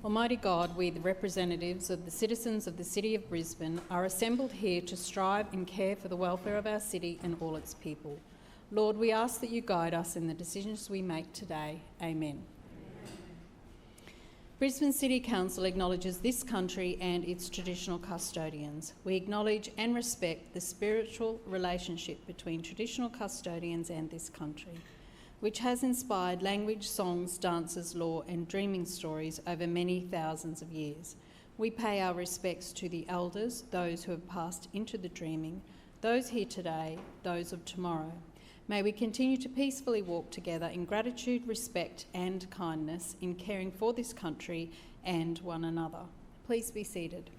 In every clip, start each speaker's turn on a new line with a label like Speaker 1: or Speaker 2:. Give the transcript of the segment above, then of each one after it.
Speaker 1: Almighty God, we, the representatives of the citizens of the City of Brisbane, are assembled here to strive and care for the welfare of our city and all its people. Lord, we ask that you guide us in the decisions we make today. Amen. Brisbane City Council acknowledges this country and its traditional custodians. We acknowledge and respect the spiritual relationship between traditional custodians and this country, which has inspired language, songs, dances, law and dreaming stories over many thousands of years. We pay our respects to the elders, those who have passed into the dreaming, those here today, those of tomorrow. May we continue to peacefully walk together in gratitude, respect and kindness in caring for this country and one another. Please be seated.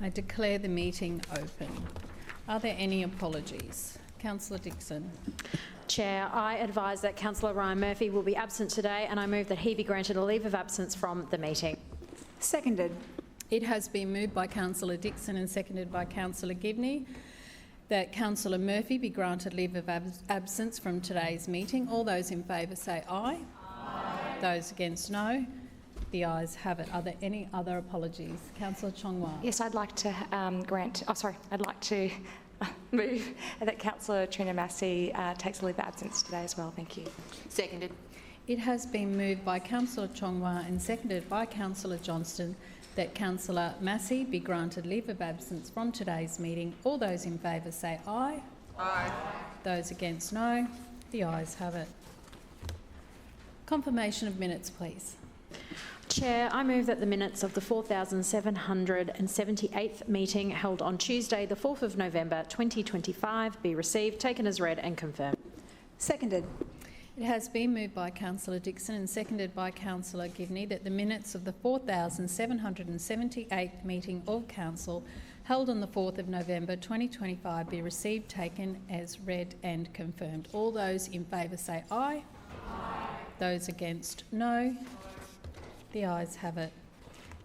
Speaker 1: I declare the meeting open. Are there any apologies? Councillor Dixon.
Speaker 2: Chair, I advise that Councillor Ryan Murphy will be absent today, and I move that he be granted a leave of absence from the meeting.
Speaker 3: Seconded.
Speaker 1: It has been moved by Councillor Dixon and seconded by Councillor Givney that Councillor Murphy be granted leave of absence from today's meeting. All those in favour say aye. Aye. Those against no. The ayes have it. Are there any other apologies? Councillor Chongwa.
Speaker 3: Yes, I'd like to move that Councillor Trina Massey takes a leave of absence today as well. Thank you.
Speaker 4: Seconded.
Speaker 1: It has been moved by Councillor Chongwa and seconded by Councillor Johnston that Councillor Massey be granted leave of absence from today's meeting. All those in favour say aye.
Speaker 4: Aye.
Speaker 1: Those against no. The ayes have it. Confirmation of minutes, please.
Speaker 2: Chair, I move that the minutes of the 4,778th meeting held on Tuesday the 4th of November 2025 be received, taken as read and confirmed.
Speaker 3: Seconded.
Speaker 1: It has been moved by Councillor Dixon and seconded by Councillor Givney that the minutes of the 4,778th meeting of Council held on the 4th of November 2025 be received, taken as read and confirmed. All those in favour say aye. Aye. Those against no. The ayes have it.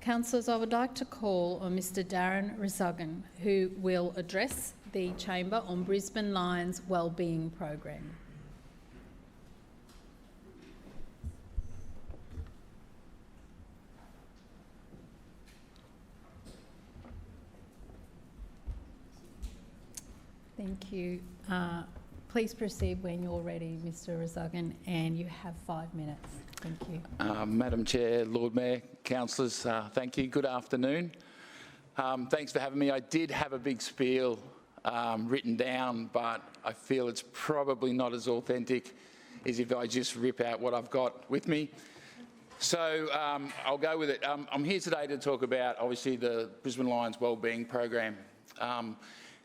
Speaker 1: Councillors, I would like to call on Mr Darren Rezugan, who will address the Chamber on Brisbane Lions Wellbeing Program. Thank you. Please proceed when you're ready, Mr Rezugan, and you have 5 minutes. Thank you.
Speaker 5: Madam Chair, Lord Mayor, councillors, thank you. Good afternoon. Thanks for having me. I did have a big spiel written down, but I feel it's probably not as authentic as if I just rip out what I've got with me. So I'll go with it. I'm here today to talk about, obviously, the Brisbane Lions Wellbeing Program.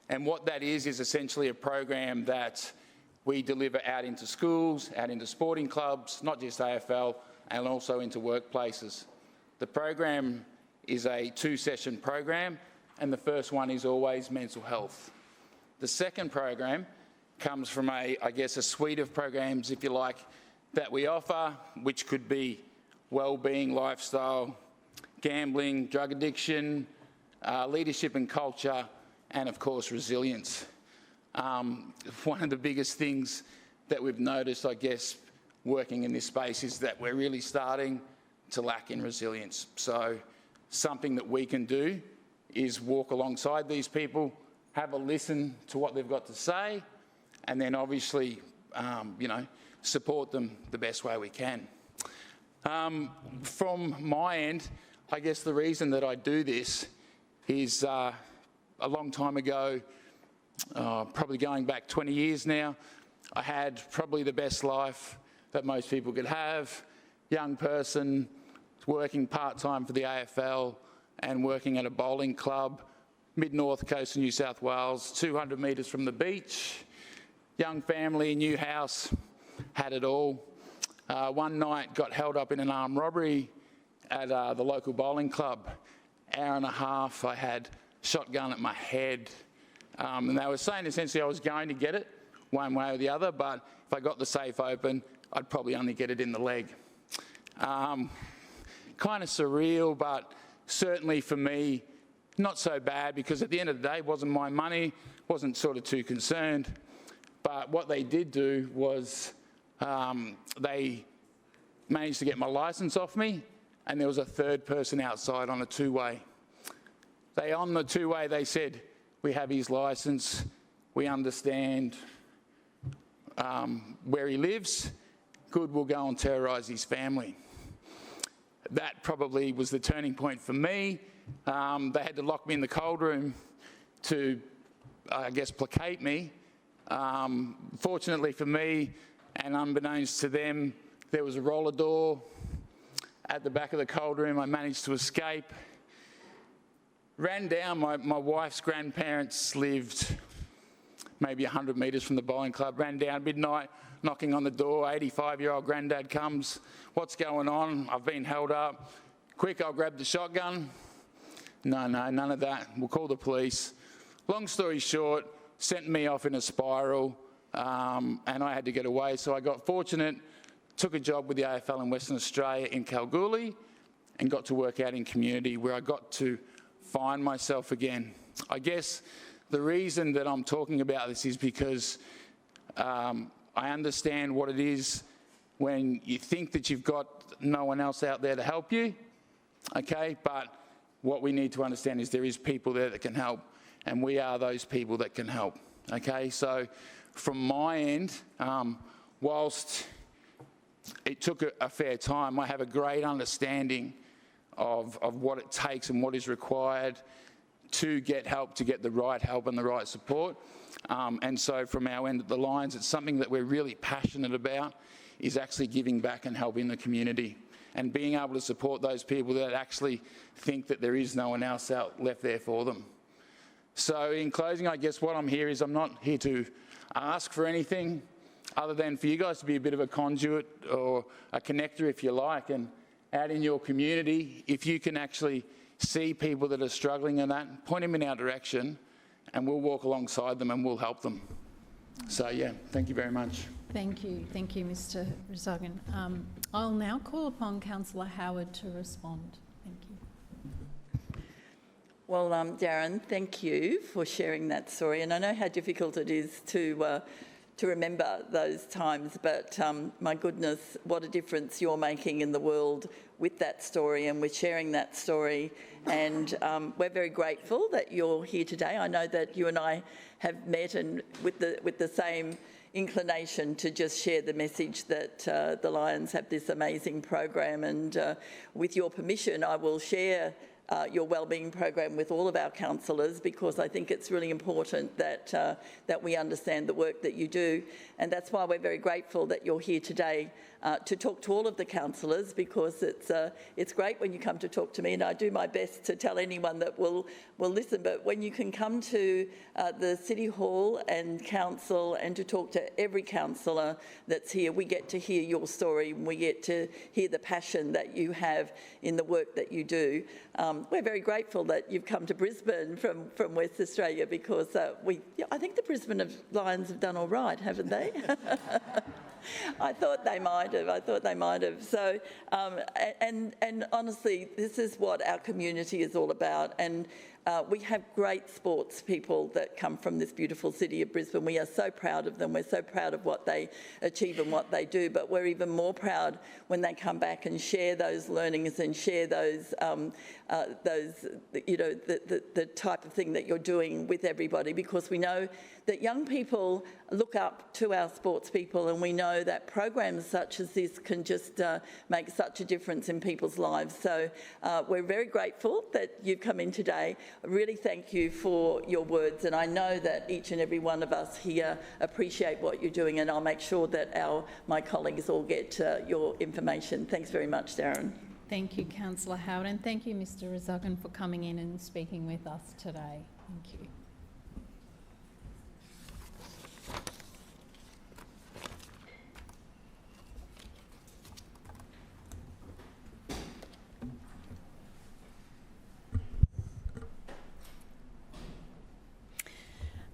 Speaker 5: And what that is essentially a program that we deliver out into schools, out into sporting clubs, not just AFL, and also into workplaces. The program is a 2-session program, and the first one is always mental health. The second program comes from a suite of programs, if you like, that we offer, which could be wellbeing, lifestyle, gambling, drug addiction, leadership and culture, and of course resilience. One of the biggest things that we've noticed, I guess, working in this space is that we're really starting to lack in resilience. So something that we can do is walk alongside these people, have a listen to what they've got to say, and then obviously, support them the best way we can. From my end, I guess the reason that I do this is a long time ago, probably going back 20 years now, I had probably the best life that most people could have. Young person, working part-time for the AFL and working at a bowling club, mid-north coast of New South Wales, 200 metres from the beach. Young family, new house, had it all. One night got held up in an armed robbery at the local bowling club. Hour and a half, I had shotgun at my head, and they were saying essentially I was going to get it one way or the other, but if I got the safe open, I'd probably only get it in the leg. Kind of surreal, but certainly for me, not so bad, because at the end of the day, it wasn't my money, wasn't sort of too concerned. But what they did do was they managed to get my licence off me, and there was a third person outside on a two-way. On the two-way, they said, "We have his licence, we understand where he lives, good, we'll go and terrorise his family." That probably was the turning point for me. They had to lock me in the cold room to, I guess, placate me. Fortunately for me, and unbeknownst to them, there was a roller door at the back of the cold room. I managed to escape. Ran down, my wife's grandparents lived maybe 100 metres from the bowling club. Ran down midnight, knocking on the door. 85-year-old granddad comes. "What's going on? I've been held up. Quick, I'll grab the shotgun." No, none of that. We'll call the police. Long story short, sent me off in a spiral, and I had to get away. So I got fortunate, took a job with the AFL in Western Australia in Kalgoorlie, and got to work out in community where I got to find myself again. I guess the reason that I'm talking about this is because I understand what it is when you think that you've got no one else out there to help you, okay? But what we need to understand is there is people there that can help, and we are those people that can help, okay? So from my end, whilst it took a fair time, I have a great understanding of what it takes and what is required to get help, to get the right help and the right support. And so from our end at the Lions, it's something that we're really passionate about, is actually giving back and helping the community and being able to support those people that actually think that there is no one else left there for them. So in closing, I guess what I'm here is I'm not here to ask for anything other than for you guys to be a bit of a conduit or a connector, if you like, and out in your community, if you can actually see people that are struggling in that, point them in our direction, and we'll walk alongside them and we'll help them. So yeah, thank you very much.
Speaker 1: Thank you, Mr. Rezagan. I'll now call upon Councillor Howard to respond. Thank you.
Speaker 4: Well, Darren, thank you for sharing that story, and I know how difficult it is to remember those times, but my goodness, what a difference you're making in the world with that story and with sharing that story. And we're very grateful that you're here today. I know that you and I have met and with the same inclination to just share the message that the Lions have this amazing program, and with your permission, I will share your wellbeing program with all of our councillors, because I think it's really important that we understand the work that you do, and that's why we're very grateful that you're here today to talk to all of the councillors, because it's great when you come to talk to me, and I do my best to tell anyone that will listen, but when you can come to the City Hall and Council and to talk to every councillor that's here, we get to hear your story, and we get to hear the passion that you have in the work that you do. We're very grateful that you've come to Brisbane from West Australia, because I think the Brisbane Lions have done all right, haven't they? I thought they might have. So, and honestly, this is what our community is all about. And we have great sports people that come from this beautiful city of Brisbane. We are so proud of them. We're so proud of what they achieve and what they do. But we're even more proud when they come back and share those learnings and share those the type of thing that you're doing with everybody, because we know that young people look up to our sports people, and we know that programs such as this can just make such a difference in people's lives. So we're very grateful that you've come in today. I really thank you for your words, and I know that each and every one of us here appreciate what you're doing, and I'll make sure that my colleagues all get your information. Thanks very much, Darren.
Speaker 1: Thank you, Councillor Howard, and thank you, Mr. Rezagan, for coming in and speaking with us today. Thank you.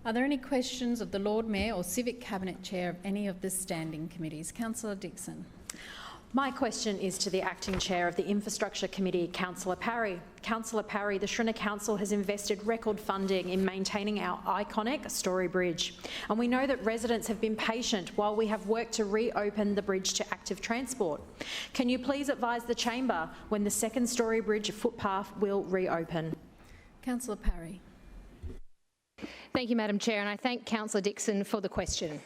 Speaker 1: Are there any questions of the Lord Mayor or Civic Cabinet Chair of any of the standing committees? Councillor Dixon.
Speaker 2: My question is to the Acting Chair of the Infrastructure Committee, Councillor Parry. Councillor Parry, the Schrinner Council has invested record funding in maintaining our iconic Story Bridge, and we know that residents have been patient while we have worked to reopen the bridge to active transport. Can you please advise the Chamber when the second Story Bridge footpath will reopen?
Speaker 1: Councillor Parry.
Speaker 6: Thank you, Madam Chair, and I thank Councillor Dixon for the question.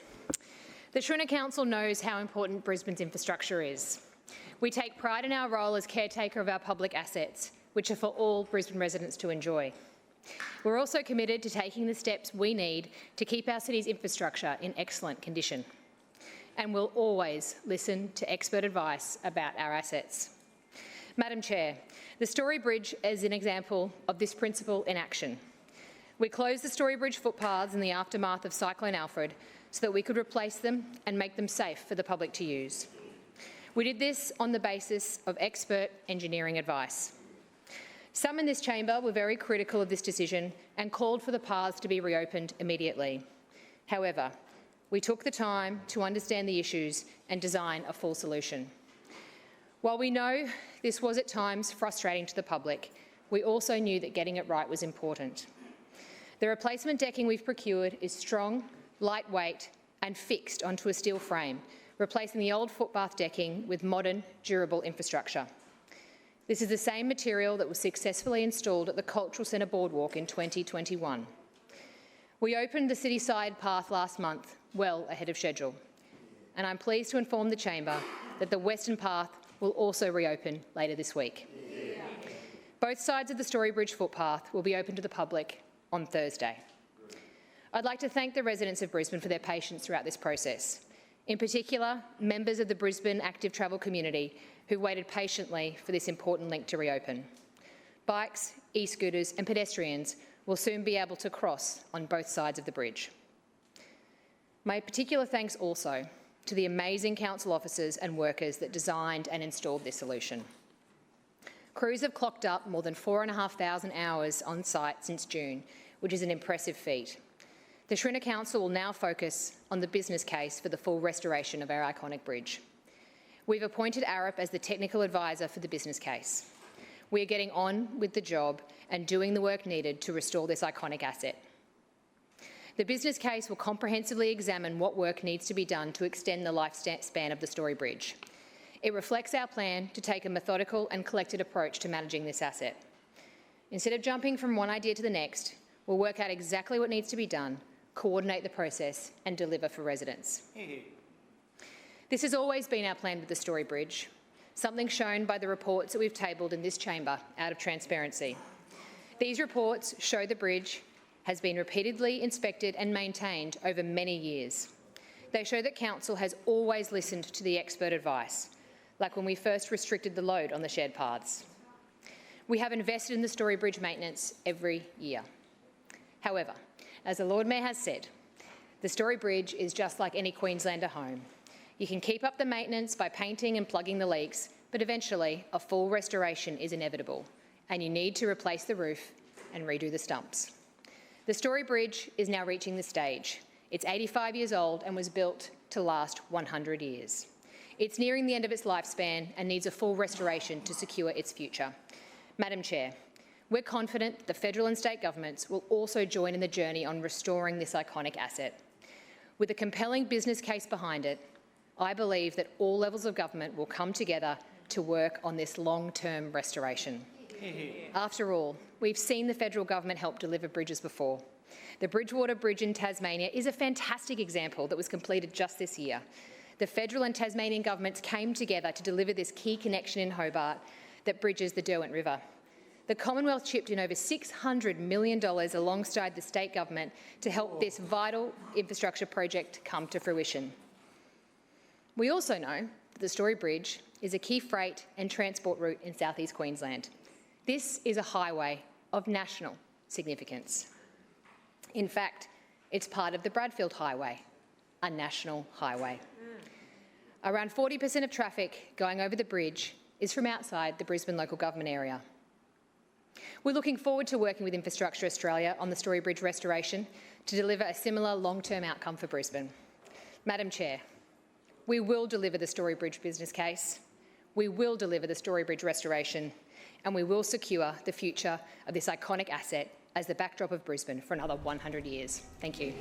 Speaker 6: The Schrinner Council knows how important Brisbane's infrastructure is. We take pride in our role as caretaker of our public assets, which are for all Brisbane residents to enjoy. We're also committed to taking the steps we need to keep our city's infrastructure in excellent condition. And we'll always listen to expert advice about our assets. Madam Chair, the Story Bridge is an example of this principle in action. We closed the Story Bridge footpaths in the aftermath of Cyclone Alfred so that we could replace them and make them safe for the public to use. We did this on the basis of expert engineering advice. Some in this chamber were very critical of this decision and called for the paths to be reopened immediately. However, we took the time to understand the issues and design a full solution. While we know this was at times frustrating to the public, we also knew that getting it right was important. The replacement decking we've procured is strong, lightweight and fixed onto a steel frame, replacing the old footpath decking with modern, durable infrastructure. This is the same material that was successfully installed at the Cultural Centre Boardwalk in 2021. We opened the city side path last month, well ahead of schedule, and I'm pleased to inform the Chamber that the western path will also reopen later this week. Both sides of the Story Bridge footpath will be open to the public on Thursday. I'd like to thank the residents of Brisbane for their patience throughout this process. In particular, members of the Brisbane active travel community who waited patiently for this important link to reopen. Bikes, e-scooters and pedestrians will soon be able to cross on both sides of the bridge. My particular thanks also to the amazing council officers and workers that designed and installed this solution. Crews have clocked up more than 4,500 hours on site since June, which is an impressive feat. The Schrinner Council will now focus on the business case for the full restoration of our iconic bridge. We've appointed Arup as the technical advisor for the business case. We are getting on with the job and doing the work needed to restore this iconic asset. The business case will comprehensively examine what work needs to be done to extend the lifespan of the Story Bridge. It reflects our plan to take a methodical and collected approach to managing this asset. Instead of jumping from one idea to the next, we'll work out exactly what needs to be done, coordinate the process and deliver for residents. This has always been our plan with the Story Bridge, something shown by the reports that we've tabled in this chamber out of transparency. These reports show the bridge has been repeatedly inspected and maintained over many years. They show that Council has always listened to the expert advice, like when we first restricted the load on the shared paths. We have invested in the Story Bridge maintenance every year. However, as the Lord Mayor has said, the Story Bridge is just like any Queenslander home. You can keep up the maintenance by painting and plugging the leaks, but eventually a full restoration is inevitable, and you need to replace the roof and redo the stumps. The Story Bridge is now reaching the stage. It's 85 years old and was built to last 100 years. It's nearing the end of its lifespan and needs a full restoration to secure its future. Madam Chair, we're confident the federal and state governments will also join in the journey on restoring this iconic asset. With a compelling business case behind it, I believe that all levels of government will come together to work on this long-term restoration. After all, we've seen the federal government help deliver bridges before. The Bridgewater Bridge in Tasmania is a fantastic example that was completed just this year. The federal and Tasmanian governments came together to deliver this key connection in Hobart that bridges the Derwent River. The Commonwealth chipped in over $600 million alongside the state government to help this vital infrastructure project come to fruition. We also know that the Story Bridge is a key freight and transport route in South East Queensland. This is a highway of national significance. In fact, it's part of the Bradfield Highway, a national highway. Around 40% of traffic going over the bridge is from outside the Brisbane local government area. We're looking forward to working with Infrastructure Australia on the Story Bridge restoration to deliver a similar long-term outcome for Brisbane. Madam Chair, we will deliver the Story Bridge business case. We will deliver the Story Bridge restoration, and we will secure the future of this iconic asset as the backdrop of Brisbane for another 100 years. Thank you.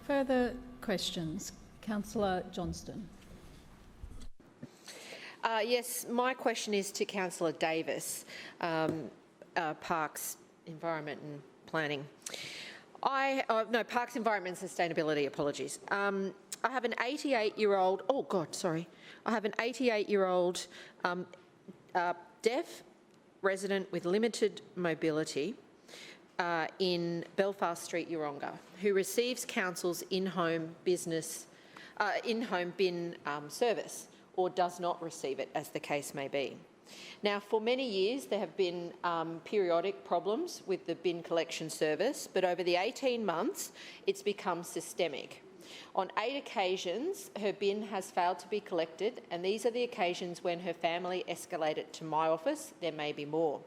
Speaker 1: Further questions? Councillor Johnston.
Speaker 7: Yes, my question is to Councillor Davis, Parks, Environment and Planning. Parks, Environment and Sustainability, apologies. I have an 88-year-old, I have an 88-year-old deaf resident with limited mobility in Belfast Street, Yeronga, who receives council's in-home bin service, or does not receive it, as the case may be. Now, for many years, there have been periodic problems with the bin collection service, but over the 18 months, it's become systemic. On 8 occasions, her bin has failed to be collected, and these are the occasions when her family escalated to my office. There may be more.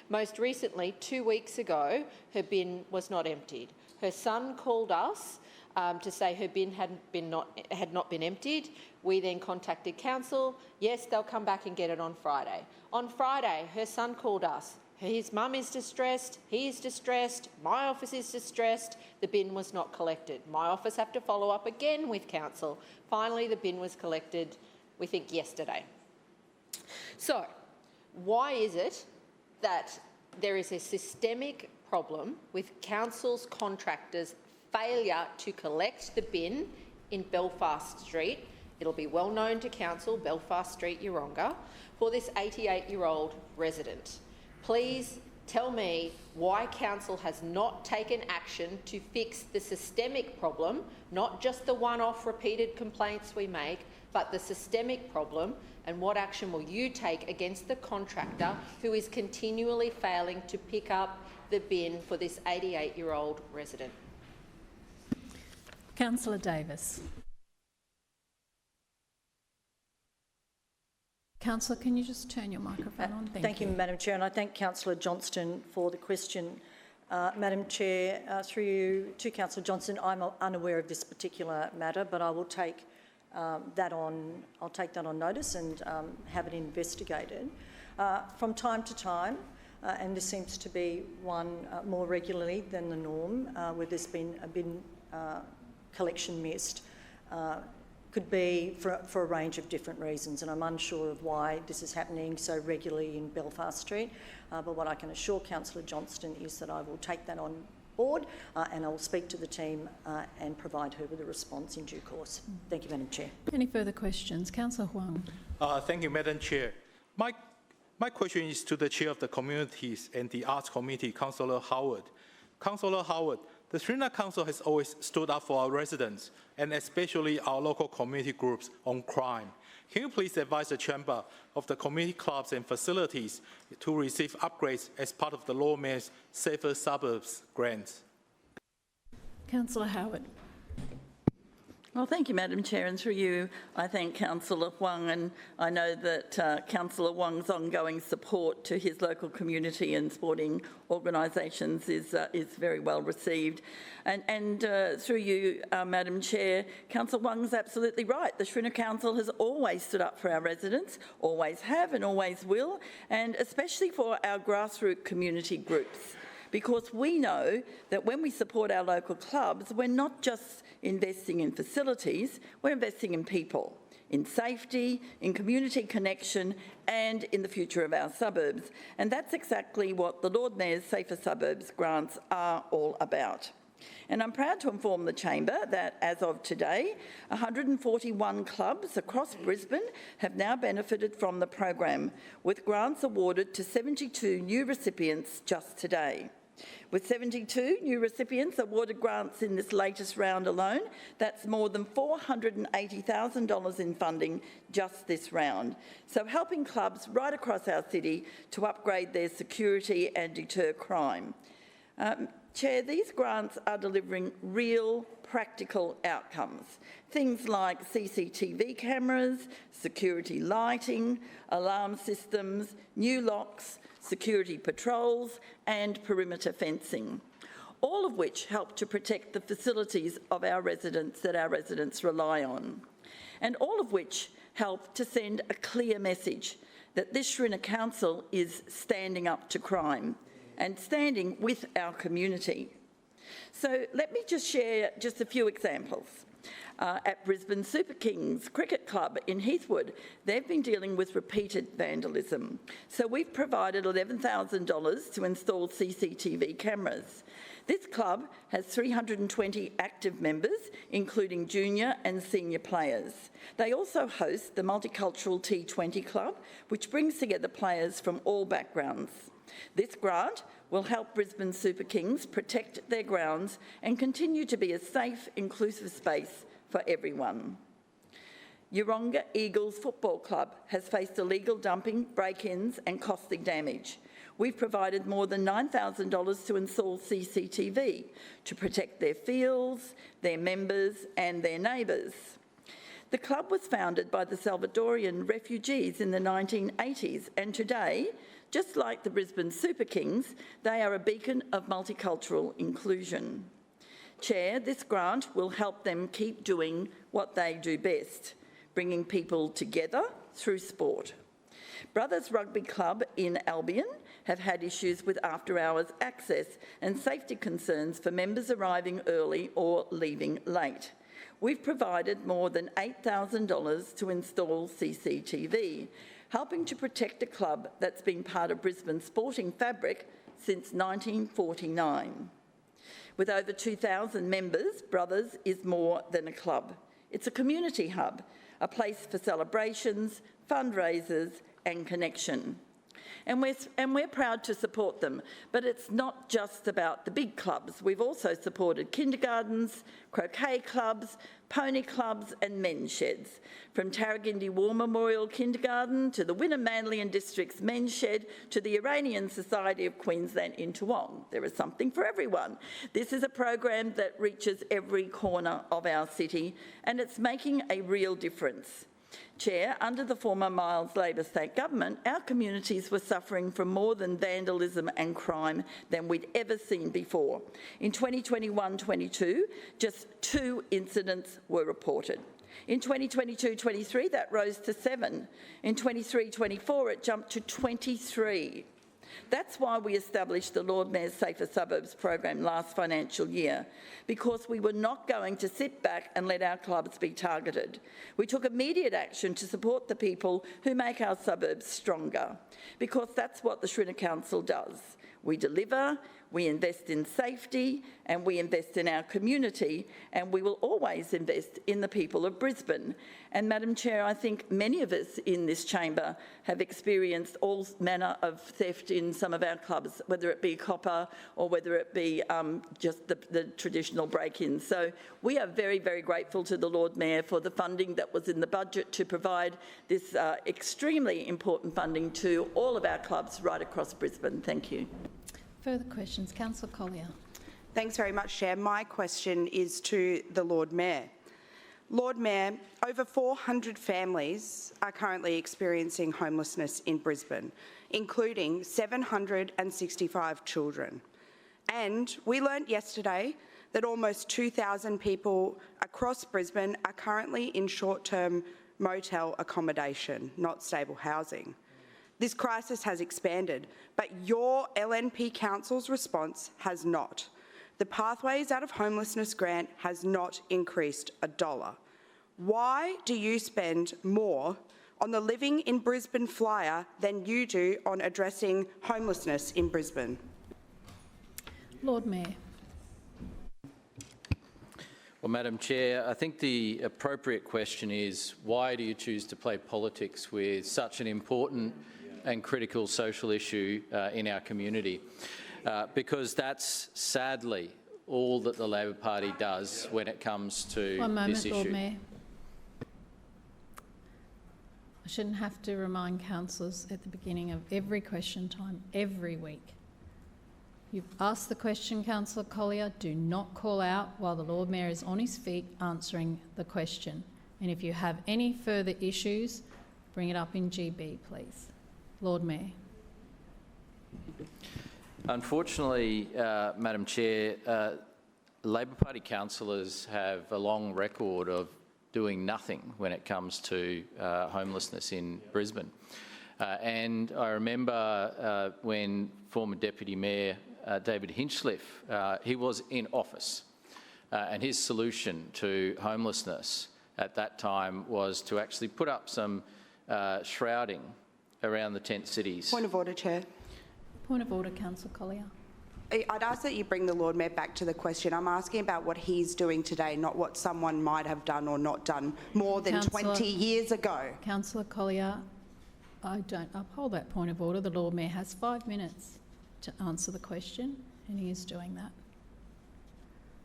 Speaker 7: Most recently, 2 weeks ago, her bin was not emptied. Her son called us to say her bin had not been emptied. We then contacted council. Yes, they'll come back and get it on Friday. On Friday, her son called us. His mum is distressed, he is distressed, my office is distressed, the bin was not collected. My office have to follow up again with council. Finally, the bin was collected, we think yesterday. So, why is it that there is a systemic problem with council's contractors' failure to collect the bin in Belfast Street? It'll be well known to council, Belfast Street, Yeronga, for this 88-year-old resident. Please tell me why council has not taken action to fix the systemic problem, not just the one-off repeated complaints we make, but the systemic problem, and what action will you take against the contractor who is continually failing to pick up the bin for this 88-year-old resident?
Speaker 1: Councillor Davis. Councillor, can you just turn your microphone on?
Speaker 8: Thank you, Madam Chair, and I thank Councillor Johnston for the question. Madam Chair, through you to Councillor Johnston, I'm unaware of this particular matter, but I will take that on notice and have it investigated. From time to time, and this seems to be one more regularly than the norm, where there's been a bin collection missed, could be for a range of different reasons, and I'm unsure of why this is happening so regularly in Belfast Street. But what I can assure Councillor Johnston is that I will take that on board and I will speak to the team and provide her with a response in due course. Thank you, Madam Chair.
Speaker 1: Any further questions? Councillor Huang.
Speaker 9: Thank you, Madam Chair. My question is to the Chair of the Communities and the Arts Committee, Councillor Howard. Councillor Howard, the Shrinner Council has always stood up for our residents and especially our local community groups on crime. Can you please advise the Chamber of the community clubs and facilities to receive upgrades as part of the Lord Mayor's Safer Suburbs grant?
Speaker 1: Councillor Howard.
Speaker 4: Well, thank you, Madam Chair, and through you, I thank Councillor Huang, and I know that Councillor Huang's ongoing support to his local community and sporting organisations is very well received. And through you, Madam Chair, Councillor Huang's absolutely right. The Shrinner Council has always stood up for our residents, always have and always will, and especially for our grassroots community groups. Because we know that when we support our local clubs, we're not just investing in facilities, we're investing in people, in safety, in community connection, and in the future of our suburbs. And that's exactly what the Lord Mayor's Safer Suburbs grants are all about. And I'm proud to inform the Chamber that as of today, 141 clubs across Brisbane have now benefited from the program, with grants awarded to 72 new recipients just today. With 72 new recipients awarded grants in this latest round alone, that's more than $480,000 in funding just this round. So helping clubs right across our city to upgrade their security and deter crime. Chair, these grants are delivering real practical outcomes. Things like CCTV cameras, security lighting, alarm systems, new locks, security patrols and perimeter fencing, all of which help to protect the facilities of our residents that our residents rely on, and all of which help to send a clear message that this Shrinner Council is standing up to crime and standing with our community. So let me just share just a few examples. At Brisbane Super Kings Cricket Club in Heathwood, they've been dealing with repeated vandalism. So we've provided $11,000 to install CCTV cameras. This club has 320 active members, including junior and senior players. They also host the Multicultural T20 Club, which brings together players from all backgrounds. This grant will help Brisbane Super Kings protect their grounds and continue to be a safe, inclusive space for everyone. Yeronga Eagles Football Club has faced illegal dumping, break-ins and costly damage. We've provided more than $9,000 to install CCTV to protect their fields, their members and their neighbours. The club was founded by the Salvadorian refugees in the 1980s, and today, just like the Brisbane Super Kings, they are a beacon of multicultural inclusion. Chair, this grant will help them keep doing what they do best, bringing people together through sport. Brothers Rugby Club in Albion have had issues with after-hours access and safety concerns for members arriving early or leaving late. We've provided more than $8,000 to install CCTV, helping to protect a club that's been part of Brisbane's sporting fabric since 1949. With over 2,000 members, Brothers is more than a club. It's a community hub, a place for celebrations, fundraisers and connection. And we're proud to support them, but it's not just about the big clubs. We've also supported kindergartens, croquet clubs, pony clubs and men's sheds. From Tarragindi War Memorial Kindergarten to the Wynnum Manly and District's Men's Shed to the Iranian Society of Queensland in Toowong. There is something for everyone. This is a program that reaches every corner of our city and it's making a real difference. Chair, under the former Miles Labor state government, our communities were suffering from more than vandalism and crime than we'd ever seen before. In 2021-22, just 2 incidents were reported. In 2022-23, that rose to 7. In 23-24, it jumped to 23. That's why we established the Lord Mayor's Safer Suburbs program last financial year, because we were not going to sit back and let our clubs be targeted. We took immediate action to support the people who make our suburbs stronger, because that's what the Shrinner Council does. We deliver, we invest in safety, and we invest in our community, and we will always invest in the people of Brisbane. And Madam Chair, I think many of us in this chamber have experienced all manner of theft in some of our clubs, whether it be copper or whether it be just the traditional break-ins. So we are very, very grateful to the Lord Mayor for the funding that was in the budget to provide this extremely important funding to all of our clubs right across Brisbane. Thank you.
Speaker 1: Further questions? Councillor Collier.
Speaker 10: Thanks very much, Chair. My question is to the Lord Mayor. Lord Mayor, over 400 families are currently experiencing homelessness in Brisbane, including 765 children. And we learnt yesterday that almost 2,000 people across Brisbane are currently in short-term motel accommodation, not stable housing. This crisis has expanded, but your LNP Council's response has not. The Pathways Out of Homelessness grant has not increased $1. Why do you spend more on the Living in Brisbane flyer than you do on addressing homelessness in Brisbane?
Speaker 1: Lord Mayor.
Speaker 11: Well, Madam Chair, I think the appropriate question is, why do you choose to play politics with such an important and critical social issue in our community? Because that's sadly all that the Labor Party does when it comes to this issue.
Speaker 1: Lord Mayor. I shouldn't have to remind councillors at the beginning of every question time, every week. You've asked the question, Councillor Collier. Do not call out while the Lord Mayor is on his feet answering the question. And if you have any further issues, bring it up in GB, please. Lord Mayor.
Speaker 11: Unfortunately, Madam Chair, Labor Party councillors have a long record of doing nothing when it comes to homelessness in Brisbane. And I remember when former Deputy Mayor David Hinchliffe, he was in office, and his solution to homelessness at that time was to actually put up some shrouding around the tent cities.
Speaker 10: Point of order, Chair.
Speaker 1: Point of order, Councillor Collier.
Speaker 10: I'd ask that you bring the Lord Mayor back to the question. I'm asking about what he's doing today, not what someone might have done or not done more than 20 years ago.
Speaker 1: Councillor Collier, I don't uphold that point of order. The Lord Mayor has 5 minutes to answer the question, and he is doing that.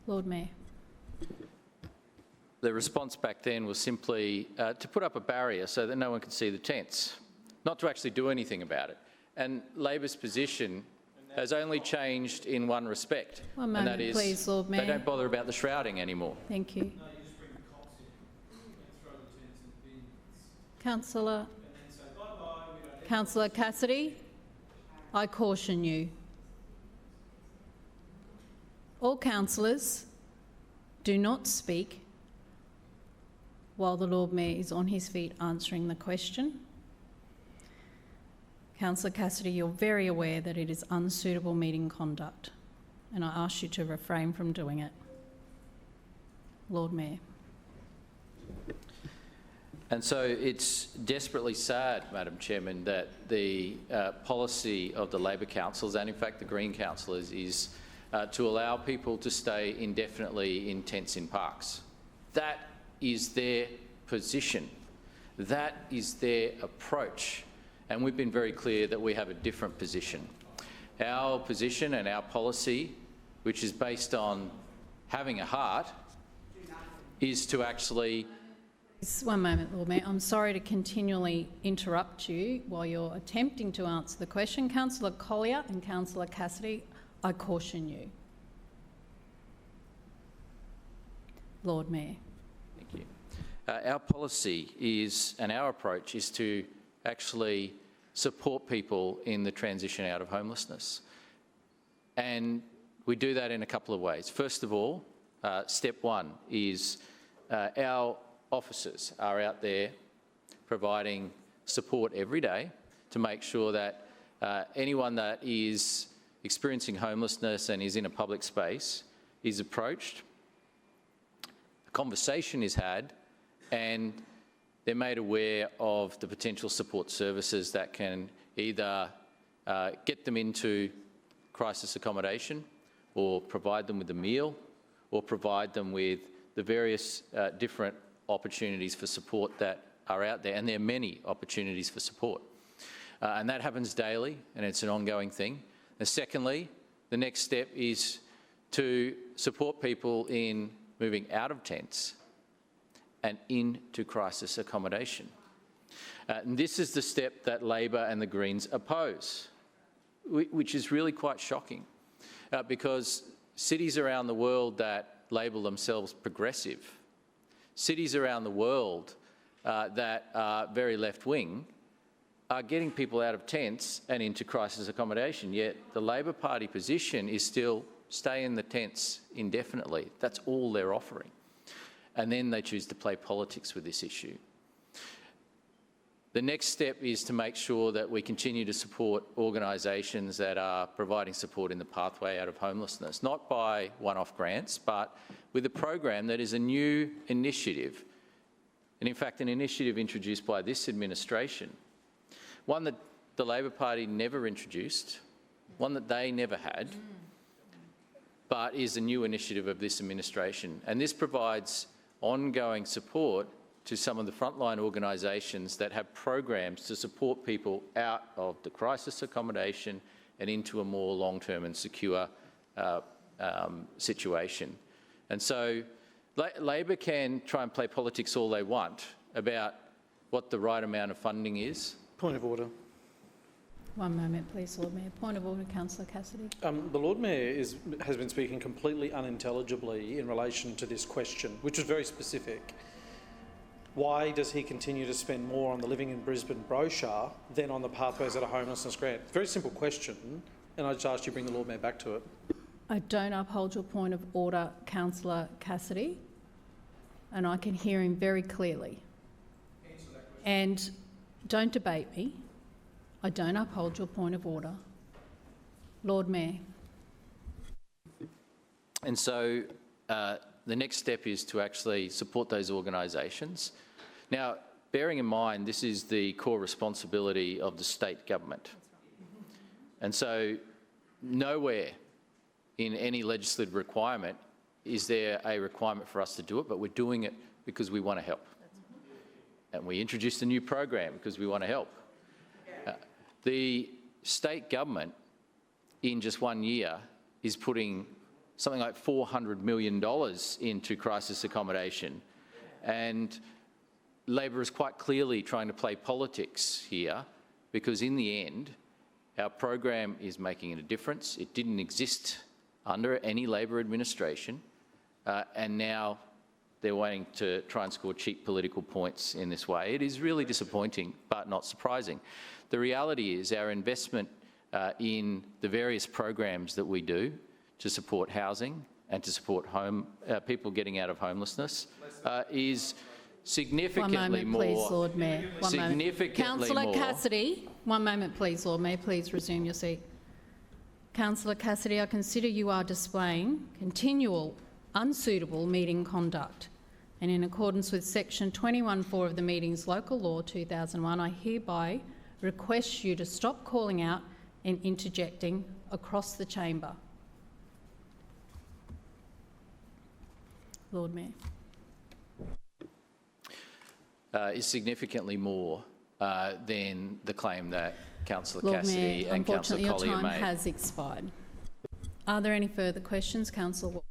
Speaker 1: Lord Mayor.
Speaker 11: The response back then was simply to put up a barrier so that no one could see the tents, not to actually do anything about it. And Labor's position has only changed in one respect.
Speaker 1: One moment,
Speaker 11: and that is
Speaker 1: please, Lord Mayor.
Speaker 11: They don't bother about the shrouding anymore.
Speaker 1: Thank you. Councillor Cassidy, I caution you. All councillors do not speak while the Lord Mayor is on his feet answering the question. Councillor Cassidy, you're very aware that it is unsuitable meeting conduct, and I ask you to refrain from doing it. Lord Mayor.
Speaker 11: And so it's desperately sad, Madam Chairman, that the policy of the Labor councils, and in fact the Green councillors, is to allow people to stay indefinitely in tents in parks. That is their position. That is their approach. And we've been very clear that we have a different position. Our position and our policy, which is based on having a heart, is to actually...
Speaker 1: One moment, Lord Mayor. I'm sorry to continually interrupt you while you're attempting to answer the question. Councillor Collier and Councillor Cassidy, I caution you. Lord Mayor.
Speaker 11: Thank you. Our policy is, and our approach is to actually support people in the transition out of homelessness. And we do that in a couple of ways. First of all, step one is our officers are out there providing support every day to make sure that anyone that is experiencing homelessness and is in a public space is approached, a conversation is had, and they're made aware of the potential support services that can either get them into crisis accommodation, or provide them with a meal, or provide them with the various different opportunities for support that are out there, and there are many opportunities for support. And that happens daily, and it's an ongoing thing. And secondly, the next step is to support people in moving out of tents and into crisis accommodation. And this is the step that Labor and the Greens oppose, which is really quite shocking, because cities around the world that label themselves progressive, cities around the world that are very left-wing, are getting people out of tents and into crisis accommodation, yet the Labor Party position is still stay in the tents indefinitely. That's all they're offering. And then they choose to play politics with this issue. The next step is to make sure that we continue to support organisations that are providing support in the pathway out of homelessness, not by one-off grants, but with a program that is a new initiative, and in fact an initiative introduced by this administration, one that the Labor Party never introduced, one that they never had, but is a new initiative of this administration. And this provides ongoing support to some of the frontline organisations that have programs to support people out of the crisis accommodation and into a more long-term and secure situation. And so Labor can try and play politics all they want about what the right amount of funding is.
Speaker 12: Point of order.
Speaker 1: One moment, please, Lord Mayor. Point of order, Councillor Cassidy.
Speaker 12: The Lord Mayor has been speaking completely unintelligibly in relation to this question, which was very specific. Why does he continue to spend more on the Living in Brisbane brochure than on the Pathways Out of Homelessness grant? Very simple question, and I just asked you to bring the Lord Mayor back to it.
Speaker 1: I don't uphold your point of order, Councillor Cassidy. and I can hear him very clearly. And don't debate me. I don't uphold your point of order. Lord Mayor.
Speaker 11: And so the next step is to actually support those organisations. Now, bearing in mind this is the core responsibility of the state government. And so nowhere in any legislative requirement is there a requirement for us to do it, but we're doing it because we want to help. And we introduced a new program because we want to help. The state government in just 1 year is putting something like $400 million into crisis accommodation. And Labor is quite clearly trying to play politics here, because in the end, our program is making a difference. It didn't exist under any Labor administration, and now they're wanting to try and score cheap political points in this way. It is really disappointing, but not surprising. The reality is our investment in the various programs that we do to support housing and to support people getting out of homelessness is significantly more.
Speaker 1: 1 moment, please, Lord Mayor. 1 moment.
Speaker 11: Significantly
Speaker 1: Councillor
Speaker 11: more.
Speaker 1: Cassidy, 1 moment, please, Lord Mayor. Please resume your seat. Councillor Cassidy, I consider you are displaying continual unsuitable meeting conduct, and in accordance with section 21(4) of the Meetings Local Law 2001, I hereby request you to stop calling out and interjecting across the chamber. Lord Mayor.
Speaker 11: Is significantly more than the claim that Councillor
Speaker 1: Lord
Speaker 11: Cassidy
Speaker 1: Mayor,
Speaker 11: and Councillor
Speaker 1: unfortunately your
Speaker 11: Collier
Speaker 1: time
Speaker 11: made.
Speaker 1: has expired. Are there any further questions? Councillor Wall.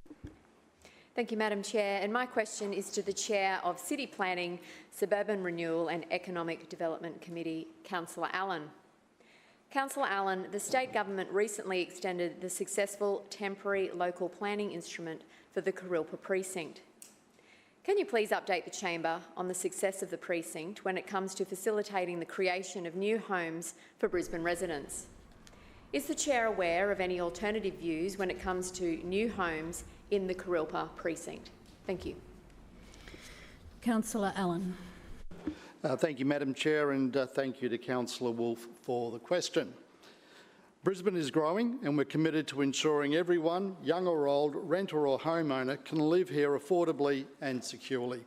Speaker 13: Thank you, Madam Chair. And my question is to the Chair of City Planning, Suburban Renewal and Economic Development Committee, Councillor Allen. Councillor Allen, the state government recently extended the successful temporary local planning instrument for the Kurilpa precinct. Can you please update the chamber on the success of the precinct when it comes to facilitating the creation of new homes for Brisbane residents? Is the chair aware of any alternative views when it comes to new homes in the Kurilpa precinct? Thank you.
Speaker 1: Councillor Allen.
Speaker 14: Thank you, Madam Chair, and thank you to Councillor Wolf for the question. Brisbane is growing, and we're committed to ensuring everyone, young or old, renter or homeowner, can live here affordably and securely.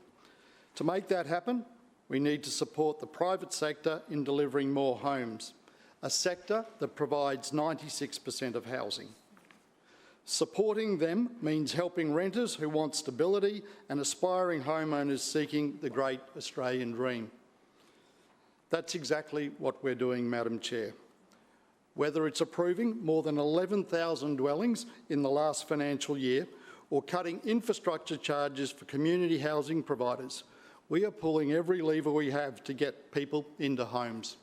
Speaker 14: To make that happen, we need to support the private sector in delivering more homes, a sector that provides 96% of housing. Supporting them means helping renters who want stability and aspiring homeowners seeking the great Australian dream. That's exactly what we're doing, Madam Chair. Whether it's approving more than 11,000 dwellings in the last financial year or cutting infrastructure charges for community housing providers, we are pulling every lever we have to get people into homes.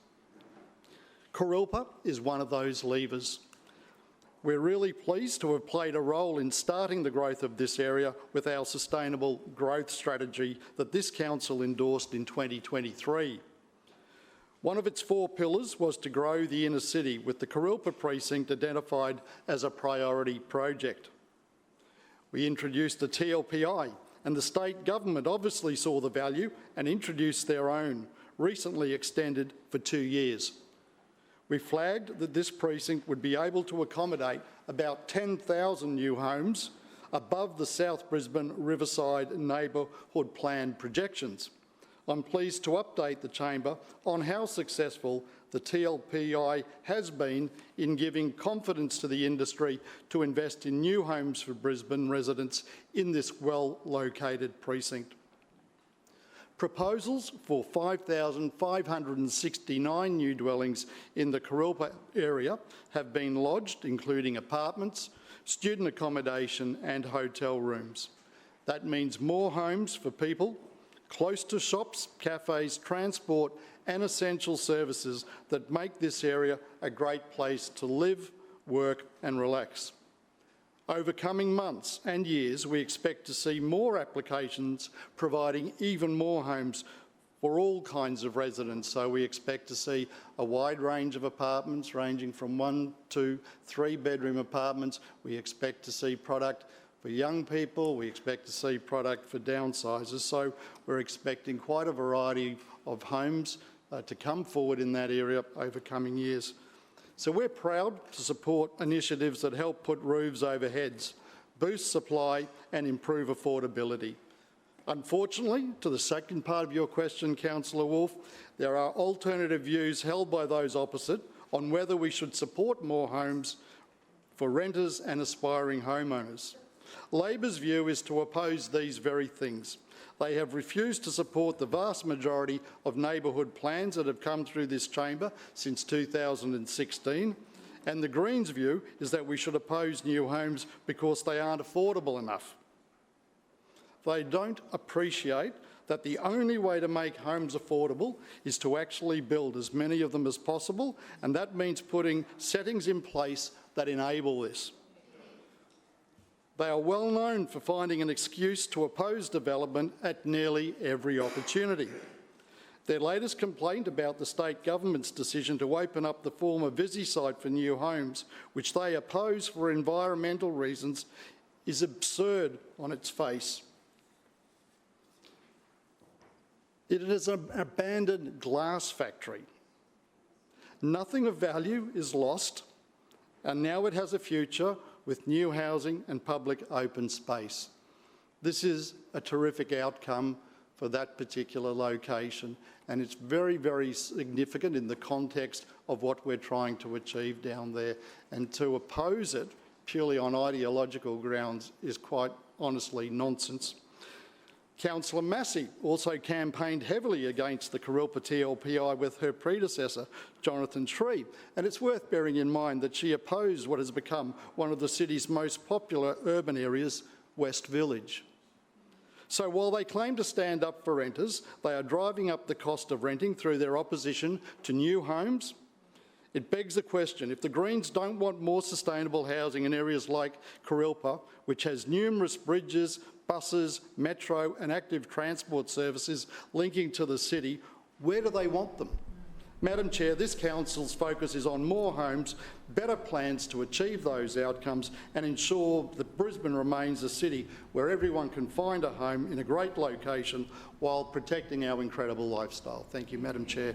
Speaker 14: Kurilpa is one of those levers. We're really pleased to have played a role in starting the growth of this area with our sustainable growth strategy that this council endorsed in 2023. One of its 4 pillars was to grow the inner city, with the Kurilpa precinct identified as a priority project. We introduced the TLPI, and the state government obviously saw the value and introduced their own, recently extended for 2 years. We flagged that this precinct would be able to accommodate about 10,000 new homes above the South Brisbane Riverside Neighbourhood Plan projections. I'm pleased to update the chamber on how successful the TLPI has been in giving confidence to the industry to invest in new homes for Brisbane residents in this well-located precinct. Proposals for 5,569 new dwellings in the Kurilpa area have been lodged, including apartments, student accommodation and hotel rooms. That means more homes for people close to shops, cafes, transport and essential services that make this area a great place to live, work and relax. Over coming months and years, we expect to see more applications providing even more homes for all kinds of residents. So we expect to see a wide range of apartments ranging from 1 to 3 bedroom apartments. We expect to see product for young people. We expect to see product for downsizers. So we're expecting quite a variety of homes to come forward in that area over coming years. So we're proud to support initiatives that help put roofs over heads, boost supply and improve affordability. Unfortunately, to the second part of your question, Councillor Wolf, there are alternative views held by those opposite on whether we should support more homes for renters and aspiring homeowners. Labor's view is to oppose these very things. They have refused to support the vast majority of neighbourhood plans that have come through this chamber since 2016. And the Greens' view is that we should oppose new homes because they aren't affordable enough. They don't appreciate that the only way to make homes affordable is to actually build as many of them as possible, and that means putting settings in place that enable this. They are well known for finding an excuse to oppose development at nearly every opportunity. Their latest complaint about the state government's decision to open up the former Visi site for new homes, which they oppose for environmental reasons, is absurd on its face. It is an abandoned glass factory. Nothing of value is lost, and now it has a future with new housing and public open space. This is a terrific outcome for that particular location, and it's very, very significant in the context of what we're trying to achieve down there. And to oppose it purely on ideological grounds is quite honestly nonsense. Councillor Massey also campaigned heavily against the Kurilpa TLPI with her predecessor, Jonathan Shree, and it's worth bearing in mind that she opposed what has become one of the city's most popular urban areas, West Village. So while they claim to stand up for renters, they are driving up the cost of renting through their opposition to new homes. It begs the question, if the Greens don't want more sustainable housing in areas like Kurilpa, which has numerous bridges, buses, metro and active transport services linking to the city, where do they want them? Madam Chair, this council's focus is on more homes, better plans to achieve those outcomes and ensure that Brisbane remains a city where everyone can find a home in a great location while protecting our incredible lifestyle. Thank you, Madam Chair.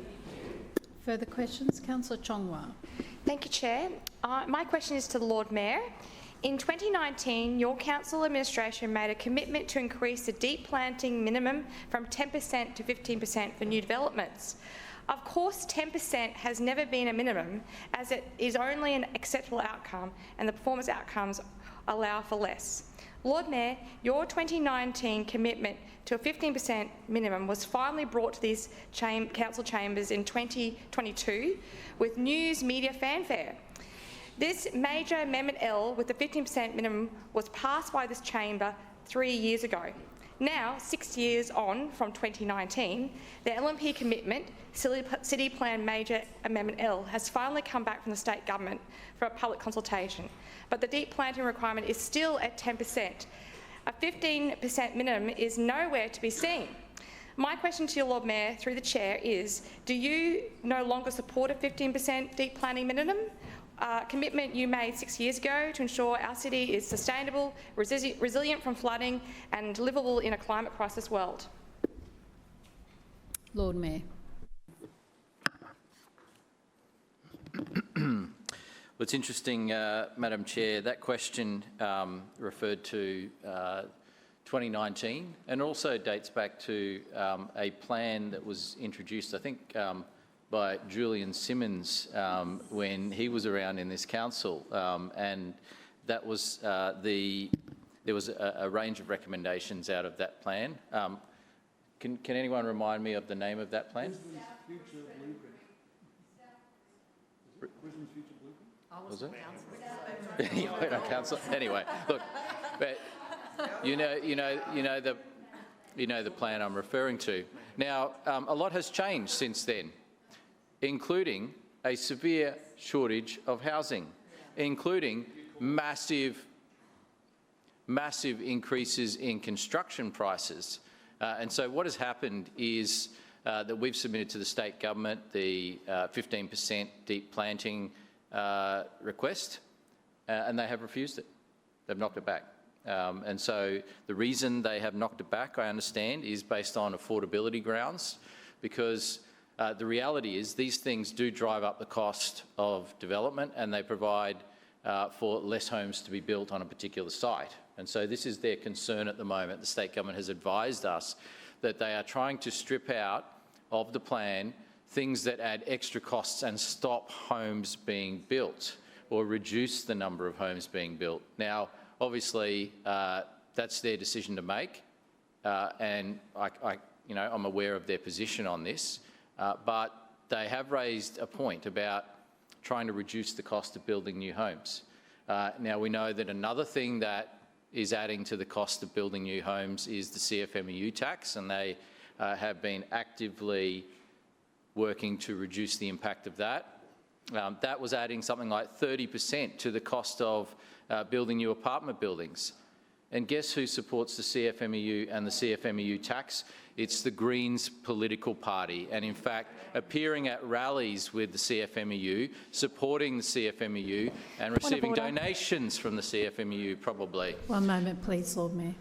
Speaker 1: Further questions? Councillor Chongwa.
Speaker 3: Thank you, Chair. My question is to the Lord Mayor. In 2019, your council administration made a commitment to increase the deep planting minimum from 10% to 15% for new developments. Of course, 10% has never been a minimum, as it is only an acceptable outcome and the performance outcomes allow for less. Lord Mayor, your 2019 commitment to a 15% minimum was finally brought to these council chambers in 2022 with news media fanfare. This major Amendment L with the 15% minimum was passed by this chamber 3 years ago. Now, 6 years on from 2019, the LNP commitment, City Plan Major Amendment L, has finally come back from the state government for a public consultation, but the deep planting requirement is still at 10%. A 15% minimum is nowhere to be seen. My question to you, Lord Mayor, through the chair is, do you no longer support a 15% deep planting minimum? Commitment you made 6 years ago to ensure our city is sustainable, resilient from flooding and livable in a climate crisis world.
Speaker 1: Lord Mayor.
Speaker 11: Well, it's interesting, Madam Chair, that question referred to 2019 and also dates back to a plan that was introduced, I think, by Julian Simmons when he was around in this council, and that was there was a range of recommendations out of that plan. Can anyone remind me of the name of that plan?
Speaker 14: Brisbane's Future Blueprint. Brisbane's Future Blueprint?
Speaker 11: Was it? You weren't on council. Anyway, look, but you know the plan I'm referring to. Now, a lot has changed since then, including a severe shortage of housing, including massive increases in construction prices. And so what has happened is that we've submitted to the state government the 15% deep planting request, and they have refused it. They've knocked it back. And so the reason they have knocked it back, I understand, is based on affordability grounds, because the reality is these things do drive up the cost of development, and they provide for less homes to be built on a particular site. And so this is their concern at the moment. The state government has advised us that they are trying to strip out of the plan things that add extra costs and stop homes being built or reduce the number of homes being built. Now, obviously, that's their decision to make, and I'm aware of their position on this, but they have raised a point about trying to reduce the cost of building new homes. Now, we know that another thing that is adding to the cost of building new homes is the CFMEU tax, and they have been actively working to reduce the impact of that. That was adding something like 30% to the cost of building new apartment buildings. And guess who supports the CFMEU and the CFMEU tax? It's the Greens political party, and in fact appearing at rallies with the CFMEU, supporting the CFMEU and receiving donations from the CFMEU probably.
Speaker 1: One moment please, Lord Mayor.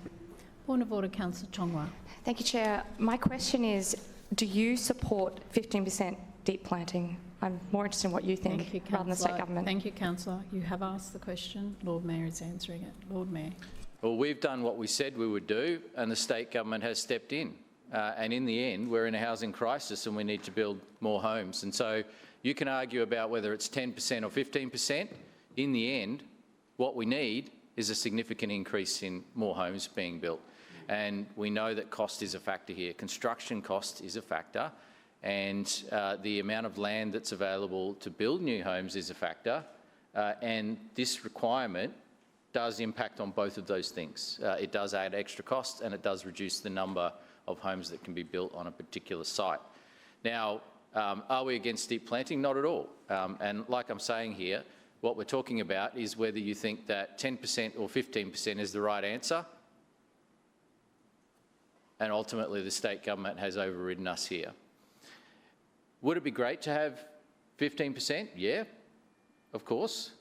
Speaker 1: Point of order, Councillor Chongwa.
Speaker 3: Thank you, Chair. My question is, do you support 15% deep planting? I'm more interested in what you think rather than the state government.
Speaker 1: Thank you, Councillor. You have asked the question. Lord Mayor is answering it. Lord Mayor.
Speaker 11: Well, we've done what we said we would do, and the state government has stepped in. And in the end, we're in a housing crisis and we need to build more homes. And so you can argue about whether it's 10% or 15%. In the end, what we need is a significant increase in more homes being built. And we know that cost is a factor here. Construction cost is a factor, and the amount of land that's available to build new homes is a factor. And this requirement does impact on both of those things. It does add extra costs, and it does reduce the number of homes that can be built on a particular site. Now, are we against deep planting? Not at all. And like I'm saying here, what we're talking about is whether you think that 10% or 15% is the right answer. And ultimately, the state government has overridden us here. Would it be great to have 15%? Yeah, of course,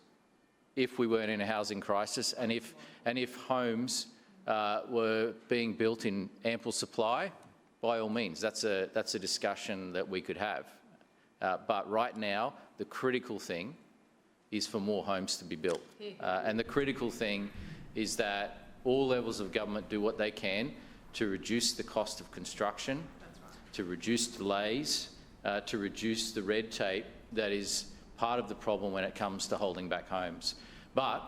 Speaker 11: if we weren't in a housing crisis and if homes were being built in ample supply, by all means, that's a discussion that we could have. But right now, the critical thing is for more homes to be built. And the critical thing is that all levels of government do what they can to reduce the cost of construction, to reduce delays, to reduce the red tape that is part of the problem when it comes to holding back homes. But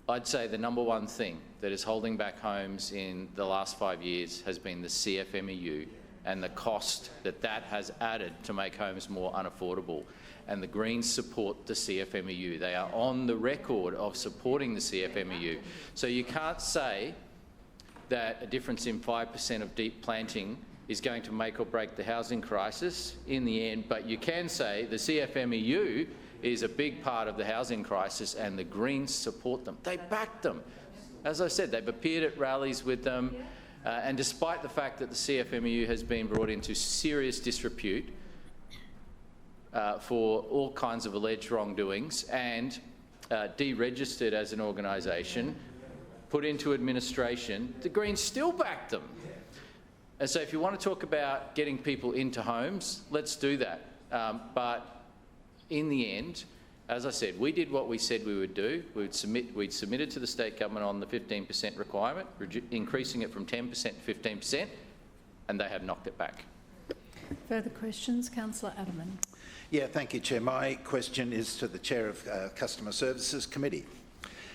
Speaker 11: I'd say the number one thing that is holding back homes in the last 5 years has been the CFMEU and the cost that that has added to make homes more unaffordable. And the Greens support the CFMEU. They are on the record of supporting the CFMEU. So you can't say that a difference in 5% of deep planting is going to make or break the housing crisis in the end, but you can say the CFMEU is a big part of the housing crisis and the Greens support them. They back them. As I said, they've appeared at rallies with them, and despite the fact that the CFMEU has been brought into serious disrepute for all kinds of alleged wrongdoings and deregistered as an organisation, put into administration, the Greens still backed them. And so if you want to talk about getting people into homes, let's do that. But in the end, as I said, we did what we said we would do. We'd submitted to the state government on the 15% requirement, increasing it from 10% to 15%, and they have knocked it back.
Speaker 1: Further questions? Councillor Adelman.
Speaker 15: Yeah, thank you, Chair. My question is to the Chair of Customer Services Committee.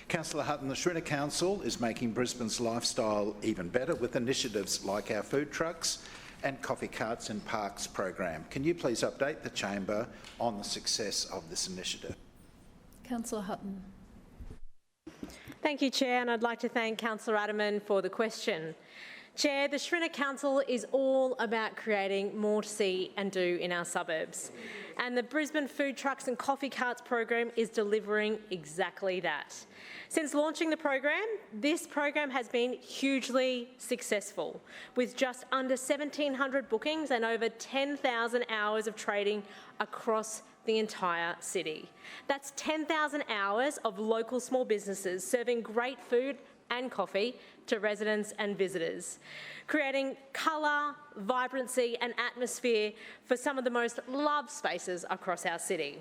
Speaker 15: Councillor Hutton, the Schrinner Council is making Brisbane's lifestyle even better with initiatives like our food trucks and coffee carts and parks program. Can you please update the Chamber on the success of this initiative?
Speaker 1: Councillor Hutton.
Speaker 16: Thank you, Chair, and I'd like to thank Councillor Adelman for the question. Chair, the Schrinner Council is all about creating more to see and do in our suburbs. And the Brisbane Food Trucks and Coffee Carts program is delivering exactly that. Since launching the program, this program has been hugely successful, with just under 1,700 bookings and over 10,000 hours of trading across the entire city. That's 10,000 hours of local small businesses serving great food and coffee to residents and visitors, creating colour, vibrancy and atmosphere for some of the most loved spaces across our city.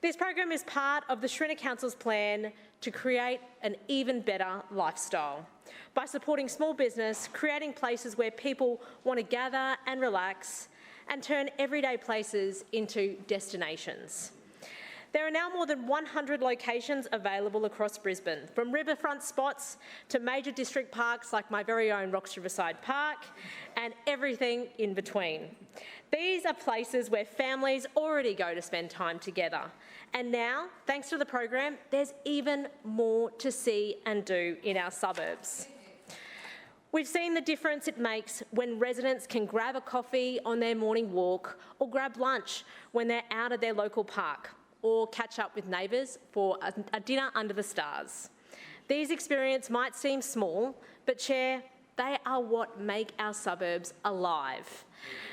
Speaker 16: This program is part of the Schrinner Council's plan to create an even better lifestyle by supporting small business, creating places where people want to gather and relax and turn everyday places into destinations. There are now more than 100 locations available across Brisbane, from riverfront spots to major district parks like my very own Rocks Riverside Park and everything in between. These are places where families already go to spend time together. And now, thanks to the program, there's even more to see and do in our suburbs. We've seen the difference it makes when residents can grab a coffee on their morning walk or grab lunch when they're out at their local park, or catch up with neighbours for a dinner under the stars. These experiences might seem small, but Chair, they are what make our suburbs alive.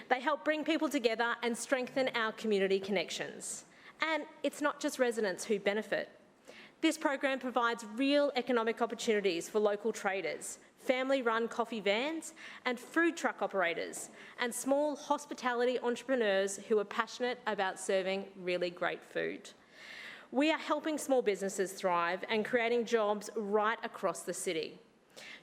Speaker 16: They help bring people together and strengthen our community connections. And it's not just residents who benefit. This program provides real economic opportunities for local traders, family-run coffee vans and food truck operators, and small hospitality entrepreneurs who are passionate about serving really great food. We are helping small businesses thrive and creating jobs right across the city.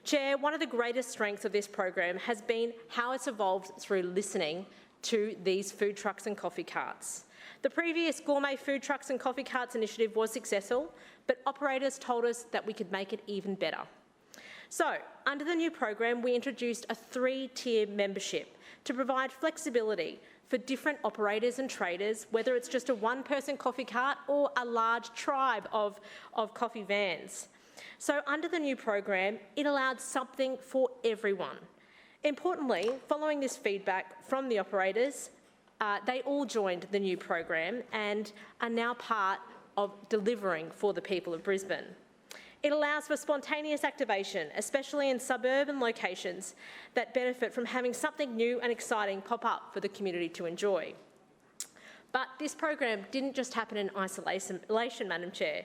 Speaker 16: Chair, one of the greatest strengths of this program has been how it's evolved through listening to these food trucks and coffee carts. The previous Gourmet Food Trucks and Coffee Carts initiative was successful, but operators told us that we could make it even better. So, under the new program, we introduced a 3-tier membership to provide flexibility for different operators and traders, whether it's just a one-person coffee cart or a large tribe of coffee vans. So, under the new program, it allowed something for everyone. Importantly, following this feedback from the operators, they all joined the new program and are now part of delivering for the people of Brisbane. It allows for spontaneous activation, especially in suburban locations that benefit from having something new and exciting pop up for the community to enjoy. But this program didn't just happen in isolation, Madam Chair.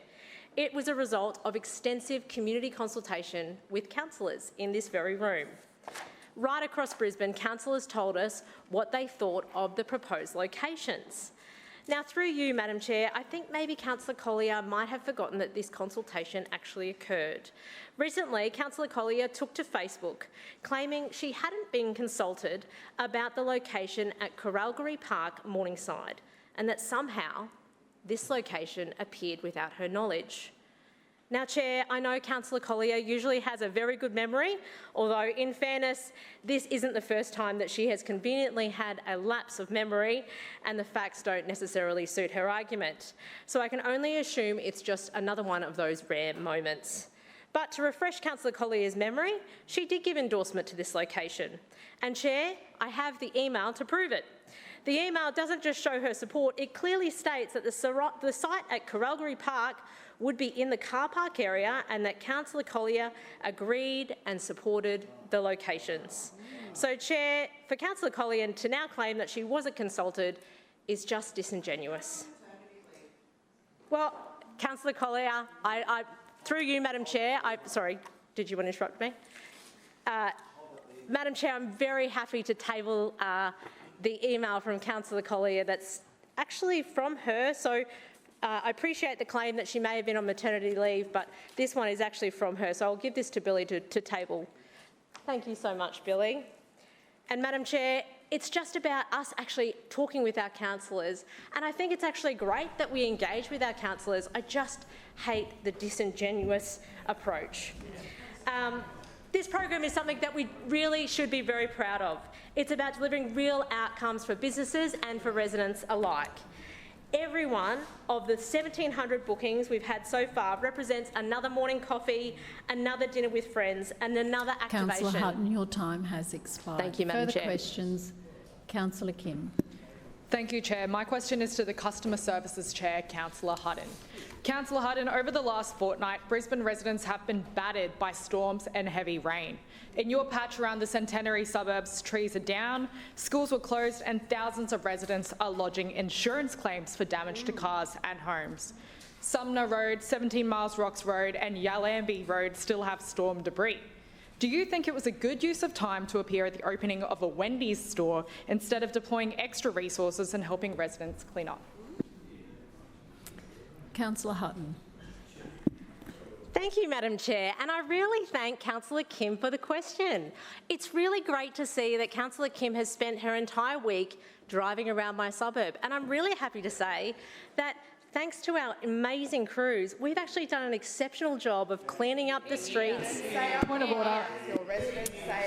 Speaker 16: It was a result of extensive community consultation with councillors in this very room. Right across Brisbane, councillors told us what they thought of the proposed locations. Now, through you, Madam Chair, I think maybe Councillor Collier might have forgotten that this consultation actually occurred. Recently, Councillor Collier took to Facebook, claiming she hadn't been consulted about the location at Corralgary Park, Morningside, and that somehow this location appeared without her knowledge. Now, Chair, I know Councillor Collier usually has a very good memory, although in fairness, this isn't the first time that she has conveniently had a lapse of memory and the facts don't necessarily suit her argument. So I can only assume it's just another one of those rare moments. But to refresh Councillor Collier's memory, she did give endorsement to this location. And Chair, I have the email to prove it. The email doesn't just show her support, it clearly states that the site at Corralgary Park would be in the car park area and that Councillor Collier agreed and supported the locations. So, Chair, for Councillor Collier to now claim that she wasn't consulted is just disingenuous. Well, Councillor Collier, through you, Madam Chair, sorry, did you want to interrupt me? Madam Chair, I'm very happy to table the email from Councillor Collier that's actually from her. So I appreciate the claim that she may have been on maternity leave, but this one is actually from her. So I'll give this to Billy to table. Thank you so much, Billy. And Madam Chair, it's just about us actually talking with our councillors. And I think it's actually great that we engage with our councillors. I just hate the disingenuous approach. This program is something that we really should be very proud of. It's about delivering real outcomes for businesses and for residents alike. Every one of the 1,700 bookings we've had so far represents another morning coffee, another dinner with friends and another activation.
Speaker 1: Councillor Hutton, your time has expired.
Speaker 6: Thank you, Madam Chair.
Speaker 1: Further questions? Councillor Kim.
Speaker 17: Thank you, Chair. My question is to the Customer Services Chair, Councillor Hutton. Councillor Hutton, over the last fortnight, Brisbane residents have been battered by storms and heavy rain. In your patch around the Centenary suburbs, trees are down, schools were closed and thousands of residents are lodging insurance claims for damage to cars and homes. Sumner Road, 17 Miles Rocks Road and Yallambee Road still have storm debris. Do you think it was a good use of time to appear at the opening of a Wendy's store instead of deploying extra resources and helping residents clean up?
Speaker 1: Councillor Hutton.
Speaker 16: Thank you, Madam Chair, and I really thank Councillor Kim for the question. It's really great to see that Councillor Kim has spent her entire week driving around my suburb, and I'm really happy to say that thanks to our amazing crews, we've actually done an exceptional job of cleaning up the streets.
Speaker 17: Point of order.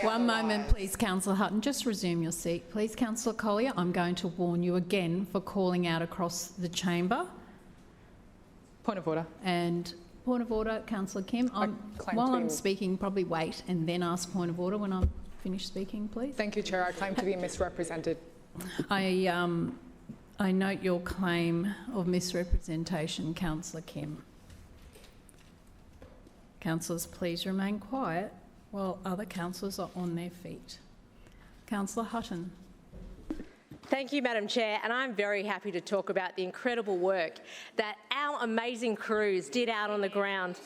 Speaker 1: One moment, please, Councillor Hutton. Just resume your seat, please. Councillor Collier, I'm going to warn you again for calling out across the chamber.
Speaker 17: Point of order.
Speaker 1: And point of order, Councillor Kim. While I'm speaking, probably wait and then ask point of order when I'm finished speaking, please.
Speaker 17: Thank you, Chair. I claim to be misrepresented.
Speaker 1: I note your claim of misrepresentation, Councillor Kim. Councillors, please remain quiet while other councillors are on their feet. Councillor Hutton.
Speaker 16: Thank you, Madam Chair, and I'm very happy to talk about the incredible work that our amazing crews did out on the ground.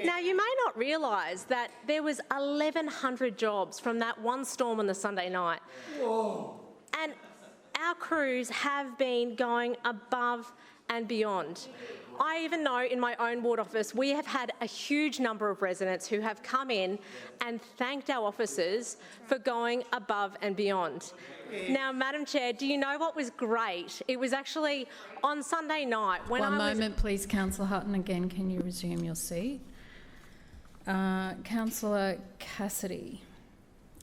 Speaker 16: Now, you may not realise that there was 1,100 jobs from that one storm on the Sunday night. Whoa. And our crews have been going above and beyond. I even know in my own ward office we have had a huge number of residents who have come in and thanked our officers for going above and beyond. Now, Madam Chair, do you know what was great? It was actually on Sunday night when
Speaker 1: One moment, please, Councillor Hutton. Again, can you resume your seat? Councillor Cassidy,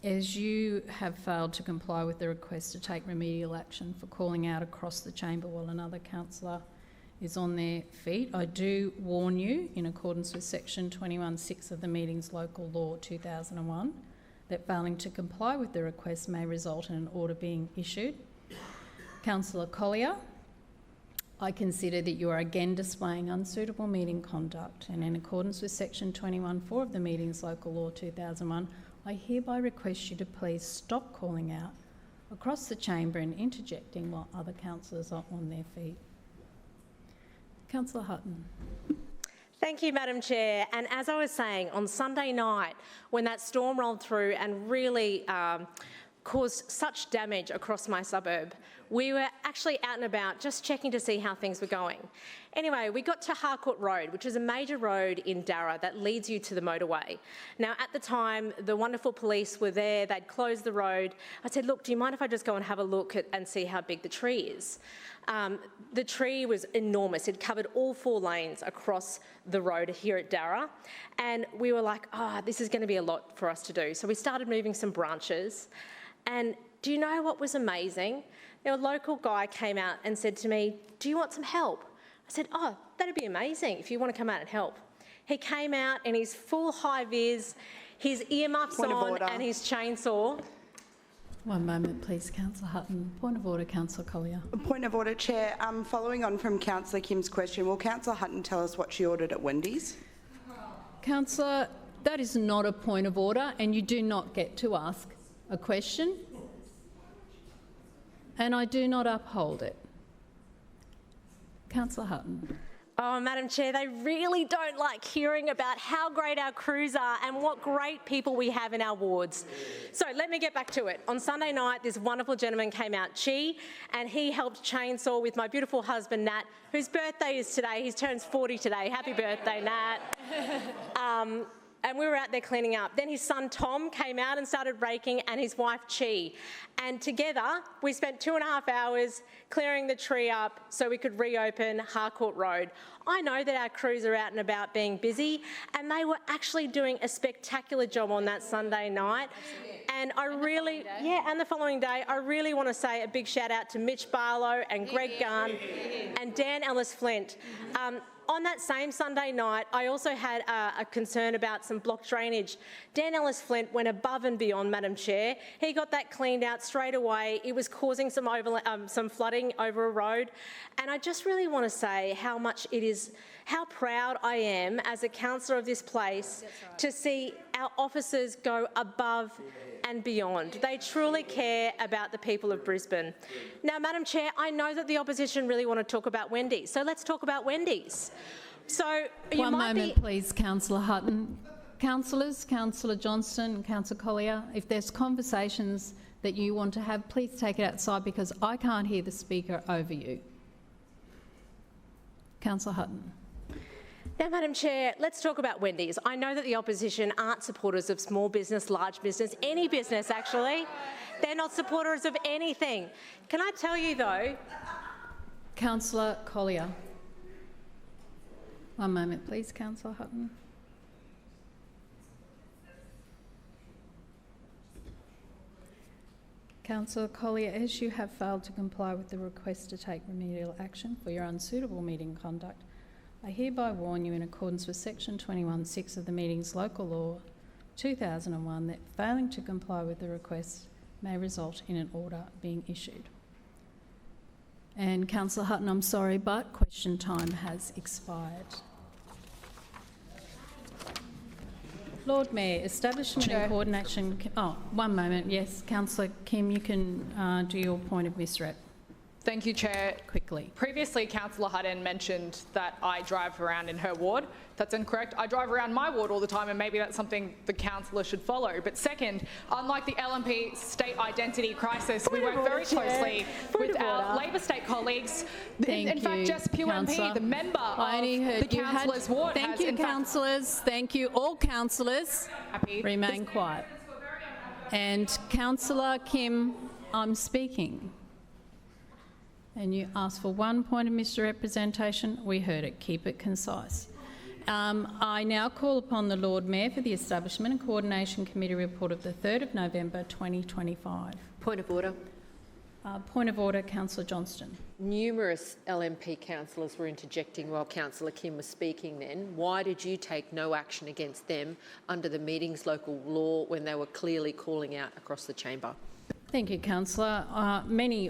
Speaker 1: as you have failed to comply with the request to take remedial action for calling out across the chamber while another councillor is on their feet, I do warn you, in accordance with section 21(6) of the Meetings Local Law 2001, that failing to comply with the request may result in an order being issued. Councillor Collier, I consider that you are again displaying unsuitable meeting conduct, and in accordance with section 21(4) of the Meetings Local Law 2001, I hereby request you to please stop calling out across the chamber and interjecting while other councillors are on their feet. Councillor Hutton.
Speaker 16: Thank you, Madam Chair. And as I was saying, on Sunday night, when that storm rolled through and really caused such damage across my suburb, we were actually out and about just checking to see how things were going. Anyway, we got to Harcourt Road, which is a major road in Darra that leads you to the motorway. Now, at the time, the wonderful police were there. They'd closed the road. I said, look, do you mind if I just go and have a look and see how big the tree is? The tree was enormous. It covered all 4 lanes across the road here at Darra. And we were like, this is going to be a lot for us to do. So we started moving some branches. And do you know what was amazing? A local guy came out and said to me, do you want some help? I said, that'd be amazing if you want to come out and help. He came out in his full high-vis, his earmuffs on and his chainsaw.
Speaker 1: One moment, please, Councillor Hutton. Point of order, Councillor Collier.
Speaker 10: Point of order, Chair. Following on from Councillor Kim's question, will Councillor Hutton tell us what she ordered at Wendy's?
Speaker 1: Councillor, that is not a point of order, and you do not get to ask a question, and I do not uphold it. Councillor Hutton.
Speaker 16: Oh, Madam Chair, they really don't like hearing about how great our crews are and what great people we have in our wards. So let me get back to it. On Sunday night, this wonderful gentleman came out, Chi, and he helped chainsaw with my beautiful husband, Nat, whose birthday is today. He turns 40 today. Happy birthday, Nat. And we were out there cleaning up. Then his son Tom came out and started raking, and his wife Chi. And together we spent 2.5 hours clearing the tree up so we could reopen Harcourt Road. I know that our crews are out and about being busy, and they were actually doing a spectacular job on that Sunday night. And I really, and the following day, I really want to say a big shout out to Mitch Barlow and Greg Gunn and Dan Ellis-Flint. On that same Sunday night, I also had a concern about some block drainage. Dan Ellis-Flint went above and beyond, Madam Chair. He got that cleaned out straight away. It was causing some flooding over a road. And I just really want to say how proud I am as a councillor of this place to see our officers go above and beyond. They truly care about the people of Brisbane. Now, Madam Chair, I know that the opposition really want to talk about Wendy's, so let's talk about Wendy's. So
Speaker 1: One moment, please, Councillor Hutton. Councillors, Councillor Johnston and Councillor Collier, if there's conversations that you want to have, please take it outside because I can't hear the speaker over you. Councillor Hutton.
Speaker 16: Now, Madam Chair, let's talk about Wendy's. I know that the opposition aren't supporters of small business, large business, any business actually. They're not supporters of anything. Can I tell you though?
Speaker 1: Councillor Collier. One moment, please, Councillor Hutton. Councillor Collier, as you have failed to comply with the request to take remedial action for your unsuitable meeting conduct, I hereby warn you in accordance with section 21(6) of the Meetings Local Law 2001 that failing to comply with the request may result in an order being issued. And Councillor Hutton, I'm sorry, but question time has expired. Lord Mayor, establishment and coordination... Oh, one moment. Yes, Councillor Kim, you can do your point of misrep.
Speaker 17: Thank you, Chair.
Speaker 1: Quickly.
Speaker 17: Previously, Councillor Hutton mentioned that I drive around in her ward. That's incorrect. I drive around my ward all the time, and maybe that's something the councillor should follow. But second, unlike the LNP state identity crisis, we work very closely with our Labor state colleagues. In fact, Jess Pugh MP, the member of the councillor's ward,
Speaker 1: Thank you, councillors. Thank you, all councillors. Remain quiet. And Councillor Kim, I'm speaking. And you asked for one point of misrepresentation. We heard it. Keep it concise. I now call upon the Lord Mayor for the Establishment and Coordination Committee report of the 3rd of November 2025.
Speaker 7: Point of order.
Speaker 1: Point of order, Councillor Johnston.
Speaker 7: Numerous LNP councillors were interjecting while Councillor Kim was speaking then. Why did you take no action against them under the Meetings Local Law when they were clearly calling out across the chamber?
Speaker 1: Thank you, Councillor.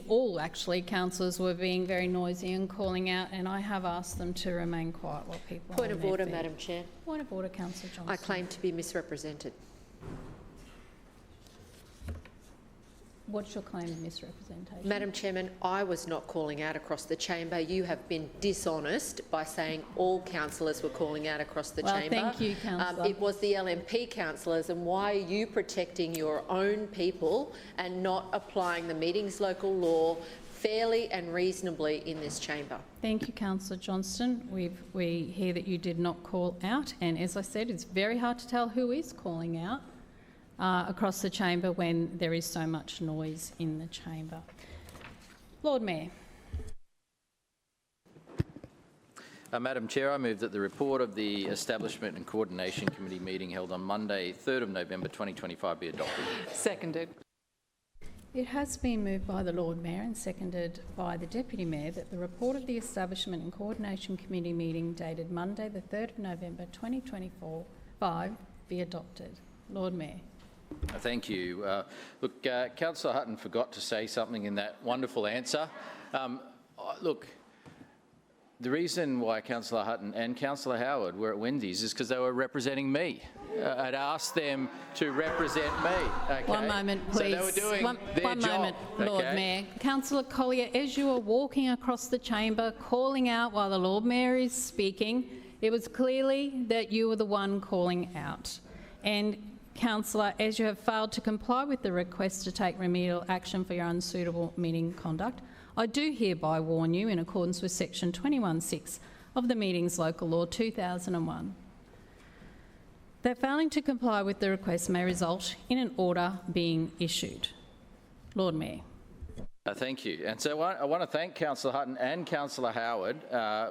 Speaker 1: All actually, councillors were being very noisy and calling out, and I have asked them to remain quiet while people...
Speaker 7: Point of order, Madam Chair.
Speaker 1: Point of order, Councillor Johnston.
Speaker 7: I claim to be misrepresented.
Speaker 1: What's your claim of misrepresentation?
Speaker 7: Madam Chairman, I was not calling out across the chamber. You have been dishonest by saying all councillors were calling out across the chamber.
Speaker 1: Thank you, councillor.
Speaker 7: It was the LNP councillors, and why are you protecting your own people and not applying the Meetings Local Law fairly and reasonably in this chamber?
Speaker 1: Thank you, Councillor Johnston. We hear that you did not call out, and as I said, it's very hard to tell who is calling out across the chamber when there is so much noise in the chamber. Lord Mayor.
Speaker 11: Madam Chair, I move that the report of the Establishment and Coordination Committee meeting held on Monday, 3rd of November 2025 be adopted.
Speaker 17: Seconded.
Speaker 1: It has been moved by the Lord Mayor and seconded by the Deputy Mayor that the report of the Establishment and Coordination Committee meeting dated Monday the 3rd of November 2025 be adopted. Lord Mayor.
Speaker 11: Thank you. Look, Councillor Hutton forgot to say something in that wonderful answer. Look, the reason why Councillor Hutton and Councillor Howard were at Wendy's is because they were representing me. I'd asked them to represent me. Okay?
Speaker 1: One moment, please.
Speaker 11: So they were doing their
Speaker 1: one
Speaker 11: job.
Speaker 1: moment, Lord Mayor. Councillor Collier, as you were walking across the chamber, calling out while the Lord Mayor is speaking, it was clearly that you were the one calling out. And Councillor, as you have failed to comply with the request to take remedial action for your unsuitable meeting conduct, I do hereby warn you in accordance with section 21(6) of the Meetings Local Law 2001 that failing to comply with the request may result in an order being issued. Lord Mayor.
Speaker 11: Thank you. And so I want to thank Councillor Hutton and Councillor Howard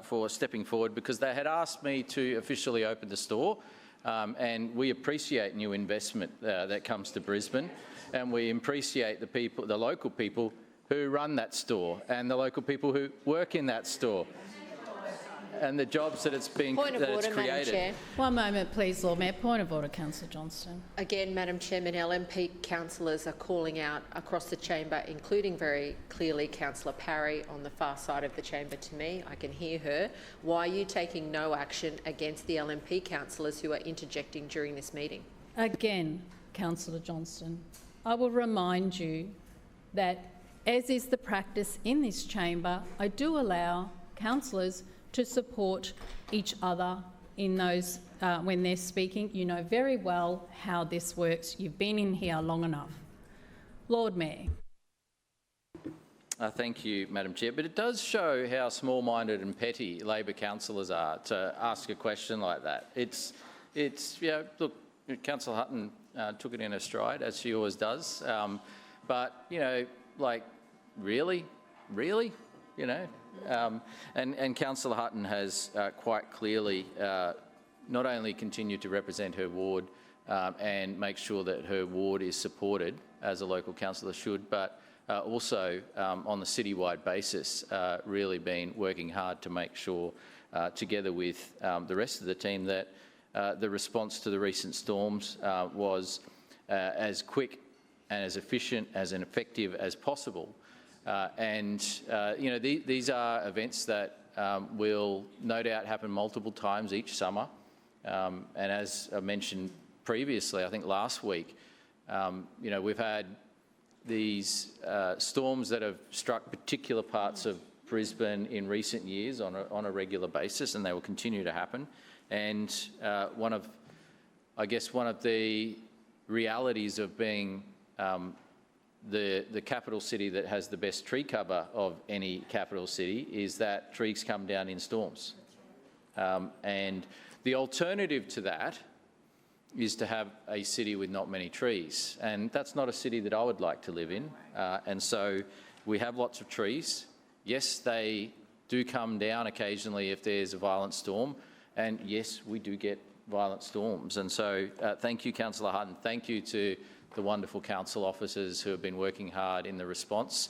Speaker 11: for stepping forward because they had asked me to officially open the store. And we appreciate new investment that comes to Brisbane, and we appreciate the local people who run that store and the local people who work in that store and the jobs that it's created.
Speaker 7: Madam Chair.
Speaker 1: One moment, please, Lord Mayor. Point of order, Councillor Johnston.
Speaker 7: Again, Madam Chairman, LNP councillors are calling out across the chamber, including very clearly Councillor Parry on the far side of the chamber to me. I can hear her. Why are you taking no action against the LNP councillors who are interjecting during this meeting?
Speaker 1: Again, Councillor Johnston, I will remind you that, as is the practice in this chamber, I do allow councillors to support each other in those when they're speaking. You know very well how this works. You've been in here long enough. Lord Mayor.
Speaker 11: Thank you, Madam Chair. But it does show how small-minded and petty Labor councillors are to ask a question like that. It's look, Councillor Hutton took it in her stride, as she always does. But, like, really? And Councillor Hutton has quite clearly not only continued to represent her ward and make sure that her ward is supported, as a local councillor should, but also on the citywide basis, really been working hard to make sure, together with the rest of the team, that the response to the recent storms was as quick and as efficient and effective as possible. These are events that will no doubt happen multiple times each summer. And as I mentioned previously, I think last week, we've had these storms that have struck particular parts of Brisbane in recent years on a regular basis, and they will continue to happen. And one of the realities of being the capital city that has the best tree cover of any capital city is that trees come down in storms. And the alternative to that is to have a city with not many trees. And that's not a city that I would like to live in. And so we have lots of trees. Yes, they do come down occasionally if there's a violent storm. And yes, we do get violent storms. And so thank you, Councillor Hutton. Thank you to the wonderful council officers who have been working hard in the response,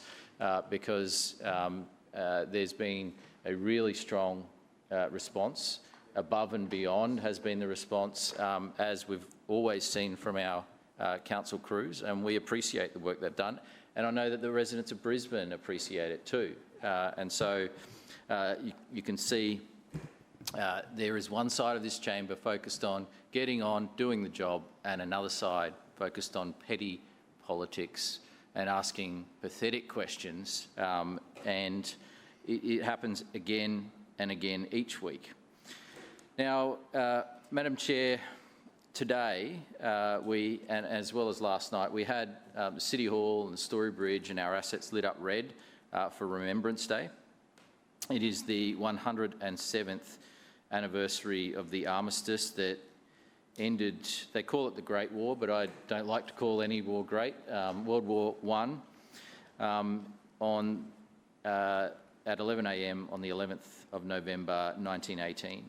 Speaker 11: because there's been a really strong response. Above and beyond has been the response, as we've always seen from our council crews, and we appreciate the work they've done. And I know that the residents of Brisbane appreciate it too. And so you can see there is one side of this chamber focused on getting on, doing the job, and another side focused on petty politics and asking pathetic questions. And it happens again and again each week. Now, Madam Chair, today, and as well as last night, we had the City Hall and the Story Bridge and our assets lit up red for Remembrance Day. It is the 107th anniversary of the armistice that ended, they call it the Great War, but I don't like to call any war great, World War I, at 11 a.m. on the 11th of November 1918.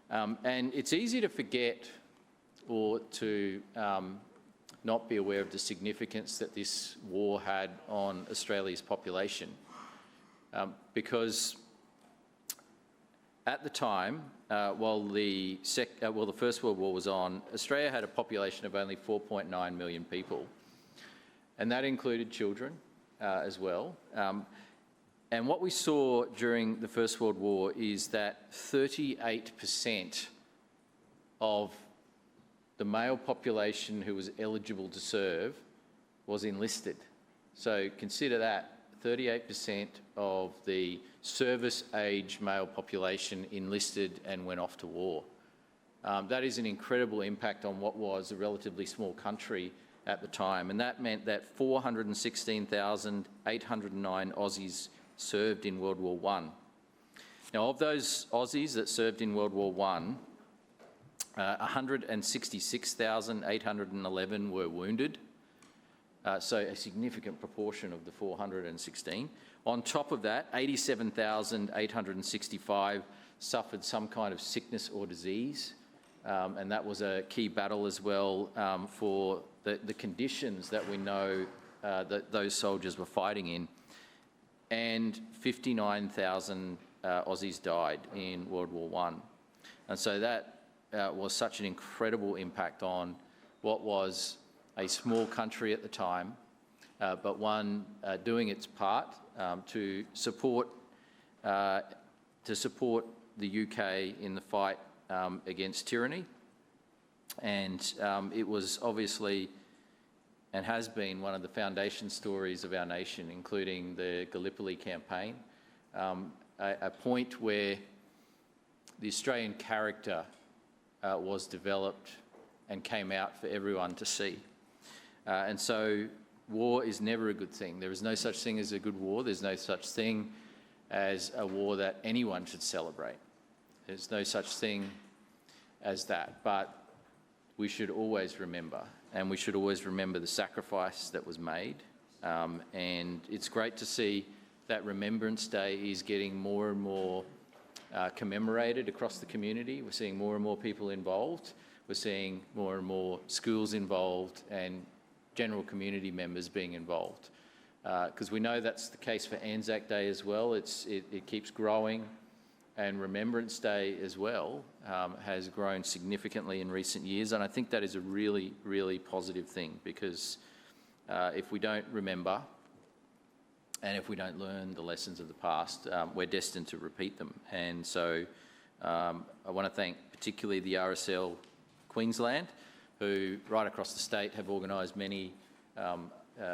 Speaker 11: And it's easy to forget or to not be aware of the significance that this war had on Australia's population, because at the time, while the First World War was on, Australia had a population of only 4.9 million people, and that included children as well. And what we saw during the First World War is that 38% of the male population who was eligible to serve was enlisted. So consider that, 38% of the service-age male population enlisted and went off to war. That is an incredible impact on what was a relatively small country at the time, and that meant that 416,809 Aussies served in World War I. Now, of those Aussies that served in World War I, 166,811 were wounded, so a significant proportion of the 416. On top of that, 87,865 suffered some kind of sickness or disease, and that was a key battle as well for the conditions that we know that those soldiers were fighting in. And 59,000 Aussies died in World War I. And so that was such an incredible impact on what was a small country at the time, but one doing its part to support the UK in the fight against tyranny. And it was obviously and has been one of the foundation stories of our nation, including the Gallipoli campaign, a point where the Australian character was developed and came out for everyone to see. And so war is never a good thing. There is no such thing as a good war. There's no such thing as a war that anyone should celebrate. There's no such thing as that. But we should always remember, and we should always remember the sacrifice that was made. And it's great to see that Remembrance Day is getting more and more commemorated across the community. We're seeing more and more people involved. We're seeing more and more schools involved and general community members being involved. Because we know that's the case for Anzac Day as well. It keeps growing, and Remembrance Day as well has grown significantly in recent years, and I think that is a really, really positive thing, because if we don't remember and if we don't learn the lessons of the past, we're destined to repeat them. And so I want to thank particularly the RSL Queensland, who right across the state have organised many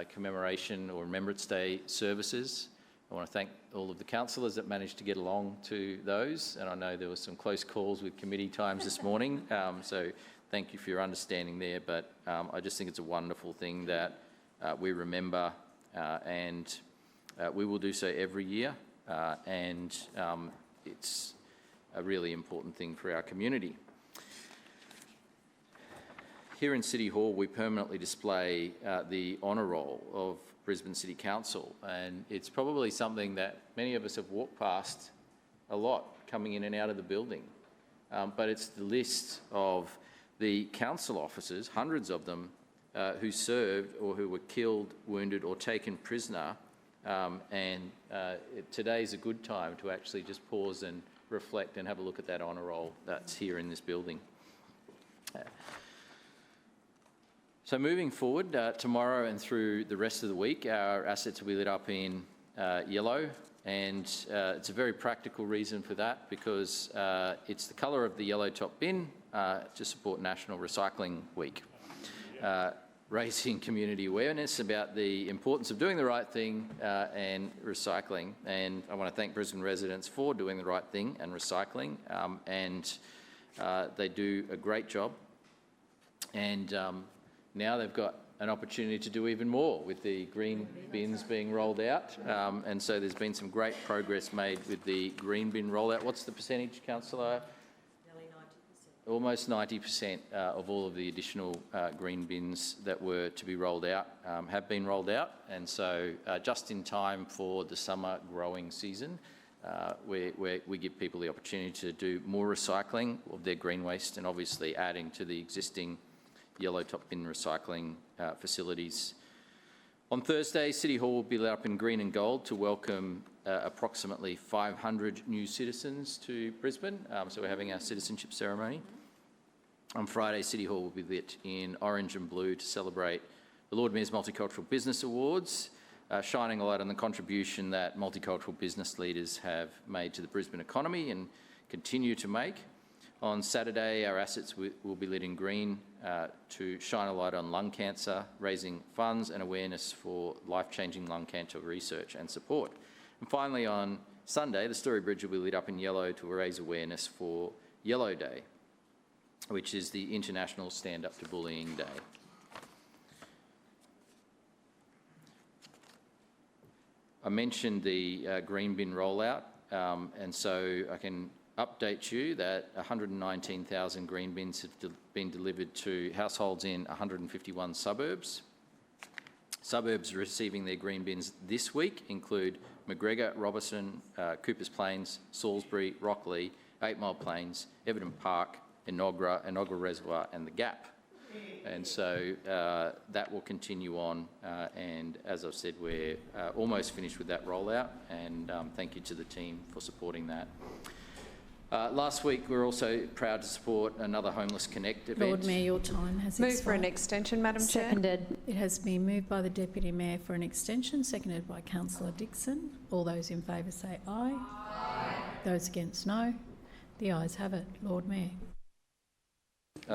Speaker 11: commemoration or Remembrance Day services. I want to thank all of the councillors that managed to get along to those, and I know there were some close calls with committee times this morning, so thank you for your understanding there. But I just think it's a wonderful thing that we remember, and we will do so every year, and it's a really important thing for our community. Here in City Hall, we permanently display the honour roll of Brisbane City Council, and it's probably something that many of us have walked past a lot coming in and out of the building. But it's the list of the council officers, hundreds of them, who served or who were killed, wounded or taken prisoner, and today's a good time to actually just pause and reflect and have a look at that honour roll that's here in this building. So moving forward, tomorrow and through the rest of the week, our assets will be lit up in yellow, and it's a very practical reason for that, because it's the colour of the yellow top bin to support National Recycling Week, raising community awareness about the importance of doing the right thing and recycling. And I want to thank Brisbane residents for doing the right thing and recycling, and they do a great job. And now they've got an opportunity to do even more with the green bins being rolled out. And so there's been some great progress made with the green bin rollout. What's the percentage, Councillor?
Speaker 8: Nearly 90%.
Speaker 11: Almost 90% of all of the additional green bins that were to be rolled out have been rolled out. And so just in time for the summer growing season, we give people the opportunity to do more recycling of their green waste, and obviously adding to the existing yellow top bin recycling facilities. On Thursday, City Hall will be lit up in green and gold to welcome approximately 500 new citizens to Brisbane. So we're having our citizenship ceremony. On Friday, City Hall will be lit in orange and blue to celebrate the Lord Mayor's Multicultural Business Awards, shining a light on the contribution that multicultural business leaders have made to the Brisbane economy and continue to make. On Saturday, our assets will be lit in green to shine a light on lung cancer, raising funds and awareness for life-changing lung cancer research and support. And finally, on Sunday, the Story Bridge will be lit up in yellow to raise awareness for Yellow Day, which is the International Stand Up to Bullying Day. I mentioned the green bin rollout, and so I can update you that 119,000 green bins have been delivered to households in 151 suburbs. Suburbs receiving their green bins this week include McGregor, Robertson, Coopers Plains, Salisbury, Rockley, 8 Mile Plains, Everton Park, Enoggera Reservoir and The Gap. And so that will continue on, and as I've said, we're almost finished with that rollout, and thank you to the team for supporting that. Last week, we were also proud to support another Homeless Connect event.
Speaker 1: Lord Mayor, your time has expired.
Speaker 18: Move for an extension, Madam Chair.
Speaker 2: Seconded.
Speaker 1: It has been moved by the Deputy Mayor for an extension, seconded by Councillor Dixon. All those in favour say aye. Aye. Those against, no. The ayes have it. Lord Mayor.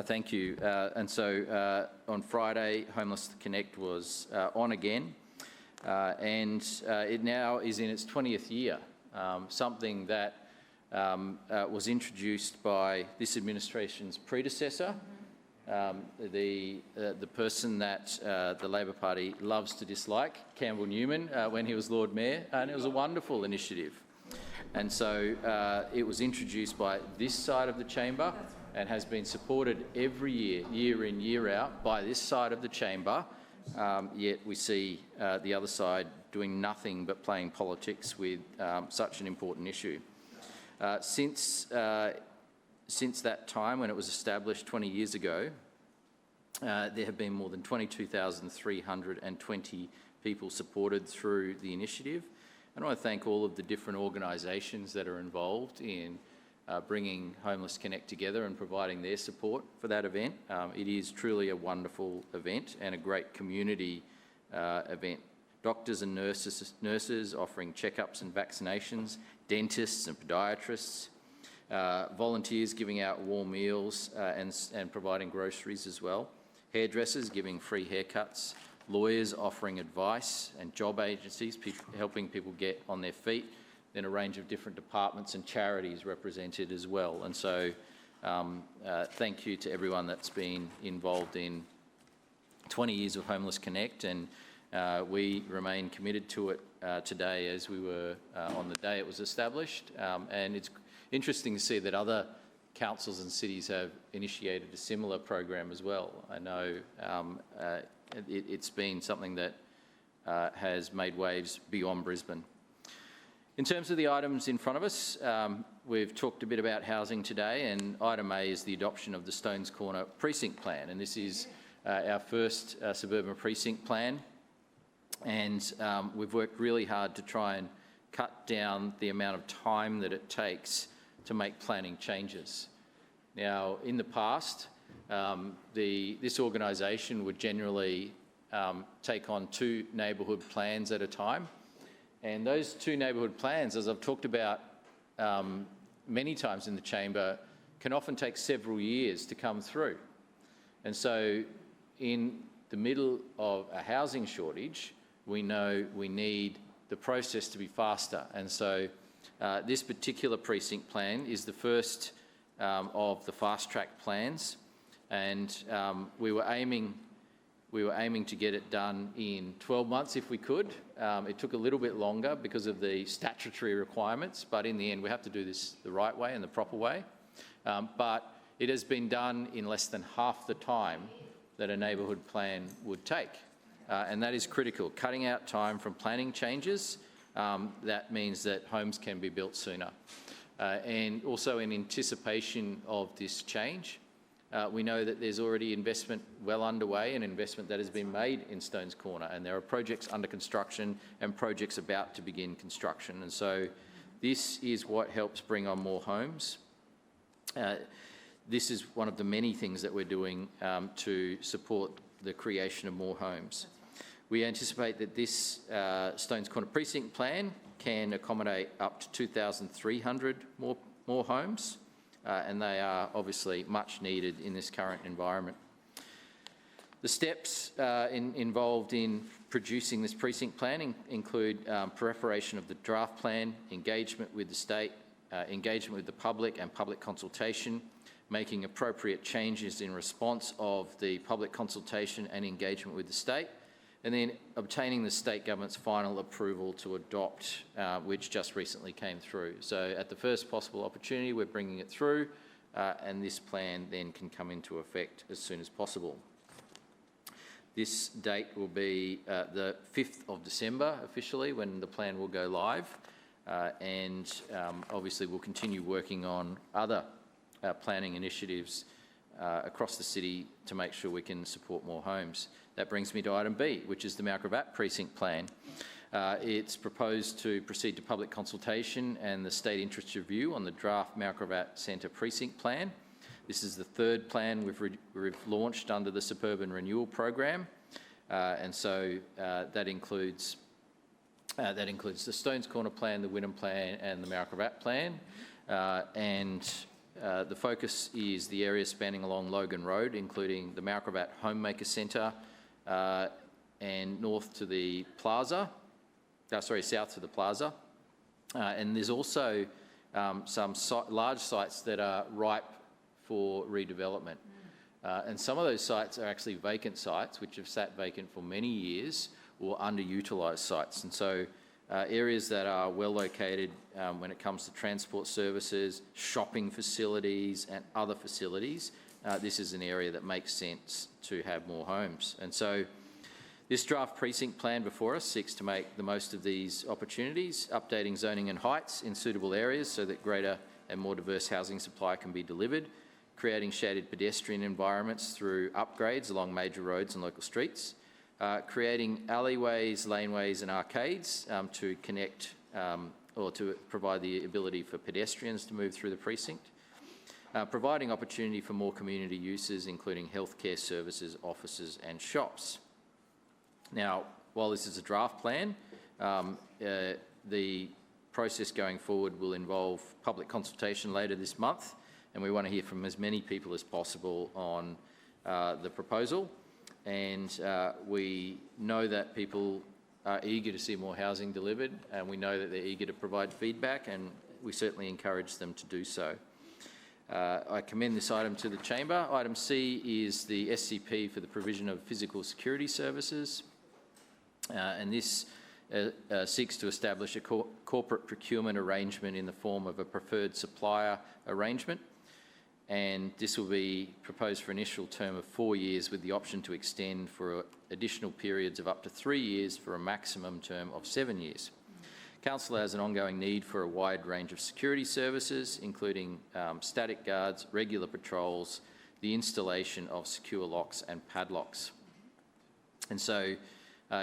Speaker 11: Thank you. And so on Friday, Homeless Connect was on again, and it now is in its 20th year, something that was introduced by this administration's predecessor, the person that the Labor Party loves to dislike, Campbell Newman, when he was Lord Mayor, and it was a wonderful initiative. And so it was introduced by this side of the chamber and has been supported every year, year in, year out, by this side of the chamber, yet we see the other side doing nothing but playing politics with such an important issue. Since that time, when it was established 20 years ago, there have been more than 22,320 people supported through the initiative. And I want to thank all of the different organisations that are involved in bringing Homeless Connect together and providing their support for that event. It is truly a wonderful event and a great community event. Doctors and nurses offering checkups and vaccinations, dentists and podiatrists, volunteers giving out warm meals and providing groceries as well, hairdressers giving free haircuts, lawyers offering advice, and job agencies helping people get on their feet, then a range of different departments and charities represented as well. And so thank you to everyone that's been involved in 20 years of Homeless Connect, and we remain committed to it today as we were on the day it was established. And it's interesting to see that other councils and cities have initiated a similar program as well. I know it's been something that has made waves beyond Brisbane. In terms of the items in front of us, we've talked a bit about housing today, and item A is the adoption of the Stones Corner Precinct Plan, and this is our first suburban precinct plan, and we've worked really hard to try and cut down the amount of time that it takes to make planning changes. Now, in the past, this organisation would generally take on 2 neighbourhood plans at a time, and those 2 neighbourhood plans, as I've talked about many times in the chamber, can often take several years to come through. And so in the middle of a housing shortage, we know we need the process to be faster. And so this particular precinct plan is the first of the fast-track plans, and we were aiming to get it done in 12 months if we could. It took a little bit longer because of the statutory requirements, but in the end we have to do this the right way and the proper way. But it has been done in less than half the time that a neighbourhood plan would take. And that is critical. Cutting out time from planning changes, that means that homes can be built sooner. And also in anticipation of this change, we know that there's already investment well underway, and investment that has been made in Stones Corner, and there are projects under construction and projects about to begin construction. And so this is what helps bring on more homes. This is one of the many things that we're doing to support the creation of more homes. We anticipate that this Stones Corner Precinct Plan can accommodate up to 2,300 more homes, and they are obviously much needed in this current environment. The steps involved in producing this precinct plan include preparation of the draft plan, engagement with the state, engagement with the public and public consultation, making appropriate changes in response of the public consultation and engagement with the state, and then obtaining the state government's final approval to adopt, which just recently came through. So at the first possible opportunity, we're bringing it through, and this plan then can come into effect as soon as possible. This date will be the 5th of December officially, when the plan will go live, and obviously we'll continue working on other planning initiatives across the city to make sure we can support more homes. That brings me to item B, which is the Mount Gravatt Precinct Plan. It's proposed to proceed to public consultation and the state interest review on the draft Mount Gravatt Centre Precinct Plan. This is the 3rd plan we've launched under the Suburban Renewal Program, and so that includes the Stones Corner Plan, the Wynnum Plan and the Mount Gravatt Plan, and the focus is the area spanning along Logan Road, including the Mount Gravatt Homemaker Centre and north to the plaza, south to the plaza. And there's also some large sites that are ripe for redevelopment. And some of those sites are actually vacant sites, which have sat vacant for many years, or underutilised sites. And so areas that are well located when it comes to transport services, shopping facilities and other facilities, this is an area that makes sense to have more homes. And so this draft precinct plan before us seeks to make the most of these opportunities, updating zoning and heights in suitable areas so that greater and more diverse housing supply can be delivered, creating shaded pedestrian environments through upgrades along major roads and local streets, creating alleyways, laneways and arcades to connect or to provide the ability for pedestrians to move through the precinct, providing opportunity for more community uses, including healthcare services, offices and shops. Now, while this is a draft plan, the process going forward will involve public consultation later this month, and we want to hear from as many people as possible on the proposal. And we know that people are eager to see more housing delivered, and we know that they're eager to provide feedback, and we certainly encourage them to do so. I commend this item to the chamber. Item C is the SCP for the provision of physical security services, and this seeks to establish a corporate procurement arrangement in the form of a preferred supplier arrangement, and this will be proposed for an initial term of 4 years with the option to extend for additional periods of up to 3 years for a maximum term of 7 years. Council has an ongoing need for a wide range of security services, including static guards, regular patrols, the installation of secure locks and padlocks. And so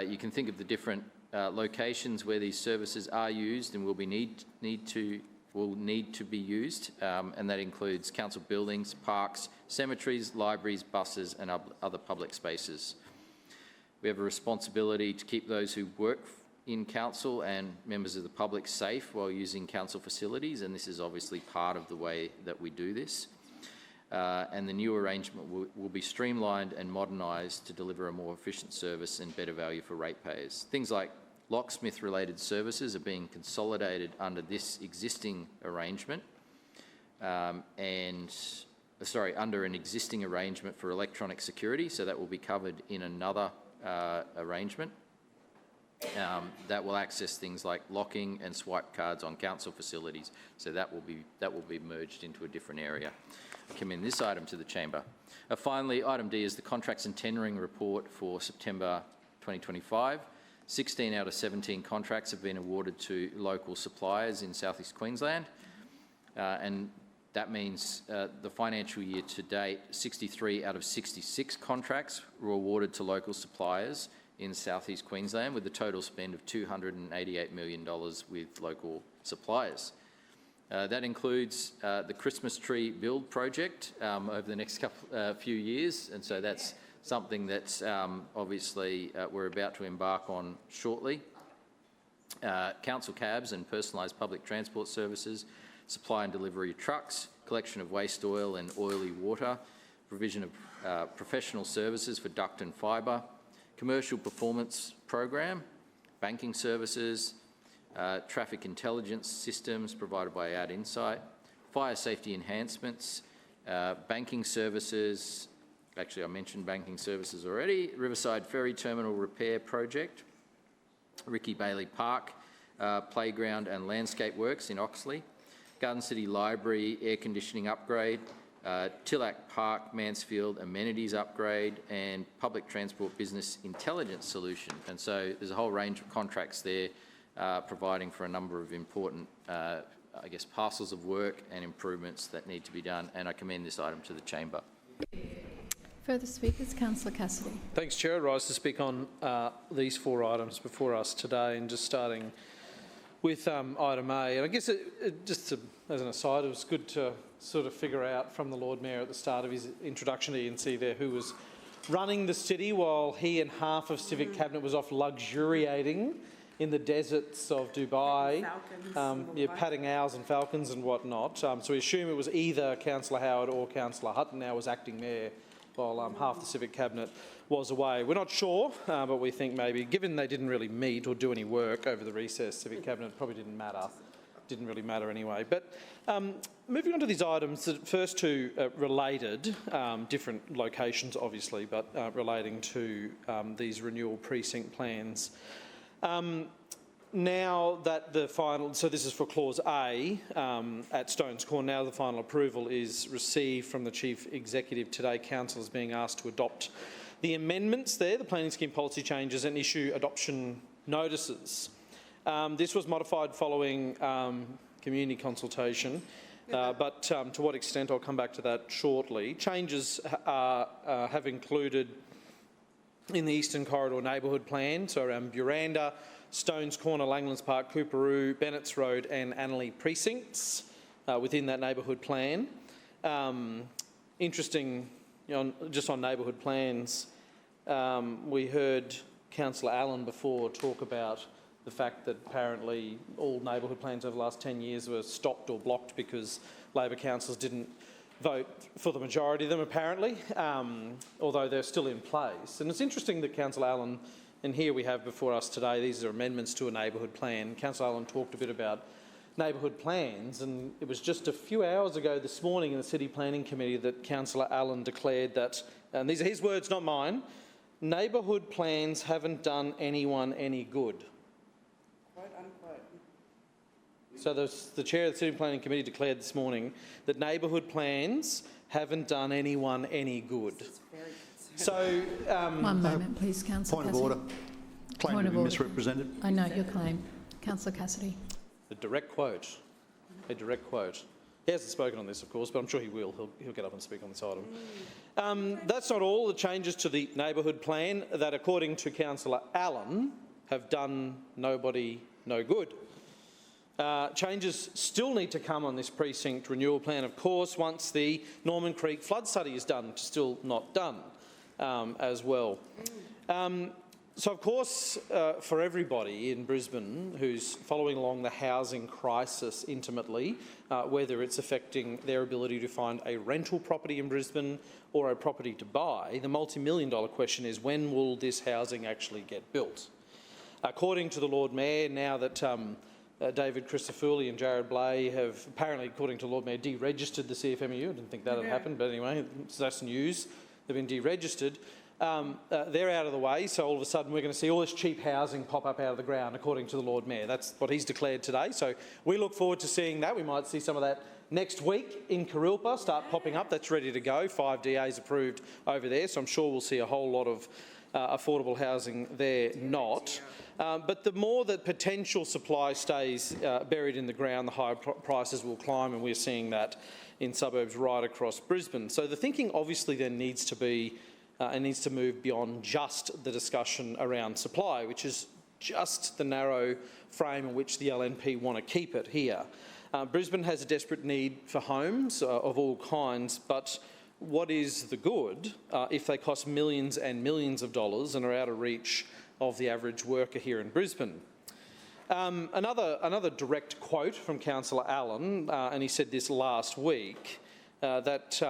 Speaker 11: you can think of the different locations where these services are used and will need to be used, and that includes council buildings, parks, cemeteries, libraries, buses and other public spaces. We have a responsibility to keep those who work in council and members of the public safe while using council facilities, and this is obviously part of the way that we do this. And the new arrangement will be streamlined and modernised to deliver a more efficient service and better value for ratepayers. Things like locksmith-related services are being consolidated under this existing arrangement, under an existing arrangement for electronic security, so that will be covered in another arrangement that will access things like locking and swipe cards on council facilities. So that will be merged into a different area. I commend this item to the chamber. Finally, item D is the contracts and tendering report for September 2025. 16 out of 17 contracts have been awarded to local suppliers in South East Queensland, and that means the financial year to date, 63 out of 66 contracts were awarded to local suppliers in South East Queensland, with a total spend of $288 million with local suppliers. That includes the Christmas tree build project over the next few years, and so that's something that's obviously we're about to embark on shortly. Council cabs and personalised public transport services, supply and delivery of trucks, collection of waste oil and oily water, provision of professional services for duct and fibre, commercial performance program, banking services, traffic intelligence systems provided by Ad Insight, fire safety enhancements, banking services. Actually, I mentioned banking services already. Riverside Ferry Terminal Repair Project, Ricky Bailey Park, Playground and Landscape Works in Oxley, Garden City Library Air Conditioning Upgrade, Tillack Park Mansfield Amenities Upgrade, and Public Transport Business Intelligence Solution. And so there's a whole range of contracts there providing for a number of important, I guess, parcels of work and improvements that need to be done, and I commend this item to the chamber.
Speaker 1: Further speakers, Councillor Cassidy.
Speaker 12: Thanks, Chair. I rise to speak on these 4 items before us today, and just starting with item A. And I guess as an aside, it was good to sort of figure out from the Lord Mayor at the start of his introduction to ENC there who was running the city while he and half of Civic Cabinet was off luxuriating in the deserts of Dubai, patting owls and falcons and whatnot. So we assume it was either Councillor Howard or Councillor Hutton now was acting mayor while half the Civic Cabinet was away. We're not sure, but we think maybe, given they didn't really meet or do any work over the recess, Civic Cabinet probably didn't matter. didn't really matter anyway. But moving on to these items, the first two related, different locations obviously, but relating to these renewal precinct plans. Now that the final, so this is for clause A at Stones Corner, now the final approval is received from the Chief Executive today, Council is being asked to adopt the amendments there, the planning scheme policy changes, and issue adoption notices. This was modified following community consultation, but to what extent, I'll come back to that shortly. Changes have included in the Eastern Corridor Neighbourhood Plan, so around Buranda, Stones Corner, Langlands Park, Cooperoo, Bennett's Road and Annerley precincts within that neighbourhood plan. Interesting, just on neighbourhood plans, we heard Councillor Allen before talk about the fact that apparently all neighbourhood plans over the last 10 years were stopped or blocked because Labor councils didn't vote for the majority of them, apparently, although they're still in place. And it's interesting that Councillor Allen, and here we have before us today, these are amendments to a neighbourhood plan. Councillor Allen talked a bit about neighbourhood plans, and it was just a few hours ago this morning in the City Planning Committee that Councillor Allen declared that, and these are his words, not mine, neighbourhood plans haven't done anyone any good.
Speaker 10: Quote, unquote.
Speaker 12: So the Chair of the City Planning Committee declared this morning that neighbourhood plans haven't done anyone any good. So,
Speaker 1: one moment, please, Councillor.
Speaker 14: Point of order. Claim to be misrepresented.
Speaker 1: I note your claim, Councillor Cassidy.
Speaker 12: A direct quote. A direct quote. He hasn't spoken on this, of course, but I'm sure he will. He'll get up and speak on this item. That's not all the changes to the neighbourhood plan that, according to Councillor Allen, have done nobody no good. Changes still need to come on this precinct renewal plan, of course, once the Norman Creek flood study is done, which is still not done. As well. So, of course, for everybody in Brisbane who's following along the housing crisis intimately, whether it's affecting their ability to find a rental property in Brisbane or a property to buy, the multi-million-dollar question is, when will this housing actually get built? According to the Lord Mayor, now that David Christofouli and Jared Blay have apparently, according to the Lord Mayor, deregistered the CFMEU. I didn't think that had happened, but anyway, that's news. They've been deregistered. They're out of the way, so all of a sudden we're going to see all this cheap housing pop up out of the ground, according to the Lord Mayor. That's what he's declared today. So we look forward to seeing that. We might see some of that next week in Kurilpa start popping up. That's ready to go. 5 DAs approved over there, so I'm sure we'll see a whole lot of affordable housing there not. But the more that potential supply stays buried in the ground, the higher prices will climb, and we're seeing that in suburbs right across Brisbane. So the thinking obviously then needs to be and needs to move beyond just the discussion around supply, which is just the narrow frame in which the LNP want to keep it here. Brisbane has a desperate need for homes of all kinds, but what is the good if they cost millions and millions of dollars and are out of reach of the average worker here in Brisbane? Another direct quote from Councillor Allen, and he said this last week, that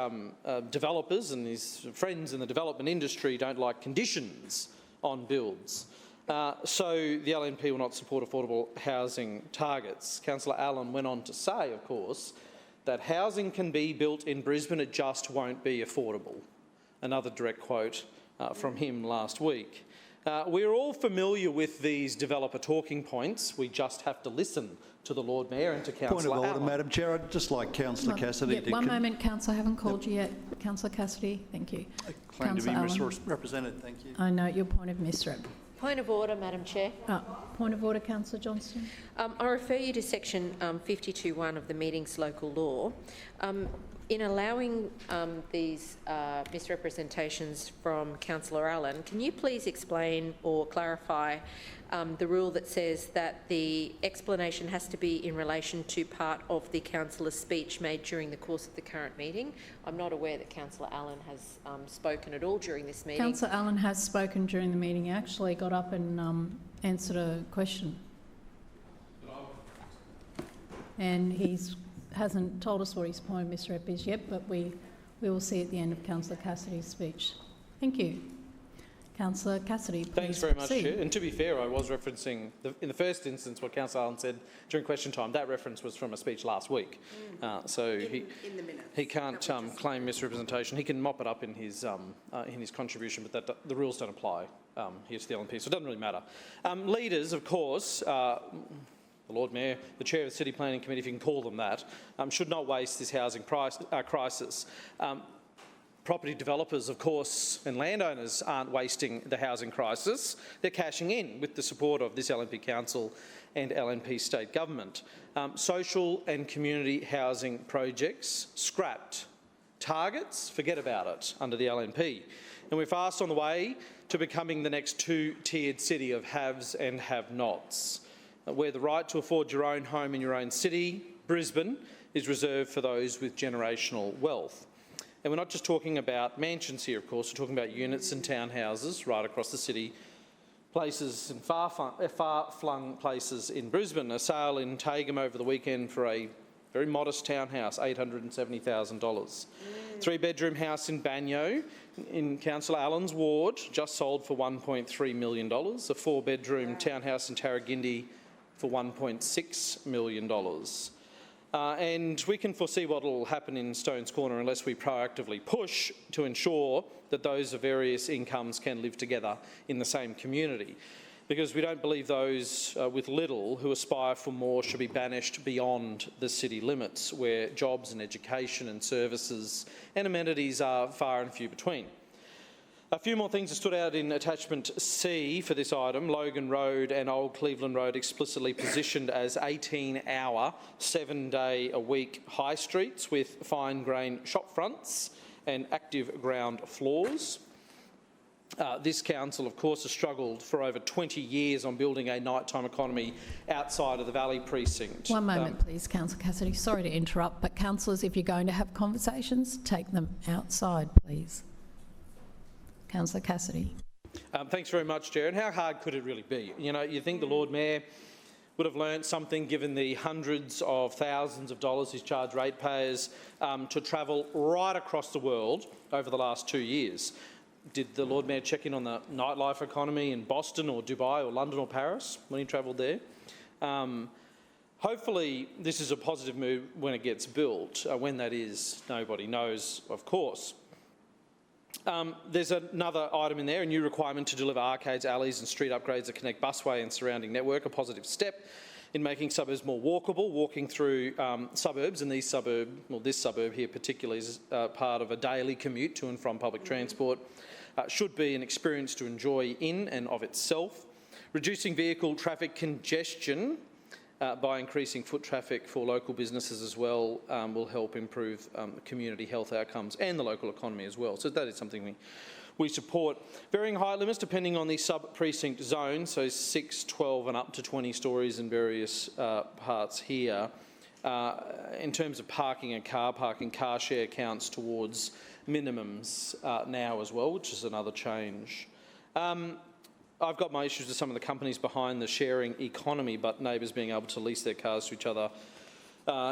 Speaker 12: developers and his friends in the development industry don't like conditions on builds. So the LNP will not support affordable housing targets. Councillor Allen went on to say, of course, that housing can be built in Brisbane, it just won't be affordable. Another direct quote from him last week. We're all familiar with these developer talking points. We just have to listen to the Lord Mayor and to Councillor Allen.
Speaker 14: Point of order, Madam Chair. I'd just like Councillor Cassidy to...
Speaker 1: One moment, Councillor. I haven't called you yet. Councillor Cassidy, thank you.
Speaker 14: Claim to be misrepresented, thank you.
Speaker 1: I note your point of misrep.
Speaker 7: Point of order, Madam Chair.
Speaker 1: Point of order, Councillor Johnston.
Speaker 7: I refer you to section 52(1) of the Meetings Local Law. In allowing these misrepresentations from Councillor Allen, can you please explain or clarify the rule that says that the explanation has to be in relation to part of the councillor's speech made during the course of the current meeting? I'm not aware that Councillor Allen has spoken at all during this meeting.
Speaker 1: Councillor Allen has spoken during the meeting. He actually got up and answered a question. And he's hasn't told us what his point of misrep is yet, but we will see at the end of Councillor Cassidy's speech. Thank you. Councillor Cassidy, please
Speaker 12: Thanks very much,
Speaker 1: proceed.
Speaker 12: Chair. And to be fair, I was referencing, in the first instance, what Councillor Allen said during question time. That reference was from a speech last week. So he can't claim misrepresentation. He can mop it up in his contribution, but the rules don't apply here to the LNP, so it doesn't really matter. Leaders, of course, the Lord Mayor, the Chair of the City Planning Committee, if you can call them that, should not waste this housing crisis. Property developers, of course, and landowners aren't wasting the housing crisis. They're cashing in with the support of this LNP Council and LNP State Government. Social and community housing projects scrapped. Targets, forget about it, under the LNP. And we're fast on the way to becoming the next two-tiered city of haves and have-nots, where the right to afford your own home in your own city, Brisbane, is reserved for those with generational wealth. And we're not just talking about mansions here, of course, we're talking about units and townhouses right across the city, places and far-flung places in Brisbane. A sale in Tagum over the weekend for a very modest townhouse, $870,000. Three-bedroom house in Banyo, in Councillor Allen's ward, just sold for $1.3 million. A four-bedroom townhouse in Tarragindi for $1.6 million. And we can foresee what will happen in Stones Corner unless we proactively push to ensure that those of various incomes can live together in the same community. Because we don't believe those with little who aspire for more should be banished beyond the city limits, where jobs and education and services and amenities are far and few between. A few more things that stood out in attachment C for this item. Logan Road and Old Cleveland Road explicitly positioned as 18-hour, 7-day-a-week high streets with fine grain shop fronts and active ground floors. This council, of course, has struggled for over 20 years on building a nighttime economy outside of the Valley precinct.
Speaker 1: One moment, please, Councillor Cassidy. Sorry to interrupt, but councillors, if you're going to have conversations, take them outside, please. Councillor Cassidy.
Speaker 12: Thanks very much, Chair. And how hard could it really be? You know, you think the Lord Mayor would have learnt something given the hundreds of thousands of dollars he's charged ratepayers to travel right across the world over the last 2 years. Did the Lord Mayor check in on the nightlife economy in Boston or Dubai or London or Paris when he travelled there? Hopefully this is a positive move when it gets built. When that is, nobody knows, of course. There's another item in there, a new requirement to deliver arcades, alleys and street upgrades that connect busway and surrounding network, a positive step in making suburbs more walkable. Walking through suburbs, and this suburb here particularly is part of a daily commute to and from public transport, should be an experience to enjoy in and of itself. Reducing vehicle traffic congestion by increasing foot traffic for local businesses as well will help improve community health outcomes and the local economy as well. So that is something we support. Varying height limits depending on the sub-precinct zone, so 6, 12 and up to 20 stories in various parts here. In terms of parking and car parking, car share counts towards minimums now as well, which is another change. I've got my issues with some of the companies behind the sharing economy, but neighbours being able to lease their cars to each other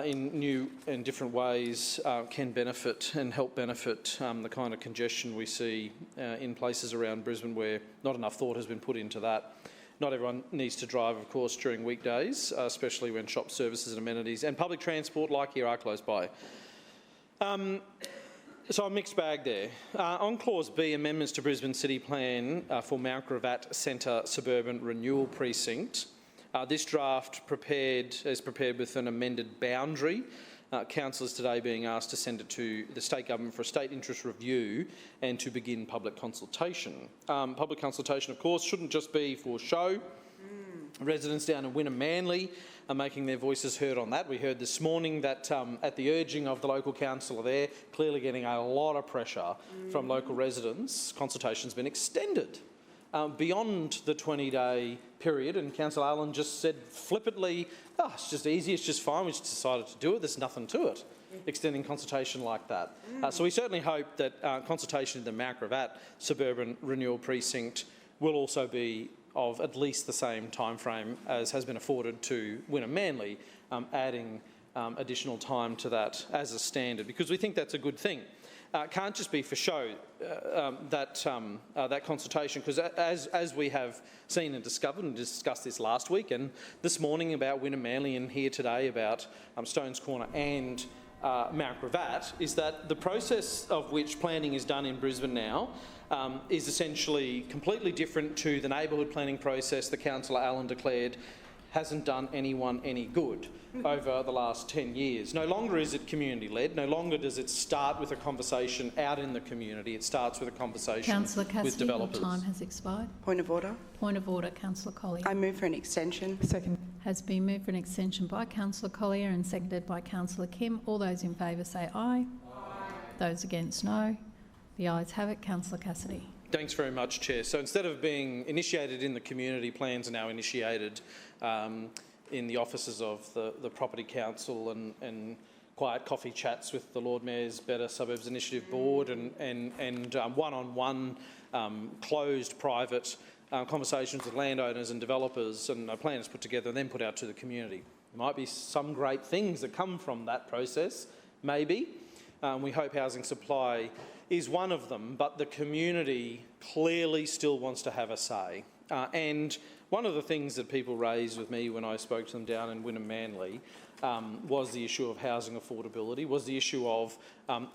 Speaker 12: in new and different ways can benefit and help benefit the kind of congestion we see in places around Brisbane where not enough thought has been put into that. Not everyone needs to drive, of course, during weekdays, especially when shop services and amenities and public transport like here are close by. So a mixed bag there. On Clause B, amendments to Brisbane City Plan for Mount Gravatt Centre Suburban Renewal Precinct. This draft is prepared with an amended boundary. Councillors today being asked to send it to the State Government for a State Interest Review and to begin public consultation. Public consultation, of course, shouldn't just be for show. Residents down in Wynnum Manly are making their voices heard on that. We heard this morning that at the urging of the local councillor there, clearly getting a lot of pressure from local residents, consultation's been extended beyond the 20-day period, and Councillor Allen just said flippantly, it's just easy, it's just fine, we just decided to do it, there's nothing to it, extending consultation like that. So we certainly hope that consultation in the Mount Gravatt Suburban Renewal Precinct will also be of at least the same time frame as has been afforded to Wynnum Manly, adding additional time to that as a standard, because we think that's a good thing. can't just be for show, that consultation, because as we have seen and discovered and discussed this last week and this morning about Wynnum Manly and here today about Stones Corner and Mount Gravatt, is that the process of which planning is done in Brisbane now is essentially completely different to the neighbourhood planning process that Councillor Allen declared hasn't done anyone any good over the last 10 years. No longer is it community-led, no longer does it start with a conversation out in the community, it starts with a conversation
Speaker 1: Councillor Cassidy,
Speaker 12: with developers.
Speaker 1: your time has expired.
Speaker 10: Point of order.
Speaker 1: Point of order, Councillor Collier.
Speaker 10: I move for an extension.
Speaker 1: Second. Has been moved for an extension by Councillor Collier and seconded by Councillor Kim. All those in favour say aye. Aye. Those against no. The ayes have it. Councillor Cassidy.
Speaker 12: Thanks very much, Chair. So instead of being initiated in the community, plans are now initiated in the offices of the Property Council and quiet coffee chats with the Lord Mayor's Better Suburbs Initiative Board and one-on-one closed private conversations with landowners and developers, and a plan is put together and then put out to the community. There might be some great things that come from that process, maybe. We hope housing supply is one of them, but the community clearly still wants to have a say. And one of the things that people raised with me when I spoke to them down in Wynnum Manly was the issue of housing affordability, was the issue of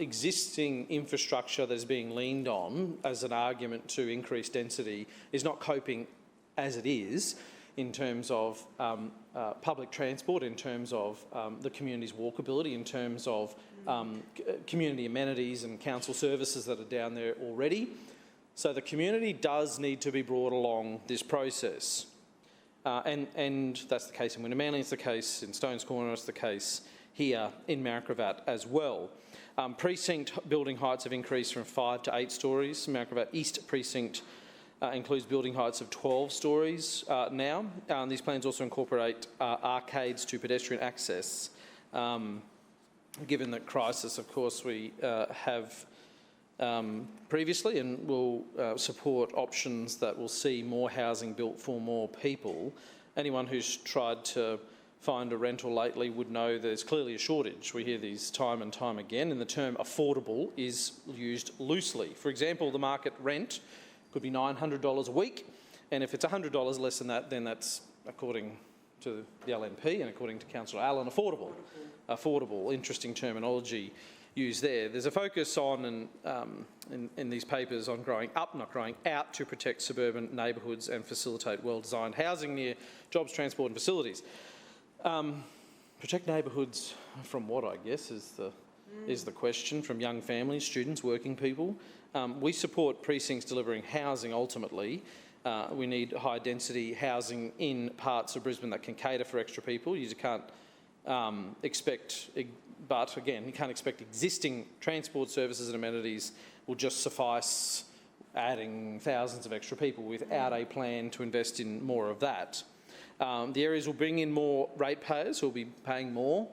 Speaker 12: existing infrastructure that is being leaned on as an argument to increase density is not coping as it is in terms of public transport, in terms of the community's walkability, in terms of community amenities and council services that are down there already. So the community does need to be brought along this process. And that's the case in Wynnum Manly, it's the case in Stones Corner, it's the case here in Mount Gravatt as well. Precinct building heights have increased from 5 to 8 stories. Mount Gravatt East Precinct includes building heights of 12 stories now. These plans also incorporate arcades to pedestrian access. Given the crisis, of course, we have previously and will support options that will see more housing built for more people. Anyone who's tried to find a rental lately would know there's clearly a shortage. We hear these time and time again, and the term affordable is used loosely. For example, the market rent could be $900 a week, and if it's $100 less than that, then that's, according to the LNP and according to Councillor Allen, affordable. Affordable, interesting terminology used there. There's a focus on, in these papers, on growing up, not growing out, to protect suburban neighbourhoods and facilitate well-designed housing near jobs, transport and facilities. Protect neighbourhoods from what, I guess, is the question, from young families, students, working people. We support precincts delivering housing ultimately. We need high-density housing in parts of Brisbane that can cater for extra people. You just can't expect, but again, you can't expect existing transport services and amenities will just suffice adding thousands of extra people without a plan to invest in more of that. The areas will bring in more ratepayers who will be paying more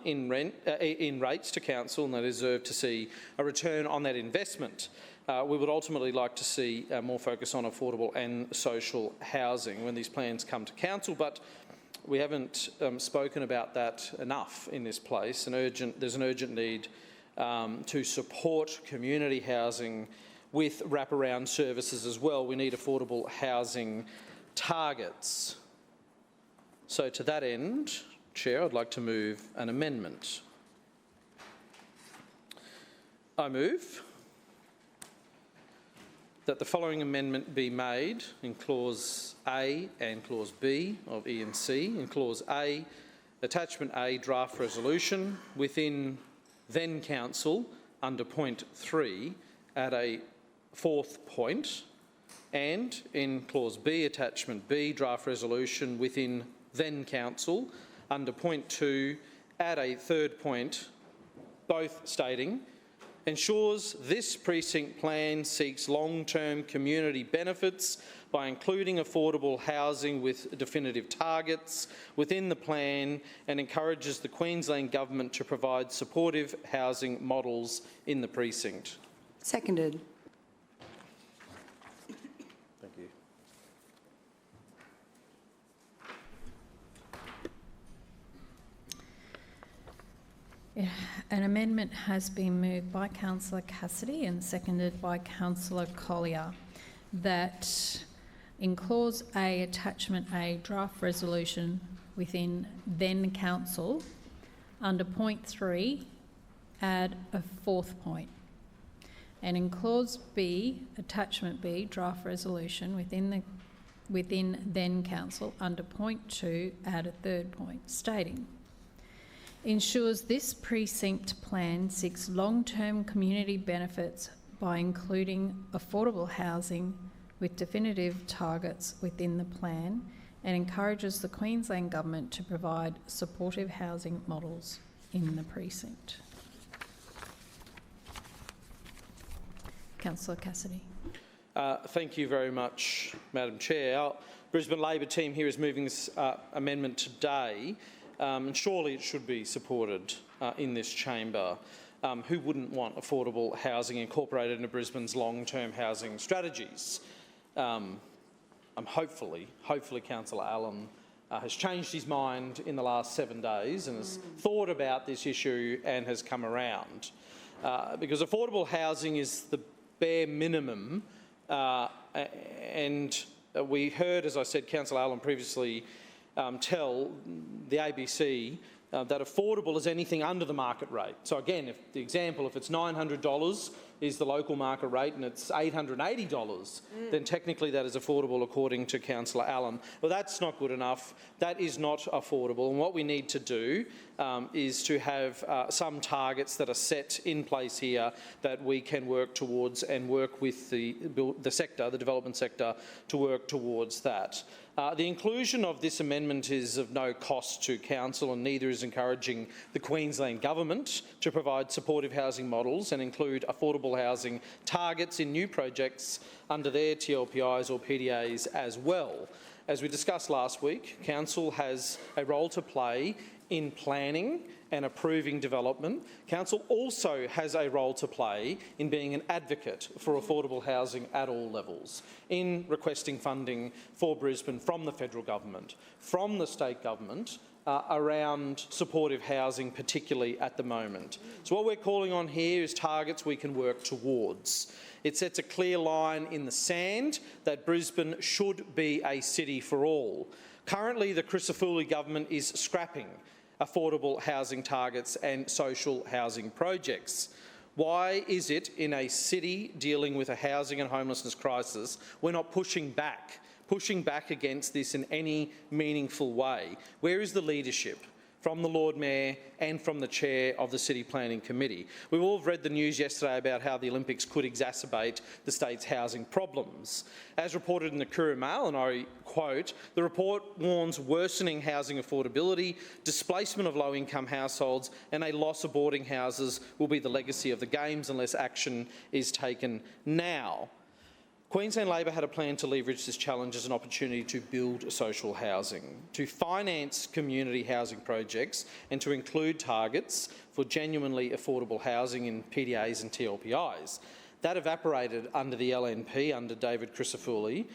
Speaker 12: in rates to council, and they deserve to see a return on that investment. We would ultimately like to see more focus on affordable and social housing when these plans come to council, but we haven't spoken about that enough in this place. There's an urgent need to support community housing with wraparound services as well. We need affordable housing targets. So to that end, Chair, I'd like to move an amendment. I move that the following amendment be made in Clause A and Clause B of E and C. In Clause A, Attachment A, draft resolution within then Council under point 3 add a 4th point, and in Clause B, Attachment B, draft resolution within then Council under point 2 add a 3rd point, both stating ensures this precinct plan seeks long-term community benefits by including affordable housing with definitive targets within the plan and encourages the Queensland Government to provide supportive housing models in the precinct.
Speaker 10: Seconded.
Speaker 12: Thank you.
Speaker 1: Yeah. An amendment has been moved by Councillor Cassidy and seconded by Councillor Collier that in Clause A, Attachment A, draft resolution within then Council, under point 3, add a fourth point. And in Clause B, Attachment B, draft resolution within then Council, under point 2, add a third point, stating, ensures this precinct plan seeks long-term community benefits by including affordable housing with definitive targets within the plan and encourages the Queensland Government to provide supportive housing models in the precinct. Councillor Cassidy.
Speaker 12: Thank you very much, Madam Chair. Our Brisbane Labor team here is moving this amendment today, and surely it should be supported in this chamber. Who wouldn't want affordable housing incorporated into Brisbane's long-term housing strategies? Hopefully Councillor Allen has changed his mind in the last 7 days and has thought about this issue and has come around. Because affordable housing is the bare minimum, and we heard, as I said, Councillor Allen previously tell the ABC that affordable is anything under the market rate. So again, if it's $900 is the local market rate and it's $880, then technically that is affordable according to Councillor Allen. Well, that's not good enough. That is not affordable. And what we need to do is to have some targets that are set in place here that we can work towards and work with the sector, the development sector, to work towards that. The inclusion of this amendment is of no cost to Council, and neither is encouraging the Queensland Government to provide supportive housing models and include affordable housing targets in new projects under their TLPIs or PDAs as well. As we discussed last week, Council has a role to play in planning and approving development. Council also has a role to play in being an advocate for affordable housing at all levels, in requesting funding for Brisbane from the federal government, from the state government, around supportive housing, particularly at the moment. So what we're calling on here is targets we can work towards. It sets a clear line in the sand that Brisbane should be a city for all. Currently, the Crisafulli government is scrapping affordable housing targets and social housing projects. Why is it in a city dealing with a housing and homelessness crisis we're not pushing back against this in any meaningful way? Where is the leadership from the Lord Mayor and from the Chair of the City Planning Committee? We've all read the news yesterday about how the Olympics could exacerbate the state's housing problems. As reported in the Courier Mail, and I quote, the report warns worsening housing affordability, displacement of low-income households and a loss of boarding houses will be the legacy of the Games unless action is taken now. Queensland Labor had a plan to leverage this challenge as an opportunity to build social housing, to finance community housing projects and to include targets for genuinely affordable housing in PDAs and TLPIs. That evaporated under the LNP, under David Crisafulli,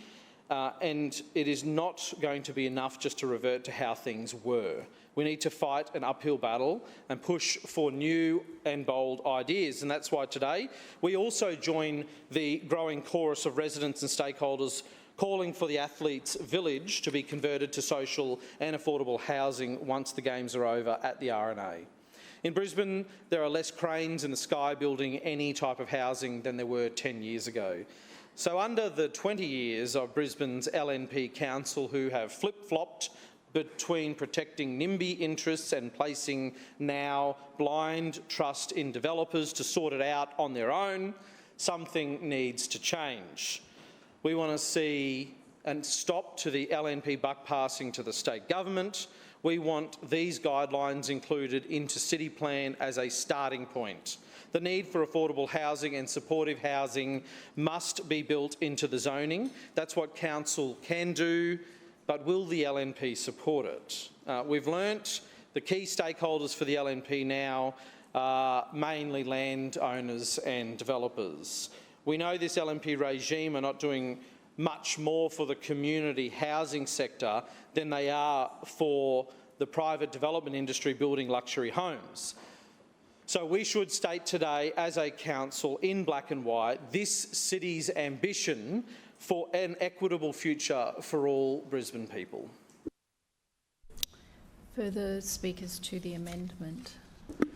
Speaker 12: and it is not going to be enough just to revert to how things were. We need to fight an uphill battle and push for new and bold ideas, and that's why today we also join the growing chorus of residents and stakeholders calling for the Athletes' Village to be converted to social and affordable housing once the Games are over at the RNA. In Brisbane, there are less cranes in the sky building any type of housing than there were 10 years ago. So under the 20 years of Brisbane's LNP Council, who have flip-flopped between protecting NIMBY interests and placing now blind trust in developers to sort it out on their own, something needs to change. We want to see a stop to the LNP buck passing to the state government. We want these guidelines included into City Plan as a starting point. The need for affordable housing and supportive housing must be built into the zoning. That's what Council can do, but will the LNP support it? We've learnt the key stakeholders for the LNP now are mainly landowners and developers. We know this LNP regime are not doing much more for the community housing sector than they are for the private development industry building luxury homes. So we should state today as a council in black and white this city's ambition for an equitable future for all Brisbane people.
Speaker 1: Further speakers to the amendment.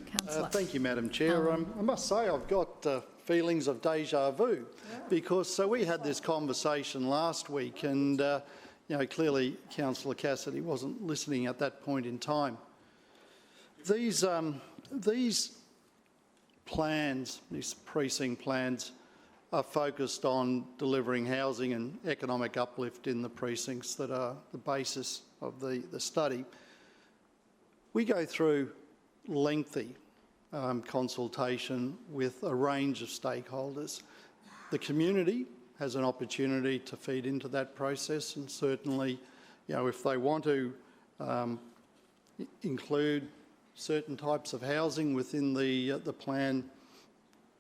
Speaker 1: Councillor.
Speaker 14: Thank you, Madam Chair. I must say I've got feelings of deja vu because we had this conversation last week and you know, clearly Councillor Cassidy wasn't listening at that point in time. These plans, these precinct plans, are focused on delivering housing and economic uplift in the precincts that are the basis of the study. We go through lengthy consultation with a range of stakeholders. The community has an opportunity to feed into that process, and certainly, you know, if they want to include certain types of housing within the plan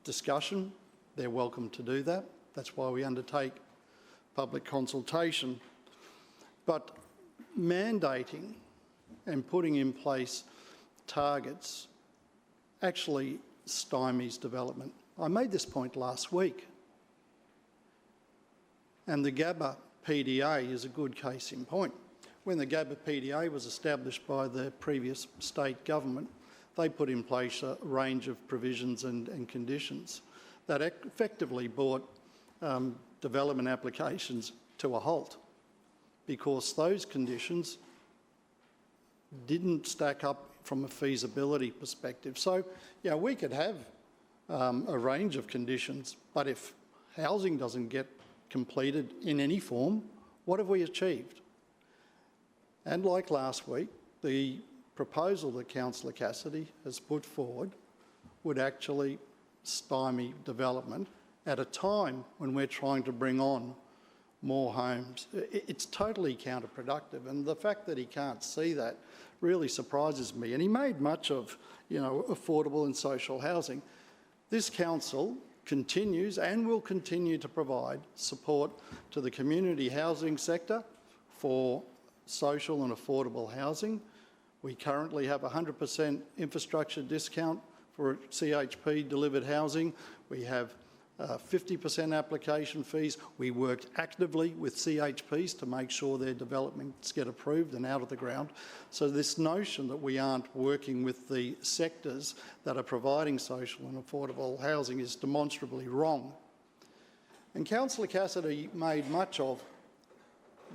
Speaker 14: discussion, they're welcome to do that. That's why we undertake public consultation. But mandating and putting in place targets actually stymies development. I made this point last week, and the Gabba PDA is a good case in point. When the Gabba PDA was established by the previous state government, they put in place a range of provisions and conditions that effectively brought development applications to a halt because those conditions didn't stack up from a feasibility perspective. So, you know, we could have a range of conditions, but if housing doesn't get completed in any form, what have we achieved? And like last week, the proposal that Councillor Cassidy has put forward would actually stymie development at a time when we're trying to bring on more homes. It's totally counterproductive, and the fact that he can't see that really surprises me. And he made much of, you know, affordable and social housing. This council continues and will continue to provide support to the community housing sector for social and affordable housing. We currently have 100% infrastructure discount for CHP delivered housing. We have 50% application fees. We worked actively with CHPs to make sure their developments get approved and out of the ground. So this notion that we aren't working with the sectors that are providing social and affordable housing is demonstrably wrong. And Councillor Cassidy made much of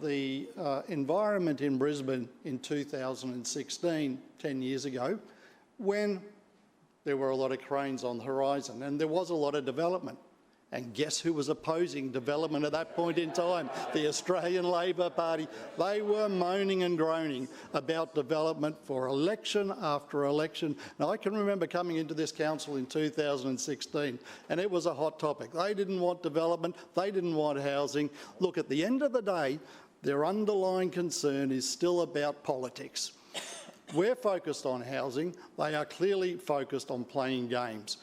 Speaker 14: the environment in Brisbane in 2016, 10 years ago, when there were a lot of cranes on the horizon and there was a lot of development. And guess who was opposing development at that point in time? The Australian Labor Party. They were moaning and groaning about development for election after election. Now, I can remember coming into this council in 2016 and it was a hot topic. They didn't want development, they didn't want housing. Look, at the end of the day, their underlying concern is still about politics. We're focused on housing. They are clearly focused on playing games.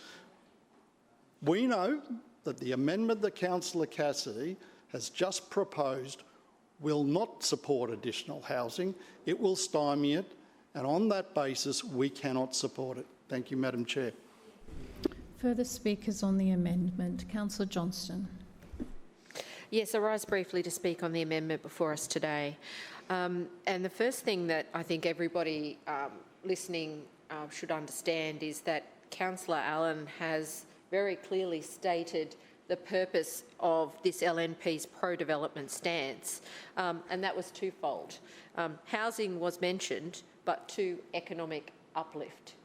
Speaker 14: We know that the amendment that Councillor Cassidy has just proposed will not support additional housing. It will stymie it, and on that basis, we cannot support it. Thank you, Madam Chair.
Speaker 1: Further speakers on the amendment. Councillor Johnston.
Speaker 7: Yes, I rise briefly to speak on the amendment before us today. And the first thing that I think everybody listening should understand is that Councillor Allen has very clearly stated the purpose of this LNP's pro-development stance, and that was twofold. Housing was mentioned, but to economic uplift.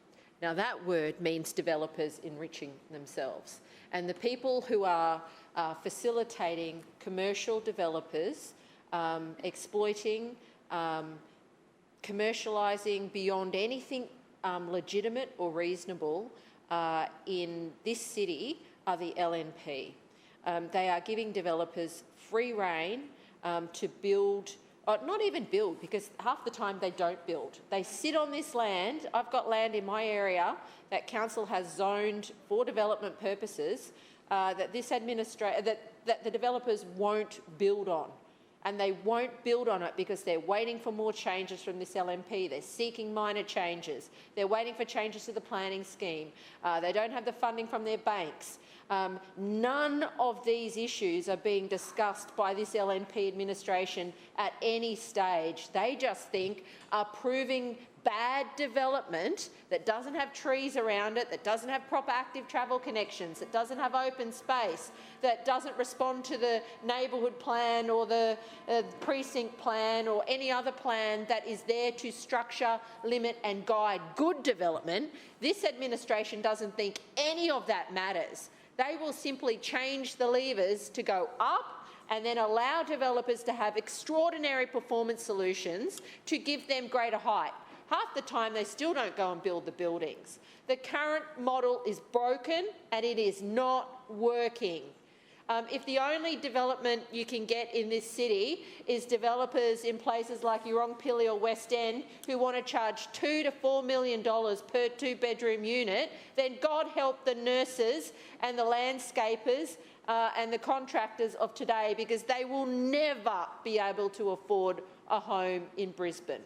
Speaker 7: Now that word means developers enriching themselves, and the people who are facilitating commercial developers exploiting, commercialising beyond anything legitimate or reasonable in this city are the LNP. They are giving developers free rein to build, not even build, because half the time they don't build. They sit on this land. I've got land in my area that council has zoned for development purposes that the developers won't build on. and they won't build on it because they're waiting for more changes from this LNP. They're seeking minor changes. They're waiting for changes to the planning scheme. They don't have the funding from their banks. None of these issues are being discussed by this LNP administration at any stage. They just think approving bad development that doesn't have trees around it, that doesn't have proper active travel connections, that doesn't have open space, that doesn't respond to the neighbourhood plan or the precinct plan or any other plan that is there to structure, limit and guide good development. This administration doesn't think any of that matters. They will simply change the levers to go up and then allow developers to have extraordinary performance solutions to give them greater height. Half the time they still don't go and build the buildings. The current model is broken and it is not working. If the only development you can get in this city is developers in places like Yurongpili or West End who want to charge $2 to $4 million per two-bedroom unit, then God help the nurses and the landscapers and the contractors of today, because they will never be able to afford a home in Brisbane.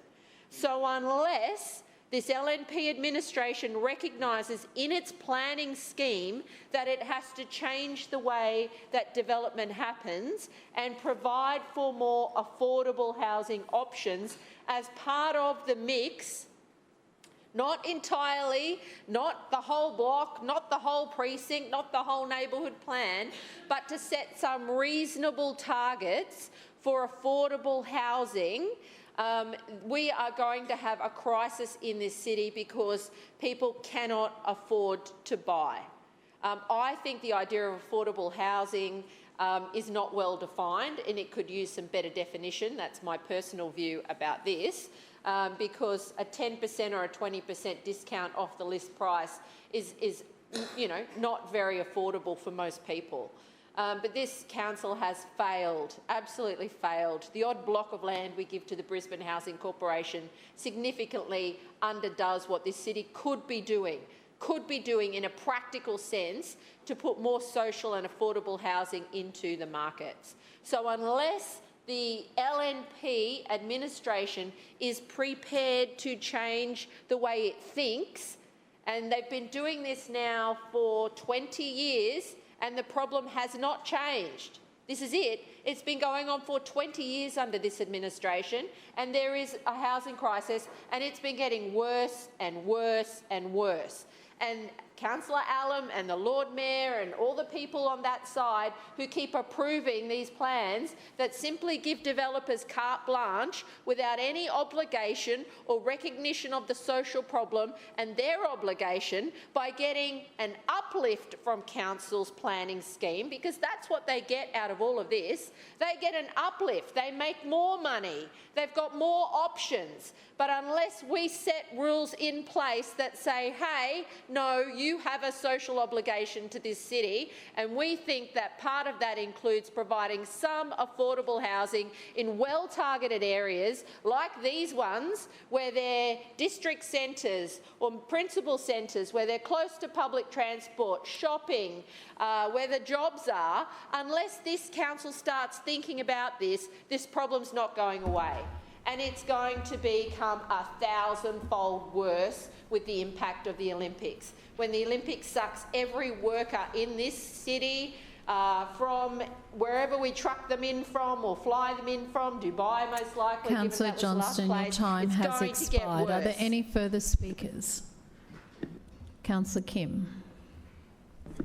Speaker 7: So unless this LNP administration recognises in its planning scheme that it has to change the way that development happens and provide for more affordable housing options as part of the mix, not entirely, not the whole block, not the whole precinct, not the whole neighbourhood plan, but to set some reasonable targets for affordable housing, we are going to have a crisis in this city because people cannot afford to buy. I think the idea of affordable housing is not well defined, and it could use some better definition. That's my personal view about this, because a 10% or a 20% discount off the list price is not very affordable for most people. But this council has failed, absolutely failed. The odd block of land we give to the Brisbane Housing Corporation significantly underdoes what this city could be doing in a practical sense to put more social and affordable housing into the markets. So unless the LNP administration is prepared to change the way it thinks, and they've been doing this now for 20 years, and the problem has not changed. This is it. It's been going on for 20 years under this administration, and there is a housing crisis, and it's been getting worse and worse and worse. And Councillor Allen and the Lord Mayor and all the people on that side who keep approving these plans that simply give developers carte blanche without any obligation or recognition of the social problem and their obligation by getting an uplift from Council's planning scheme, because that's what they get out of all of this. They get an uplift. They make more money. They've got more options. But unless we set rules in place that say, hey, no, you have a social obligation to this city, and we think that part of that includes providing some affordable housing in well-targeted areas like these ones where they're district centres or principal centres, where they're close to public transport, shopping, where the jobs are. Unless this council starts thinking about this, this problem's not going away. And it's going to become 1,000-fold worse with the impact of the Olympics. When the Olympics sucks every worker in this city, from wherever we truck them in from or fly them in from, Dubai most likely.
Speaker 1: Councillor Johnston, your time has expired. Are there any further speakers? Councillor Kim.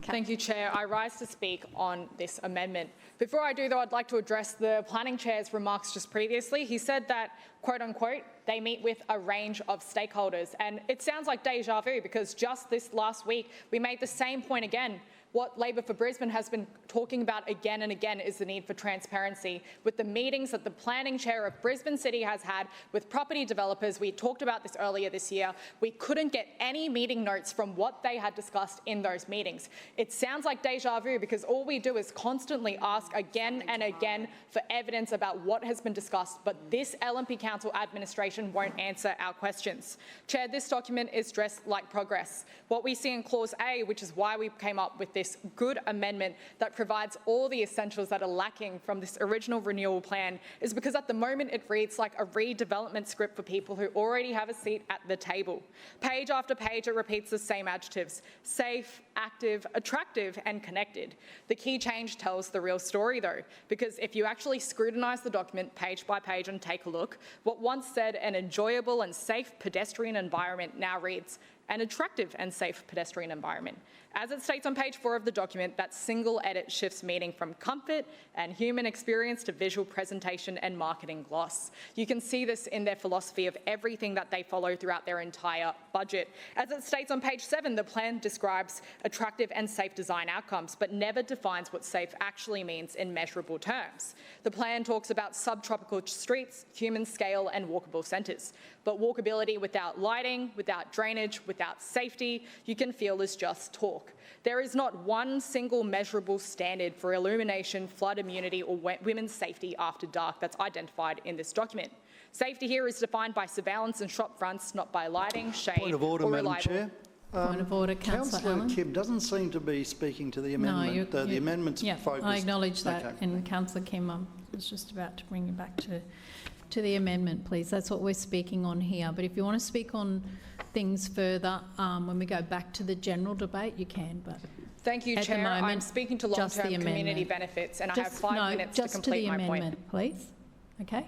Speaker 17: Thank you, Chair. I rise to speak on this amendment. Before I do, though, I'd like to address the Planning Chair's remarks just previously. He said that, quote unquote, they meet with a range of stakeholders. And it sounds like deja vu, because just this last week, we made the same point again. What Labor for Brisbane has been talking about again and again is the need for transparency. With the meetings that the Planning Chair of Brisbane City has had with property developers, we talked about this earlier this year, we couldn't get any meeting notes from what they had discussed in those meetings. It sounds like deja vu, because all we do is constantly ask again and again for evidence about what has been discussed, but this LNP Council administration won't answer our questions. Chair, this document is dressed like progress. What we see in Clause A, which is why we came up with this this good amendment that provides all the essentials that are lacking from this original renewal plan is because at the moment it reads like a redevelopment script for people who already have a seat at the table. Page after page it repeats the same adjectives: safe, active, attractive and connected. The key change tells the real story though, because if you actually scrutinise the document page by page and take a look, what once said an enjoyable and safe pedestrian environment now reads an attractive and safe pedestrian environment. As it states on page 4 of the document, that single edit shifts meaning from comfort and human experience to visual presentation and marketing gloss. You can see this in their philosophy of everything that they follow throughout their entire budget. As it states on page 7, the plan describes attractive and safe design outcomes, but never defines what safe actually means in measurable terms. The plan talks about subtropical streets, human scale and walkable centres. But walkability without lighting, without drainage, without safety, you can feel is just talk. There is not one single measurable standard for illumination, flood immunity or women's safety after dark that's identified in this document. Safety here is defined by surveillance and shop fronts, not by lighting, shade
Speaker 14: Point of order,
Speaker 17: or
Speaker 14: Madam
Speaker 17: reliable...
Speaker 14: Chair.
Speaker 1: Point of order, Councillor Allen.
Speaker 14: Kim doesn't seem to be speaking to the amendment.
Speaker 1: No,
Speaker 14: the amendment's focused.
Speaker 1: I acknowledge that.
Speaker 14: Okay.
Speaker 1: And Councillor Kim, I was just about to bring you back to the amendment, please. That's what we're speaking on here. But if you want to speak on things further, when we go back to the general debate, you can. But
Speaker 17: thank you, Chair. I'm speaking to long-term community benefits, and I have 5 minutes to complete my point.
Speaker 1: Please. Okay.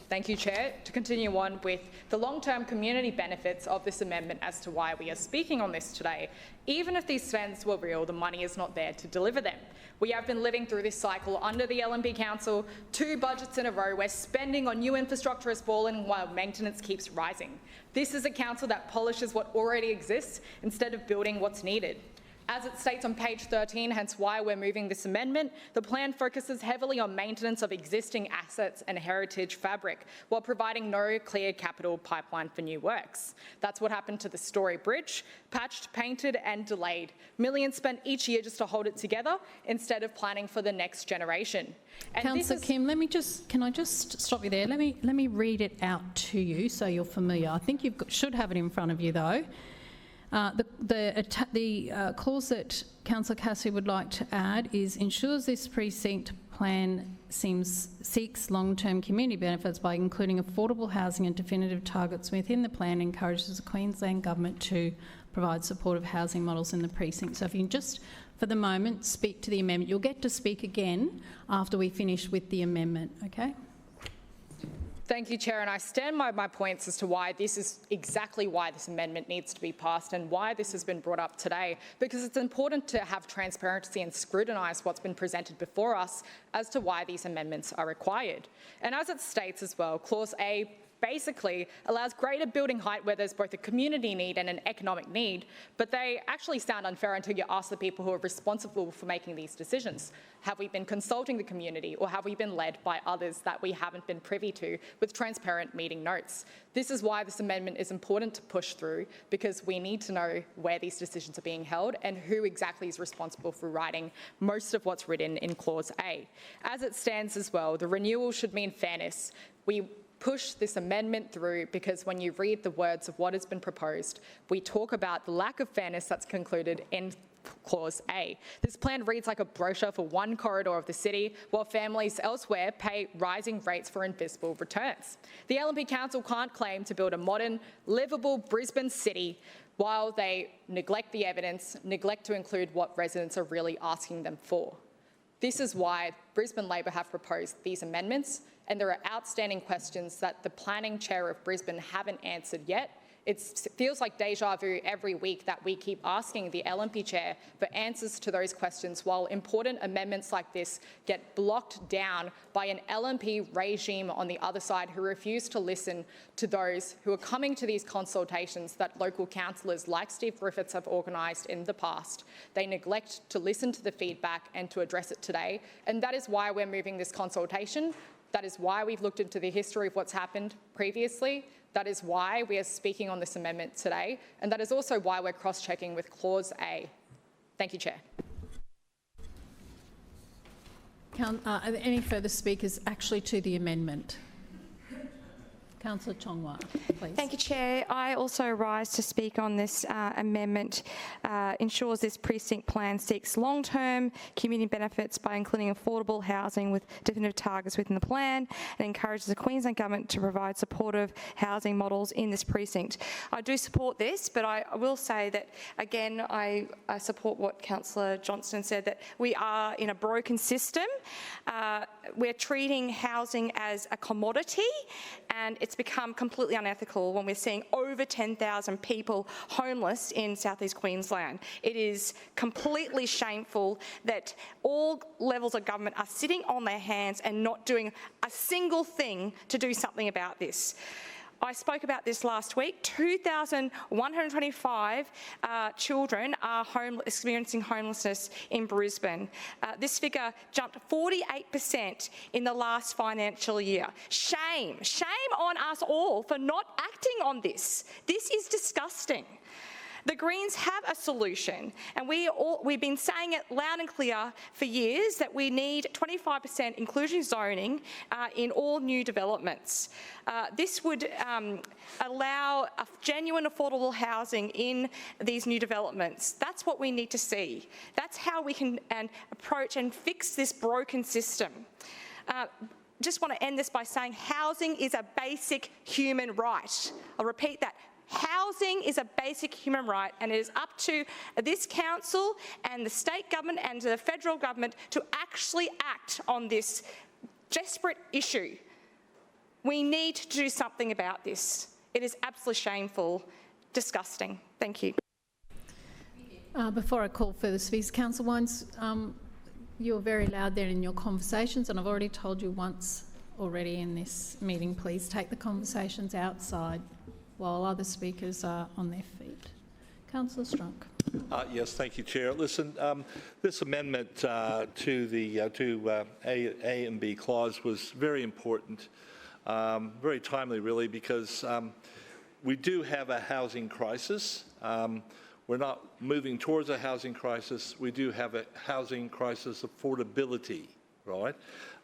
Speaker 17: Thank you, Chair. To continue on with the long-term community benefits of this amendment as to why we are speaking on this today, even if these spends were real, the money is not there to deliver them. We have been living through this cycle under the LNP Council, 2 budgets in a row where spending on new infrastructure has fallen while maintenance keeps rising. This is a council that polishes what already exists instead of building what's needed. As it states on page 13, hence why we're moving this amendment, the plan focuses heavily on maintenance of existing assets and heritage fabric while providing no clear capital pipeline for new works. That's what happened to the Story Bridge, patched, painted and delayed. Millions spent each year just to hold it together instead of planning for the next generation.
Speaker 1: Councillor Kim, can I just stop you there? Let me read it out to you so you're familiar. I think you should have it in front of you though. The clause that Councillor Cassidy would like to add is ensures this precinct plan seeks long-term community benefits by including affordable housing and definitive targets within the plan, encourages the Queensland Government to provide supportive housing models in the precinct. So if you can just, for the moment, speak to the amendment. You'll get to speak again after we finish with the amendment, okay?
Speaker 17: Thank you, Chair, and I stand by my points as to why this is exactly why this amendment needs to be passed and why this has been brought up today, because it's important to have transparency and scrutinise what's been presented before us as to why these amendments are required. And as it states as well, Clause A basically allows greater building height where there's both a community need and an economic need, but they actually sound unfair until you ask the people who are responsible for making these decisions. Have we been consulting the community, or have we been led by others that we haven't been privy to with transparent meeting notes? This is why this amendment is important to push through, because we need to know where these decisions are being held and who exactly is responsible for writing most of what's written in Clause A. As it stands as well, the renewal should mean fairness. We push this amendment through because when you read the words of what has been proposed, we talk about the lack of fairness that's concluded in Clause A. This plan reads like a brochure for one corridor of the city, while families elsewhere pay rising rates for invisible returns. The LNP Council can't claim to build a modern, livable Brisbane city while they neglect the evidence, neglect to include what residents are really asking them for. This is why Brisbane Labor have proposed these amendments, and there are outstanding questions that the planning chair of Brisbane haven't answered yet. It feels like deja vu every week that we keep asking the LNP chair for answers to those questions, while important amendments like this get blocked down by an LNP regime on the other side who refuse to listen to those who are coming to these consultations that local councillors like Steve Griffiths have organised in the past. They neglect to listen to the feedback and to address it today, and that is why we're moving this consultation. That is why we've looked into the history of what's happened previously. That is why we are speaking on this amendment today, and that is also why we're cross-checking with Clause A. Thank you, Chair.
Speaker 1: Are there any further speakers actually to the amendment? Councillor Chongwa, please.
Speaker 3: Thank you, Chair. I also rise to speak on this amendment. Ensures this precinct plan seeks long-term community benefits by including affordable housing with definitive targets within the plan, and encourages the Queensland Government to provide supportive housing models in this precinct. I do support this, but I will say that, again, I support what Councillor Johnston said, that we are in a broken system. We're treating housing as a commodity, and it's become completely unethical when we're seeing over 10,000 people homeless in southeast Queensland. It is completely shameful that all levels of government are sitting on their hands and not doing a single thing to do something about this. I spoke about this last week. 2,125 children are experiencing homelessness in Brisbane. This figure jumped 48% in the last financial year. Shame. Shame on us all for not acting on this. This is disgusting. The Greens have a solution, and we've been saying it loud and clear for years that we need 25% inclusion zoning in all new developments. This would allow a genuine affordable housing in these new developments. That's what we need to see. That's how we can approach and fix this broken system. Just want to end this by saying housing is a basic human right. I'll repeat that. Housing is a basic human right, and it is up to this council and the state government and the federal government to actually act on this desperate issue. We need to do something about this. It is absolutely shameful, disgusting. Thank you.
Speaker 1: Before I call further speakers, Councillor Wines, you're very loud there in your conversations, and I've already told you once already in this meeting, please take the conversations outside while other speakers are on their feet. Councillor Strunk.
Speaker 18: Yes, thank you, Chair. Listen, this amendment to the A and B clause was very important, very timely, really, because we do have a housing crisis. We're not moving towards a housing crisis. We do have a housing crisis affordability, right?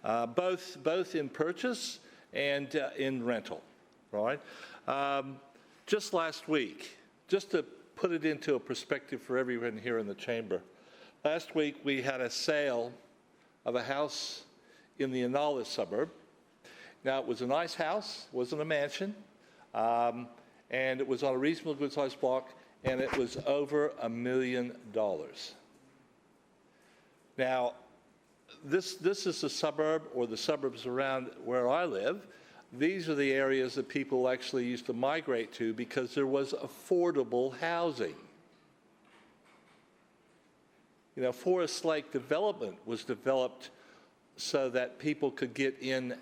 Speaker 18: Both in purchase and in rental, right? Just last week, just to put it into a perspective for everyone here in the chamber, last week we had a sale of a house in the Inala suburb. Now, it was a nice house, wasn't a mansion, and it was on a reasonable good sized block, and it was over $1 million. Now, this is a suburb, or the suburbs around where I live. These are the areas that people actually used to migrate to because there was affordable housing. You know, Forest Lake development was developed so that people could get in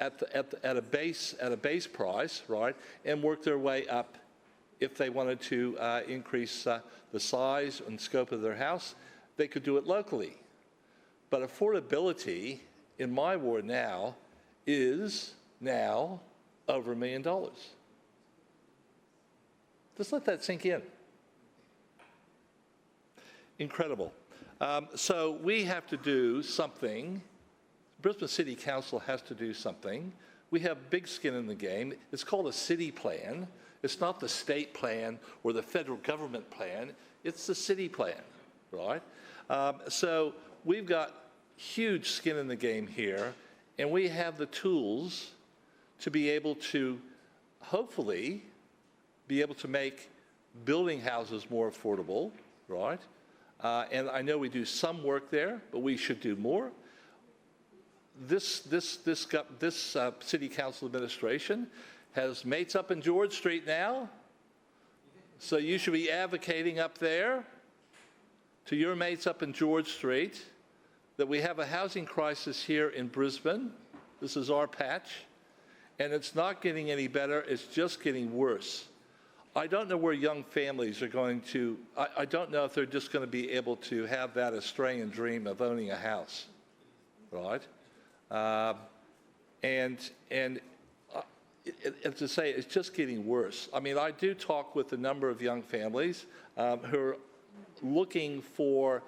Speaker 18: at a base price, right, and work their way up if they wanted to increase the size and scope of their house. They could do it locally. But affordability in my ward now is now over $1 million. Just let that sink in. Incredible. So we have to do something. Brisbane City Council has to do something. We have big skin in the game. It's called a city plan. It's not the state plan or the federal government plan. It's the city plan, right? So we've got huge skin in the game here, and we have the tools to be able to hopefully be able to make building houses more affordable, right? And I know we do some work there, but we should do more. This City Council administration has mates up in George Street now, so you should be advocating up there to your mates up in George Street that we have a housing crisis here in Brisbane. This is our patch, and it's not getting any better, it's just getting worse. I don't know where young families are going to, I don't know if they're just going to be able to have that Australian dream of owning a house, right? And to say it's just getting worse. I mean, I do talk with a number of young families who are looking for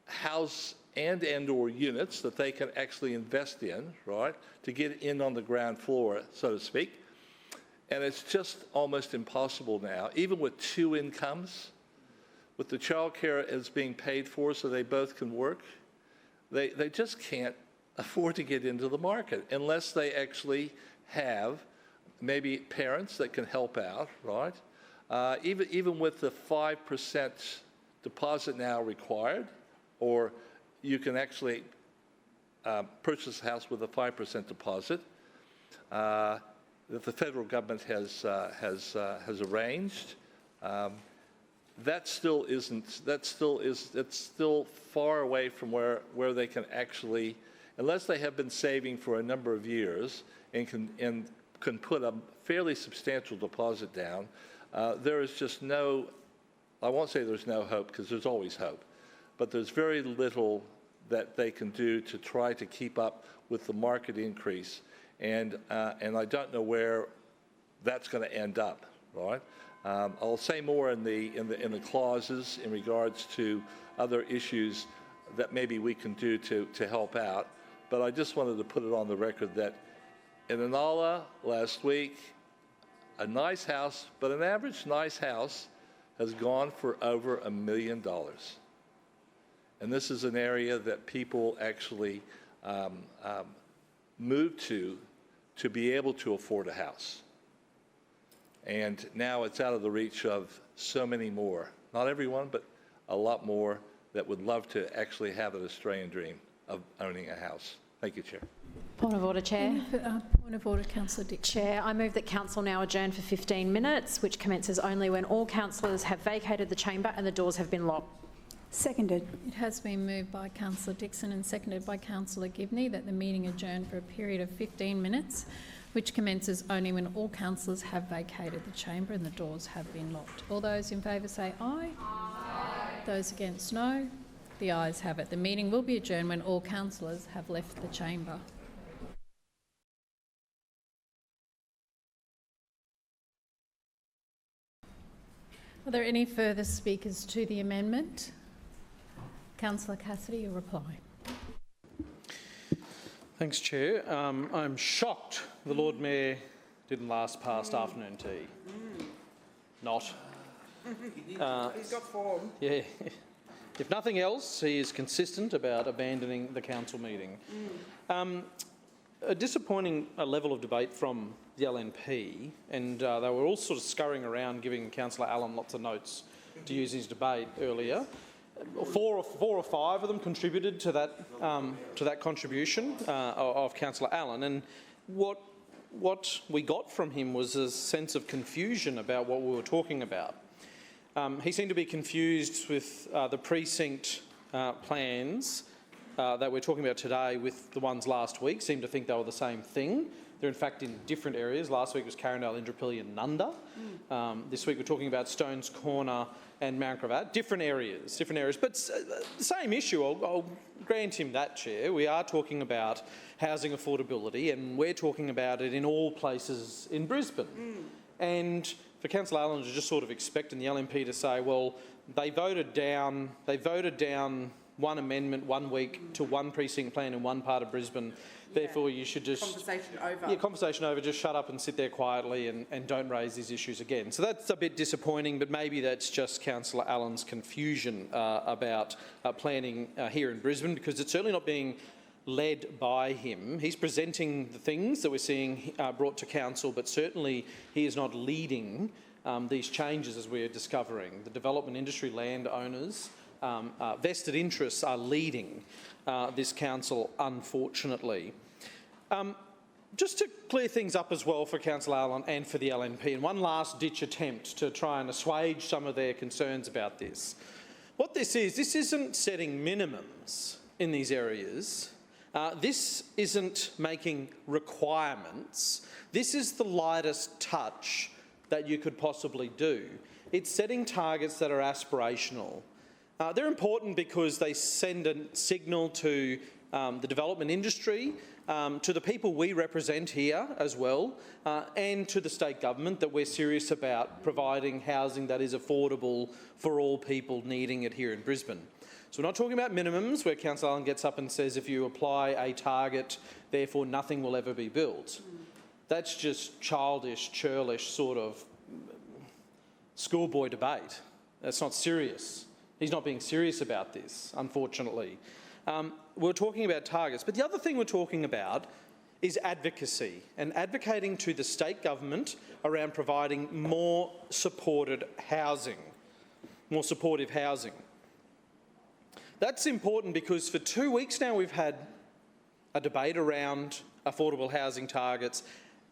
Speaker 18: house and/or units that they can actually invest in, right, to get in on the ground floor, so to speak. And it's just almost impossible now, even with 2 incomes, with the childcare as being paid for so they both can work, they just can't afford to get into the market unless they actually have maybe parents that can help out, right? Even with the 5% deposit now required, or you can actually purchase a house with a 5% deposit that the federal government has arranged. That still isn't. It's still far away from where they can actually, unless they have been saving for a number of years and can put a fairly substantial deposit down. There is just no. I won't say there's no hope, because there's always hope, but there's very little that they can do to try to keep up with the market increase, and I don't know where that's going to end up, right? I'll say more in the clauses in regards to other issues that maybe we can do to help out, but I just wanted to put it on the record that in Inala last week, a nice house, but an average nice house, has gone for over $1 million. And this is an area that people actually move to be able to afford a house. And now it's out of the reach of so many more. Not everyone, but a lot more that would love to actually have an Australian dream of owning a house. Thank you, Chair.
Speaker 2: Point of order, Chair.
Speaker 1: Point of order, Councillor Dixon.
Speaker 2: Chair, I move that council now adjourn for 15 minutes, which commences only when all councillors have vacated the chamber and the doors have been locked.
Speaker 1: Seconded. It has been moved by Councillor Dixon and seconded by Councillor Givney that the meeting adjourn for a period of 15 minutes, which commences only when all councillors have vacated the chamber and the doors have been locked. All those in favour say aye. Aye. Those against no. The ayes have it. The meeting will be adjourned when all councillors have left the chamber. Are there any further speakers to the amendment? Councillor Cassidy, your reply.
Speaker 12: Thanks, Chair. I'm shocked the Lord Mayor didn't last past afternoon tea. Not.
Speaker 10: He's got form.
Speaker 12: Yeah. If nothing else, he is consistent about abandoning the council meeting. A disappointing level of debate from the LNP, and they were all sort of scurrying around giving Councillor Allan lots of notes to use his debate earlier. Four or five of them contributed to that contribution of Councillor Allan, and what we got from him was a sense of confusion about what we were talking about. He seemed to be confused with the precinct plans that we're talking about today with the ones last week. Seemed to think they were the same thing. They're in fact in different areas. Last week was Carindale, Indooroopilly and Nunda. This week we're talking about Stones Corner and Mount Gravatt. Different areas, but the same issue. I'll grant him that, Chair. We are talking about housing affordability, and we're talking about it in all places in Brisbane. And for Councillor Allan to just sort of expect the LNP to say, well, they voted down one amendment 1 week to one precinct plan in one part of Brisbane. Therefore, you should just...
Speaker 10: Conversation over.
Speaker 12: Yeah, conversation over. Just shut up and sit there quietly and don't raise these issues again. So that's a bit disappointing, but maybe that's just Councillor Allan's confusion about planning here in Brisbane, because it's certainly not being led by him. He's presenting the things that we're seeing brought to council, but certainly he is not leading these changes as we're discovering. The development industry, landowners, vested interests are leading this council, unfortunately. Just to clear things up as well for Councillor Allan and for the LNP, and one last-ditch attempt to try and assuage some of their concerns about this. What this isn't setting minimums in these areas. This isn't making requirements. This is the lightest touch that you could possibly do. It's setting targets that are aspirational. They're important because they send a signal to the development industry to the people we represent here as well, and to the state government, that we're serious about providing housing that is affordable for all people needing it here in Brisbane. So we're not talking about minimums, where Councillor Allen gets up and says if you apply a target, therefore nothing will ever be built. That's just childish, churlish sort of schoolboy debate. That's not serious. He's not being serious about this, unfortunately. We're talking about targets, but the other thing we're talking about is advocacy, and advocating to the state government around providing more supported housing, more supportive housing. That's important because for 2 weeks now we've had a debate around affordable housing targets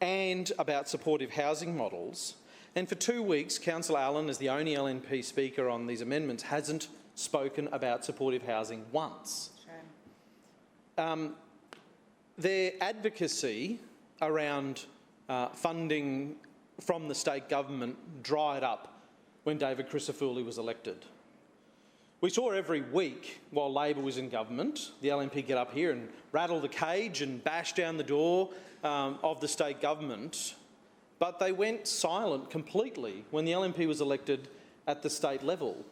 Speaker 12: and about supportive housing models. And for 2 weeks, Councillor Allen, as the only LNP speaker on these amendments, hasn't spoken about supportive housing once. Their advocacy around funding from the state government dried up when David Crisafulli was elected. We saw every week while Labor was in government, the LNP get up here and rattle the cage and bash down the door of the state government, but they went silent completely when the LNP was elected at the state level.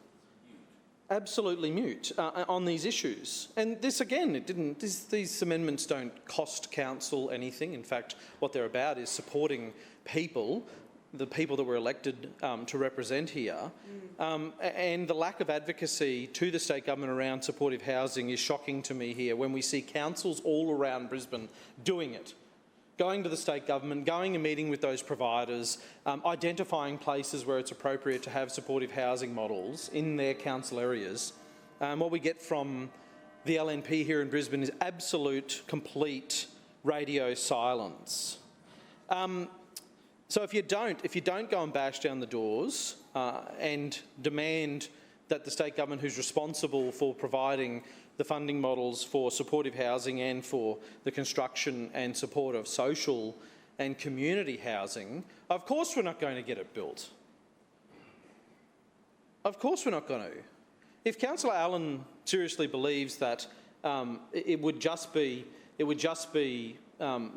Speaker 12: Absolutely mute on these issues. And this again, these amendments don't cost council anything. In fact, what they're about is supporting people, the people that were elected to represent here. And the lack of advocacy to the state government around supportive housing is shocking to me here when we see councils all around Brisbane doing it. Going to the state government, going and meeting with those providers, identifying places where it's appropriate to have supportive housing models in their council areas. What we get from the LNP here in Brisbane is absolute, complete radio silence. So if you don't go and bash down the doors and demand that the state government, who's responsible for providing the funding models for supportive housing and for the construction and support of social and community housing, of course we're not going to get it built. Of course we're not going to. If Councillor Allen seriously believes that it would just be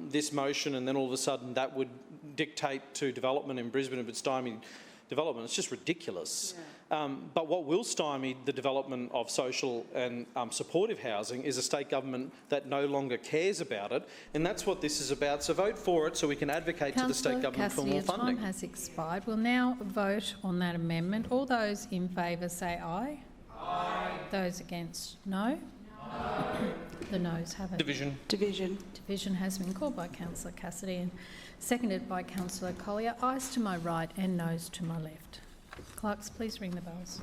Speaker 12: this motion and then all of a sudden that would dictate to development in Brisbane and would stymie development, it's just ridiculous. But what will stymie the development of social and supportive housing is a state government that no longer cares about it, and that's what this is about. So vote for it so we can advocate to the state government for more funding.
Speaker 1: Time has expired. We'll now vote on that amendment. All those in favour say aye. Aye. Those against, no. No. The noes have it.
Speaker 10: Division.
Speaker 1: Division has been called by Councillor Cassidy and seconded by Councillor Collier. Ayes to my right and noes to my left. Clerks, please ring the bells.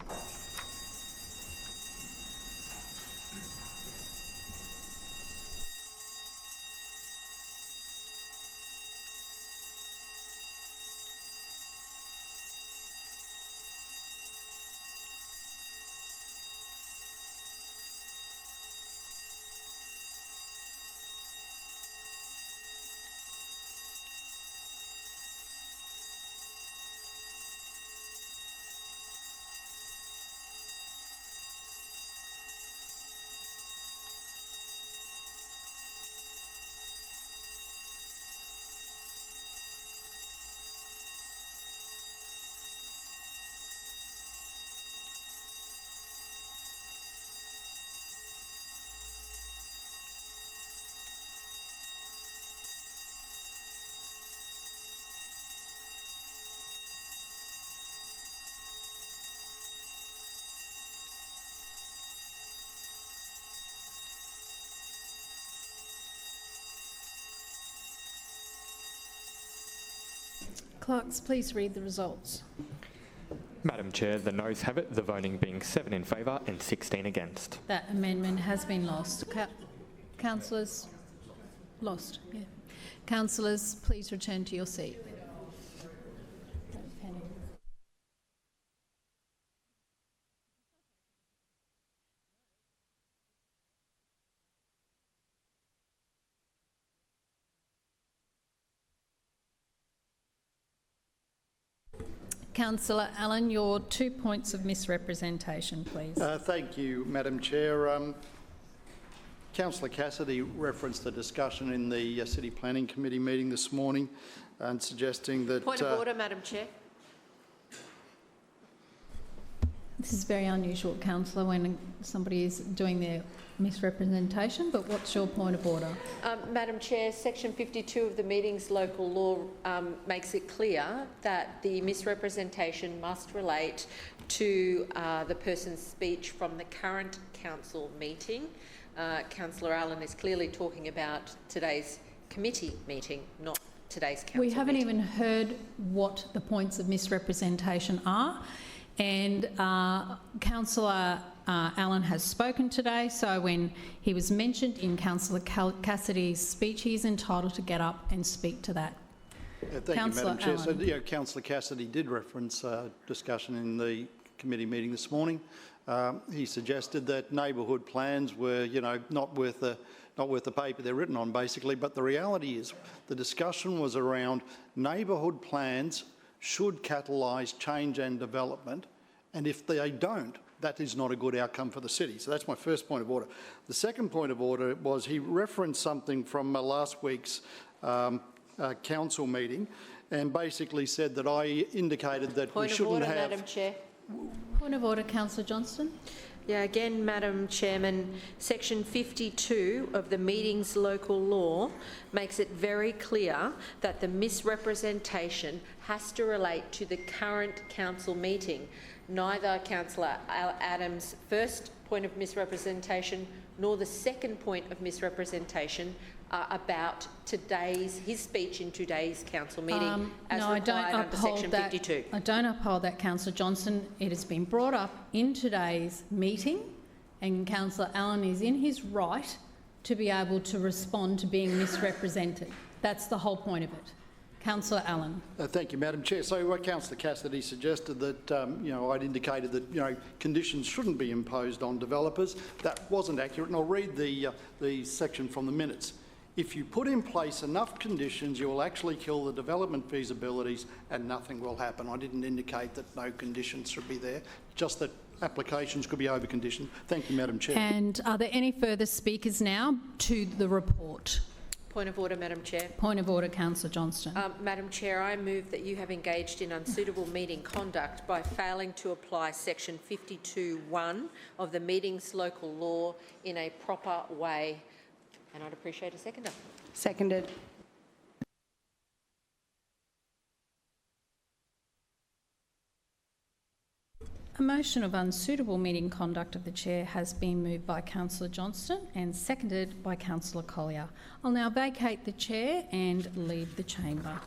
Speaker 1: Clerks, please read the results.
Speaker 19: Madam Chair, the noes have it, the voting being 7 in favour and 16 against.
Speaker 1: That amendment has been lost. Councillors, lost, yeah. Councillors, please return to your seat. Councillor Allen, your 2 points of misrepresentation, please.
Speaker 14: Thank you, Madam Chair. Councillor Cassidy referenced the discussion in the City Planning Committee meeting this morning and suggesting that...
Speaker 7: Point of order, Madam Chair.
Speaker 1: This is very unusual, Councillor, when somebody is doing their misrepresentation, but what's your point of order?
Speaker 7: Madam Chair, section 52 of the meetings local law makes it clear that the misrepresentation must relate to the person's speech from the current council meeting. Councillor Allen is clearly talking about today's committee meeting, not today's council
Speaker 1: We haven't
Speaker 7: meeting.
Speaker 1: even heard what the points of misrepresentation are. And Councillor Allen has spoken today, so when he was mentioned in Councillor Cassidy's speech, he is entitled to get up and speak to that.
Speaker 14: Thank
Speaker 1: Councillor
Speaker 14: you, Madam Chair.
Speaker 1: Allen.
Speaker 14: So, Councillor Cassidy did reference discussion in the committee meeting this morning. He suggested that neighbourhood plans were, not worth the paper they're written on, basically. But the reality is, the discussion was around neighbourhood plans should catalyse change and development, and if they don't, that is not a good outcome for the city. So that's my first point of order. The second point of order was he referenced something from last week's council meeting and basically said that I indicated that we shouldn't have...
Speaker 7: Point of order, Madam Chair.
Speaker 1: Point of order, Councillor Johnston.
Speaker 7: Yeah, again, Madam Chairman, section 52 of the meetings local law makes it very clear that the misrepresentation has to relate to the current council meeting. Neither Councillor Adams' first point of misrepresentation nor the second point of misrepresentation are about his speech in today's council meeting as required under section 52.
Speaker 1: I don't uphold that, Councillor Johnston. It has been brought up in today's meeting, and Councillor Allen is in his right to be able to respond to being misrepresented. That's the whole point of it. Councillor Allen.
Speaker 14: Thank you, Madam Chair. So Councillor Cassidy suggested that, I'd indicated that, conditions shouldn't be imposed on developers. That wasn't accurate, and I'll read the section from the minutes. If you put in place enough conditions, you will actually kill the development feasibilities and nothing will happen. I didn't indicate that no conditions should be there, just that applications could be over-conditioned. Thank you, Madam Chair.
Speaker 1: And are there any further speakers now to the report?
Speaker 7: Point of order, Madam Chair.
Speaker 1: Point of order, Councillor Johnston.
Speaker 7: Madam Chair, I move that you have engaged in unsuitable meeting conduct by failing to apply section 52(1) of the meetings local law in a proper way. And I'd appreciate a seconder.
Speaker 10: Seconded.
Speaker 1: A motion of unsuitable meeting conduct of the Chair has been moved by Councillor Johnston and seconded by Councillor Collier. I'll now vacate the Chair and leave the chamber.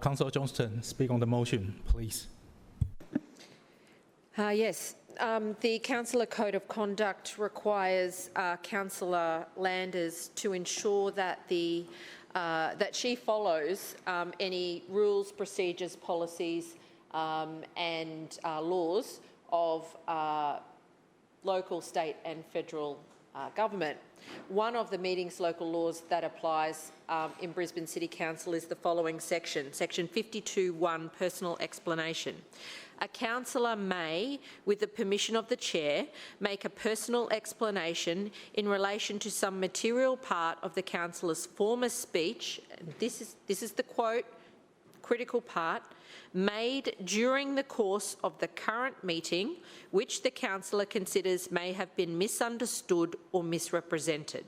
Speaker 9: Councillor Johnston, speak on the motion, please.
Speaker 7: Yes. The Councillor Code of Conduct requires Councillor Landers to ensure that that she follows any rules, procedures, policies and laws of local, state and federal government. One of the meetings local laws that applies in Brisbane City Council is the following section, section 52(1), personal explanation. A councillor may, with the permission of the chair, make a personal explanation in relation to some material part of the councillor's former speech, and this is the quote, critical part, made during the course of the current meeting, which the councillor considers may have been misunderstood or misrepresented.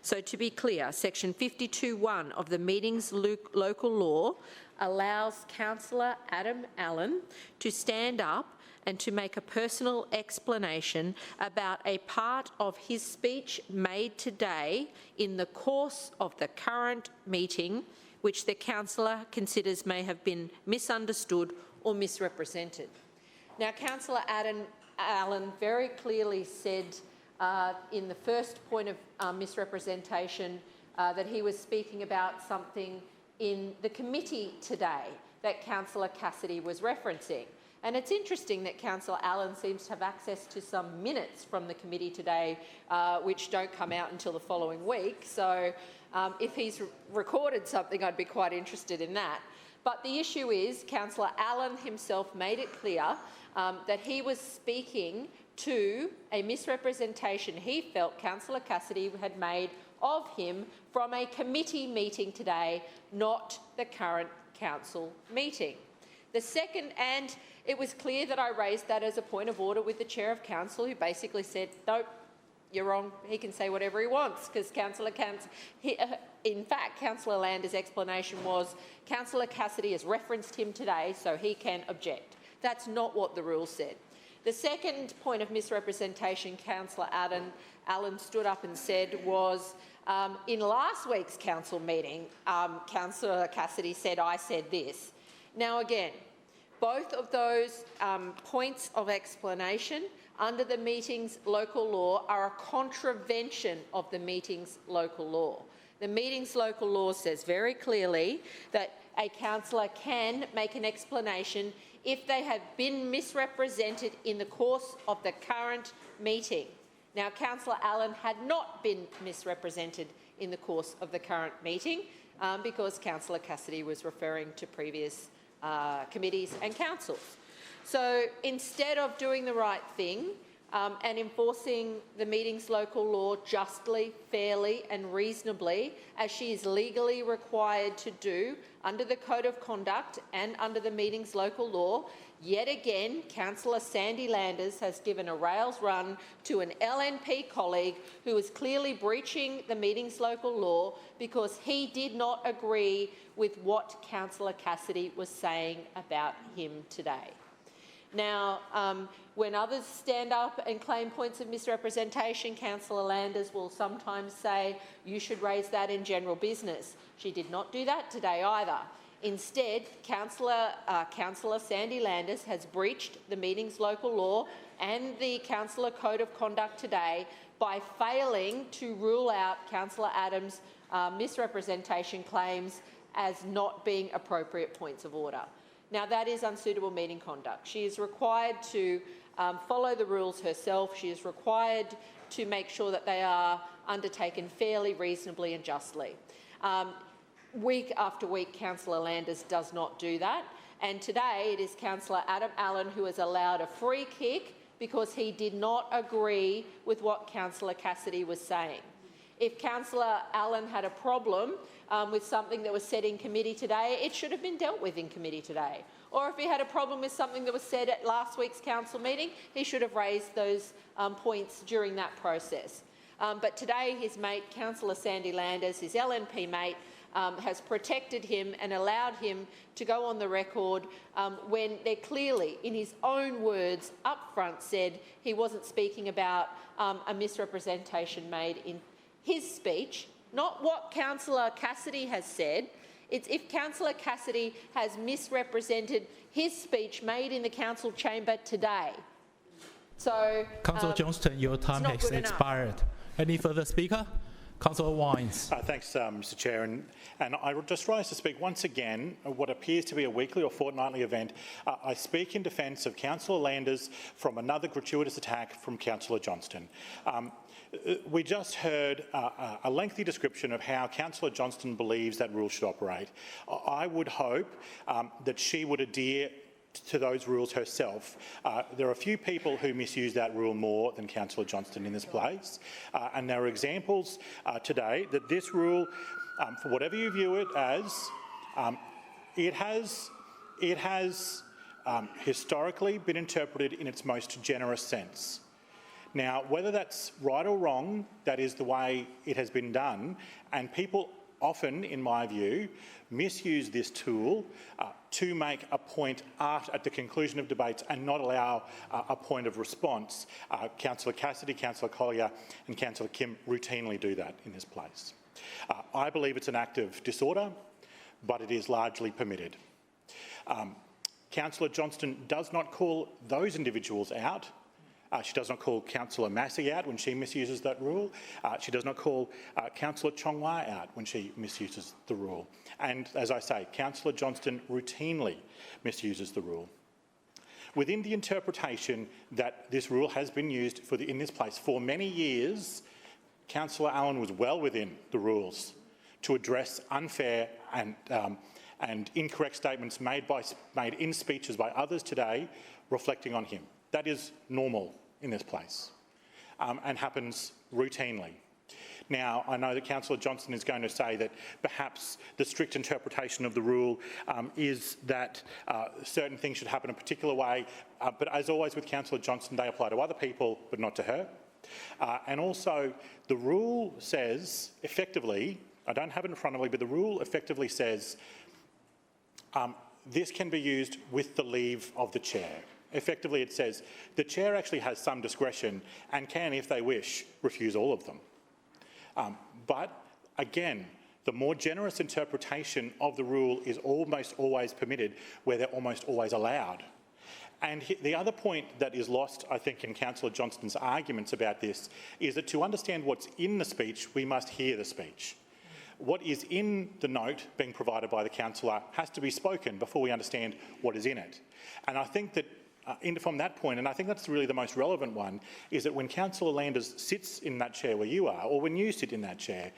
Speaker 7: So to be clear, section 52(1) of the meetings local law allows Councillor Adam Allen to stand up and to make a personal explanation about a part of his speech made today in the course of the current meeting, which the councillor considers may have been misunderstood or misrepresented. Now, Councillor Allen very clearly said in the first point of misrepresentation that he was speaking about something in the committee today that Councillor Cassidy was referencing. And it's interesting that Councillor Allen seems to have access to some minutes from the committee today, which don't come out until the following week. So if he's recorded something, I'd be quite interested in that. But the issue is, Councillor Allen himself made it clear that he was speaking to a misrepresentation he felt Councillor Cassidy had made of him from a committee meeting today, not the current council meeting. The second, and it was clear that I raised that as a point of order with the Chair of Council, who basically said, nope, you're wrong, he can say whatever he wants, because in fact, Councillor Landers' explanation was Councillor Cassidy has referenced him today, so he can object. That's not what the rule said. The second point of misrepresentation Councillor Allen stood up and said was, in last week's council meeting, Councillor Cassidy said, I said this. Now again, both of those points of explanation under the meeting's local law are a contravention of the meeting's local law. The meeting's local law says very clearly that a councillor can make an explanation if they have been misrepresented in the course of the current meeting. Now, Councillor Allen had not been misrepresented in the course of the current meeting because Councillor Cassidy was referring to previous committees and councils. So instead of doing the right thing and enforcing the meeting's local law justly, fairly and reasonably, as she is legally required to do under the Code of Conduct and under the meeting's local law, yet again, Councillor Sandy Landers has given a rails run to an LNP colleague who is clearly breaching the meeting's local law because he did not agree with what Councillor Cassidy was saying about him today. Now, when others stand up and claim points of misrepresentation, Councillor Landers will sometimes say, you should raise that in general business. She did not do that today either. Instead, Councillor Sandy Landers has breached the meeting's local law and the Councillor Code of Conduct today by failing to rule out Councillor Adams' misrepresentation claims as not being appropriate points of order. Now, that is unsuitable meeting conduct. She is required to follow the rules herself. She is required to make sure that they are undertaken fairly, reasonably and justly. Week after week, Councillor Landers does not do that. And today it is Councillor Adam Allen who is allowed a free kick because he did not agree with what Councillor Cassidy was saying. If Councillor Allen had a problem with something that was said in committee today, it should have been dealt with in committee today. Or if he had a problem with something that was said at last week's council meeting, he should have raised those points during that process. But today his mate, Councillor Sandy Landers, his LNP mate, has protected him and allowed him to go on the record when they clearly, in his own words, up front said he wasn't speaking about a misrepresentation made in his speech, not what Councillor Cassidy has said. It's if Councillor Cassidy has misrepresented his speech made in the council chamber today. So,
Speaker 9: Councillor Johnston, your time has expired. Any further speaker? Councillor Wines.
Speaker 20: Thanks, Mr Chair. And I would just rise to speak once again what appears to be a weekly or fortnightly event. I speak in defence of Councillor Landers from another gratuitous attack from Councillor Johnston. We just heard a lengthy description of how Councillor Johnston believes that rules should operate. I would hope that she would adhere to those rules herself. There are a few people who misuse that rule more than Councillor Johnston in this place, and there are examples today that this rule, for whatever you view it as, it has historically been interpreted in its most generous sense. Now, whether that's right or wrong, that is the way it has been done, and people often, in my view, misuse this tool to make a point at the conclusion of debates and not allow a point of response. Councillor Cassidy, Councillor Collier and Councillor Kim routinely do that in this place. I believe it's an act of disorder, but it is largely permitted. Councillor Johnston does not call those individuals out. She does not call Councillor Massey out when she misuses that rule. She does not call Councillor Chong-Wah out when she misuses the rule. And as I say, Councillor Johnston routinely misuses the rule. Within the interpretation that this rule has been used in this place for many years, Councillor Allen was well within the rules to address unfair and incorrect statements made in speeches by others today, reflecting on him. That is normal in this place and happens routinely. Now, I know that Councillor Johnston is going to say that perhaps the strict interpretation of the rule is that certain things should happen a particular way, but as always with Councillor Johnston, they apply to other people, but not to her. And also, the rule says, effectively, I don't have it in front of me, but the rule effectively says this can be used with the leave of the chair. Effectively, it says the chair actually has some discretion and can, if they wish, refuse all of them. But again, the more generous interpretation of the rule is almost always permitted, where they're almost always allowed. And the other point that is lost, I think, in Councillor Johnston's arguments about this is that to understand what's in the speech, we must hear the speech. What is in the note being provided by the councillor has to be spoken before we understand what is in it. And I think that from that point, and I think that's really the most relevant one, is that when Councillor Landers sits in that chair where you are, or when you sit in that chair,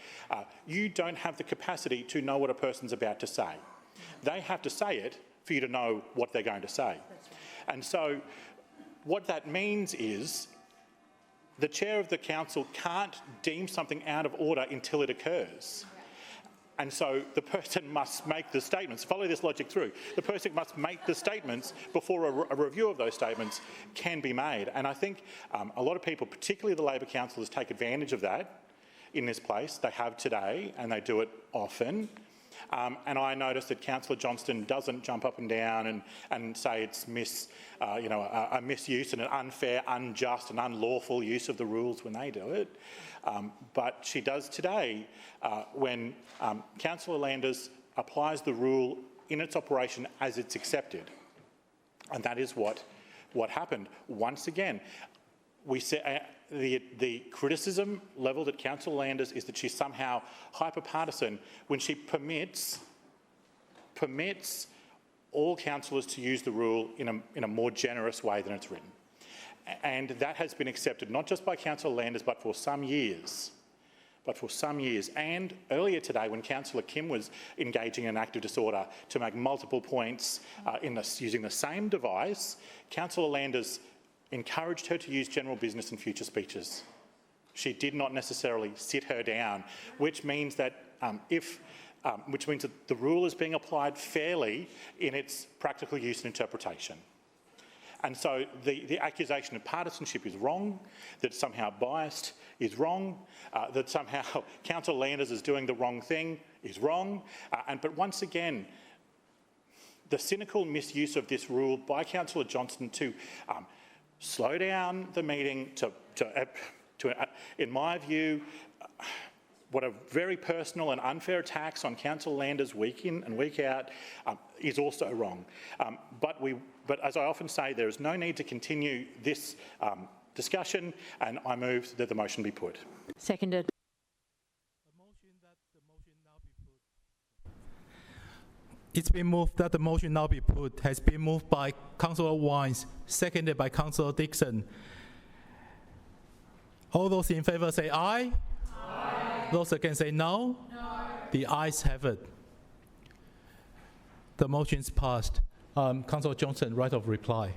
Speaker 20: you don't have the capacity to know what a person's about to say. They have to say it for you to know what they're going to say. And so what that means is the chair of the council can't deem something out of order until it occurs. And so the person must make the statements. Follow this logic through. The person must make the statements before a review of those statements can be made. And I think a lot of people, particularly the Labor councillors, take advantage of that in this place. They have today, and they do it often. And I notice that Councillor Johnston doesn't jump up and down and say it's a misuse and an unfair, unjust and unlawful use of the rules when they do it. But she does today when Councillor Landers applies the rule in its operation as it's accepted. And that is what happened. Once again, we say, the criticism levelled at Councillor Landers is that she's somehow hyper-partisan when she permits all councillors to use the rule in a more generous way than it's written. And that has been accepted not just by Councillor Landers, but for some years. And earlier today, when Councillor Kim was engaging in an act of disorder to make multiple points using the same device, Councillor Landers encouraged her to use general business in future speeches. She did not necessarily sit her down, which means that the rule is being applied fairly in its practical use and interpretation. And so the accusation of partisanship is wrong, that it's somehow biased is wrong, that somehow Councillor Landers is doing the wrong thing is wrong. But once again, the cynical misuse of this rule by Councillor Johnston to slow down the meeting, in my view, what are very personal and unfair attacks on Councillor Landers week in and week out is also wrong. But as I often say, there is no need to continue this discussion, and I move that the motion be put.
Speaker 2: Seconded.
Speaker 9: It's been moved that the motion now be put. Has been moved by Councillor Wines, seconded by Councillor Dixon. All those in favour say aye. Aye. Those against say no. No. The ayes have it. The motion is passed. Councillor Johnson, right of reply.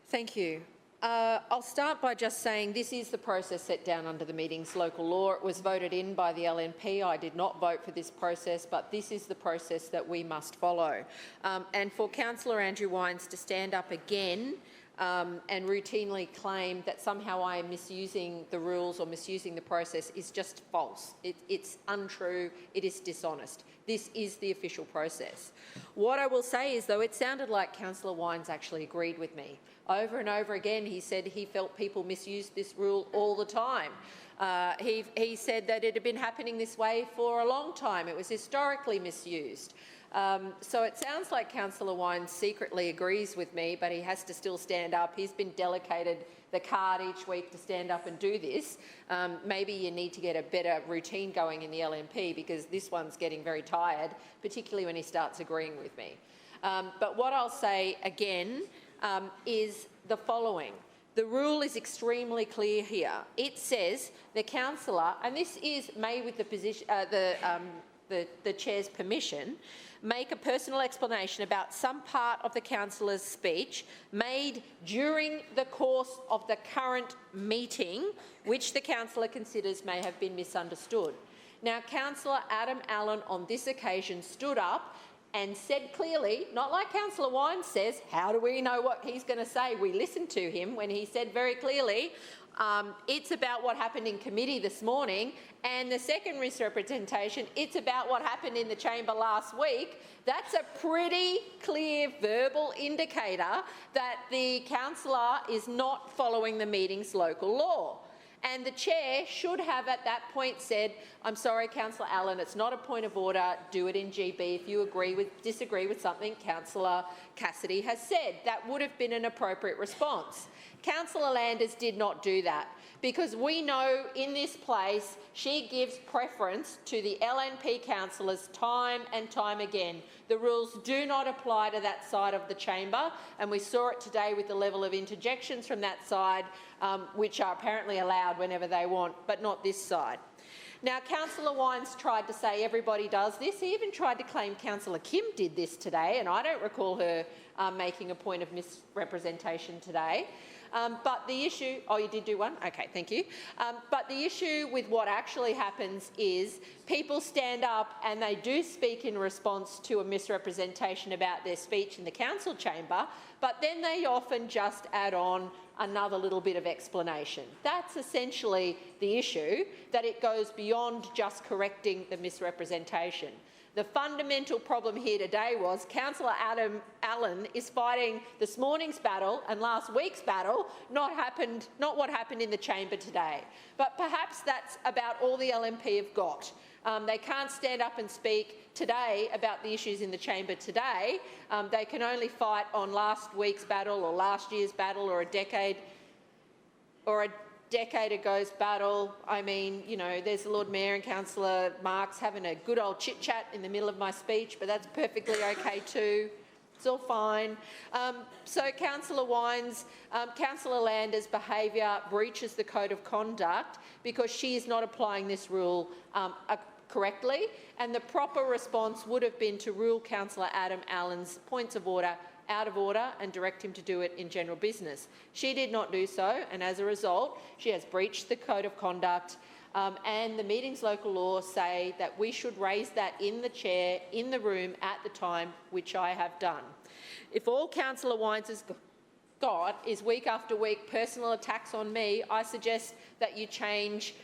Speaker 7: Thank you. I'll start by just saying this is the process set down under the meeting's local law. It was voted in by the LNP. I did not vote for this process, but this is the process that we must follow. And for Councillor Andrew Wines to stand up again and routinely claim that somehow I am misusing the rules or misusing the process is just false. It's untrue. It is dishonest. This is the official process. What I will say is, though, it sounded like Councillor Wines actually agreed with me. Over and over again, he said he felt people misused this rule all the time. He said that it had been happening this way for a long time. It was historically misused. So it sounds like Councillor Wines secretly agrees with me, but he has to still stand up. He's been delegated the card each week to stand up and do this. Maybe you need to get a better routine going in the LNP, because this one's getting very tired, particularly when he starts agreeing with me. But what I'll say again is the following. The rule is extremely clear here. It says the councillor, and this is made with the position, the chair's permission, make a personal explanation about some part of the councillor's speech made during the course of the current meeting, which the councillor considers may have been misunderstood. Now, Councillor Adam Allen on this occasion stood up and said clearly, not like Councillor Wines says, how do we know what he's going to say? We listened to him when he said very clearly, it's about what happened in committee this morning, and the second misrepresentation, it's about what happened in the chamber last week. That's a pretty clear verbal indicator that the councillor is not following the meeting's local law. And the chair should have at that point said, I'm sorry, Councillor Allen, it's not a point of order, do it in GB if you disagree with something Councillor Cassidy has said. That would have been an appropriate response. Councillor Landers did not do that, because we know in this place she gives preference to the LNP councillors time and time again. The rules do not apply to that side of the chamber, and we saw it today with the level of interjections from that side, which are apparently allowed whenever they want, but not this side. Now, Councillor Wines tried to say everybody does this. He even tried to claim Councillor Kim did this today, and I don't recall her making a point of misrepresentation today. But the issue, oh, you did do one? Okay, thank you. But the issue with what actually happens is people stand up and they do speak in response to a misrepresentation about their speech in the council chamber, but then they often just add on another little bit of explanation. That's essentially the issue, that it goes beyond just correcting the misrepresentation. The fundamental problem here today was Councillor Adam Allen is fighting this morning's battle and last week's battle, not what happened in the chamber today. But perhaps that's about all the LNP have got. They can't stand up and speak today about the issues in the chamber today. They can only fight on last week's battle or last year's battle or a decade ago's battle. I mean, you know, there's the Lord Mayor and Councillor Marx having a good old chit-chat in the middle of my speech, but that's perfectly okay too. It's all fine. So Councillor Wines, Councillor Landers' behaviour breaches the code of conduct because she is not applying this rule correctly, and the proper response would have been to rule Councillor Adam Allen's points of order out of order and direct him to do it in general business. She did not do so, and as a result, she has breached the code of conduct, and the meeting's local laws say that we should raise that in the chair, in the room at the time, which I have done. If all Councillor Wines has got is week after week personal attacks on me, I suggest that you change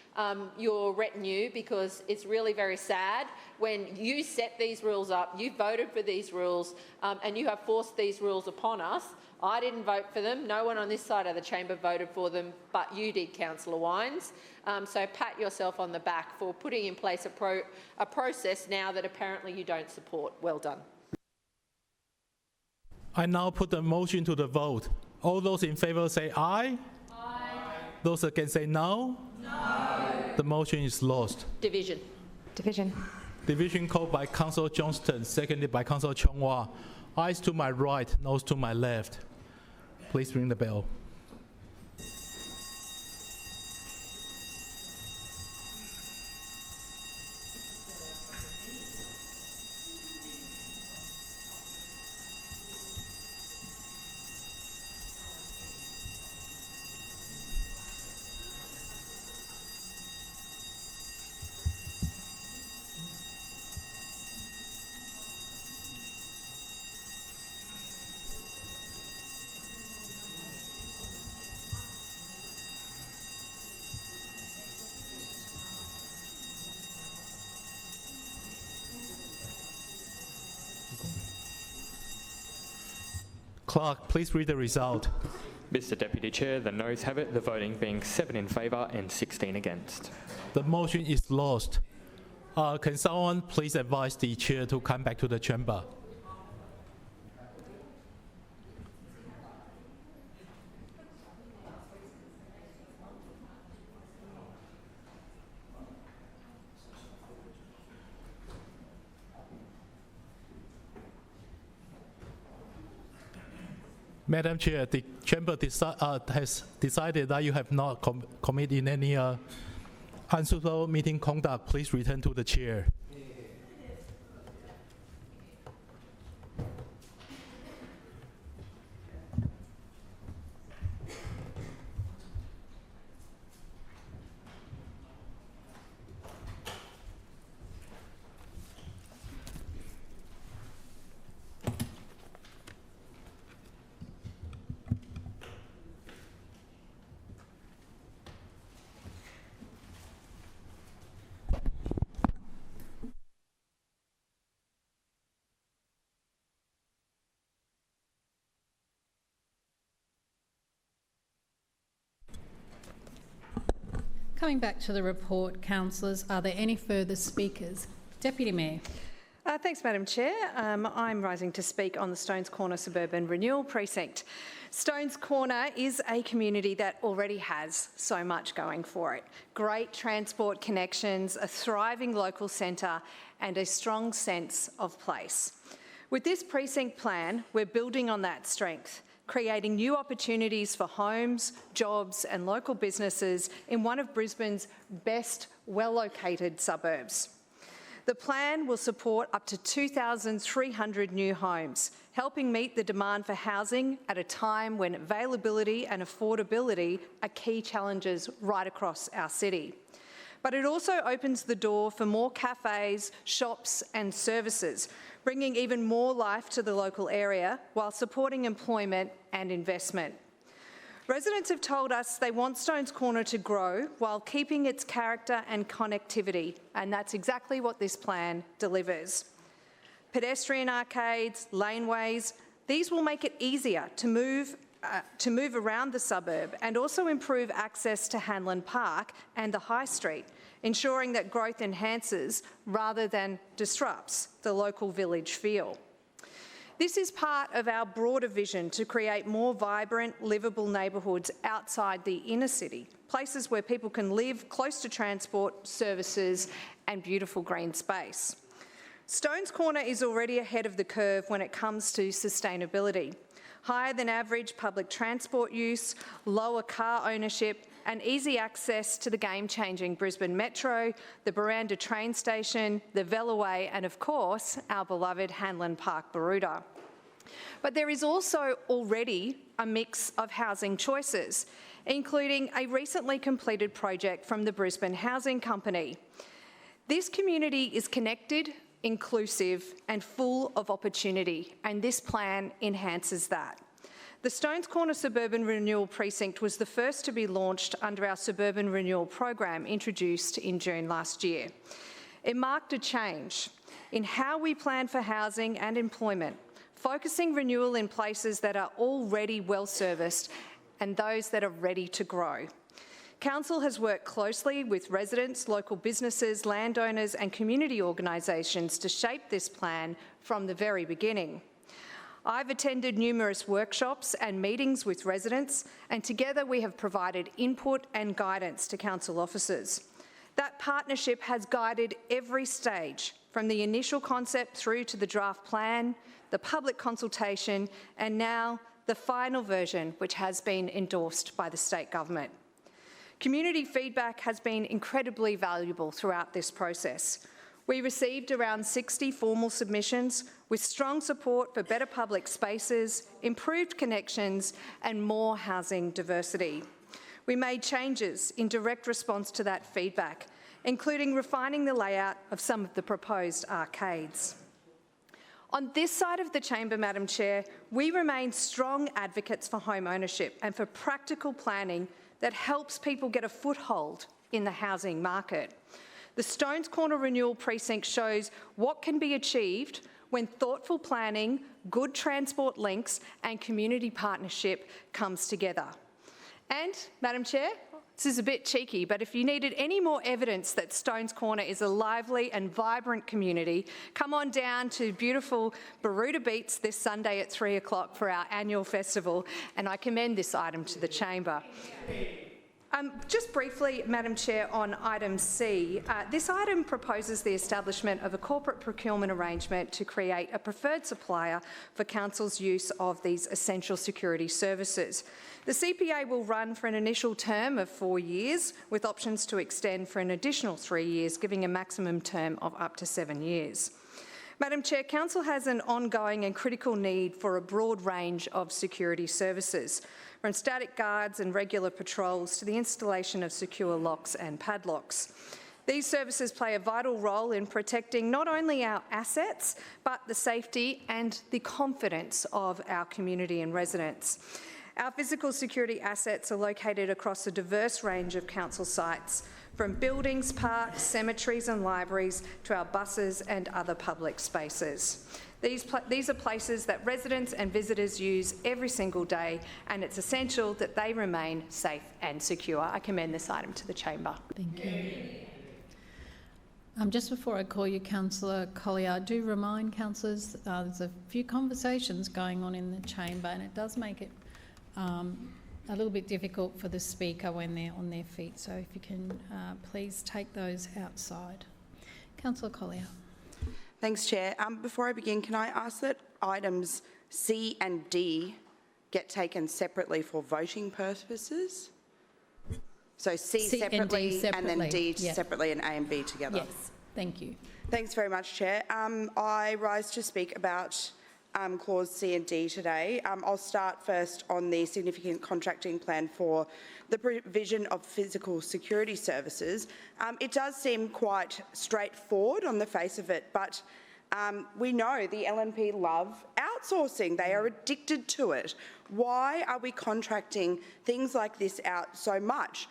Speaker 7: your retinue, because it's really very sad when you set these rules up, you voted for these rules, and you have forced these rules upon us. I didn't vote for them. No one on this side of the chamber voted for them, but you did, Councillor Wines. So pat yourself on the back for putting in place a process now that apparently you don't support. Well done.
Speaker 9: I now put the motion to the vote. All those in favour say aye. Aye. Those against say no. No. The motion is lost.
Speaker 7: Division.
Speaker 3: Division.
Speaker 9: Division called by Councillor Johnston, seconded by Councillor Chong-Wah. Ayes to my right, noes to my left. Please ring the bell. Clerk, please read the result.
Speaker 19: Mr Deputy Chair, the noes have it, the voting being 7 in favour and 16 against.
Speaker 9: The motion is lost. Can someone please advise the chair to come back to the chamber? Madam Chair, the chamber has decided that you have not committed any unsuitable meeting conduct. Please return to the chair.
Speaker 1: Coming back to the report, councillors, are there any further speakers? Deputy Mayor.
Speaker 21: Thanks, Madam Chair. I'm rising to speak on the Stones Corner Suburban Renewal Precinct. Stones Corner is a community that already has so much going for it. Great transport connections, a thriving local centre and a strong sense of place. With this precinct plan, we're building on that strength, creating new opportunities for homes, jobs and local businesses in one of Brisbane's best well-located suburbs. The plan will support up to 2,300 new homes, helping meet the demand for housing at a time when availability and affordability are key challenges right across our city. But it also opens the door for more cafes, shops and services, bringing even more life to the local area while supporting employment and investment. Residents have told us they want Stones Corner to grow while keeping its character and connectivity, and that's exactly what this plan delivers. Pedestrian arcades, laneways, these will make it easier to move around the suburb and also improve access to Hanlon Park and the High Street, ensuring that growth enhances rather than disrupts the local village feel. This is part of our broader vision to create more vibrant, livable neighbourhoods outside the inner city, places where people can live close to transport, services and beautiful green space. Stones Corner is already ahead of the curve when it comes to sustainability. Higher than average public transport use, lower car ownership and easy access to the game-changing Brisbane Metro, the Buranda train station, the Velaway and of course our beloved Hanlon Park Baroota. But there is also already a mix of housing choices, including a recently completed project from the Brisbane Housing Company. This community is connected, inclusive and full of opportunity, and this plan enhances that. The Stones Corner Suburban Renewal Precinct was the first to be launched under our Suburban Renewal Program introduced in June last year. It marked a change in how we plan for housing and employment, focusing renewal in places that are already well serviced and those that are ready to grow. Council has worked closely with residents, local businesses, landowners and community organisations to shape this plan from the very beginning. I've attended numerous workshops and meetings with residents, and together we have provided input and guidance to council officers. That partnership has guided every stage, from the initial concept through to the draft plan, the public consultation, and now the final version, which has been endorsed by the state government. Community feedback has been incredibly valuable throughout this process. We received around 60 formal submissions with strong support for better public spaces, improved connections and more housing diversity. We made changes in direct response to that feedback, including refining the layout of some of the proposed arcades. On this side of the chamber, Madam Chair, we remain strong advocates for home ownership and for practical planning that helps people get a foothold in the housing market. The Stones Corner Renewal Precinct shows what can be achieved when thoughtful planning, good transport links and community partnership comes together. And, Madam Chair, this is a bit cheeky, but if you needed any more evidence that Stones Corner is a lively and vibrant community, come on down to beautiful Baroota Beats this Sunday at 3 o'clock for our annual festival, and I commend this item to the chamber. Just briefly, Madam Chair, on item C, this item proposes the establishment of a corporate procurement arrangement to create a preferred supplier for Council's use of these essential security services. The CPA will run for an initial term of 4 years, with options to extend for an additional 3 years, giving a maximum term of up to 7 years. Madam Chair, Council has an ongoing and critical need for a broad range of security services, from static guards and regular patrols to the installation of secure locks and padlocks. These services play a vital role in protecting not only our assets, but the safety and the confidence of our community and residents. Our physical security assets are located across a diverse range of council sites, from buildings, parks, cemeteries and libraries to our buses and other public spaces. These are places that residents and visitors use every single day, and it's essential that they remain safe and secure. I commend this item to the chamber.
Speaker 1: Thank you. Just before I call you, Councillor Collier, do remind councillors there's a few conversations going on in the chamber, and it does make it a little bit difficult for the speaker when they're on their feet. So if you can please take those outside. Councillor Collier.
Speaker 10: Thanks, Chair. Before I begin, can I ask that items C and D get taken separately for voting purposes? So C separately and then D separately and A and B together?
Speaker 1: Yes, thank you.
Speaker 10: Thanks very much, Chair. I rise to speak about clause C and D today. I'll start first on the significant contracting plan for the provision of physical security services. It does seem quite straightforward on the face of it, but we know the LNP love outsourcing. They are addicted to it. Why are we contracting things like this out so much?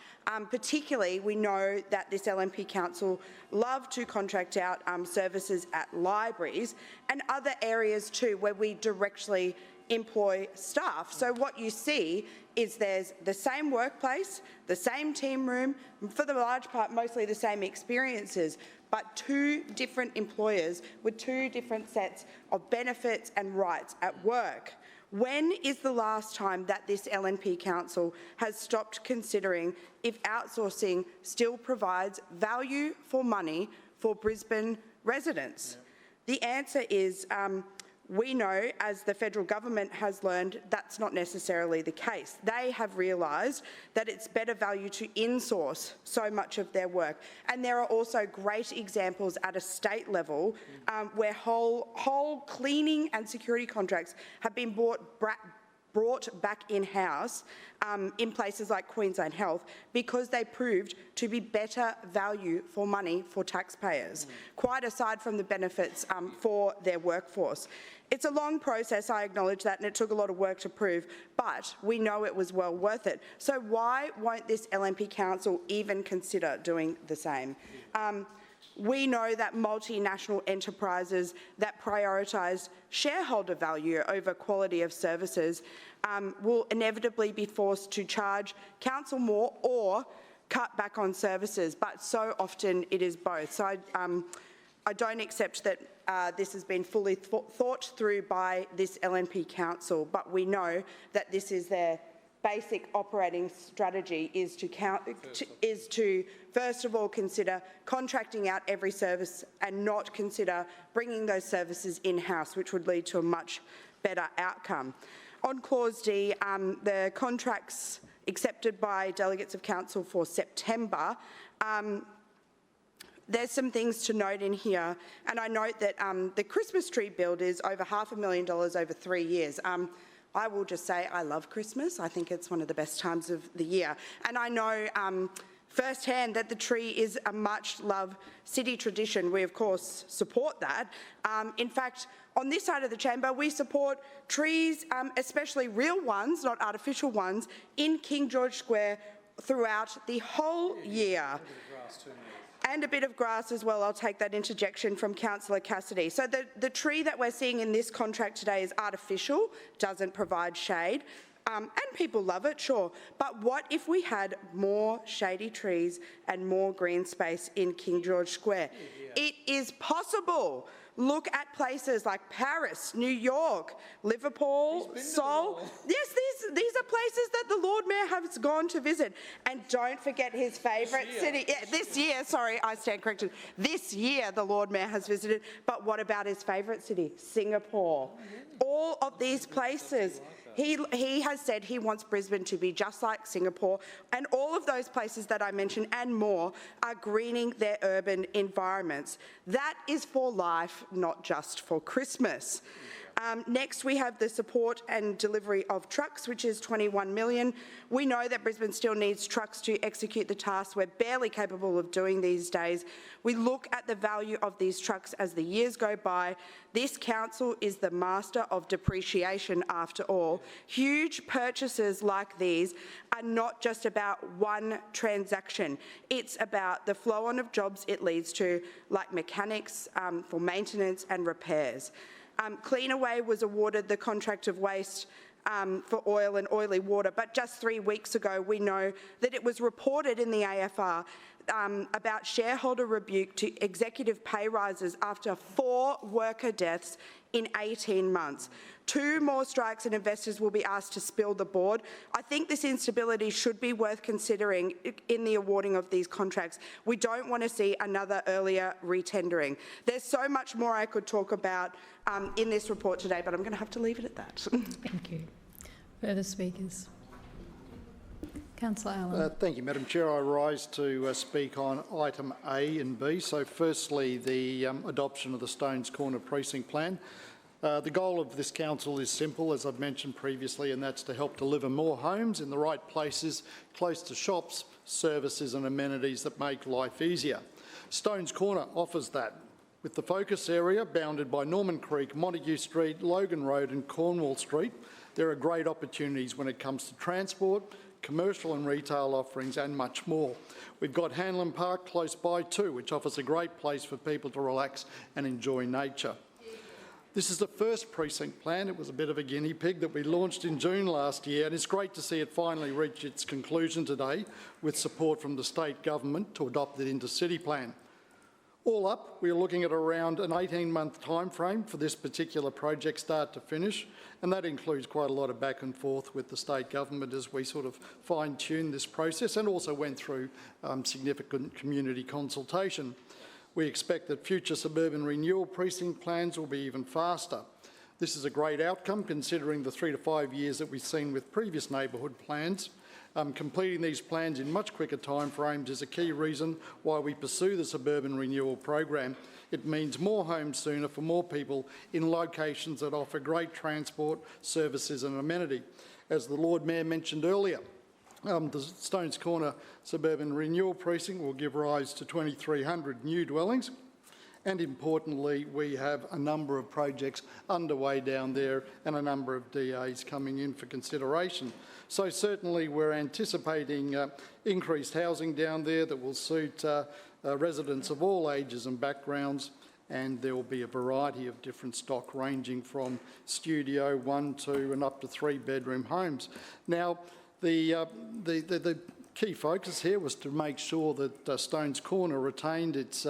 Speaker 10: Particularly, we know that this LNP Council love to contract out services at libraries and other areas too where we directly employ staff. So what you see is there's the same workplace, the same team room, for the large part mostly the same experiences, but two different employers with two different sets of benefits and rights at work. When is the last time that this LNP Council has stopped considering if outsourcing still provides value for money for Brisbane residents? The answer is we know, as the federal government has learned, that's not necessarily the case. They have realised that it's better value to insource so much of their work. And there are also great examples at a state level where whole cleaning and security contracts have been brought back in-house in places like Queensland Health because they proved to be better value for money for taxpayers, quite aside from the benefits for their workforce. It's a long process, I acknowledge that, and it took a lot of work to prove, but we know it was well worth it. So why won't this LNP Council even consider doing the same? We know that multinational enterprises that prioritise shareholder value over quality of services will inevitably be forced to charge council more or cut back on services, but so often it is both. So I don't accept that this has been fully thought through by this LNP Council, but we know that this is their basic operating strategy is to first of all consider contracting out every service and not consider bringing those services in-house, which would lead to a much better outcome. On clause D, the contracts accepted by delegates of council for September, there's some things to note in here, and I note that the Christmas tree build is over $500,000 over 3 years. I will just say I love Christmas. I think it's one of the best times of the year. And I know firsthand that the tree is a much-loved city tradition. We, of course, support that. In fact, on this side of the chamber, we support trees, especially real ones, not artificial ones, in King George Square throughout the whole year. And a bit of grass as well. I'll take that interjection from Councillor Cassidy. So the tree that we're seeing in this contract today is artificial, doesn't provide shade. And people love it, sure. But what if we had more shady trees and more green space in King George Square? It is possible. Look at places like Paris, New York, Liverpool, Seoul. Yes, these are places that the Lord Mayor has gone to visit. And don't forget his favourite city. Yeah, this year, sorry, I stand corrected. This year the Lord Mayor has visited. But what about his favourite city? Singapore. All of these places. He has said he wants Brisbane to be just like Singapore, and all of those places that I mentioned and more are greening their urban environments. That is for life, not just for Christmas. Next, we have the support and delivery of trucks, which is $21 million. We know that Brisbane still needs trucks to execute the tasks we're barely capable of doing these days. We look at the value of these trucks as the years go by. This council is the master of depreciation after all. Huge purchases like these are not just about one transaction. It's about the flow-on of jobs it leads to, like mechanics for maintenance and repairs. Cleanaway was awarded the contract of waste for oil and oily water, but just 3 weeks ago we know that it was reported in the AFR about shareholder rebuke to executive pay rises after 4 worker deaths in 18 months. 2 more strikes and investors will be asked to spill the board. I think this instability should be worth considering in the awarding of these contracts. We don't want to see another earlier retendering. There's so much more I could talk about in this report today, but I'm going to have to leave it at that.
Speaker 1: Thank you. Further speakers? Councillor Allen.
Speaker 14: Thank you, Madam Chair. I rise to speak on item A and B. So firstly, the adoption of the Stones Corner Precinct Plan. The goal of this council is simple, as I've mentioned previously, and that's to help deliver more homes in the right places, close to shops, services and amenities that make life easier. Stones Corner offers that, with the focus area bounded by Norman Creek, Montague Street, Logan Road and Cornwall Street. There are great opportunities when it comes to transport, commercial and retail offerings and much more. We've got Hanlon Park close by too, which offers a great place for people to relax and enjoy nature. This is the first precinct plan. It was a bit of a guinea pig that we launched in June last year, and it's great to see it finally reach its conclusion today with support from the state government to adopt it into City Plan. All up, we're looking at around an 18-month time frame for this particular project start to finish, and that includes quite a lot of back and forth with the state government as we sort of fine-tune this process and also went through significant community consultation. We expect that future suburban renewal precinct plans will be even faster. This is a great outcome considering the 3 to 5 years that we've seen with previous neighbourhood plans. Completing these plans in much quicker timeframes is a key reason why we pursue the suburban renewal program. It means more homes sooner for more people in locations that offer great transport, services and amenity. As the Lord Mayor mentioned earlier, the Stones Corner Suburban Renewal Precinct will give rise to 2,300 new dwellings, and importantly we have a number of projects underway down there and a number of DAs coming in for consideration. So certainly we're anticipating increased housing down there that will suit residents of all ages and backgrounds, and there will be a variety of different stock ranging from studio, 1, 2 and up to 3 bedroom homes. Now, the key focus here was to make sure that Stones Corner retained its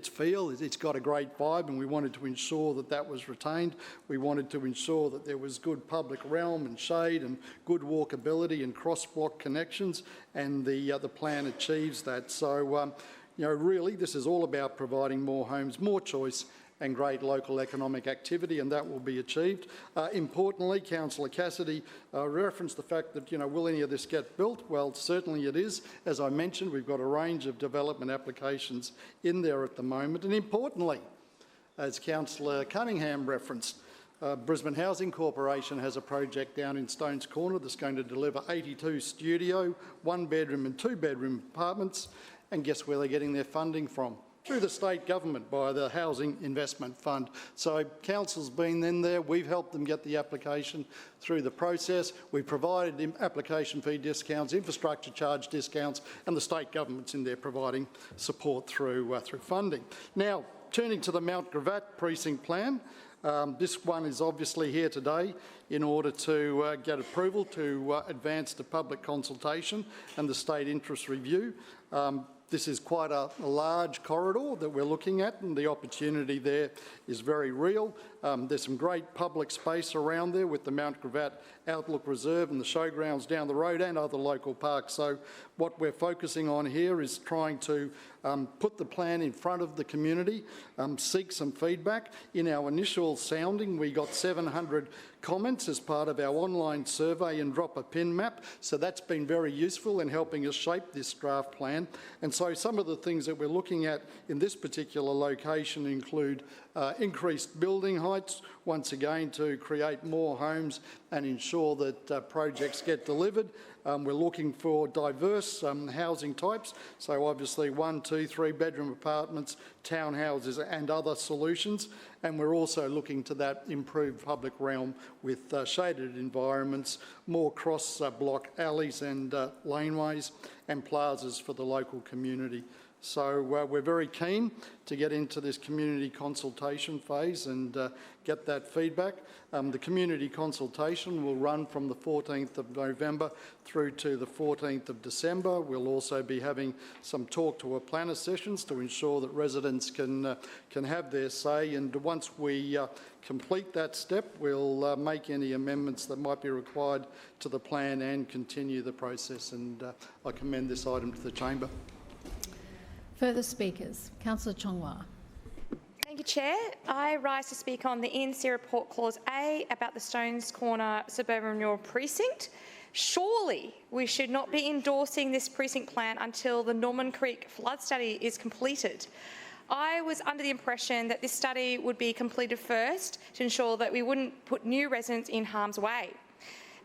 Speaker 14: feel. It's got a great vibe, and we wanted to ensure that that was retained. We wanted to ensure that there was good public realm and shade and good walkability and cross-block connections, and the plan achieves that. So, really, this is all about providing more homes, more choice and great local economic activity, and that will be achieved. Importantly, Councillor Cassidy referenced the fact that, will any of this get built? Well, certainly it is. As I mentioned, we've got a range of development applications in there at the moment, and importantly, as Councillor Cunningham referenced, Brisbane Housing Corporation has a project down in Stones Corner that's going to deliver 82 studio, 1 bedroom and 2 bedroom apartments, and guess where they're getting their funding from? through the state government by the Housing Investment Fund. So council's been in there, we've helped them get the application through the process, we've provided application fee discounts, infrastructure charge discounts, and the state government's in there providing support through funding. Now, turning to the Mount Gravatt precinct plan, this one is obviously here today in order to get approval to advance to public consultation and the state interest review. This is quite a large corridor that we're looking at, and the opportunity there is very real. There's some great public space around there with the Mount Gravatt Outlook Reserve and the showgrounds down the road and other local parks. So what we're focusing on here is trying to put the plan in front of the community, seek some feedback. In our initial sounding, we got 700 comments as part of our online survey and drop a pin map. So that's been very useful in helping us shape this draft plan. And so some of the things that we're looking at in this particular location include increased building heights, once again to create more homes and ensure that projects get delivered. We're looking for diverse housing types, so obviously 1, 2, 3 bedroom apartments, townhouses and other solutions. And we're also looking to that improved public realm with shaded environments, more cross-block alleys and laneways and plazas for the local community. So we're very keen to get into this community consultation phase and get that feedback. The community consultation will run from the 14th of November through to the 14th of December. We'll also be having some talk to a planner sessions to ensure that residents can have their say, and once we complete that step, we'll make any amendments that might be required to the plan and continue the process, and I commend this item to the chamber.
Speaker 1: Further speakers. Councillor Chongwa.
Speaker 3: Thank you, Chair. I rise to speak on the ENC report clause A about the Stones Corner Suburban Renewal Precinct. Surely we should not be endorsing this precinct plan until the Norman Creek flood study is completed. I was under the impression that this study would be completed first to ensure that we wouldn't put new residents in harm's way.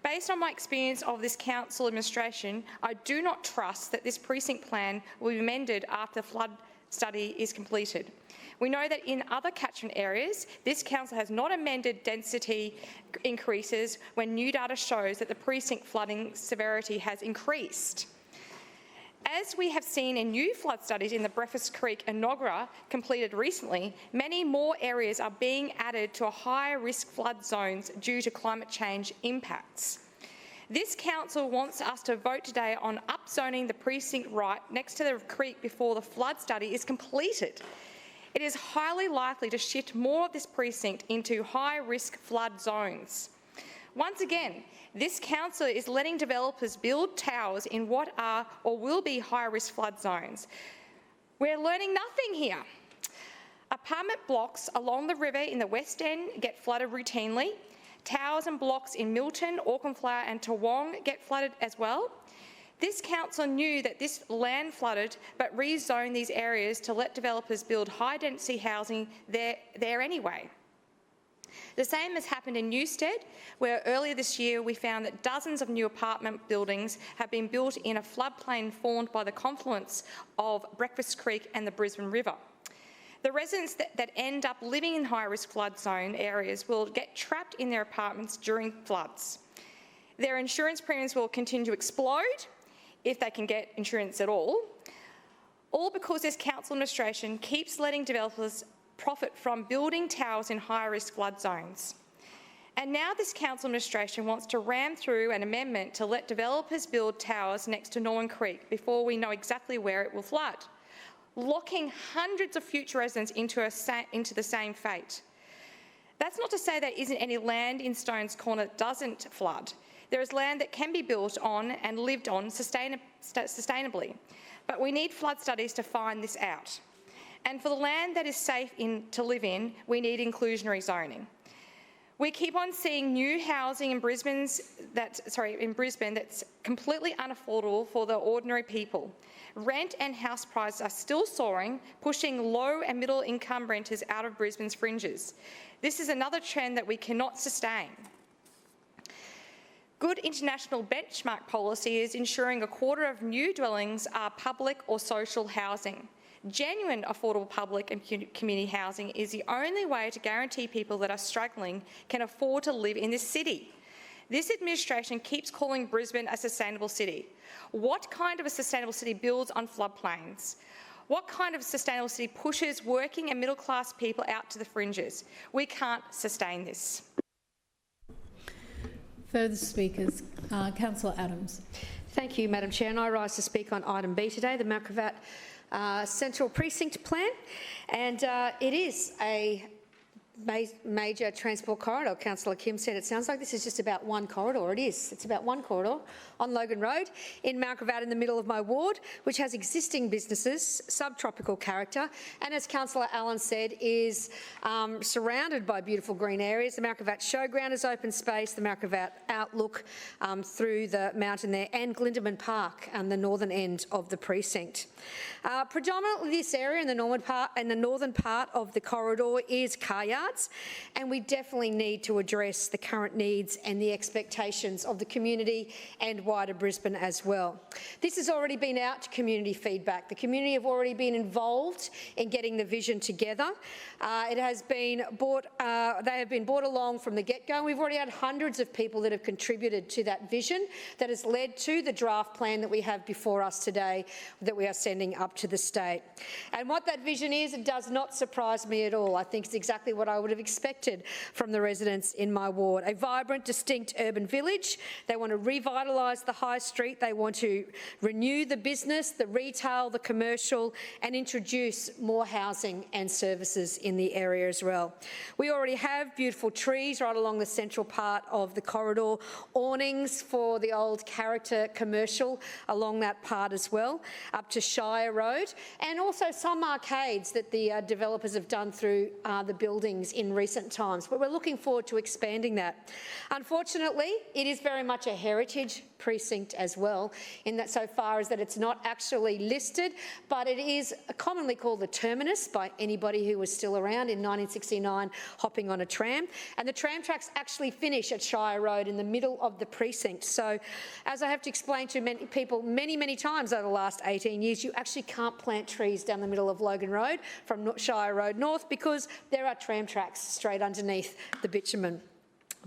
Speaker 3: Based on my experience of this council administration, I do not trust that this precinct plan will be amended after the flood study is completed. We know that in other catchment areas, this council has not amended density increases when new data shows that the precinct flooding severity has increased. As we have seen in new flood studies in the Breakfast Creek and Nogra completed recently, many more areas are being added to higher risk flood zones due to climate change impacts. This council wants us to vote today on upzoning the precinct right next to the creek before the flood study is completed. It is highly likely to shift more of this precinct into high risk flood zones. Once again, this council is letting developers build towers in what are or will be high-risk flood zones. We're learning nothing here. Apartment blocks along the river in the West End get flooded routinely. Towers and blocks in Milton, Aucklandflower and Toowong get flooded as well. This council knew that this land flooded but rezoned these areas to let developers build high-density housing there anyway. The same has happened in Newstead, where earlier this year we found that dozens of new apartment buildings have been built in a floodplain formed by the confluence of Breakfast Creek and the Brisbane River. The residents that end up living in high-risk flood zone areas will get trapped in their apartments during floods. Their insurance premiums will continue to explode, if they can get insurance at all because this council administration keeps letting developers profit from building towers in high-risk flood zones. And now this council administration wants to ram through an amendment to let developers build towers next to Norman Creek before we know exactly where it will flood, locking hundreds of future residents into the same fate. That's not to say there isn't any land in Stones Corner that doesn't flood. There is land that can be built on and lived on sustainably, but we need flood studies to find this out. And for the land that is safe to live in, we need inclusionary zoning. We keep on seeing new housing in Brisbane that's completely unaffordable for the ordinary people. Rent and house prices are still soaring, pushing low and middle income renters out of Brisbane's fringes. This is another trend that we cannot sustain. Good international benchmark policy is ensuring a quarter of new dwellings are public or social housing. Genuine affordable public and community housing is the only way to guarantee people that are struggling can afford to live in this city. This administration keeps calling Brisbane a sustainable city. What kind of a sustainable city builds on floodplains? What kind of sustainable city pushes working and middle-class people out to the fringes? We can't sustain this.
Speaker 1: Further speakers, Councillor Adams.
Speaker 5: Thank you, Madam Chair, and I rise to speak on item B today, the Malcrivat Central Precinct Plan, and it is a major transport corridor. Councillor Kim said it sounds like this is just about one corridor. It is. It's about one corridor on Logan Road in Malcrivat in the middle of my ward, which has existing businesses, subtropical character, and as Councillor Allen said, is surrounded by beautiful green areas. The Malcrivat Showground is open space, the Malcrivat Outlook through the mountain there, and Glindeman Park the northern end of the precinct. Predominantly this area in the northern part of the corridor is car yards, and we definitely need to address the current needs and the expectations of the community and wider Brisbane as well. This has already been out to community feedback. The community have already been involved in getting the vision together. It has been brought, they have been brought along from the get-go. We've already had hundreds of people that have contributed to that vision that has led to the draft plan that we have before us today that we are sending up to the state. And what that vision is, it does not surprise me at all. I think it's exactly what I would have expected from the residents in my ward. A vibrant, distinct urban village. They want to revitalise the high street. They want to renew the business, the retail, the commercial, and introduce more housing and services in the area as well. We already have beautiful trees right along the central part of the corridor, awnings for the old character commercial along that part as well, up to Shire Road, and also some arcades that the developers have done through the buildings in recent times, but we're looking forward to expanding that. Unfortunately, it is very much a heritage precinct as well, in that so far as that it's not actually listed, but it is commonly called the terminus by anybody who was still around in 1969 hopping on a tram, and the tram tracks actually finish at Shire Road in the middle of the precinct. So, as I have to explain to many people many times over the last 18 years, you actually can't plant trees down the middle of Logan Road from Shire Road North because there are tram tracks straight underneath the bitumen.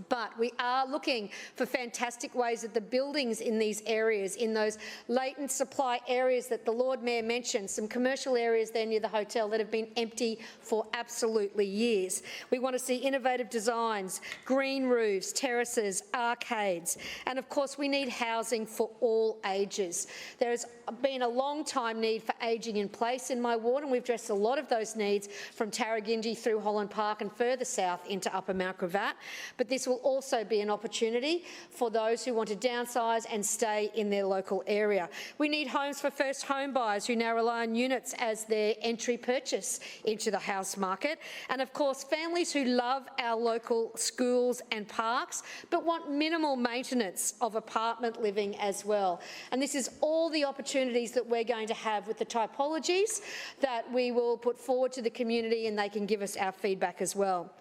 Speaker 5: But we are looking for fantastic ways that the buildings in these areas, in those latent supply areas that the Lord Mayor mentioned, some commercial areas there near the hotel that have been empty for absolutely years. We want to see innovative designs, green roofs, terraces, arcades, and of course we need housing for all ages. There has been a long time need for ageing in place in my ward, and we've addressed a lot of those needs from Tarragindi through Holland Park and further south into Upper Malcrivat. But this will also be an opportunity for those who want to downsize and stay in their local area. We need homes for first home buyers who now rely on units as their entry purchase into the house market. And of course, families who love our local schools and parks, but want minimal maintenance of apartment living as well. And this is all the opportunities that we're going to have with the typologies that we will put forward to the community, and they can give us our feedback as well.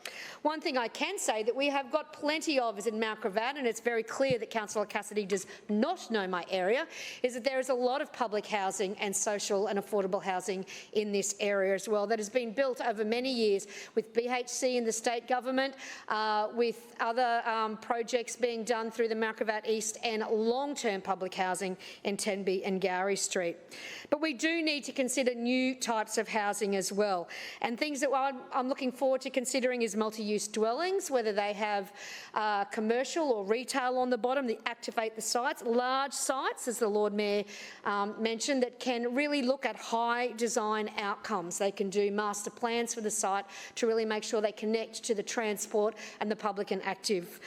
Speaker 5: One thing I can say that we have got plenty of is in Malcrivat, and it's very clear that Councillor Cassidy does not know my area, is that there is a lot of public housing and social and affordable housing in this area as well that has been built over many years with BHC and the state government, with other projects being done through the Malcrivat East and long-term public housing in Tenby and Gowrie Street. But we do need to consider new types of housing as well, and things that I'm looking forward to considering is multi-use dwellings, whether they have commercial or retail on the bottom, that activate the sites, large sites, as the Lord Mayor mentioned, that can really look at high design outcomes. They can do master plans for the site to really make sure they connect to the transport and the public and active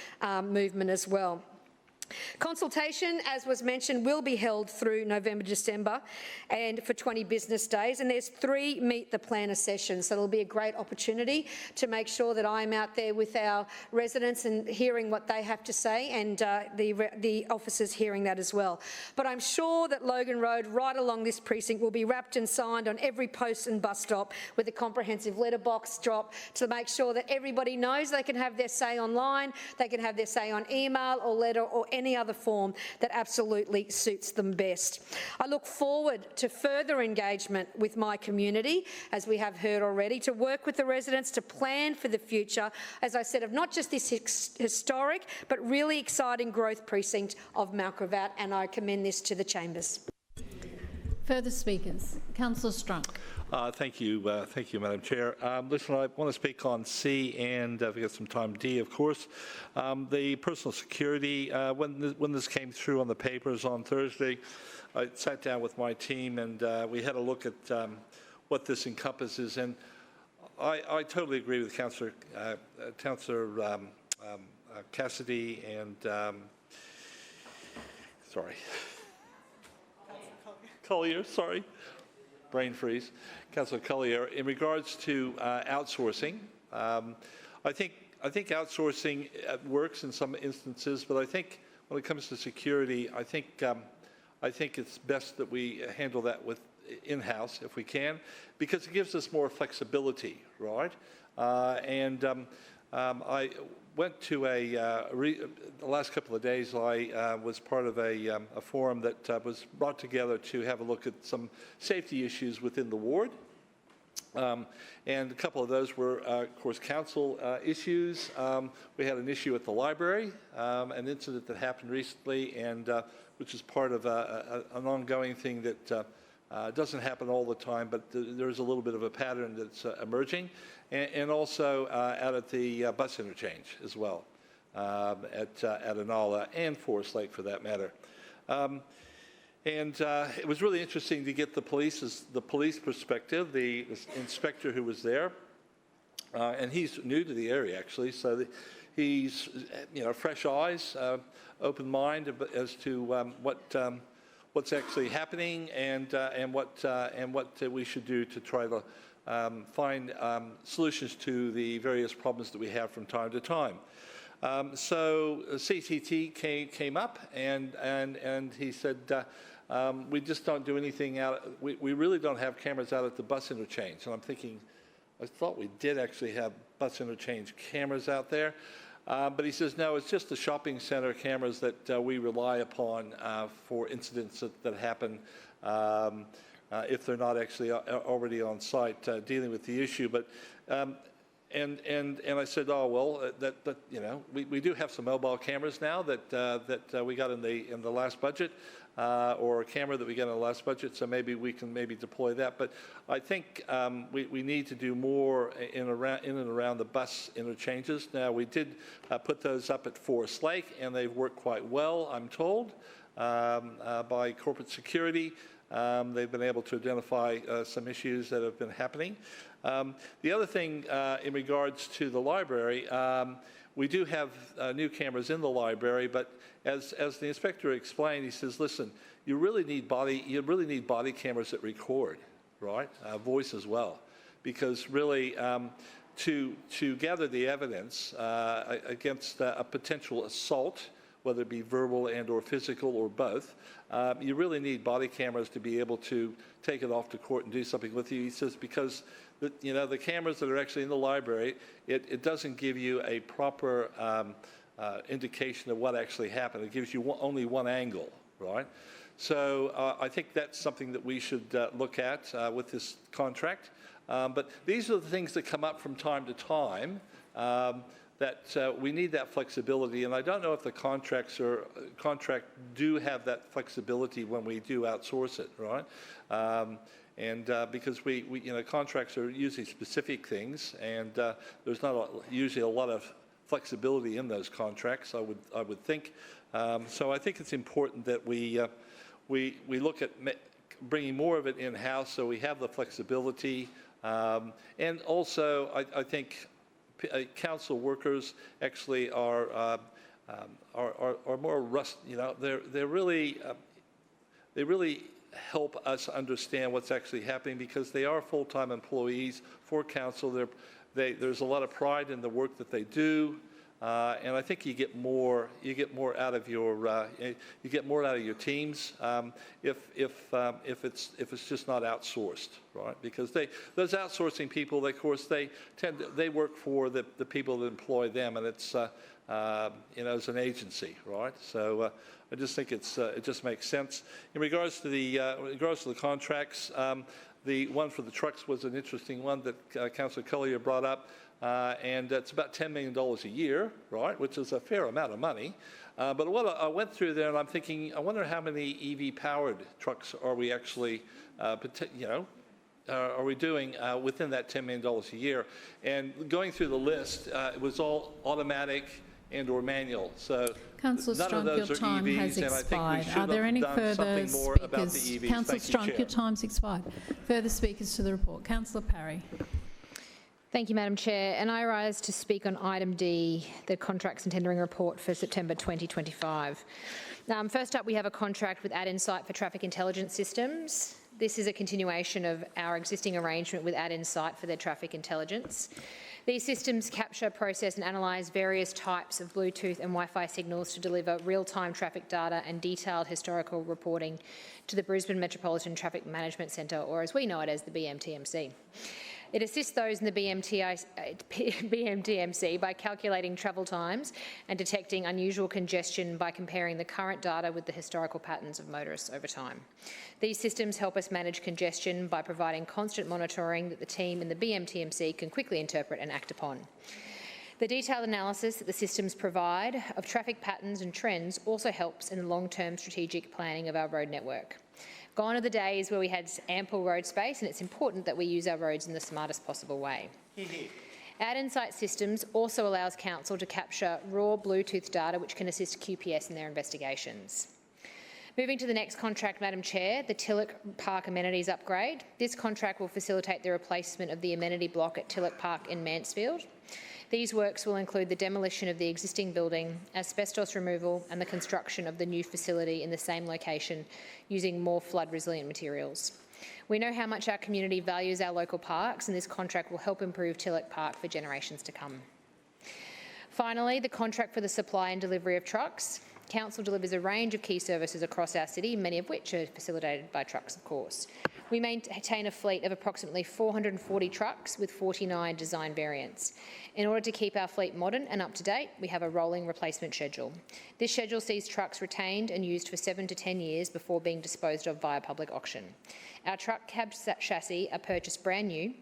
Speaker 5: movement as well. Consultation, as was mentioned, will be held through November, December and for 20 business days, and there's 3 Meet the Planner sessions, so it'll be a great opportunity to make sure that I'm out there with our residents and hearing what they have to say, and the officers hearing that as well. But I'm sure that Logan Road right along this precinct will be wrapped and signed on every post and bus stop with a comprehensive letterbox drop to make sure that everybody knows they can have their say online, they can have their say on email or letter or any other form that absolutely suits them best. I look forward to further engagement with my community, as we have heard already, to work with the residents to plan for the future, as I said, of not just this historic but really exciting growth precinct of Malcrivat, and I commend this to the chambers.
Speaker 1: Further speakers. Councillor Strunk.
Speaker 18: Thank you, Madam Chair. Listen, I want to speak on C and, if we get some time, D, of course. The personal security, when this came through on the papers on Thursday, I sat down with my team and we had a look at what this encompasses, and I totally agree with Councillor Cassidy and Collier, sorry, brain freeze, Councillor Collier, in regards to outsourcing. I think outsourcing works in some instances, but I think when it comes to security, I think it's best that we handle that with in-house if we can, because it gives us more flexibility, right? I went to the last couple of days, I was part of a forum that was brought together to have a look at some safety issues within the ward. And a couple of those were, of course, council issues. We had an issue at the library, an incident that happened recently, and which is part of an ongoing thing that doesn't happen all the time, but there's a little bit of a pattern that's emerging. And also out at the bus interchange as well, at Anala and Forest Lake for that matter. It was really interesting to get the police perspective, the inspector who was there, and he's new to the area actually, so he's fresh eyes, open mind as to what's actually happening and what we should do to try to find solutions to the various problems that we have from time to time. So CCT came up and he said, we just don't do anything out, we really don't have cameras out at the bus interchange. And I'm thinking, I thought we did actually have bus interchange cameras out there. But he says, no, it's just the shopping center cameras that we rely upon for incidents that happen if they're not actually already on site dealing with the issue. But and I said, oh well, we do have some mobile cameras now that we got in the last budget, or a camera that we got in the last budget. So maybe we can deploy that. But I think we need to do more in and around the bus interchanges. Now we did put those up at Forest Lake, and they've worked quite well, I'm told, by corporate security. They've been able to identify some issues that have been happening. The other thing in regards to the library, we do have new cameras in the library, but as the inspector explained, he says, listen, you really need body cameras that record, right? Voice as well, because really to gather the evidence against a potential assault, whether it be verbal and or physical or both, you really need body cameras to be able to take it off to court and do something with you. He says because the cameras that are actually in the library, it doesn't give you a proper indication of what actually happened. It gives you only one angle, right? So I think that's something that we should look at with this contract. But these are the things that come up from time to time. That we need that flexibility, and I don't know if the contract do have that flexibility when we do outsource it, right? Because we contracts are usually specific things, and there's not usually a lot of flexibility in those contracts, I would think. So I think it's important that we look at bringing more of it in-house so we have the flexibility, and also I think council workers actually are more rust. They really help us understand what's actually happening because they are full-time employees for council. There's a lot of pride in the work that they do. And I think you get more out of your teams if it's just not outsourced, right? Because those outsourcing people, of course, they work for the people that employ them, and it's as an agency, right? So I just think it just makes sense. In regards to the contracts, the one for the trucks was an interesting one that Councillor Collier brought up. And it's about $10 million a year, right, which is a fair amount of money. But what I went through there, and I'm thinking, I wonder how many EV-powered trucks are we actually, are we doing within that $10 million a year? And going through the list, it was all automatic and/or manual. So
Speaker 1: Councillor
Speaker 18: none of
Speaker 1: Strunk,
Speaker 18: those
Speaker 1: your
Speaker 18: are
Speaker 1: time
Speaker 18: EVs,
Speaker 1: has
Speaker 18: and I think we
Speaker 1: expired.
Speaker 18: should
Speaker 1: Are there
Speaker 18: have
Speaker 1: any
Speaker 18: done
Speaker 1: further
Speaker 18: something more about the
Speaker 1: speakers?
Speaker 18: EVs.
Speaker 1: Councillor
Speaker 18: Thank you,
Speaker 1: Strunk,
Speaker 18: Chair.
Speaker 1: your time's expired. Further speakers to the report. Councillor Parry.
Speaker 6: Thank you, Madam Chair. And I rise to speak on item D, the contracts and tendering report for September 2025. First up, we have a contract with AdInsight for traffic intelligence systems. This is a continuation of our existing arrangement with AdInsight for their traffic intelligence. These systems capture, process and analyse various types of Bluetooth and Wi-Fi signals to deliver real-time traffic data and detailed historical reporting to the Brisbane Metropolitan Traffic Management Centre, or as we know it as the BMTMC. It assists those in the BMTMC by calculating travel times and detecting unusual congestion by comparing the current data with the historical patterns of motorists over time. These systems help us manage congestion by providing constant monitoring that the team in the BMTMC can quickly interpret and act upon. The detailed analysis that the systems provide of traffic patterns and trends also helps in the long-term strategic planning of our road network. Gone are the days where we had ample road space, and it's important that we use our roads in the smartest possible way. AdInsight systems also allows Council to capture raw Bluetooth data which can assist QPS in their investigations. Moving to the next contract, Madam Chair, the Tillock Park amenities upgrade. This contract will facilitate the replacement of the amenity block at Tillock Park in Mansfield. These works will include the demolition of the existing building, asbestos removal and the construction of the new facility in the same location using more flood-resilient materials. We know how much our community values our local parks, and this contract will help improve Tillock Park for generations to come. Finally, the contract for the supply and delivery of trucks. Council delivers a range of key services across our city, many of which are facilitated by trucks, of course. We maintain a fleet of approximately 440 trucks with 49 design variants. In order to keep our fleet modern and up to date, we have a rolling replacement schedule. This schedule sees trucks retained and used for 7 to 10 years before being disposed of via public auction. Our truck cab chassis are purchased brand new,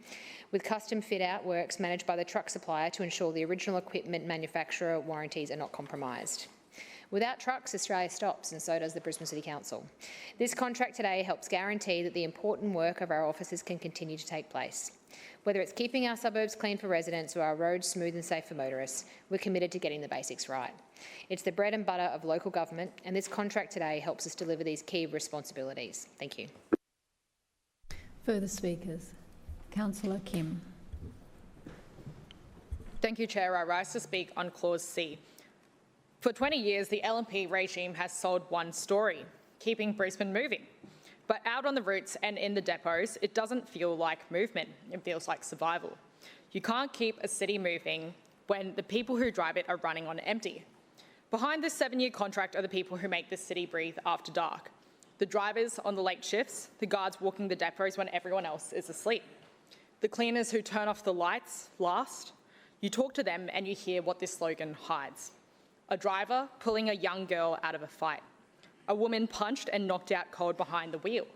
Speaker 6: with custom fit-out works managed by the truck supplier to ensure the original equipment manufacturer warranties are not compromised. Without trucks, Australia stops, and so does the Brisbane City Council. This contract today helps guarantee that the important work of our officers can continue to take place. Whether it's keeping our suburbs clean for residents or our roads smooth and safe for motorists, we're committed to getting the basics right. It's the bread and butter of local government, and this contract today helps us deliver these key responsibilities. Thank you.
Speaker 1: Further speakers. Councillor Kim.
Speaker 17: Thank you, Chair. I rise to speak on Clause C. For 20 years, the LNP regime has sold one story, keeping Brisbane moving. But out on the routes and in the depots, it doesn't feel like movement. It feels like survival. You can't keep a city moving when the people who drive it are running on empty. Behind this 7-year contract are the people who make this city breathe after dark. The drivers on the late shifts, the guards walking the depots when everyone else is asleep. The cleaners who turn off the lights last. You talk to them and you hear what this slogan hides. A driver pulling a young girl out of a fight. A woman punched and knocked out cold behind the wheel.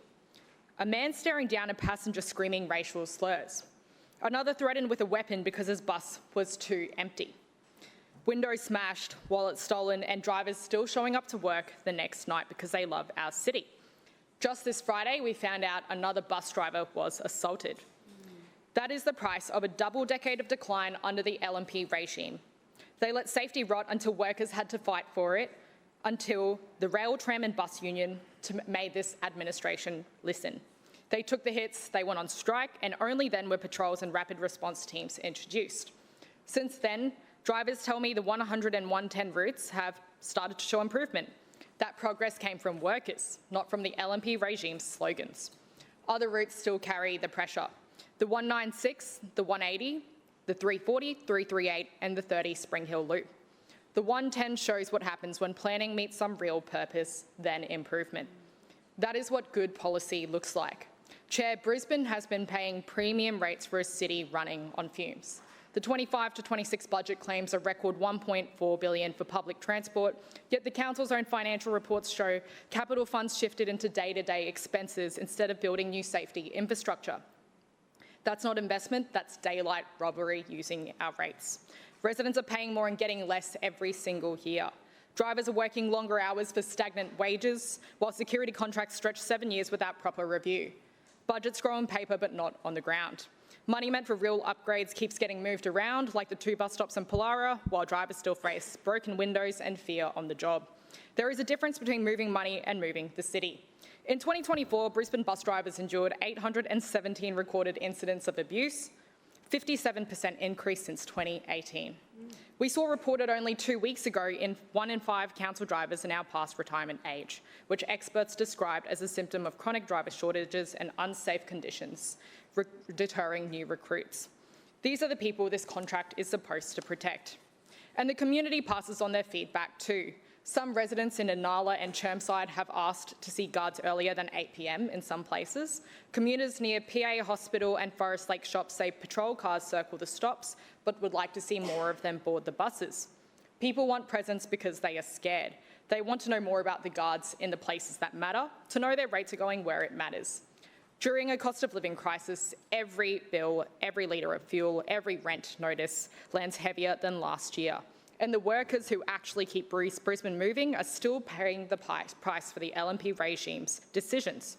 Speaker 17: A man staring down a passenger screaming racial slurs. Another threatened with a weapon because his bus was too empty. Windows smashed, wallets stolen, and drivers still showing up to work the next night because they love our city. Just this Friday, we found out another bus driver was assaulted. That is the price of a double decade of decline under the LNP regime. They let safety rot until workers had to fight for it, until the Rail, Tram and Bus Union made this administration listen. They took the hits, they went on strike, and only then were patrols and rapid response teams introduced. Since then, drivers tell me the 100 and 110 routes have started to show improvement. That progress came from workers, not from the LNP regime's slogans. Other routes still carry the pressure. The 196, the 180, the 340, 338 and the 30 Spring Hill Loop. The 110 shows what happens when planning meets some real purpose, then improvement. That is what good policy looks like. Chair, Brisbane has been paying premium rates for a city running on fumes. The 25 to 26 budget claims a record $1.4 billion for public transport, yet the council's own financial reports show capital funds shifted into day-to-day expenses instead of building new safety infrastructure. That's not investment, that's daylight robbery using our rates. Residents are paying more and getting less every single year. Drivers are working longer hours for stagnant wages, while security contracts stretch 7 years without proper review. Budgets grow on paper but not on the ground. Money meant for real upgrades keeps getting moved around, like the 2 bus stops in Pollara, while drivers still face broken windows and fear on the job. There is a difference between moving money and moving the city. In 2024, Brisbane bus drivers endured 817 recorded incidents of abuse, 57% increase since 2018. We saw reported only 2 weeks ago 1 in 5 council drivers are now past retirement age, which experts described as a symptom of chronic driver shortages and unsafe conditions, deterring new recruits. These are the people this contract is supposed to protect. And the community passes on their feedback too. Some residents in Inala and Chermside have asked to see guards earlier than 8 p.m. in some places. Commuters near PA Hospital and Forest Lake shops say patrol cars circle the stops, but would like to see more of them board the buses. People want presence because they are scared. They want to know more about the guards in the places that matter, to know their rates are going where it matters. During a cost of living crisis, every bill, every litre of fuel, every rent notice lands heavier than last year. And the workers who actually keep Brisbane moving are still paying the price for the LNP regime's decisions.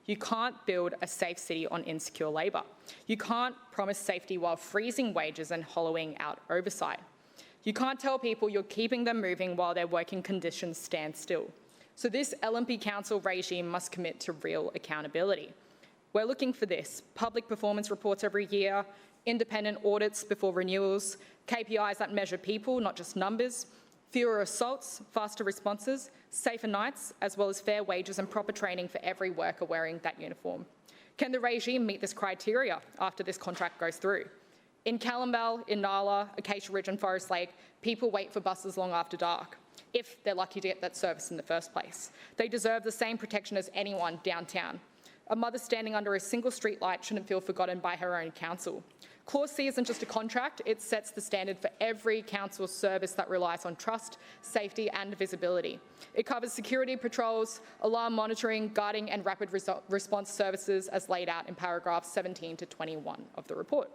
Speaker 17: You can't build a safe city on insecure labour. You can't promise safety while freezing wages and hollowing out oversight. You can't tell people you're keeping them moving while their working conditions stand still. So this LNP council regime must commit to real accountability. We're looking for this: public performance reports every year, independent audits before renewals, KPIs that measure people, not just numbers, fewer assaults, faster responses, safer nights, as well as fair wages and proper training for every worker wearing that uniform. Can the regime meet this criteria after this contract goes through? In Callambal, in Nala, Acacia Ridge and Forest Lake, people wait for buses long after dark, if they're lucky to get that service in the first place. They deserve the same protection as anyone downtown. A mother standing under a single streetlight shouldn't feel forgotten by her own council. Clause C isn't just a contract, it sets the standard for every council service that relies on trust, safety and visibility. It covers security patrols, alarm monitoring, guarding and rapid response services as laid out in paragraphs 17 to 21 of the report.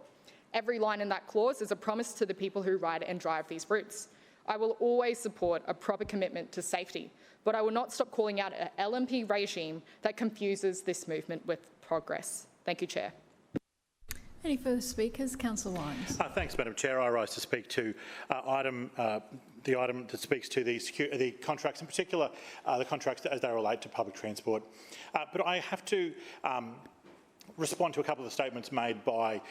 Speaker 17: Every line in that clause is a promise to the people who ride and drive these routes. I will always support a proper commitment to safety, but I will not stop calling out an LNP regime that confuses this movement with progress. Thank you, Chair.
Speaker 1: Any further speakers? Councillor Wines.
Speaker 20: Thanks, Madam Chair. I rise to speak to the item that speaks to the contracts, in particular the contracts as they relate to public transport. But I have to respond to a couple of the statements made by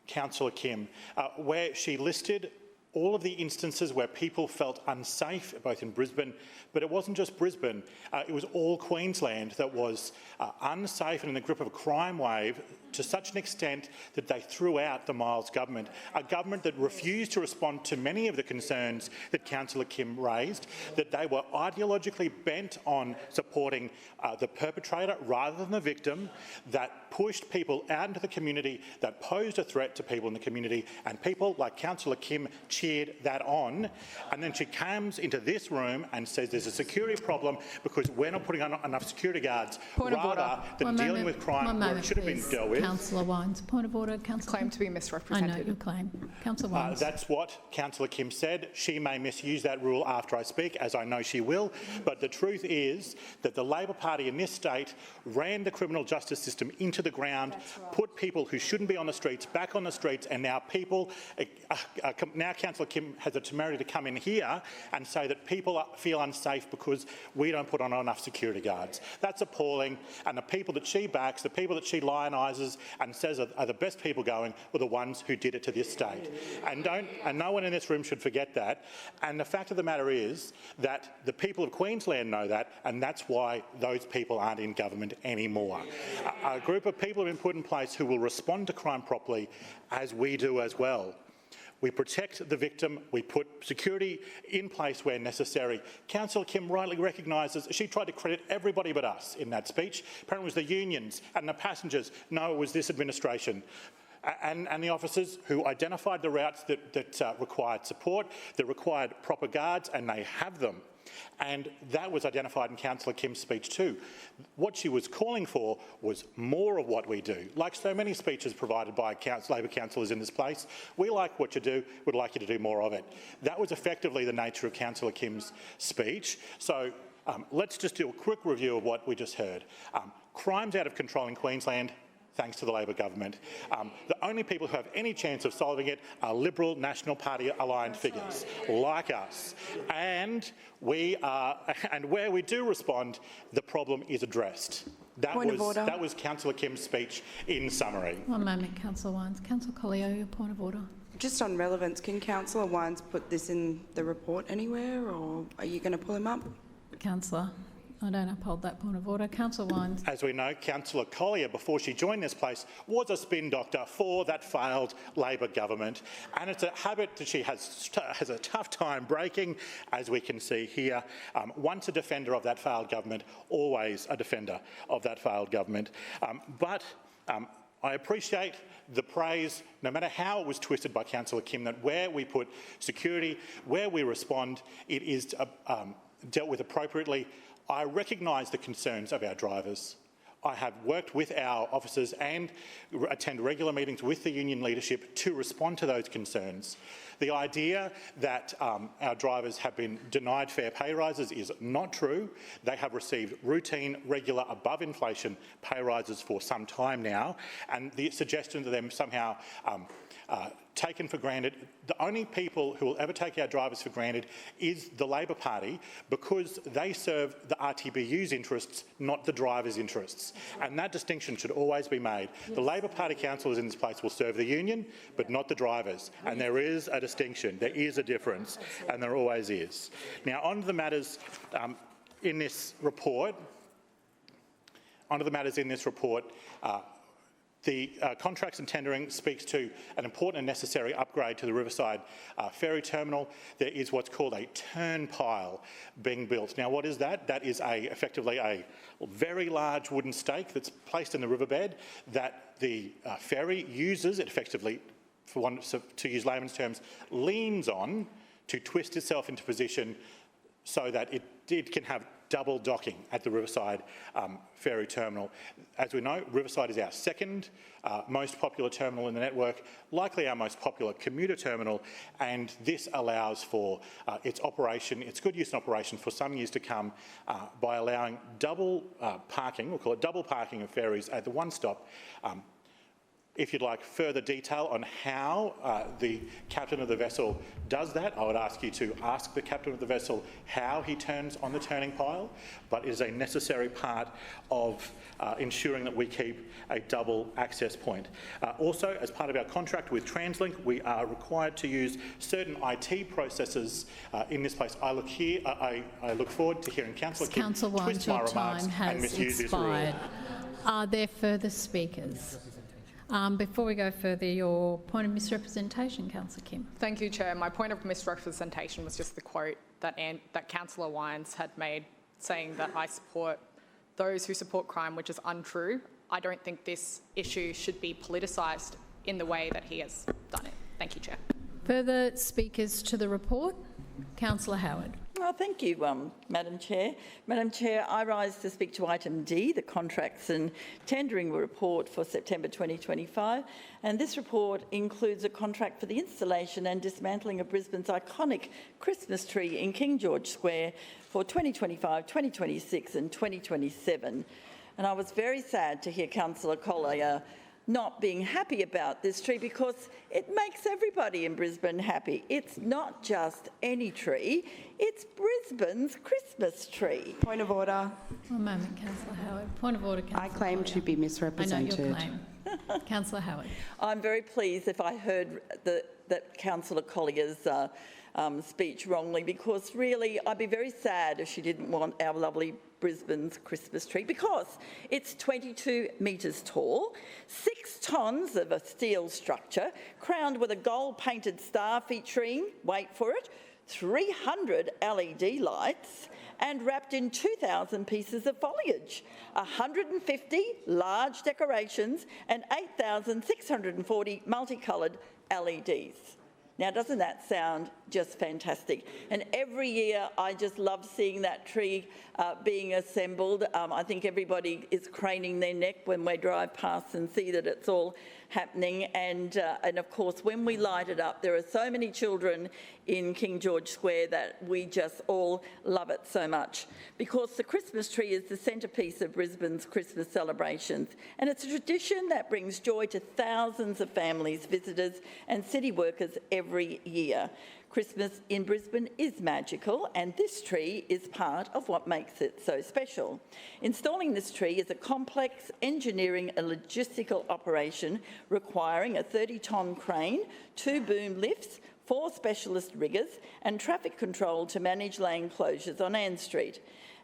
Speaker 20: Councillor Kim, where she listed all of the instances where people felt unsafe, both in Brisbane, but it wasn't just Brisbane, it was all Queensland that was unsafe and in the grip of a crime wave to such an extent that they threw out the Miles government, a government that refused to respond to many of the concerns that Councillor Kim raised, that they were ideologically bent on supporting the perpetrator rather than the victim, that pushed people out into the community, that posed a threat to people in the community, and people like Councillor Kim cheered that on. And then she comes into this room and says there's a security problem because we're not putting on enough security guards, rather than dealing with crime where it should have been dealt with.
Speaker 1: Councillor Wines. Point of order, Councillor.
Speaker 17: Claim to be misrepresented.
Speaker 1: I know your claim. Councillor Wines.
Speaker 20: That's what Councillor Kim said. She may misuse that rule after I speak, as I know she will, but the truth is that the Labor Party in this state ran the criminal justice system into the ground, put people who shouldn't be on the streets back on the streets, and now people, now Councillor Kim has the temerity to come in here and say that people feel unsafe because we don't put on enough security guards. That's appalling, and the people that she backs, the people that she lionises and says are the best people going were the ones who did it to this state. And no one in this room should forget that. And the fact of the matter is that the people of Queensland know that, and that's why those people aren't in government anymore. A group of people have been put in place who will respond to crime properly, as we do as well. We protect the victim. We put security in place where necessary. Councillor Kim rightly recognises she tried to credit everybody but us in that speech. Apparently it was the unions and the passengers. No, it was this administration. And the officers who identified the routes that required support, that required proper guards, and they have them. And that was identified in Councillor Kim's speech too. What she was calling for was more of what we do. Like so many speeches provided by Labor councillors in this place, we like what you do, we'd like you to do more of it. That was effectively the nature of Councillor Kim's speech. So let's just do a quick review of what we just heard. Crime's out of control in Queensland, thanks to the Labor government. The only people who have any chance of solving it are Liberal National Party aligned figures like us. And where we do respond, the problem is addressed. That was Councillor Kim's speech in summary.
Speaker 1: One moment, Councillor Wines. Councillor Collier, your point of order.
Speaker 10: Just on relevance, can Councillor Wines put this in the report anywhere, or are you going to pull him up?
Speaker 1: Councillor, I don't uphold that point of order. Councillor Wines.
Speaker 20: As we know, Councillor Collier, before she joined this place, was a spin doctor for that failed Labor government, and it's a habit that she has a tough time breaking, as we can see here. Once a defender of that failed government, always a defender of that failed government. I appreciate the praise, no matter how it was twisted by Councillor Kim, that where we put security, where we respond, it is dealt with appropriately. I recognise the concerns of our drivers. I have worked with our officers and attend regular meetings with the union leadership to respond to those concerns. The idea that our drivers have been denied fair pay rises is not true. They have received routine, regular, above inflation pay rises for some time now, and the suggestion that them somehow taken for granted, the only people who will ever take our drivers for granted is the Labor Party, because they serve the RTBU's interests, not the drivers' interests. And that distinction should always be made. The Labor Party councillors in this place will serve the union, but not the drivers. And there is a distinction, there is a difference, and there always is. Now, on to the matters in this report. The contracts and tendering speaks to an important and necessary upgrade to the Riverside ferry terminal. There is what's called a turn pile being built. Now, what is that? That is effectively a very large wooden stake that's placed in the riverbed that the ferry uses. It effectively, to use layman's terms, leans on to twist itself into position so that it can have double docking at the Riverside ferry terminal. As we know, Riverside is our second most popular terminal in the network, likely our most popular commuter terminal, and this allows for its operation, its good use and operation for some years to come by allowing double parking, we'll call it double parking of ferries at the one stop. If you'd like further detail on how the captain of the vessel does that, I would ask you to ask the captain of the vessel how he turns on the turning pile, but it is a necessary part of ensuring that we keep a double access point. Also, as part of our contract with TransLink, we are required to use certain IT processes in this place. I look forward to hearing Councillor Kim twist my remarks and misuse this rule.
Speaker 1: Are there further speakers? Before we go further, your point of misrepresentation, Councillor Kim.
Speaker 17: Thank you, Chair. My point of misrepresentation was just the quote that Councillor Wines had made, saying that I support those who support crime, which is untrue. I don't think this issue should be politicised in the way that he has done it. Thank you, Chair.
Speaker 1: Further speakers to the report? Councillor Howard.
Speaker 4: Well, thank you, Madam Chair. Madam Chair, I rise to speak to item D, the contracts and tendering report for September 2025. And this report includes a contract for the installation and dismantling of Brisbane's iconic Christmas tree in King George Square for 2025, 2026 and 2027. And I was very sad to hear Councillor Collier not being happy about this tree, because it makes everybody in Brisbane happy. It's not just any tree, it's Brisbane's Christmas tree.
Speaker 10: Point of order.
Speaker 1: One moment, Councillor Howard. Point of order, Councillor
Speaker 10: I claim to be misrepresented.
Speaker 1: I know your claim. Councillor Howard.
Speaker 4: I'm very pleased if I heard that Councillor Collier's speech wrongly, because really I'd be very sad if she didn't want our lovely Brisbane's Christmas tree because it's 22 metres tall, 6 tonnes of a steel structure crowned with a gold-painted star featuring, wait for it, 300 LED lights and wrapped in 2,000 pieces of foliage, 150 large decorations and 8,640 multicoloured LEDs. Now, doesn't that sound just fantastic? And every year I just love seeing that tree being assembled. I think everybody is craning their neck when we drive past and see that it's all happening. And of course, when we light it up, there are so many children in King George Square that we just all love it so much, because the Christmas tree is the centrepiece of Brisbane's Christmas celebrations, and it's a tradition that brings joy to thousands of families, visitors and city workers every year. Christmas in Brisbane is magical, and this tree is part of what makes it so special. Installing this tree is a complex engineering and logistical operation requiring a 30-tonne crane, 2 boom lifts, 4 specialist riggers and traffic control to manage lane closures on Ann Street.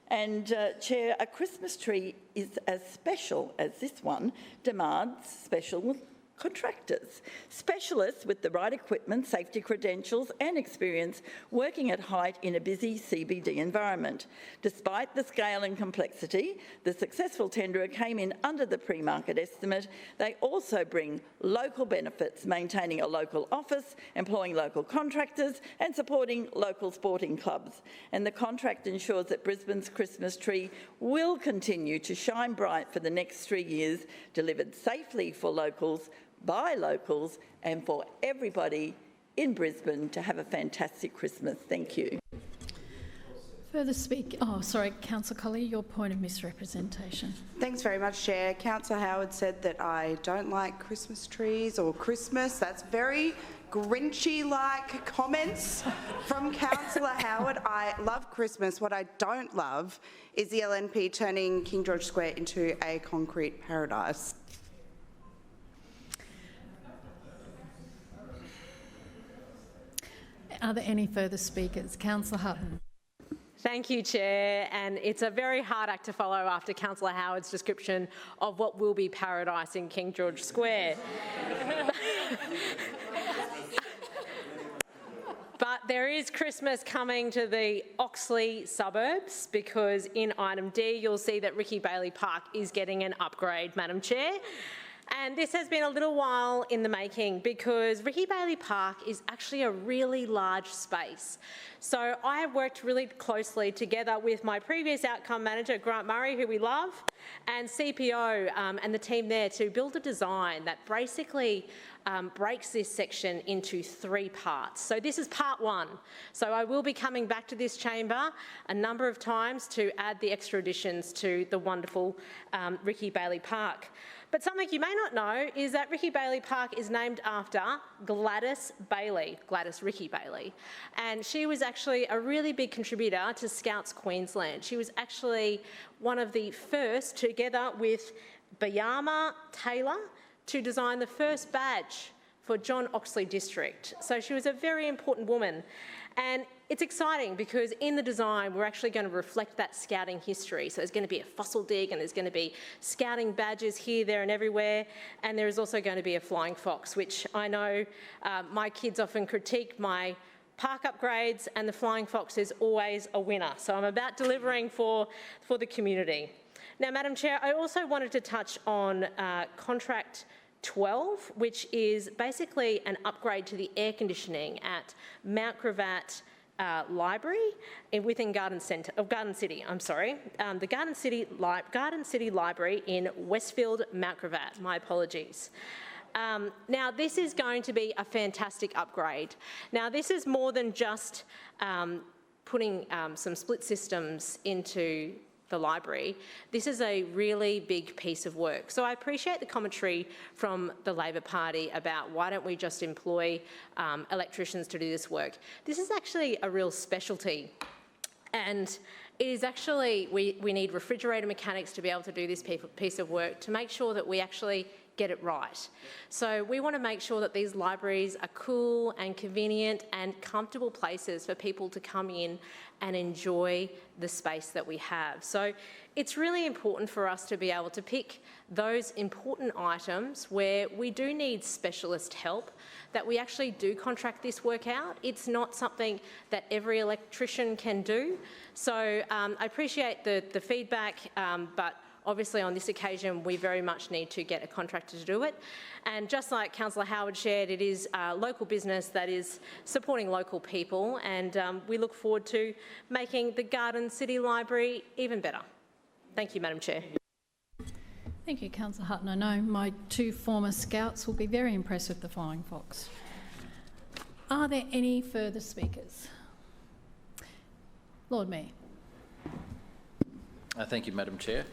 Speaker 4: And Chair, a Christmas tree is as special as this one demands special contractors, specialists with the right equipment, safety credentials and experience working at height in a busy CBD environment. Despite the scale and complexity, the successful tenderer came in under the pre-market estimate. They also bring local benefits, maintaining a local office, employing local contractors and supporting local sporting clubs. And the contract ensures that Brisbane's Christmas tree will continue to shine bright for the next 3 years, delivered safely for locals, by locals and for everybody in Brisbane to have a fantastic Christmas. Thank you.
Speaker 1: Further speak. Oh, sorry, Councillor Colley, your point of misrepresentation.
Speaker 10: Thanks very much, Chair. Councillor Howard said that I don't like Christmas trees or Christmas. That's very Grinchy-like comments from Councillor Howard. I love Christmas. What I don't love is the LNP turning King George Square into a concrete paradise.
Speaker 1: Are there any further speakers? Councillor Hutton.
Speaker 16: Thank you, Chair. And it's a very hard act to follow after Councillor Howard's description of what will be paradise in King George Square. But there is Christmas coming to the Oxley suburbs, because in item D you'll see that Ricky Bailey Park is getting an upgrade, Madam Chair. And this has been a little while in the making, because Ricky Bailey Park is actually a really large space. So I have worked really closely together with my previous outcome manager, Grant Murray, who we love, and CPO and the team there to build a design that basically breaks this section into 3 parts. So this is part 1. So I will be coming back to this chamber a number of times to add the extra additions to the wonderful Ricky Bailey Park. But something you may not know is that Ricky Bailey Park is named after Gladys Bailey, Gladys Ricky Bailey. And she was actually a really big contributor to Scouts Queensland. She was actually one of the first, together with Bayama Taylor, to design the first badge for John Oxley District. So she was a very important woman. And it's exciting because in the design, we're actually going to reflect that scouting history. So there's going to be a fossil dig and there's going to be scouting badges here, there and everywhere. And there is also going to be a flying fox, which I know my kids often critique my park upgrades, and the flying fox is always a winner. So I'm about delivering for the community. Now, Madam Chair, I also wanted to touch on contract 12, which is basically an upgrade to the air conditioning at Mount Gravatt Library within Garden City. The Garden City Library in Westfield, Mount Gravatt. My apologies. Now, this is going to be a fantastic upgrade. Now, this is more than just putting some split systems into the library. This is a really big piece of work. So I appreciate the commentary from the Labor Party about why don't we just employ electricians to do this work. This is actually a real specialty, and it is actually, we need refrigerator mechanics to be able to do this piece of work, to make sure that we actually get it right. So we want to make sure that these libraries are cool and convenient and comfortable places for people to come in and enjoy the space that we have. So it's really important for us to be able to pick those important items where we do need specialist help, that we actually do contract this work out. It's not something that every electrician can do. So I appreciate the feedback, but obviously on this occasion we very much need to get a contractor to do it. And just like Councillor Howard shared, it is a local business that is supporting local people, and we look forward to making the Garden City Library even better. Thank you, Madam Chair.
Speaker 1: Thank you, Councillor Hutton. I know my two former scouts will be very impressed with the Flying Fox. Are there any further speakers? Lord Mayor.
Speaker 11: Thank you, Madam Chair.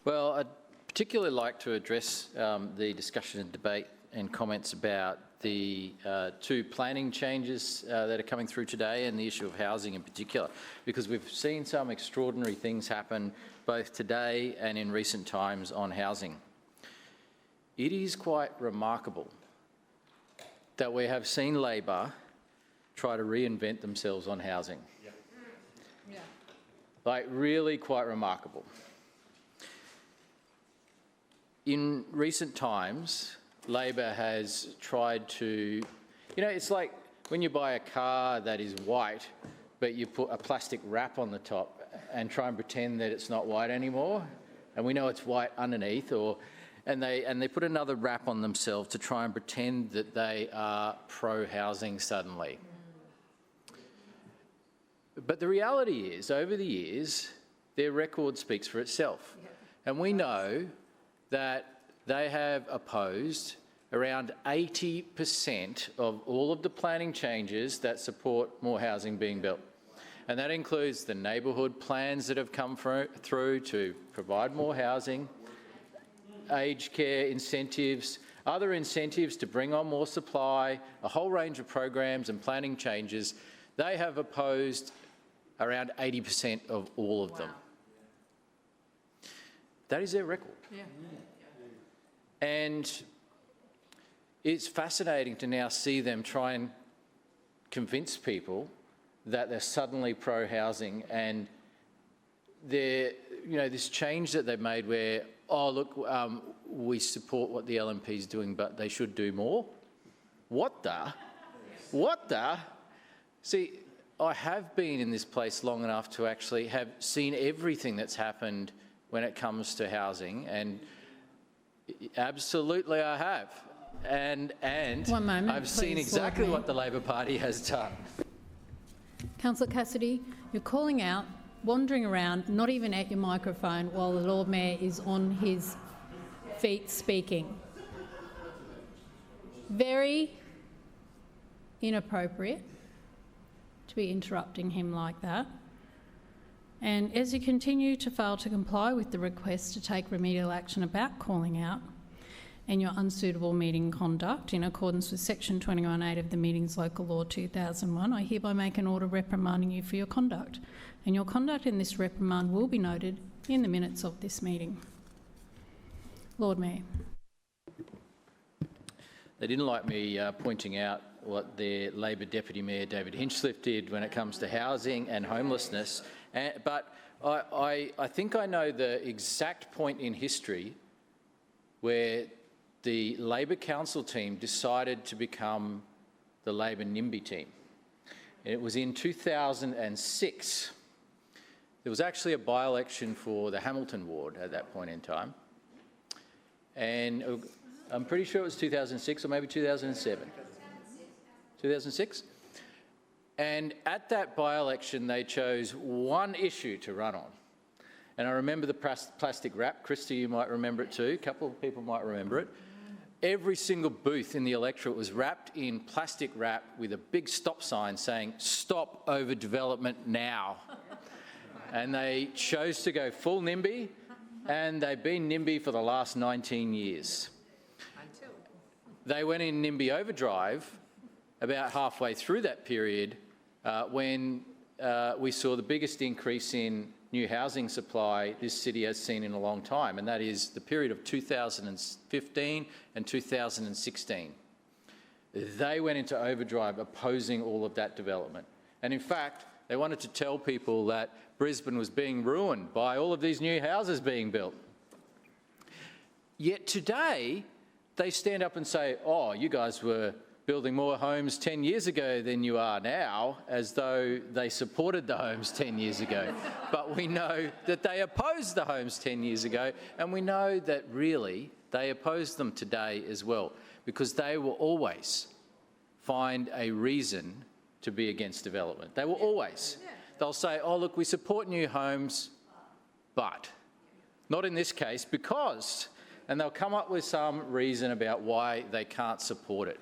Speaker 11: Well, I'd particularly like to address the discussion and debate and comments about the two planning changes that are coming through today and the issue of housing in particular, because we've seen some extraordinary things happen both today and in recent times on housing. It is quite remarkable that we have seen Labor try to reinvent themselves on housing. Yeah. Like, really quite remarkable. In recent times, Labor has tried to, it's like when you buy a car that is white, but you put a plastic wrap on the top and try and pretend that it's not white anymore, and we know it's white underneath, and they put another wrap on themselves to try and pretend that they are pro-housing suddenly. But the reality is, over the years, their record speaks for itself. And we know that they have opposed around 80% of all of the planning changes that support more housing being built. And that includes the neighbourhood plans that have come through to provide more housing, aged care incentives, other incentives to bring on more supply, a whole range of programs and planning changes. They have opposed around 80% of all of them. That is their record. Yeah. And it's fascinating to now see them try and convince people that they're suddenly pro-housing, and they're, this change that they've made where, oh, look, we support what the LNP is doing, but they should do more. What the? See, I have been in this place long enough to actually have seen everything that's happened when it comes to housing, and absolutely I have. And
Speaker 1: 1 moment,
Speaker 11: I've seen exactly what the Labor Party has done.
Speaker 1: Councillor Cassidy, you're calling out, wandering around, not even at your microphone while the Lord Mayor is on his feet speaking. Very inappropriate to be interrupting him like that. And as you continue to fail to comply with the request to take remedial action about calling out and your unsuitable meeting conduct in accordance with section 21(8) of the Meetings Local Law 2001, I hereby make an order reprimanding you for your conduct. And your conduct in this reprimand will be noted in the minutes of this meeting. Lord Mayor.
Speaker 11: They didn't like me pointing out what their Labor Deputy Mayor David Hinchliffe did when it comes to housing and homelessness, but I think I know the exact point in history where the Labor Council team decided to become the Labor NIMBY team. It was in 2006. There was actually a by-election for the Hamilton ward at that point in time, and I'm pretty sure it was 2006 or maybe 2007. 2006? And at that by-election, they chose one issue to run on. And I remember the plastic wrap. Christy, you might remember it too. A couple of people might remember it. Every single booth in the electorate was wrapped in plastic wrap with a big stop sign saying, "Stop overdevelopment now." And they chose to go full NIMBY, and they've been NIMBY for the last 19 years. They went in NIMBY overdrive about halfway through that period when we saw the biggest increase in new housing supply this city has seen in a long time, and that is the period of 2015 and 2016. They went into overdrive opposing all of that development. And in fact, they wanted to tell people that Brisbane was being ruined by all of these new houses being built. Yet today, they stand up and say, oh, you guys were building more homes 10 years ago than you are now, as though they supported the homes 10 years ago. But we know that they opposed the homes 10 years ago, and we know that really they oppose them today as well, because they will always find a reason to be against development. They will always. They'll say, oh, look, we support new homes, but not in this case because, and they'll come up with some reason about why they can't support it.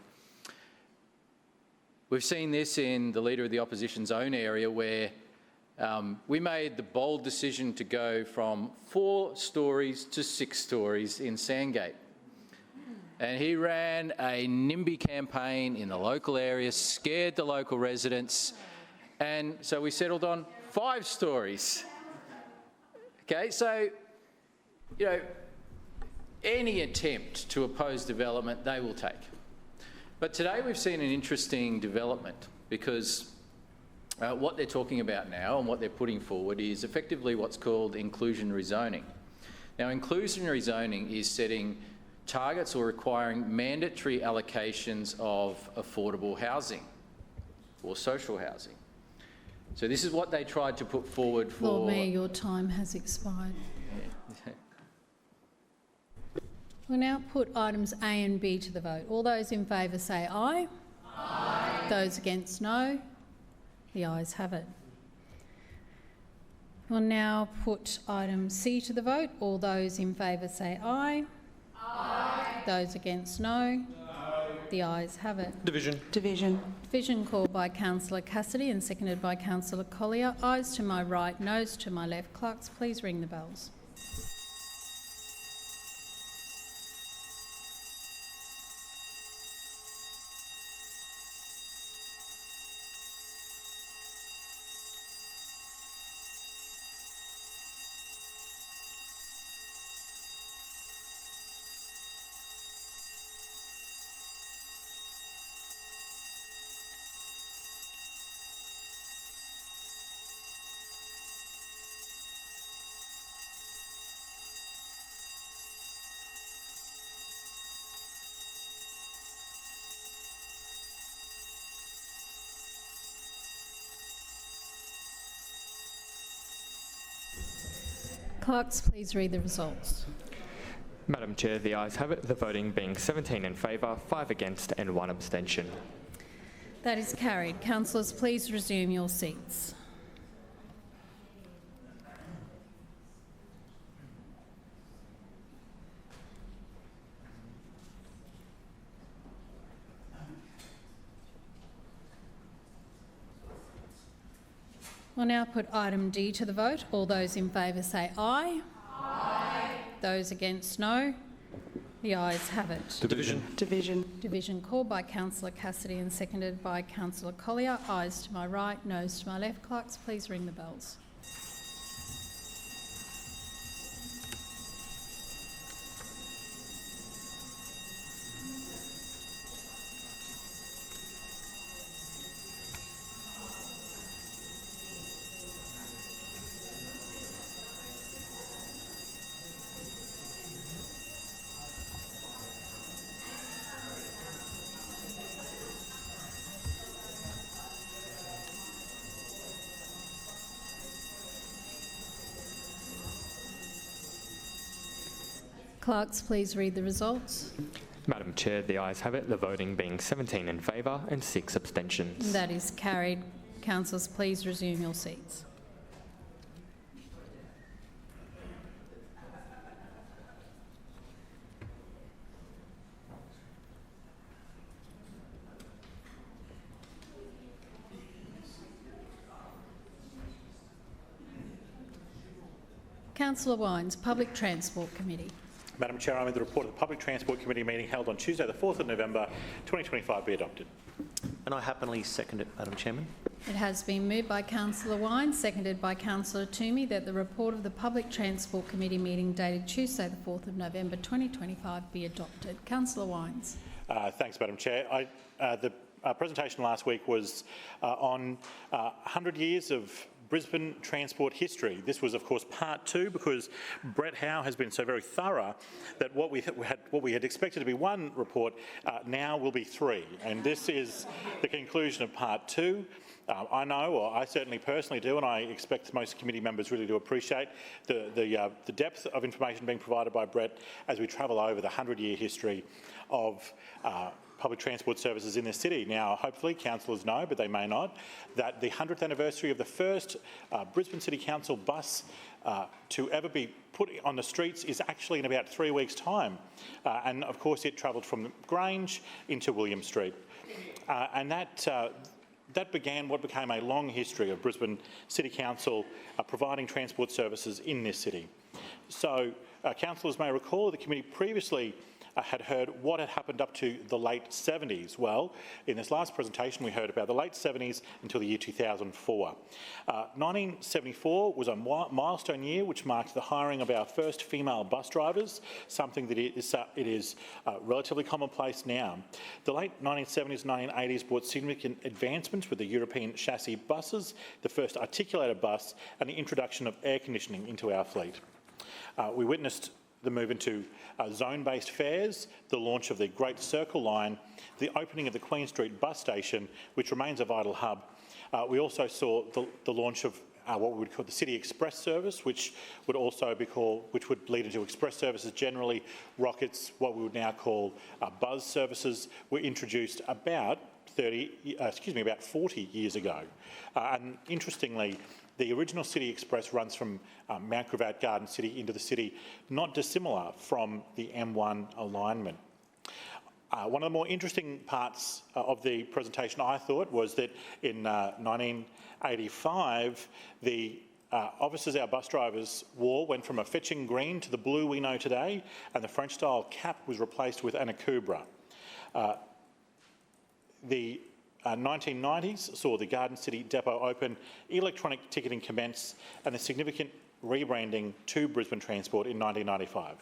Speaker 11: We've seen this in the Leader of the Opposition's own area where we made the bold decision to go from 4 stories to 6 stories in Sandgate. And he ran a NIMBY campaign in the local area, scared the local residents, and so we settled on 5 stories. Okay, so, you know, any attempt to oppose development, they will take. But today we've seen an interesting development because what they're talking about now and what they're putting forward is effectively what's called inclusionary zoning. Now, inclusionary zoning is setting targets or requiring mandatory allocations of affordable housing or social housing. So this is what they tried to put forward for...
Speaker 1: Lord Mayor, your time has expired.
Speaker 11: Yeah.
Speaker 1: We'll now put items A and B to the vote. All those in favour say aye. Aye. Those against, no. The ayes have it. We'll now put item C to the vote. All those in favour say aye. Aye. Those against, no. No. The ayes have it.
Speaker 12: Division.
Speaker 1: Division called by Councillor Cassidy and seconded by Councillor Collier. Ayes to my right, noes to my left. Clerks, please ring the bells. Clerks, please read the results.
Speaker 19: Madam Chair, the ayes have it, the voting being 17 in favour, 5 against and 1 abstention.
Speaker 1: That is carried. Councillors, please resume your seats. We'll now put item D to the vote. All those in favour say aye. Aye. Those against, no. The ayes have it. Division called by Councillor Cassidy and seconded by Councillor Collier. Ayes to my right, noes to my left. Clerks, please ring the bells. Clerks, please read the results.
Speaker 19: Madam Chair, the ayes have it, the voting being 17 in favour and 6 abstentions.
Speaker 1: That is carried. Councillors, please resume your seats. Councillor Wines, Public Transport Committee.
Speaker 20: Madam Chair, I move the report of the Public Transport Committee meeting held on Tuesday the 4th of November 2025 be adopted.
Speaker 13: And I happily second it, Madam Chairman.
Speaker 1: It has been moved by Councillor Wine, seconded by Councillor Toomey, that the report of the Public Transport Committee meeting dated Tuesday the 4th of November 2025 be adopted. Councillor Wines.
Speaker 20: Thanks, Madam Chair. The presentation last week was on 100 years of Brisbane transport history. This was, of course, part 2, because Brett Howe has been so very thorough that what we had expected to be 1 report now will be 3, and this is the conclusion of part 2. I know, or I certainly personally do, and I expect most committee members really do appreciate the depth of information being provided by Brett as we travel over the 100-year history of public transport services in this city. Now, hopefully, councillors know, but they may not, that the 100th anniversary of the first Brisbane City Council bus to ever be put on the streets is actually in about 3 weeks' time. And of course, it travelled from Grange into William Street. And that began what became a long history of Brisbane City Council providing transport services in this city. So, councillors may recall the committee previously had heard what had happened up to the late 70s. Well, in this last presentation, we heard about the late 70s until the year 2004. 1974 was a milestone year which marked the hiring of our first female bus drivers, something that is relatively commonplace now. The late 1970s and 1980s brought significant advancements with the European chassis buses, the first articulated bus, and the introduction of air conditioning into our fleet. We witnessed the move into zone-based fares, the launch of the Great Circle Line, the opening of the Queen Street bus station, which remains a vital hub. We also saw the launch of what we would call the City Express service, which would lead into express services generally. Rockets, what we would now call buzz services, were introduced about 40 years ago. And interestingly, the original City Express runs from Mount Gravatt Garden City into the city, not dissimilar from the M1 alignment. One of the more interesting parts of the presentation, I thought, was that in 1985, the officers our bus drivers wore went from a fetching green to the blue we know today, and the French-style cap was replaced with an incurred. The 1990s saw the Garden City depot open, electronic ticketing commence, and the significant rebranding to Brisbane Transport in 1995.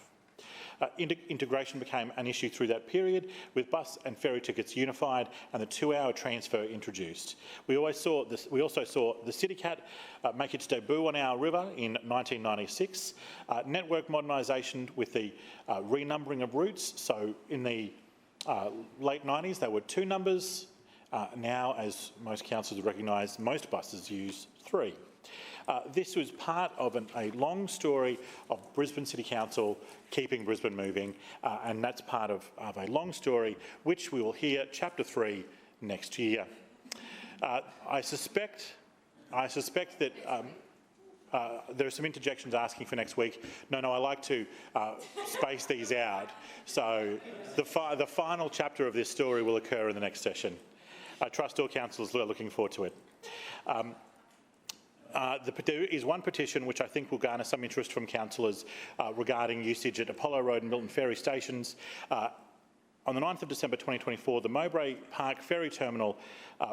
Speaker 20: Integration became an issue through that period, with bus and ferry tickets unified and the 2-hour transfer introduced. We also saw the CityCat make its debut on our river in 1996. Network modernisation with the renumbering of routes. So in the late 90s, there were 2 numbers. Now, as most councils recognise, most buses use 3. This was part of a long story of Brisbane City Council keeping Brisbane moving, and that's part of a long story which we will hear Chapter 3 next year. I suspect that there are some interjections asking for next week. No, I like to space these out. So the final chapter of this story will occur in the next session. I trust all councillors are looking forward to it. There is one petition which I think will garner some interest from councillors regarding usage at Apollo Road and Milton Ferry stations. On the 9th of December 2024, the Mowbray Park Ferry Terminal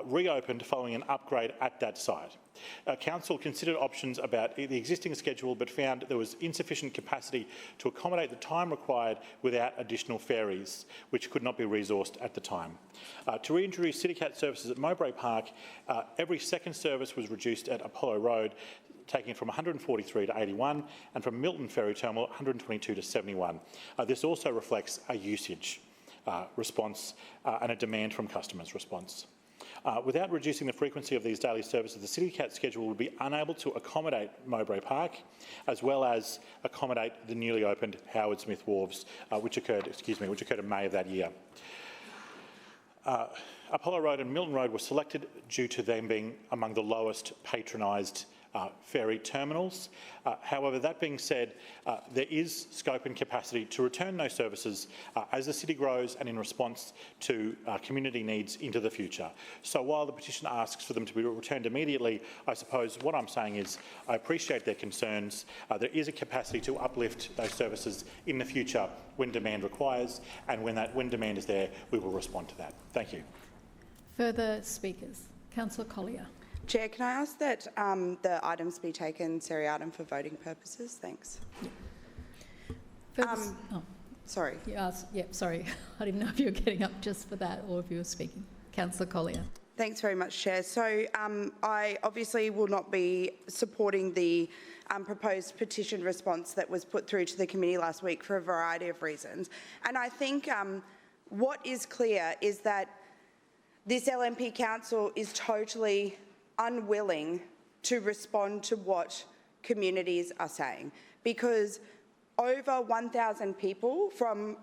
Speaker 20: reopened following an upgrade at that site. Council considered options about the existing schedule but found there was insufficient capacity to accommodate the time required without additional ferries, which could not be resourced at the time. To reintroduce CityCat services at Mowbray Park, every second service was reduced at Apollo Road, taking it from 143 to 81, and from Milton Ferry Terminal 122 to 71. This also reflects a usage response and a demand from customers response. Without reducing the frequency of these daily services, the CityCat schedule would be unable to accommodate Mowbray Park, as well as accommodate the newly opened Howard Smith Wharves, which occurred in May of that year. Apollo Road and Milton Road were selected due to them being among the lowest patronised ferry terminals. However, that being said, there is scope and capacity to return those services as the city grows and in response to community needs into the future. So while the petition asks for them to be returned immediately, I suppose what I'm saying is I appreciate their concerns. There is a capacity to uplift those services in the future when demand requires, and when demand is there, we will respond to that. Thank you.
Speaker 1: Further speakers? Councillor Collier.
Speaker 10: Chair, can I ask that the items be taken seriatim for voting purposes? Thanks. Sorry.
Speaker 1: Sorry. I didn't know if you were getting up just for that or if you were speaking. Councillor Collier.
Speaker 10: Thanks very much, Chair. So I obviously will not be supporting the proposed petition response that was put through to the committee last week for a variety of reasons. And I think what is clear is that this LNP Council is totally unwilling to respond to what communities are saying, because over 1,000 people from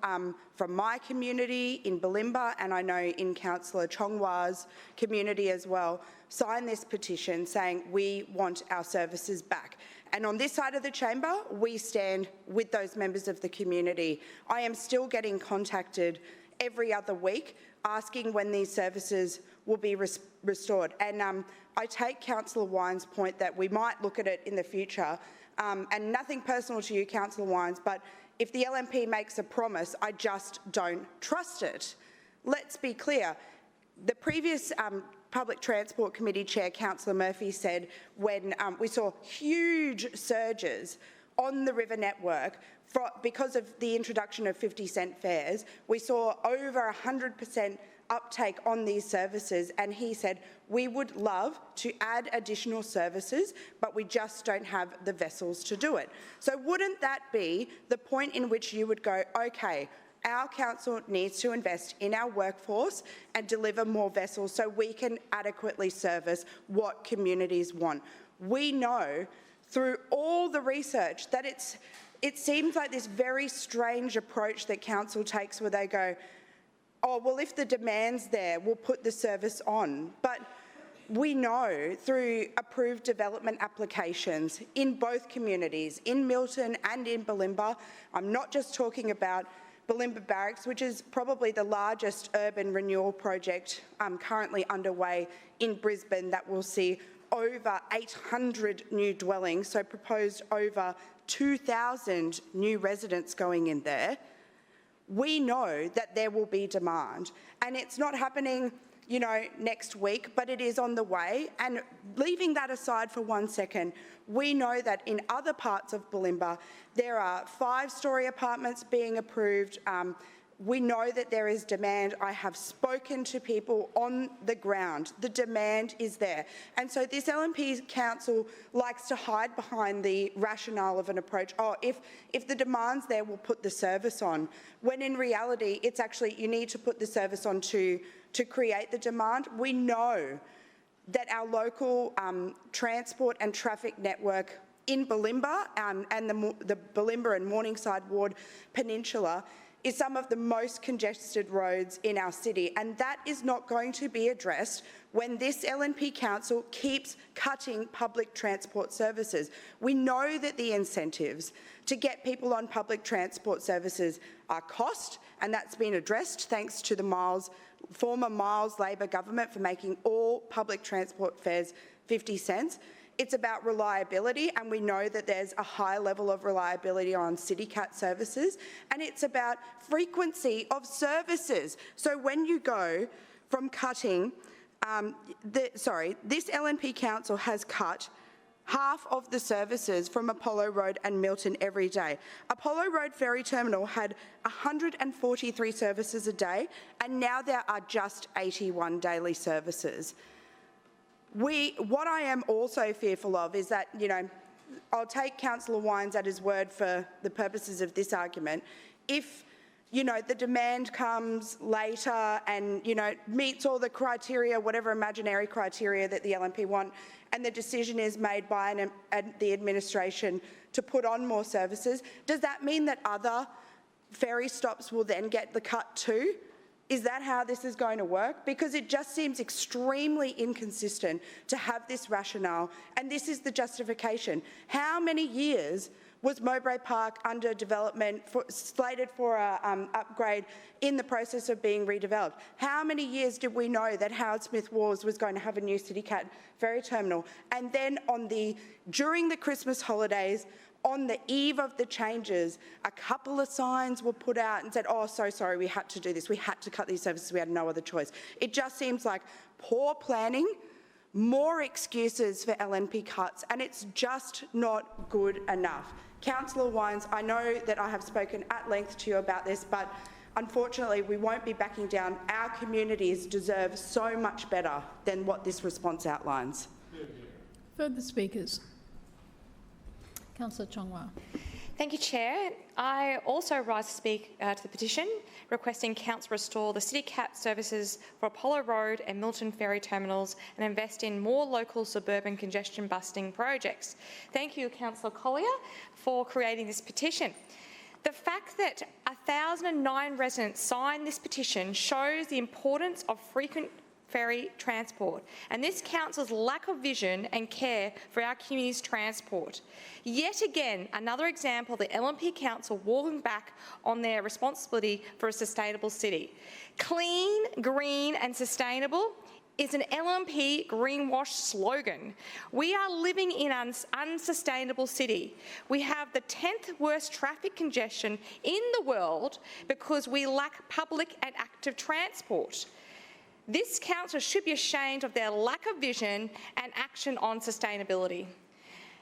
Speaker 10: my community in Bulimba, and I know in Councillor Chongwa's community as well, signed this petition saying we want our services back. And on this side of the chamber, we stand with those members of the community. I am still getting contacted every other week asking when these services will be restored. And I take Councillor Wine's point that we might look at it in the future. And nothing personal to you, Councillor Wines, but if the LNP makes a promise, I just don't trust it. Let's be clear. The previous Public Transport Committee Chair, Councillor Murphy, said when we saw huge surges on the river network because of the introduction of 50-cent fares, we saw over 100% uptake on these services, and he said, we would love to add additional services, but we just don't have the vessels to do it. So wouldn't that be the point in which you would go, okay, our council needs to invest in our workforce and deliver more vessels so we can adequately service what communities want? We know through all the research that it seems like this very strange approach that council takes where they go, oh, well, if the demand's there, we'll put the service on. But we know through approved development applications in both communities, in Milton and in Bulimba, I'm not just talking about Bulimba Barracks, which is probably the largest urban renewal project currently underway in Brisbane that will see over 800 new dwellings, so proposed over 2,000 new residents going in there. We know that there will be demand, and it's not happening, you know, next week, but it is on the way. And leaving that aside for 1 second, we know that in other parts of Bulimba, there are 5-storey apartments being approved. We know that there is demand. I have spoken to people on the ground. The demand is there. And so this LNP Council likes to hide behind the rationale of an approach, oh, if the demand's there, we'll put the service on, when in reality, it's actually, you need to put the service on to create the demand. We know that our local transport and traffic network in Bulimba and the Bulimba and Morningside Ward Peninsula is some of the most congested roads in our city, and that is not going to be addressed when this LNP Council keeps cutting public transport services. We know that the incentives to get people on public transport services are cost, and that's been addressed thanks to the former Miles Labor government for making all public transport fares 50 cents. It's about reliability, and we know that there's a high level of reliability on CityCat services, and it's about frequency of services. So when you go from cutting, this LNP Council has cut half of the services from Apollo Road and Milton every day. Apollo Road Ferry Terminal had 143 services a day, and now there are just 81 daily services. What I am also fearful of is that, you know, I'll take Councillor Wines at his word for the purposes of this argument. If, you know, the demand comes later and, you know, meets all the criteria, whatever imaginary criteria that the LNP want, and the decision is made by the administration to put on more services, does that mean that other ferry stops will then get the cut too? Is that how this is going to work? Because it just seems extremely inconsistent to have this rationale, and this is the justification. How many years was Mowbray Park under development, slated for an upgrade in the process of being redeveloped? How many years did we know that Howard Smith Wharves was going to have a new CityCat ferry terminal? And then during the Christmas holidays, On the eve of the changes, a couple of signs were put out and said, oh, so sorry, we had to do this. We had to cut these services. We had no other choice. It just seems like poor planning, more excuses for LNP cuts, and it's just not good enough. Councillor Wines, I know that I have spoken at length to you about this, but unfortunately we won't be backing down. Our communities deserve so much better than what this response outlines.
Speaker 1: Further speakers. Councillor Chongwa.
Speaker 3: Thank you, Chair. I also rise to speak to the petition requesting Council restore the City CAT services for Apollo Road and Milton Ferry terminals and invest in more local suburban congestion busting projects. Thank you, Councillor Collier, for creating this petition. The fact that 1,009 residents signed this petition shows the importance of frequent ferry transport and this council's lack of vision and care for our community's transport. Yet again, another example of the LNP Council walking back on their responsibility for a sustainable city. Clean, green and sustainable is an LNP greenwash slogan. We are living in an unsustainable city. We have the 10th worst traffic congestion in the world because we lack public and active transport. This council should be ashamed of their lack of vision and action on sustainability.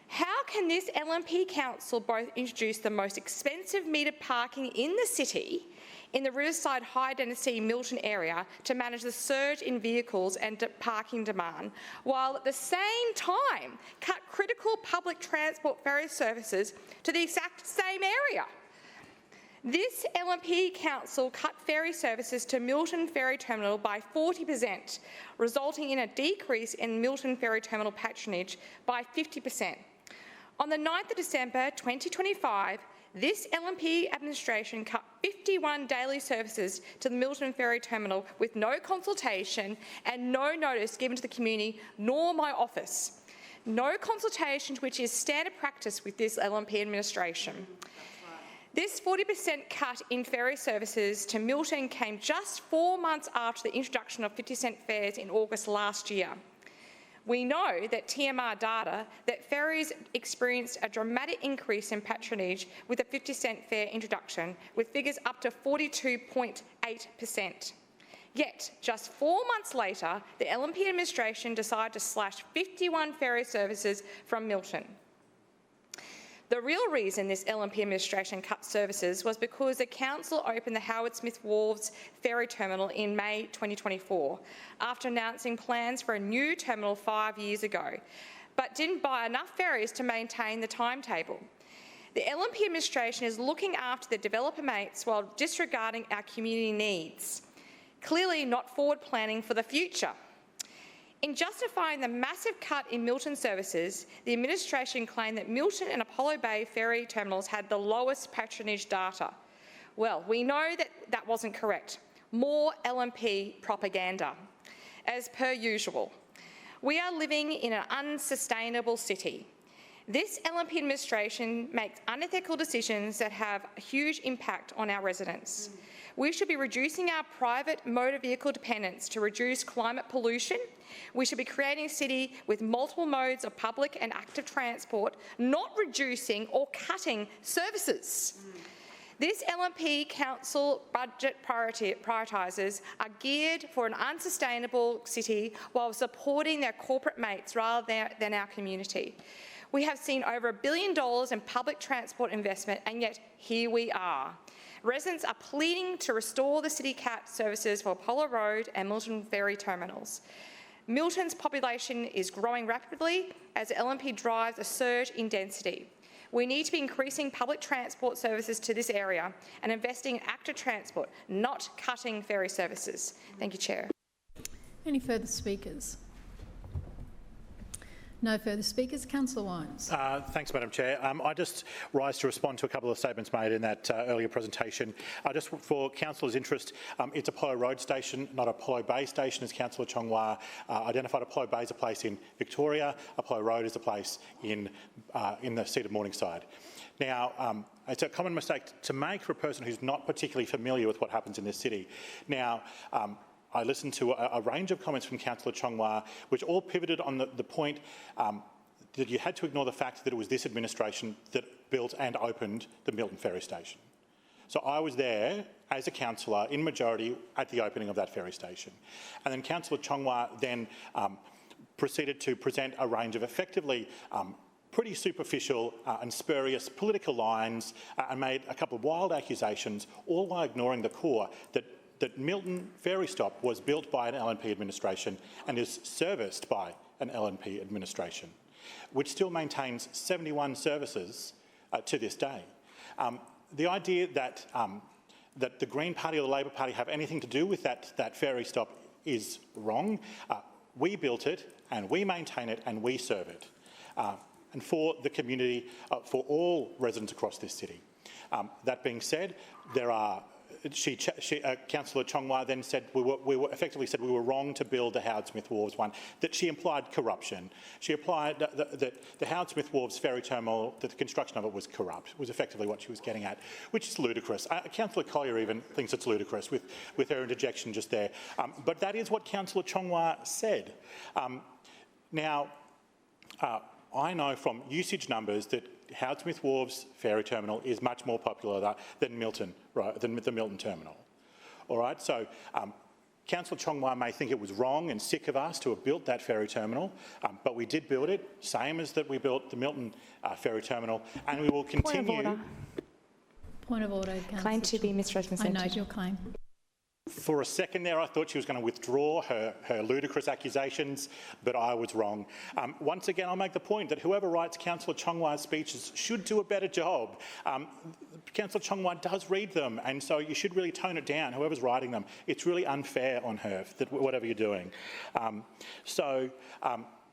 Speaker 3: How can this LNP council both introduce the most expensive metered parking in the city, in the Riverside high-density Milton area, to manage the surge in vehicles and parking demand, while at the same time cut critical public transport ferry services to the exact same area? This LNP council cut ferry services to Milton Ferry Terminal by 40%, resulting in a decrease in Milton Ferry Terminal patronage by 50%. On the 9th of December 2025, this LNP administration cut 51 daily services to the Milton Ferry Terminal with no consultation and no notice given to the community nor my office. No consultation, which is standard practice with this LNP administration. This 40% cut in ferry services to Milton came just 4 months after the introduction of 50-cent fares in August last year. We know that TMR data that ferries experienced a dramatic increase in patronage with the 50-cent fare introduction, with figures up to 42.8%. Yet, just 4 months later, the LNP administration decided to slash 51 ferry services from Milton. The real reason this LNP administration cut services was because the council opened the Howard Smith Wharves ferry terminal in May 2024, after announcing plans for a new terminal 5 years ago, but didn't buy enough ferries to maintain the timetable. The LNP administration is looking after the developer mates while disregarding our community needs, clearly not forward planning for the future. In justifying the massive cut in Milton services, the administration claimed that Milton and Apollo Bay ferry terminals had the lowest patronage data. Well, we know that that wasn't correct. More LNP propaganda, as per usual. We are living in an unsustainable city. This LNP administration makes unethical decisions that have a huge impact on our residents. We should be reducing our private motor vehicle dependence to reduce climate pollution. We should be creating a city with multiple modes of public and active transport, not reducing or cutting services. This LNP Council budget prioritisers are geared for an unsustainable city while supporting their corporate mates rather than our community. We have seen over $1 billion in public transport investment, and yet here we are. Residents are pleading to restore the City CAT services for Apollo Road and Milton Ferry terminals. Milton's population is growing rapidly as the LNP drives a surge in density. We need to be increasing public transport services to this area and investing in active transport, not cutting ferry services. Thank you, Chair.
Speaker 1: Any further speakers? No further speakers. Councillor Wines.
Speaker 20: Thanks, Madam Chair. I just rise to respond to a couple of statements made in that earlier presentation. Just for Councillor's interest, it's Apollo Road Station, not Apollo Bay Station, as Councillor Chongwa identified. Apollo Bay is a place in Victoria. Apollo Road is a place in the seat of Morningside. Now, it's a common mistake to make for a person who's not particularly familiar with what happens in this city. Now, I listened to a range of comments from Councillor Chongwa, which all pivoted on the point that you had to ignore the fact that it was this administration that built and opened the Milton Ferry Station. So I was there as a councillor in majority at the opening of that ferry station. And then Councillor Chongwa then proceeded to present a range of effectively pretty superficial and spurious political lines and made a couple of wild accusations, all while ignoring the core that Milton Ferry Stop was built by an LNP administration and is serviced by an LNP administration, which still maintains 71 services to this day. The idea that that the Green Party or the Labor Party have anything to do with that ferry stop is wrong. We built it and we maintain it and we serve it. And for the community, for all residents across this city. That being said, there are Councillor Chongwa then said effectively said we were wrong to build the Howard Smith Wharves one, that she implied corruption. She implied that the Howard Smith Wharves ferry terminal, that the construction of it was corrupt, was effectively what she was getting at, which is ludicrous. Councillor Collier even thinks it's ludicrous with her interjection just there. But that is what Councillor Chongwa said. I know from usage numbers that Howard Smith Wharves ferry terminal is much more popular than Milton, right, than the Milton terminal. All right, so Councillor Chongwa may think it was wrong and sick of us to have built that ferry terminal, but we did build it, same as that we built the Milton ferry terminal, and we will continue.
Speaker 1: Point of order, Councillor.
Speaker 3: Claim to be misrepresented.
Speaker 1: I note your claim.
Speaker 20: For a second there, I thought she was going to withdraw her ludicrous accusations, but I was wrong. Once again, I'll make the point that whoever writes Councillor Chongwa's speeches should do a better job. Councillor Chongwa does read them, and so you should really tone it down, whoever's writing them. It's really unfair on her, that whatever you're doing.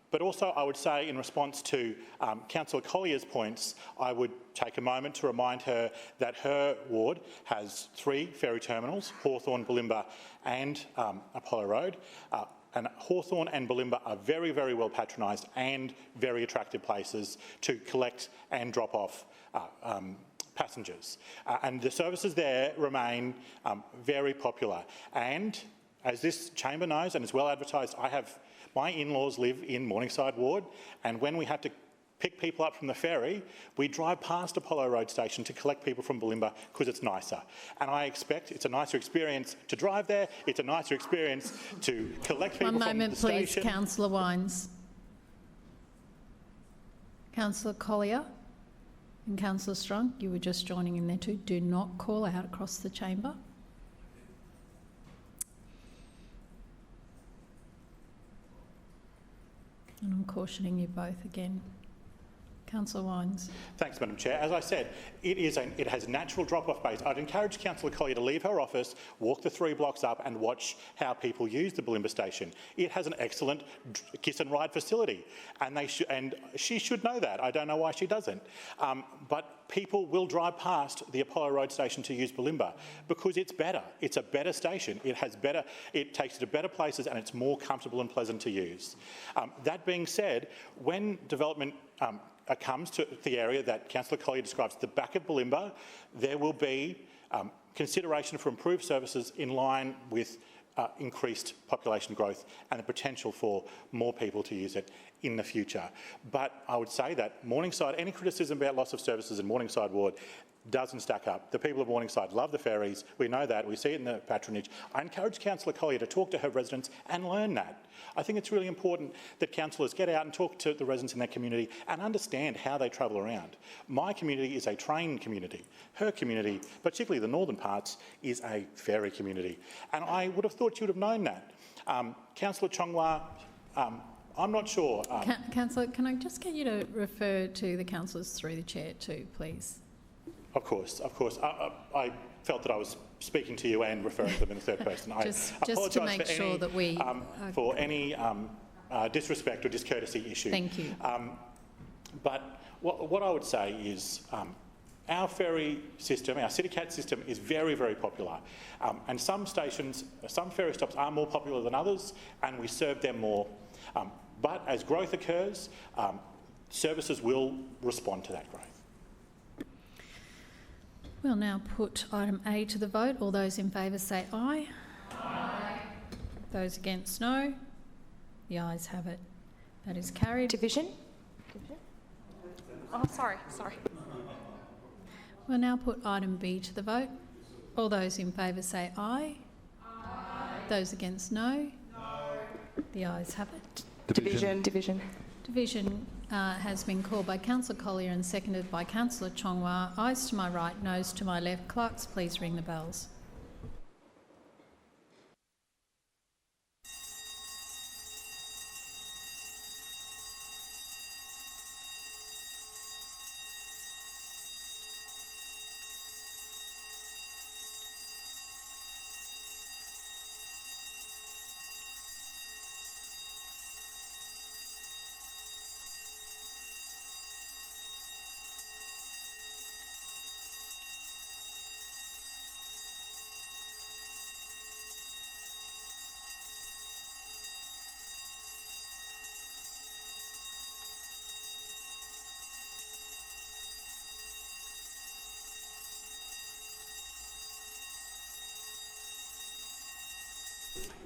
Speaker 20: But also, I would say, in response to Councillor Collier's points, I would take a moment to remind her that her ward has 3 ferry terminals, Hawthorn, Bulimba and Apollo Road. And Hawthorn and Bulimba are very, very well patronised and very attractive places to collect and drop off passengers. And the services there remain very popular. And as this chamber knows, and is well advertised, my in-laws live in Morningside Ward, and when we have to pick people up from the ferry, we drive past Apollo Road Station to collect people from Bulimba because it's nicer. And I expect it's a nicer experience to drive there, it's a nicer experience to collect people from the station.
Speaker 1: 1 moment, please, Councillor Wines. Councillor Collier and Councillor Strunk, you were just joining in there too. Do not call out across the chamber. And I'm cautioning you both again. Councillor Wines.
Speaker 20: Thanks, Madam Chair. As I said, it has natural drop-off bays. I'd encourage Councillor Collier to leave her office, walk the 3 blocks up and watch how people use the Bulimba station. It has an excellent kiss and ride facility, and she should know that. I don't know why she doesn't. But people will drive past the Apollo Road station to use Bulimba because it's better. It's a better station. It takes you to better places and it's more comfortable and pleasant to use. That being said, when development comes to the area that Councillor Collier describes, the back of Bulimba, there will be consideration for improved services in line with increased population growth and the potential for more people to use it in the future. But I would say that Morningside, any criticism about loss of services in Morningside Ward doesn't stack up. The people of Morningside love the ferries. We know that. We see it in the patronage. I encourage Councillor Collier to talk to her residents and learn that. I think it's really important that councillors get out and talk to the residents in their community and understand how they travel around. My community is a train community. Her community, particularly the northern parts, is a ferry community. And I would have thought you would have known that. Councillor Chongwa, I'm not sure.
Speaker 1: Councillor, can I just get you to refer to the councillors through the chair too, please?
Speaker 20: Of course. I felt that I was speaking to you and referring to them in the third person.
Speaker 1: Just to make sure that we...
Speaker 20: for any disrespect or discourtesy issue.
Speaker 1: Thank you.
Speaker 20: But what I would say is our ferry system, our CityCat system is very, very popular. And some stations, some ferry stops are more popular than others and we serve them more. But as growth occurs, services will respond to that growth.
Speaker 1: We'll now put item A to the vote. All those in favour say aye. Aye. Those against, no. The ayes have it. That is carried.
Speaker 3: Division? Oh, sorry.
Speaker 1: We'll now put item B to the vote. All those in favour say aye. Aye. Those against no. No. The ayes have it.
Speaker 3: Division.
Speaker 1: Division has been called by Councillor Collier and seconded by Councillor Chongwa. Ayes to my right, noes to my left. Clerks, please ring the bells.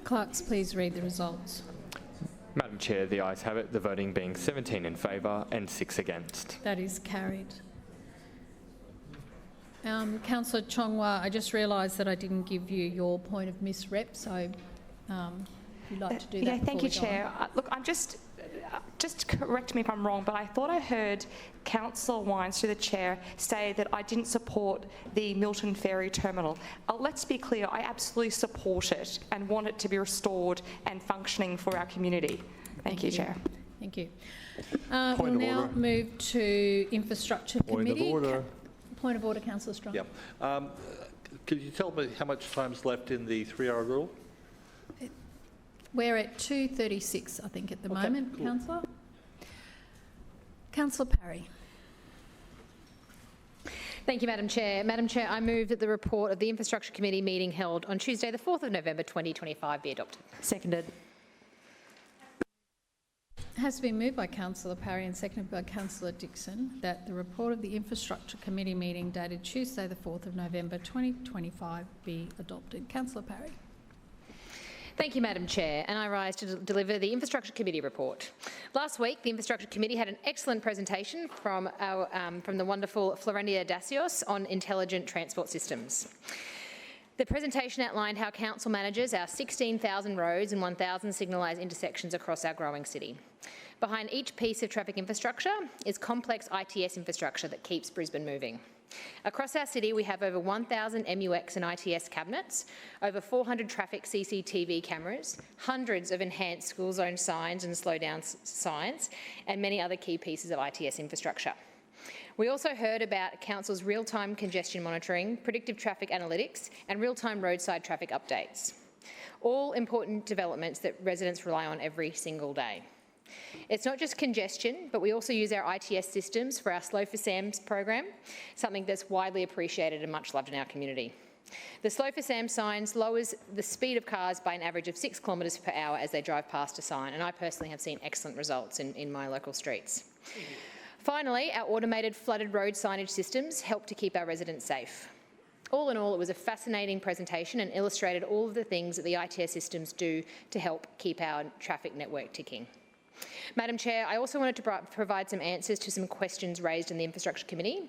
Speaker 1: Clerks, please read the results.
Speaker 19: Madam Chair, the ayes have it, the voting being 17 in favour and 6 against.
Speaker 1: That is carried. Councillor Chongwa, I just realised that I didn't give you your point of misrep, so if you'd like to do that.
Speaker 3: Yeah, thank you,
Speaker 1: before we go
Speaker 3: Chair.
Speaker 1: on.
Speaker 3: Look, I'm just correct me if I'm wrong, but I thought I heard Councillor Wines, through the Chair, say that I didn't support the Milton Ferry Terminal. Let's be clear, I absolutely support it and want it to be restored and functioning for our community. Thank you, Chair.
Speaker 1: Thank you. We'll now move to Infrastructure Committee. Point of order, Councillor Strong.
Speaker 18: Yep. Could you tell me how much time's left in the 3-hour rule?
Speaker 1: We're at 2:36, I think, at the moment,
Speaker 18: cool.
Speaker 1: Councillor. Councillor Parry.
Speaker 6: Thank you, Madam Chair. Madam Chair, I move that the report of the Infrastructure Committee meeting held on Tuesday the 4th of November 2025 be adopted.
Speaker 2: Seconded.
Speaker 1: It has been moved by Councillor Parry and seconded by Councillor Dixon that the report of the Infrastructure Committee meeting dated Tuesday the 4th of November 2025 be adopted. Councillor Parry.
Speaker 6: Thank you, Madam Chair, and I rise to deliver the Infrastructure Committee report. Last week, the Infrastructure Committee had an excellent presentation from the wonderful Florendia Dacios on intelligent transport systems. The presentation outlined how Council manages our 16,000 roads and 1,000 signalised intersections across our growing city. Behind each piece of traffic infrastructure is complex ITS infrastructure that keeps Brisbane moving. Across our city, we have over 1,000 MUX and ITS cabinets, over 400 traffic CCTV cameras, hundreds of enhanced school zone signs and slowdown signs, and many other key pieces of ITS infrastructure. We also heard about Council's real-time congestion monitoring, predictive traffic analytics, and real-time roadside traffic updates. All important developments that residents rely on every single day. It's not just congestion, but we also use our ITS systems for our Slow for SAMs program, something that's widely appreciated and much loved in our community. The Slow for Sam signs lowers the speed of cars by an average of 6 kilometres per hour as they drive past a sign, and I personally have seen excellent results in my local streets. Finally, our automated flooded road signage systems help to keep our residents safe. All in all, it was a fascinating presentation and illustrated all of the things that the ITS systems do to help keep our traffic network ticking. Madam Chair, I also wanted to provide some answers to some questions raised in the Infrastructure Committee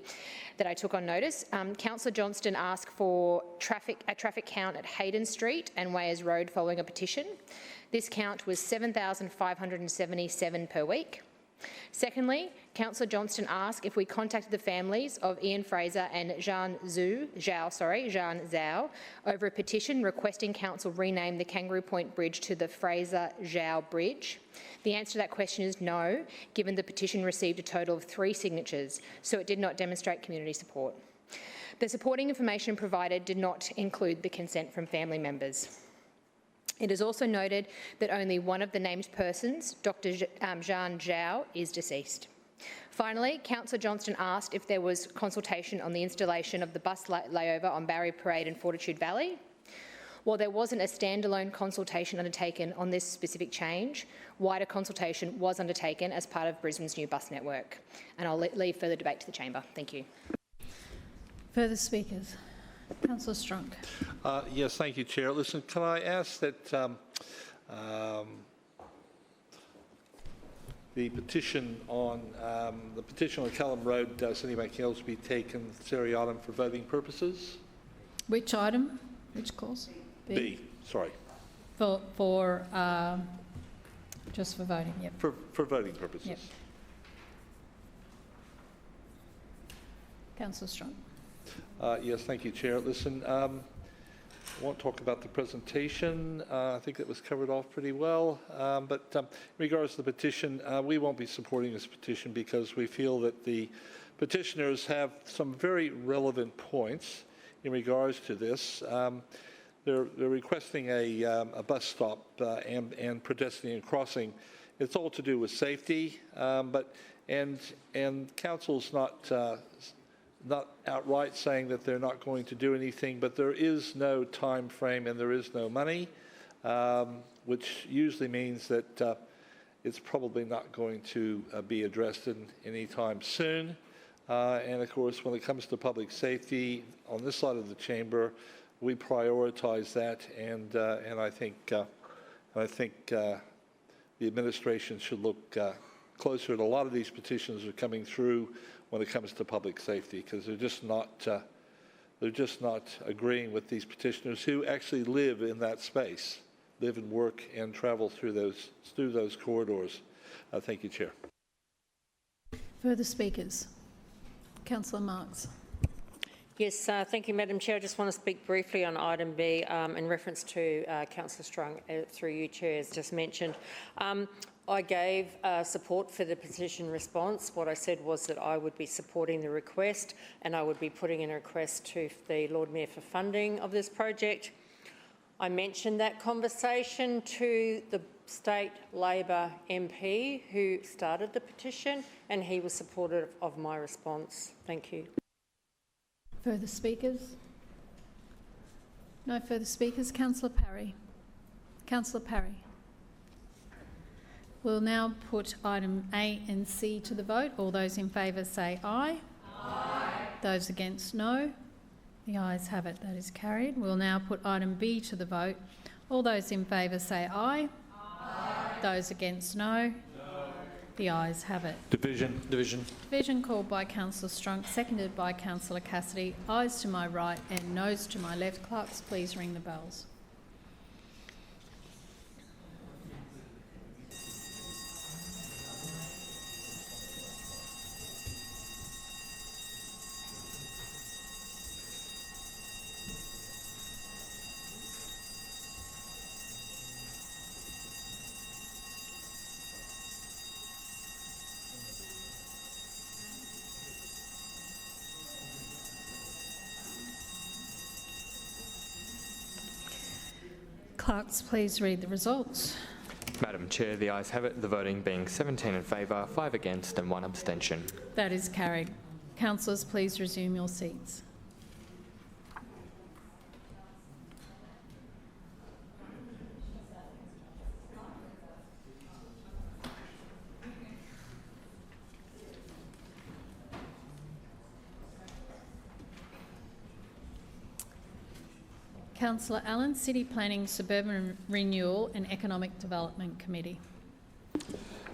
Speaker 6: that I took on notice. Councillor Johnston asked for a traffic count at Hayden Street and Wayers Road following a petition. This count was 7,577 per week. Secondly, Councillor Johnston asked if we contacted the families of Ian Fraser and Zhang Zhao over a petition requesting Council rename the Kangaroo Point Bridge to the Fraser Zhao Bridge. The answer to that question is no, given the petition received a total of 3 signatures, so it did not demonstrate community support. The supporting information provided did not include the consent from family members. It is also noted that only one of the named persons, Dr. Zhang Zhao, is deceased. Finally, Councillor Johnston asked if there was consultation on the installation of the bus layover on Barry Parade and Fortitude Valley. While there wasn't a standalone consultation undertaken on this specific change, wider consultation was undertaken as part of Brisbane's new bus network. And I'll leave further debate to the chamber. Thank you.
Speaker 1: Further speakers? Councillor Strunk.
Speaker 18: Yes, thank you, Chair. Listen, can I ask that the petition on Callum Road, Cindy McHale's be taken seriatim for voting purposes.
Speaker 1: Which item? Which clause?
Speaker 18: B. Sorry.
Speaker 1: For just for voting. Yep.
Speaker 18: For voting purposes.
Speaker 1: Yep. Councillor Strong.
Speaker 18: Yes, thank you, Chair. Listen, I won't talk about the presentation. I think that was covered off pretty well. But in regards to the petition, we won't be supporting this petition because we feel that the petitioners have some very relevant points in regards to this. They're requesting a bus stop and pedestrian crossing. It's all to do with safety, and council's not outright saying that they're not going to do anything, but there is no time frame and there is no money, which usually means that it's probably not going to be addressed in any time soon. And of course, when it comes to public safety on this side of the chamber, we prioritize that, and I think the administration should look closer at a lot of these petitions that are coming through when it comes to public safety, because they're just not agreeing with these petitioners who actually live in that space, live and work and travel through those corridors. Thank you, Chair.
Speaker 1: Further speakers. Councillor Marx.
Speaker 15: Yes, thank you, Madam Chair. I just want to speak briefly on item B in reference to Councillor Strong, through you, Chair, as just mentioned. I gave support for the petition response. What I said was that I would be supporting the request and I would be putting in a request to the Lord Mayor for funding of this project. I mentioned that conversation to the State Labor MP who started the petition, and he was supportive of my response. Thank you.
Speaker 1: Further speakers? No further speakers. Councillor Parry. Councillor Parry. We'll now put item A and C to the vote. All those in favour say aye. Aye. Those against, no. The ayes have it. That is carried. We'll now put item B to the vote. All those in favour say aye. Aye. Those against, no. No. The ayes have it.
Speaker 19: Division.
Speaker 1: Division called by Councillor Strunk, seconded by Councillor Cassidy. Ayes to my right and noes to my left. Clerks, please ring the bells. Clerks, please read the results.
Speaker 19: Madam Chair, the ayes have it, the voting being 17 in favour, 5 against and 1 abstention.
Speaker 1: That is carried. Councillors, please resume your seats. Councillor Allen, City Planning, Suburban Renewal and Economic Development Committee.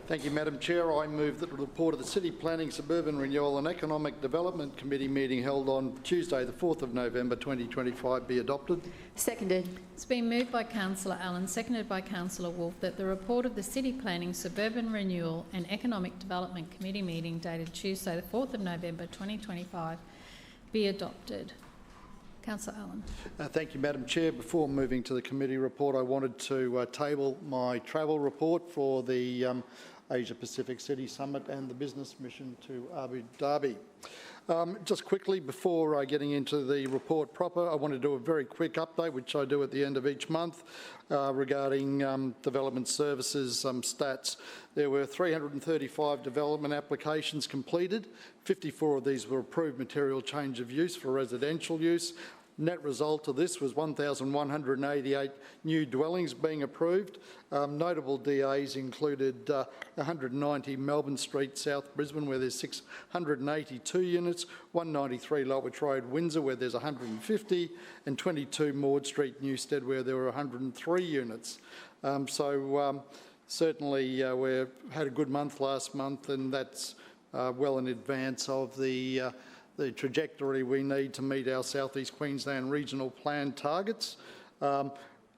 Speaker 14: Thank you, Madam Chair. I move that the report of the City Planning, Suburban Renewal and Economic Development Committee meeting held on Tuesday the 4th of November 2025 be adopted.
Speaker 1: Seconded. It's been moved by Councillor Allen, seconded by Councillor Wolf, that the report of the City Planning, Suburban Renewal and Economic Development Committee meeting dated Tuesday the 4th of November 2025 be adopted. Councillor Allen.
Speaker 14: Thank you, Madam Chair. Before moving to the committee report, I wanted to table my travel report for the Asia Pacific City Summit and the business mission to Abu Dhabi. Just quickly, before getting into the report proper, I want to do a very quick update, which I do at the end of each month, regarding development services stats. There were 335 development applications completed. 54 of these were approved material change of use for residential use. Net result of this was 1,188 new dwellings being approved. Notable DAs included 190 Melbourne Street, South Brisbane, where there's 682 units, 193 Lowitch Road, Windsor, where there's 150, and 22 Maud Street, Newstead, where there were 103 units. certainly we had a good month last month, and that's well in advance of the trajectory we need to meet our South East Queensland Regional Plan targets.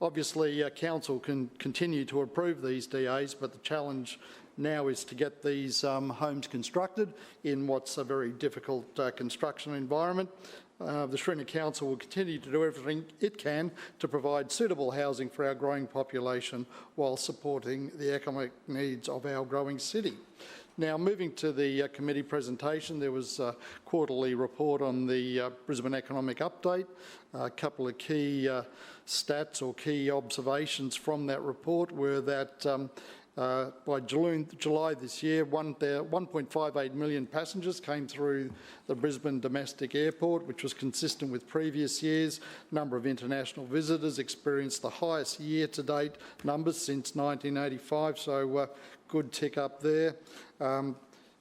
Speaker 14: Obviously, Council can continue to approve these DAs, but the challenge now is to get these homes constructed in what's a very difficult construction environment. The Shrinner Council will continue to do everything it can to provide suitable housing for our growing population while supporting the economic needs of our growing city. Now, moving to the committee presentation, there was a quarterly report on the Brisbane Economic Update. A couple of key stats or key observations from that report were that by July this year, 1.58 million passengers came through the Brisbane domestic airport, which was consistent with previous years. Number of international visitors experienced the highest year-to-date numbers since 1985, so good tick up there.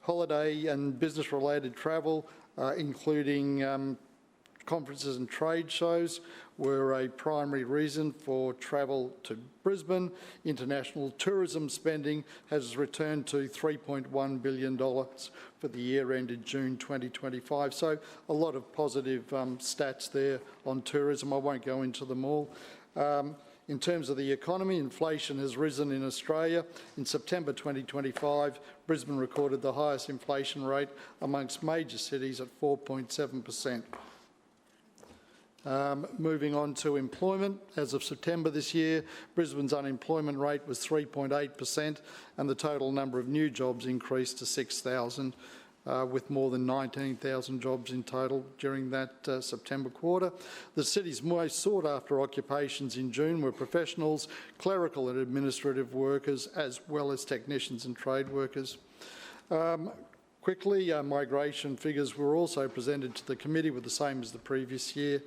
Speaker 14: Holiday and business-related travel, including conferences and trade shows, were a primary reason for travel to Brisbane. International tourism spending has returned to $3.1 billion for the year ended June 2025. So a lot of positive stats there on tourism. I won't go into them all. In terms of the economy, inflation has risen in Australia. In September 2025, Brisbane recorded the highest inflation rate amongst major cities at 4.7%. Moving on to employment, as of September this year, Brisbane's unemployment rate was 3.8% and the total number of new jobs increased to 6,000, with more than 19,000 jobs in total during that September quarter. The city's most sought-after occupations in June were professionals, clerical and administrative workers, as well as technicians and trade workers. Quickly, migration figures were also presented to the committee with the same as the previous year.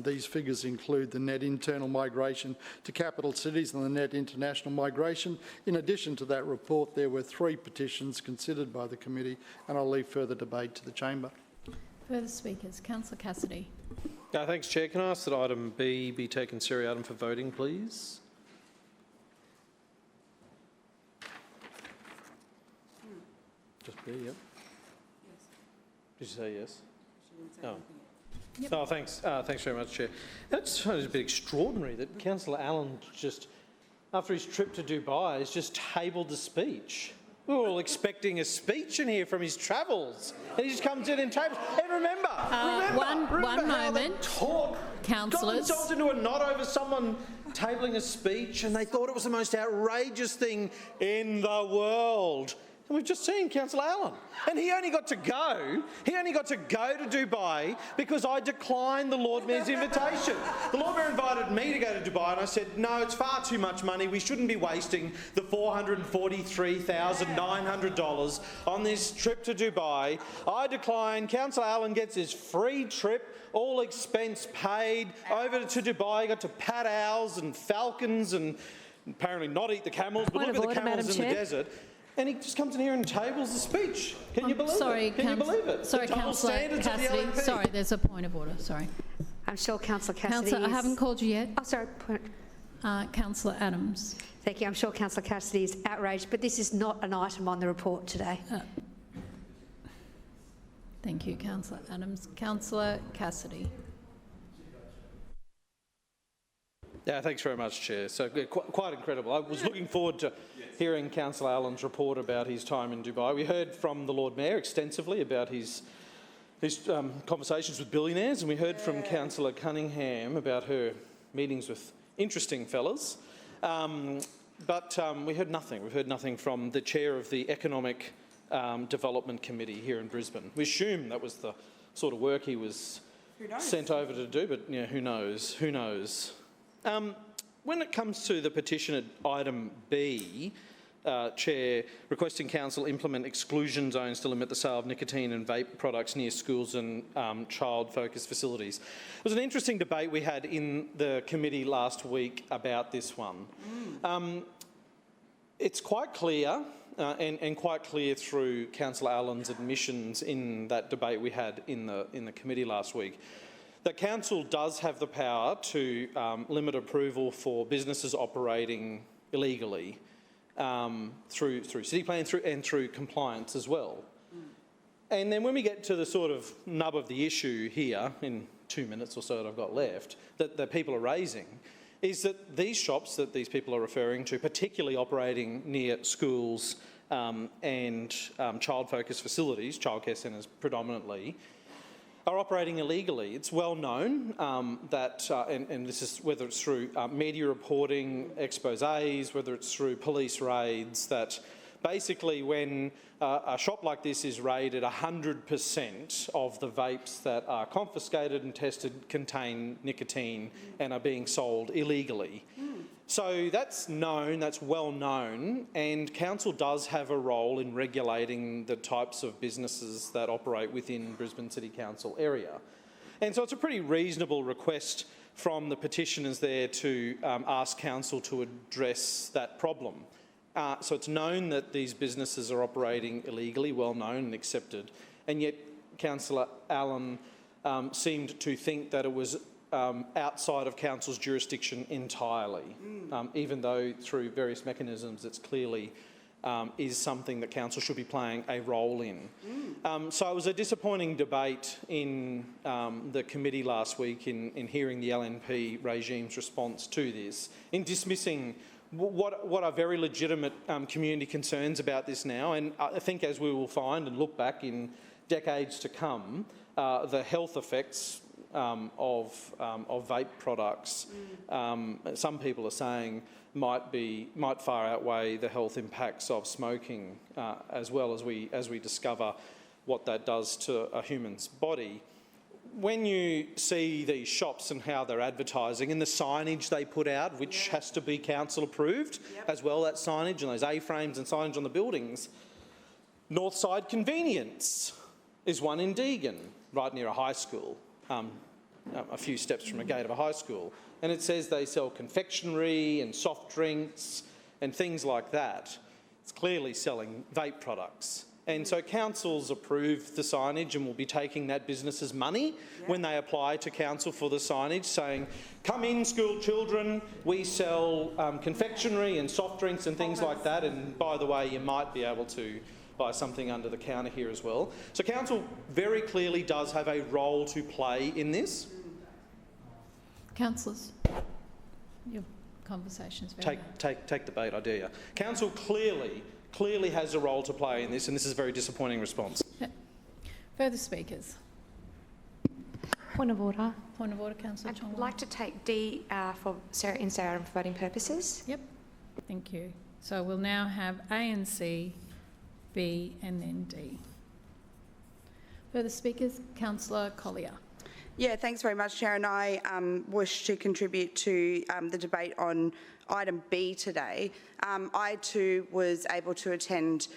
Speaker 14: These figures include the net internal migration to capital cities and the net international migration. In addition to that report, there were 3 petitions considered by the committee, and I'll leave further debate to the chamber.
Speaker 1: Further speakers. Councillor Cassidy.
Speaker 12: Thanks, Chair. Can I ask that item B be taken seriatim for voting, please? Just B, yep. Yes. Did you say yes? Oh. Yep. Oh, thanks. Thanks very much, Chair. That's a bit extraordinary that Councillor Allen just, after his trip to Dubai, has just tabled the speech. We were all expecting a speech in here from his travels, and he just comes in and tables. And remember
Speaker 1: one moment, councillors.
Speaker 12: Got themselves into a knot over someone tabling a speech, and they thought it was the most outrageous thing in the world. And we've just seen Councillor Allen, and he only got to go to Dubai because I declined the Lord Mayor's invitation. The Lord Mayor invited me to go to Dubai, and I said, no, it's far too much money. We shouldn't be wasting the $443,900 on this trip to Dubai. I declined. Councillor Allen gets his free trip, all expense paid, over to Dubai. He got to pat owls and falcons and apparently not eat the camels, but look at the camels in the desert. And he just comes in here and tables the speech. Can you believe it? Can you believe it?
Speaker 1: Sorry, Councillor Cassidy. Sorry, there's a point of order. Sorry.
Speaker 5: I'm sure Councillor Cassidy
Speaker 1: I haven't called you yet.
Speaker 5: Oh, sorry.
Speaker 1: Councillor Adams.
Speaker 5: Thank you. I'm sure Councillor Cassidy is outraged, but this is not an item on the report today.
Speaker 1: Thank you, Councillor Adams. Councillor Cassidy.
Speaker 12: Yeah, thanks very much, Chair. So quite incredible. I was looking forward to hearing Councillor Allen's report about his time in Dubai. We heard from the Lord Mayor extensively about his conversations with billionaires, and we heard from Councillor Cunningham about her meetings with interesting fellas. But we heard nothing. We've heard nothing from the chair of the Economic Development Committee here in Brisbane. We assume that was the sort of work he was sent over to do, but you know, who knows? Who knows? When it comes to the petition at item B, Chair, requesting Council implement exclusion zones to limit the sale of nicotine and vape products near schools and child-focused facilities. It was an interesting debate we had in the committee last week about this one. It's quite clear, and quite clear through Councillor Allen's admissions in that debate we had in the committee last week, that Council does have the power to limit approval for businesses operating illegally through city plan and through compliance as well. And then when we get to the sort of nub of the issue here, in 2 minutes or so that I've got left, that people are raising, is that these shops that these people are referring to, particularly operating near schools and child-focused facilities, childcare centres predominantly, are operating illegally. It's well known that, and this is whether it's through media reporting, exposés, whether it's through police raids, that basically when a shop like this is raided, 100% of the vapes that are confiscated and tested contain nicotine and are being sold illegally. So that's known, that's well known, and council does have a role in regulating the types of businesses that operate within Brisbane City Council area. And so it's a pretty reasonable request from the petitioners there to ask council to address that problem. So it's known that these businesses are operating illegally, well known and accepted, and yet Councillor Allen seemed to think that it was outside of council's jurisdiction entirely, even though through various mechanisms it's clearly is something that council should be playing a role in. So it was a disappointing debate in the committee last week in hearing the LNP regime's response to this, in dismissing what are very legitimate community concerns about this now. And I think, as we will find and look back in decades to come, the health effects of vape products, some people are saying might far outweigh the health impacts of smoking, as well as we discover what that does to a human's body. When you see these shops and how they're advertising and the signage they put out, which has to be council approved as well, that signage and those A-frames and signage on the buildings. Northside Convenience is one in Deagon, right near a high school, a few steps from a gate of a high school. And it says they sell confectionery and soft drinks and things like that. It's clearly selling vape products. And so council's approved the signage and will be taking that business's money when they apply to council for the signage, saying, come in, school children, we sell confectionery and soft drinks and things like that, and by the way, you might be able to buy something under the counter here as well. So council very clearly does have a role to play in this.
Speaker 1: Councillors, your conversation's very
Speaker 12: Take the bait, I dare you. Council clearly has a role to play in this, and this is a very disappointing response.
Speaker 1: Further speakers?
Speaker 3: Point of order.
Speaker 1: Point of order, Councillor Chong.
Speaker 3: I'd like to take D in Sarah Adam for voting purposes.
Speaker 1: Yep, thank you. So we'll now have A and C, B and then D. Further speakers? Councillor Collier.
Speaker 10: Yeah, thanks very much, Chair. And I wish to contribute to the debate on item B today. I too was able to attend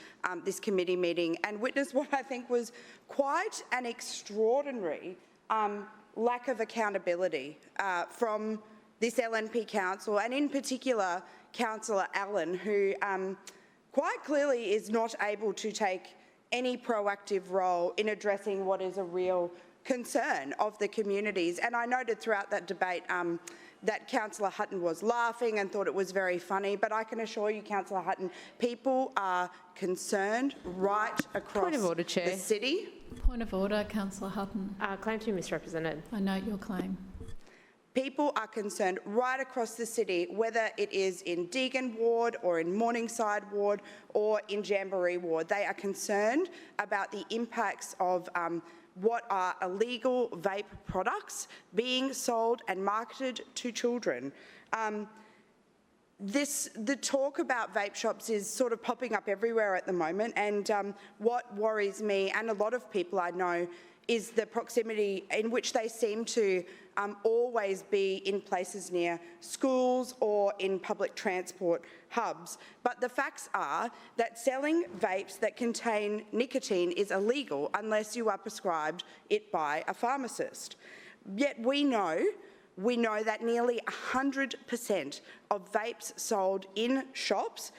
Speaker 10: this committee meeting and witness what I think was quite an extraordinary lack of accountability from this LNP council, and in particular Councillor Allen, who quite clearly is not able to take any proactive role in addressing what is a real concern of the communities. And I noted throughout that debate that Councillor Hutton was laughing and thought it was very funny, but I can assure you, Councillor Hutton, people are concerned right across the city.
Speaker 1: Point of order, Councillor Hutton.
Speaker 15: Claim to be misrepresented.
Speaker 1: I note your claim.
Speaker 10: People are concerned right across the city, whether it is in Deagon Ward or in Morningside Ward or in Jamboree Ward. They are concerned about the impacts of what are illegal vape products being sold and marketed to children. The talk about vape shops is sort of popping up everywhere at the moment, and what worries me and a lot of people I know is the proximity in which they seem to always be in places near schools or in public transport hubs. But the facts are that selling vapes that contain nicotine is illegal unless you are prescribed it by a pharmacist. Yet we know that nearly 100% of vapes sold in shops,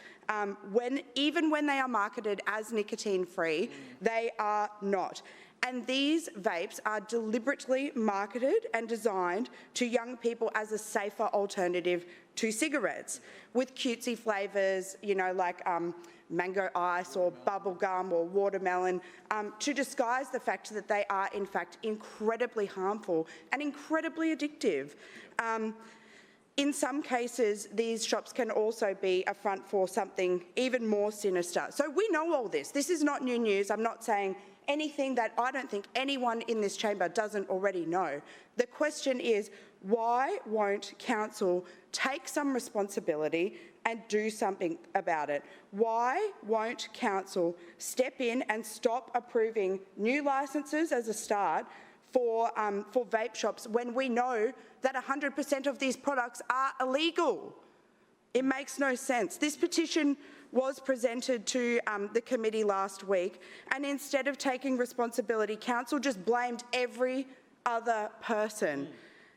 Speaker 10: even when they are marketed as nicotine-free, they are not. And these vapes are deliberately marketed and designed to young people as a safer alternative to cigarettes, with cutesy flavours, you know, like mango ice or bubble gum or watermelon, to disguise the fact that they are in fact incredibly harmful and incredibly addictive. In some cases, these shops can also be a front for something even more sinister. So we know all this. This is not new news. I'm not saying anything that I don't think anyone in this chamber doesn't already know. The question is, why won't council take some responsibility and do something about it? Why won't council step in and stop approving new licences as a start for vape shops when we know that 100% of these products are illegal? It makes no sense. This petition was presented to the committee last week, and instead of taking responsibility, council just blamed every other person.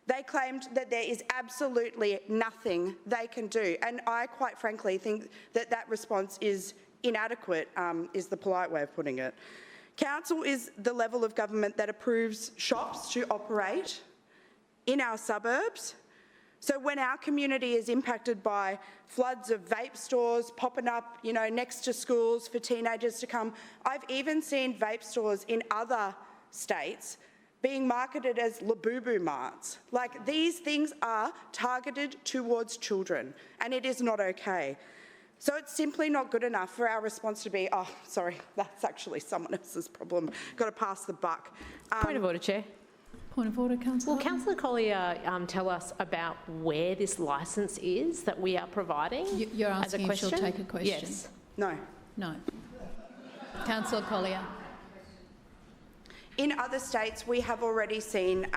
Speaker 10: They claimed that there is absolutely nothing they can do, and I quite frankly think that that response is inadequate, is the polite way of putting it. Council is the level of government that approves shops to operate in our suburbs. So when our community is impacted by floods of vape stores popping up, you know, next to schools for teenagers to come, I've even seen vape stores in other states being marketed as Labubu marts. Like, these things are targeted towards children, and it is not okay. So it's simply not good enough for our response to be, oh, sorry, that's actually someone else's problem. Got to pass the buck.
Speaker 16: Point of order, Chair.
Speaker 1: Point of order, Councillor.
Speaker 16: Will Councillor Collier tell us about where this licence is that we are providing?
Speaker 1: You're
Speaker 16: as a
Speaker 1: asking if she'll
Speaker 16: question?
Speaker 1: take a question?
Speaker 16: Yes.
Speaker 10: No.
Speaker 1: No. Councillor Collier.
Speaker 10: In other states, we have already seen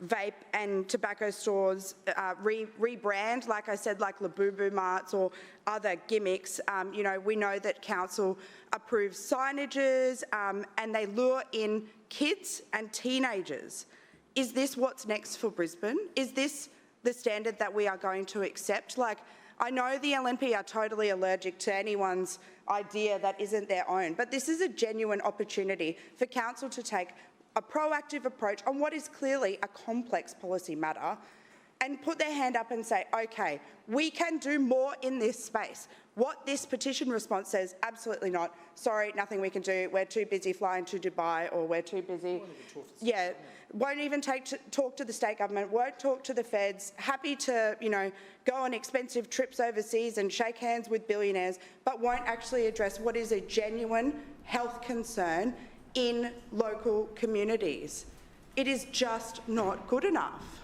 Speaker 10: vape and tobacco stores rebrand, like I said, like Labubu marts or other gimmicks. You know, we know that council approves signages and they lure in kids and teenagers. Is this what's next for Brisbane? Is this the standard that we are going to accept? Like, I know the LNP are totally allergic to anyone's idea that isn't their own, but this is a genuine opportunity for council to take a proactive approach on what is clearly a complex policy matter and put their hand up and say, okay, we can do more in this space. What this petition response says, absolutely not. Sorry, nothing we can do. We're too busy flying to Dubai, or we're too busy. Yeah, won't even talk to the state government, won't talk to the feds, happy to, you know, go on expensive trips overseas and shake hands with billionaires, but won't actually address what is a genuine health concern in local communities. It is just not good enough.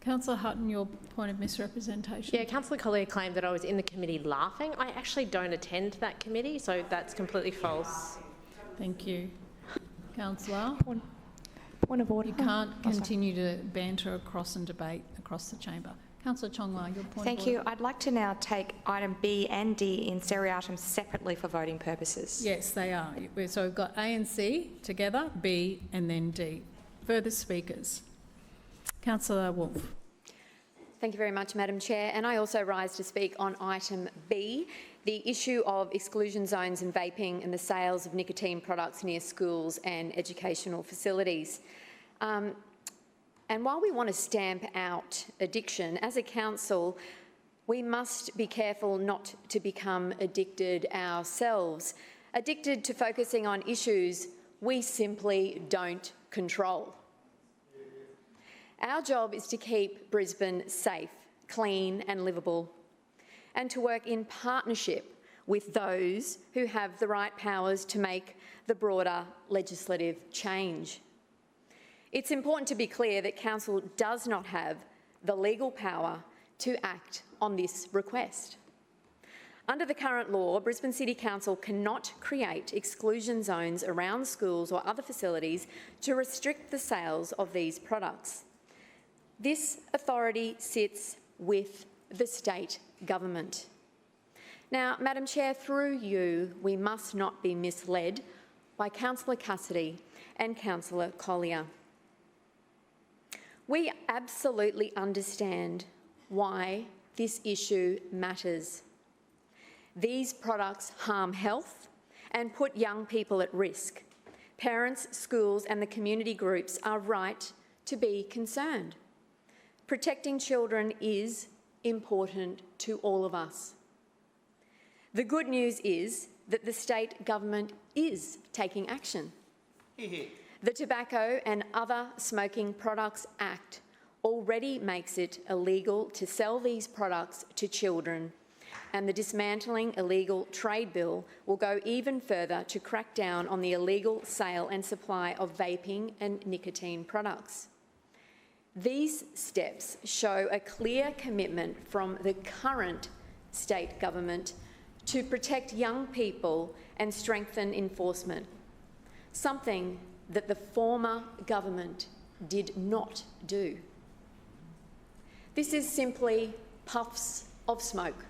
Speaker 1: Councillor Hutton, your point of misrepresentation.
Speaker 16: Yeah, Councillor Collier claimed that I was in the committee laughing. I actually don't attend that committee, so that's completely false.
Speaker 1: Thank you. Councillor?
Speaker 3: Point of order.
Speaker 1: You can't continue to banter across and debate across the chamber. Councillor Chongwar, your point
Speaker 3: Thank
Speaker 1: of
Speaker 3: you.
Speaker 1: order.
Speaker 3: I'd like to now take item B and D in seriatim separately for voting purposes.
Speaker 1: Yes, they are. So we've got A and C together, B and then D. Further speakers? Councillor Wolf.
Speaker 2: Thank you very much, Madam Chair. And I also rise to speak on item B, the issue of exclusion zones and vaping and the sales of nicotine products near schools and educational facilities. And while we want to stamp out addiction, as a council, we must be careful not to become addicted ourselves, addicted to focusing on issues we simply don't control. Our job is to keep Brisbane safe, clean and livable, and to work in partnership with those who have the right powers to make the broader legislative change. It's important to be clear that Council does not have the legal power to act on this request. Under the current law, Brisbane City Council cannot create exclusion zones around schools or other facilities to restrict the sales of these products. This authority sits with the state government. Now, Madam Chair, through you, we must not be misled by Councillor Cassidy and Councillor Collier. We absolutely understand why this issue matters. These products harm health and put young people at risk. Parents, schools and the community groups are right to be concerned. Protecting children is important to all of us. The good news is that the state government is taking action. The Tobacco and Other Smoking Products Act already makes it illegal to sell these products to children, and the Dismantling Illegal Trade Bill will go even further to crack down on the illegal sale and supply of vaping and nicotine products. These steps show a clear commitment from the current state government to protect young people and strengthen enforcement, something that the former government did not do. This is simply puffs of smoke.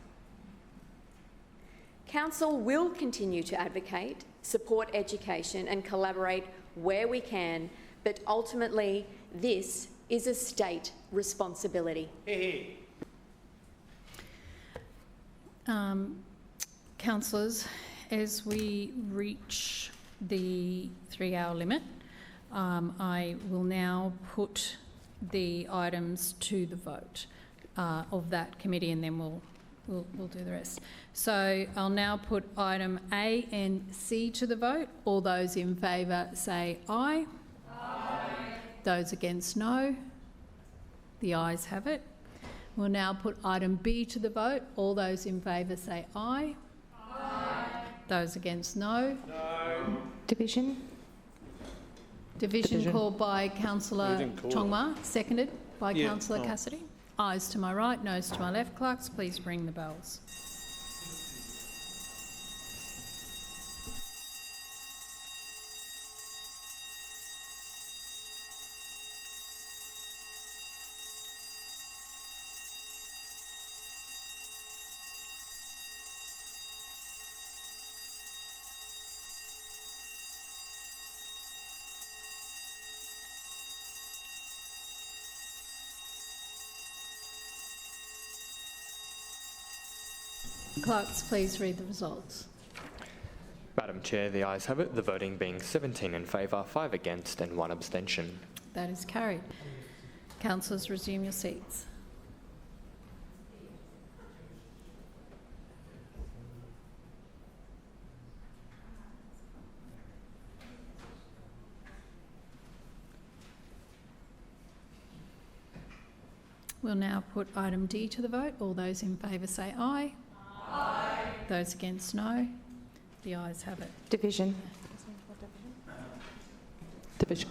Speaker 2: Council will continue to advocate, support education and collaborate where we can, but ultimately this is a state responsibility.
Speaker 1: Councillors, as we reach the 3-hour limit, I will now put the items to the vote of that committee, and then we'll do the rest. So I'll now put item A and C to the vote. All those in favour say aye. Aye. Those against, no. The ayes have it. We'll now put item B to the vote. All those in favour say aye. Aye. Those against, no.
Speaker 3: No. Division.
Speaker 1: Division called by Councillor Chongma, seconded by Councillor Cassidy. Ayes to my right, noes to my left. Clerks, please ring the bells. Clerks, please read the results.
Speaker 19: Madam Chair, the ayes have it, the voting being 17 in favour, 5 against and 1 abstention.
Speaker 1: That is carried. Councillors, resume your seats. We'll now put item D to the vote. All those in favour say aye. Aye. Those against, no. The ayes have it.
Speaker 3: Division.
Speaker 7: Division.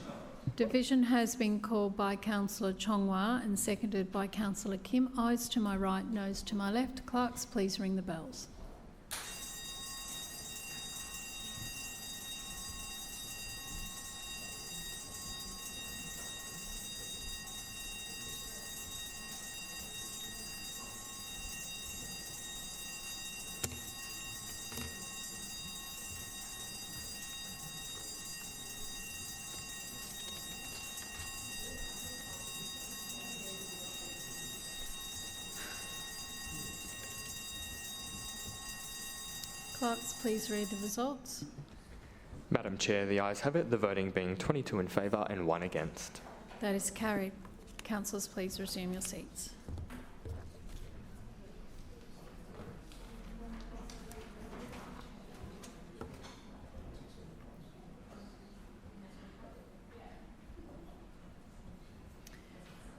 Speaker 1: Division has been called by Councillor Chongwa and seconded by Councillor Kim. Ayes to my right, noes to my left. Clerks, please ring the bells. Clerks, please read the results.
Speaker 19: Madam Chair, the ayes have it, the voting being 22 in favour and 1 against.
Speaker 1: That is carried. Councillors, please resume your seats.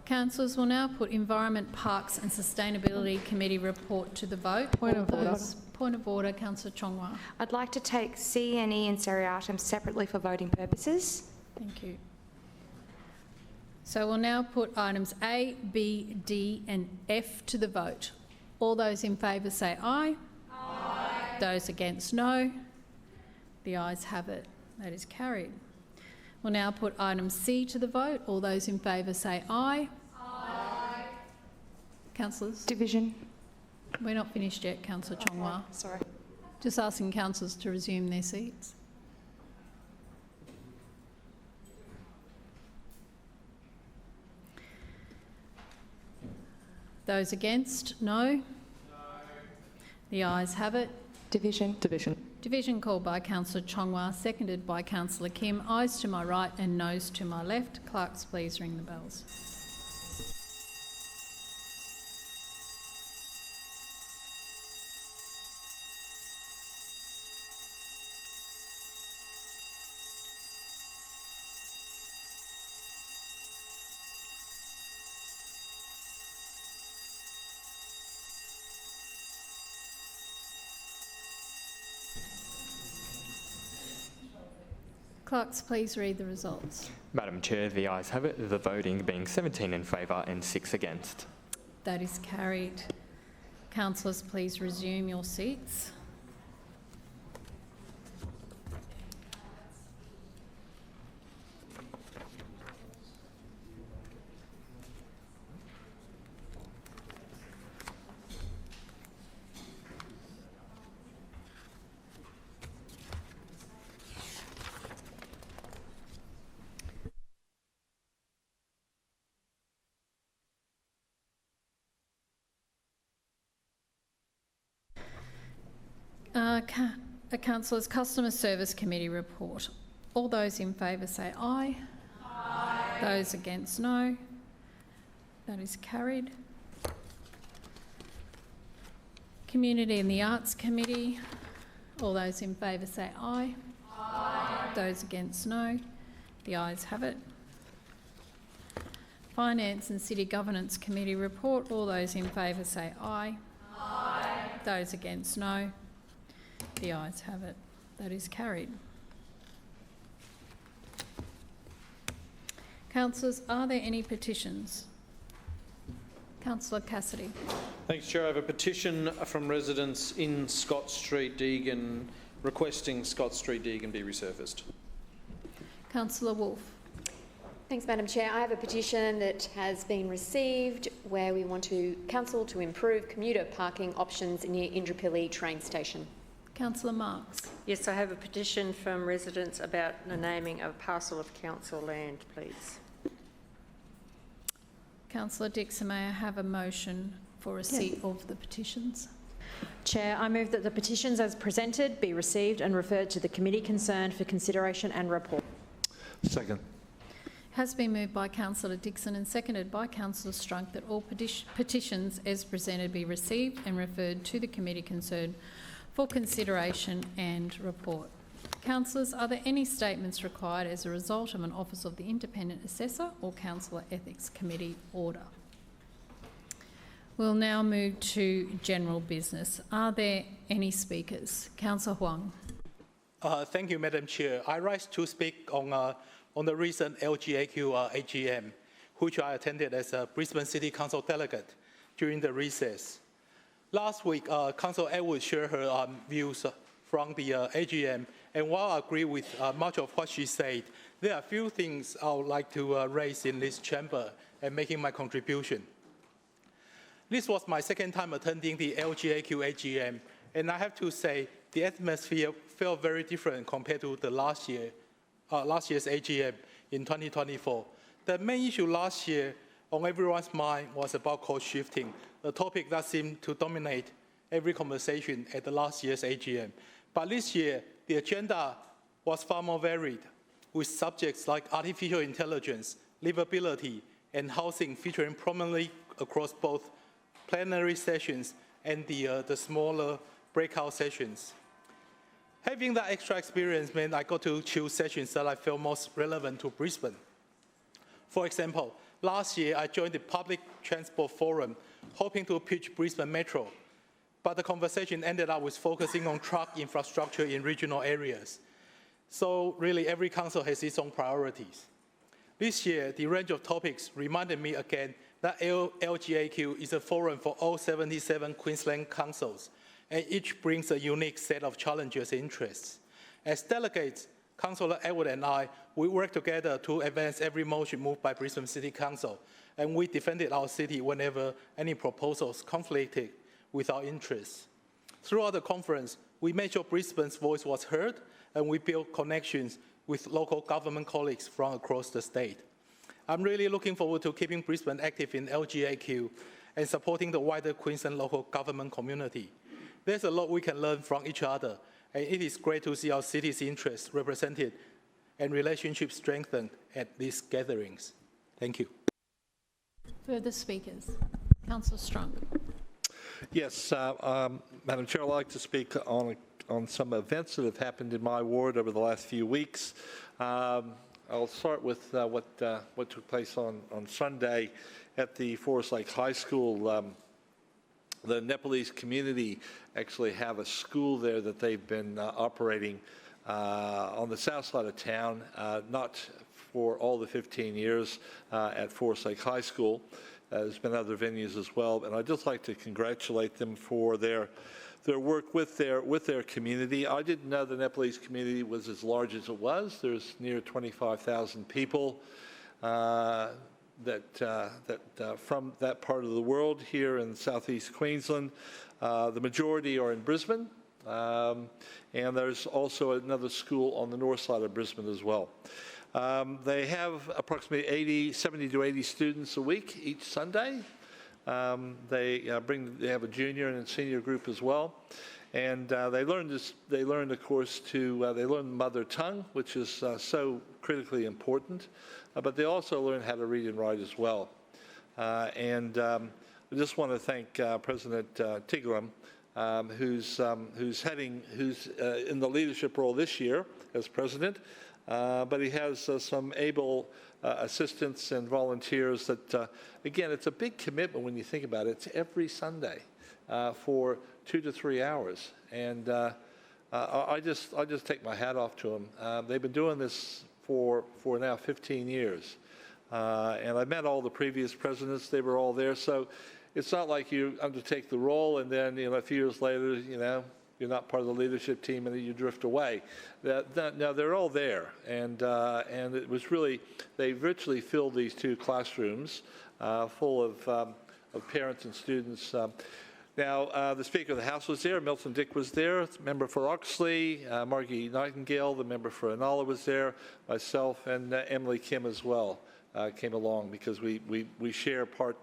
Speaker 1: Councillors will now put Environment, Parks and Sustainability Committee report to the vote. Point of order, Councillor Chongwa.
Speaker 3: I'd like to take C and E and seriatim separately for voting purposes.
Speaker 1: Thank you. So we'll now put items A, B, D and F to the vote. All those in favour say aye. Aye. Those against, no. The ayes have it. That is carried. We'll now put item C to the vote. All those in favour say aye. Aye. Councillors?
Speaker 3: Division.
Speaker 1: We're not finished yet, Councillor Chongwa.
Speaker 3: Okay, sorry.
Speaker 1: Just asking councillors to resume their seats. Those against, no. The ayes have it.
Speaker 3: Division.
Speaker 7: Division.
Speaker 1: Division called by Councillor Chongwa, seconded by Councillor Kim. Ayes to my right and noes to my left. Clerks, please ring the bells. Clerks, please read the results.
Speaker 19: Madam Chair, the ayes have it, the voting being 17 in favour and 6 against.
Speaker 1: That is carried. Councillors, please resume your seats. Councillors, Customer Service Committee report. All those in favour say aye. Aye. Those against, no. That is carried. Community and the Arts Committee. All those in favour say aye. Aye. Those against, no. The ayes have it. Finance and City Governance Committee report. All those in favour say aye. Aye. Those against, no. The ayes have it. That is carried. Councillors, are there any petitions? Councillor Cassidy.
Speaker 12: Thanks, Chair. I have a petition from residents in Scott Street, Deagon, requesting Scott Street, Deagon be resurfaced.
Speaker 1: Councillor Wolf.
Speaker 2: Thanks, Madam Chair. I have a petition that has been received where we want council to improve commuter parking options near Indooroopilly train station.
Speaker 1: Councillor Marx.
Speaker 15: Yes, I have a petition from residents about the naming of a parcel of council land, please.
Speaker 1: Councillor Dixon, may I have a motion for receipt of the petitions?
Speaker 2: Chair, I move that the petitions as presented be received and referred to the committee concerned for consideration and report.
Speaker 18: Second.
Speaker 1: Has been moved by Councillor Dixon and seconded by Councillor Strunk that all petitions as presented be received and referred to the committee concerned for consideration and report. Councillors, are there any statements required as a result of an Office of the Independent Assessor or Councillor Ethics Committee order? We'll now move to general business. Are there any speakers? Councillor Huang.
Speaker 9: Thank you, Madam Chair. I rise to speak on the recent LGAQ AGM, which I attended as a Brisbane City Council delegate during the recess. Last week, Councillor Edwards shared her views from the AGM, and while I agree with much of what she said, there are a few things I would like to raise in this chamber and making my contribution. This was my second time attending the LGAQ AGM, and I have to say the atmosphere felt very different compared to the last year's AGM in 2024. The main issue last year on everyone's mind was about cost shifting, a topic that seemed to dominate every conversation at the last year's AGM. But this year, the agenda was far more varied, with subjects like artificial intelligence, livability, and housing featuring prominently across both plenary sessions and the smaller breakout sessions. Having that extra experience meant I got to choose sessions that I felt most relevant to Brisbane. For example, last year I joined the Public Transport Forum, hoping to pitch Brisbane Metro, but the conversation ended up with focusing on truck infrastructure in regional areas. So really, every council has its own priorities. This year, the range of topics reminded me again that LGAQ is a forum for all 77 Queensland councils, and each brings a unique set of challenges and interests. As delegates, Councillor Edward and I, we worked together to advance every motion moved by Brisbane City Council, and we defended our city whenever any proposals conflicted with our interests. Throughout the conference, we made sure Brisbane's voice was heard, and we built connections with local government colleagues from across the state. I'm really looking forward to keeping Brisbane active in LGAQ and supporting the wider Queensland local government community. There's a lot we can learn from each other, And it is great to see our city's interests represented and relationships strengthened at these gatherings. Thank you.
Speaker 1: Further speakers? Councillor Strunk.
Speaker 18: Yes, Madam Chair, I'd like to speak on some events that have happened in my ward over the last few weeks. I'll start with what took place on Sunday at the Forest Lake High School. The Nepalese community actually have a school there that they've been operating on the south side of town, not for all the 15 years at Forest Lake High School. There's been other venues as well, and I'd just like to congratulate them for their work with their community. I didn't know the Nepalese community was as large as it was. There's near 25,000 people from that part of the world here in southeast Queensland. The majority are in Brisbane, and there's also another school on the north side of Brisbane as well. They have approximately 70 to 80 students a week each Sunday. They have a junior and a senior group as well, and they learn of course they learn mother tongue, which is so critically important, but they also learn how to read and write as well. I just want to thank President Tigran, who's in the leadership role this year as president. But he has some able assistants and volunteers that, again, it's a big commitment when you think about it. It's every Sunday for 2 to 3 hours. And I just take my hat off to them. They've been doing this for now 15 years. And I met all the previous presidents. They were all there. So it's not like you undertake the role and then, a few years later, you're not part of the leadership team and then you drift away. Now they're all there, and it was really, they virtually filled these 2 classrooms full of parents and students. Now, the Speaker of the House was there, Milton Dick was there, the member for Oxley, Margie Nightingale, the member for Inala was there, myself, and Emily Kim as well came along because we share part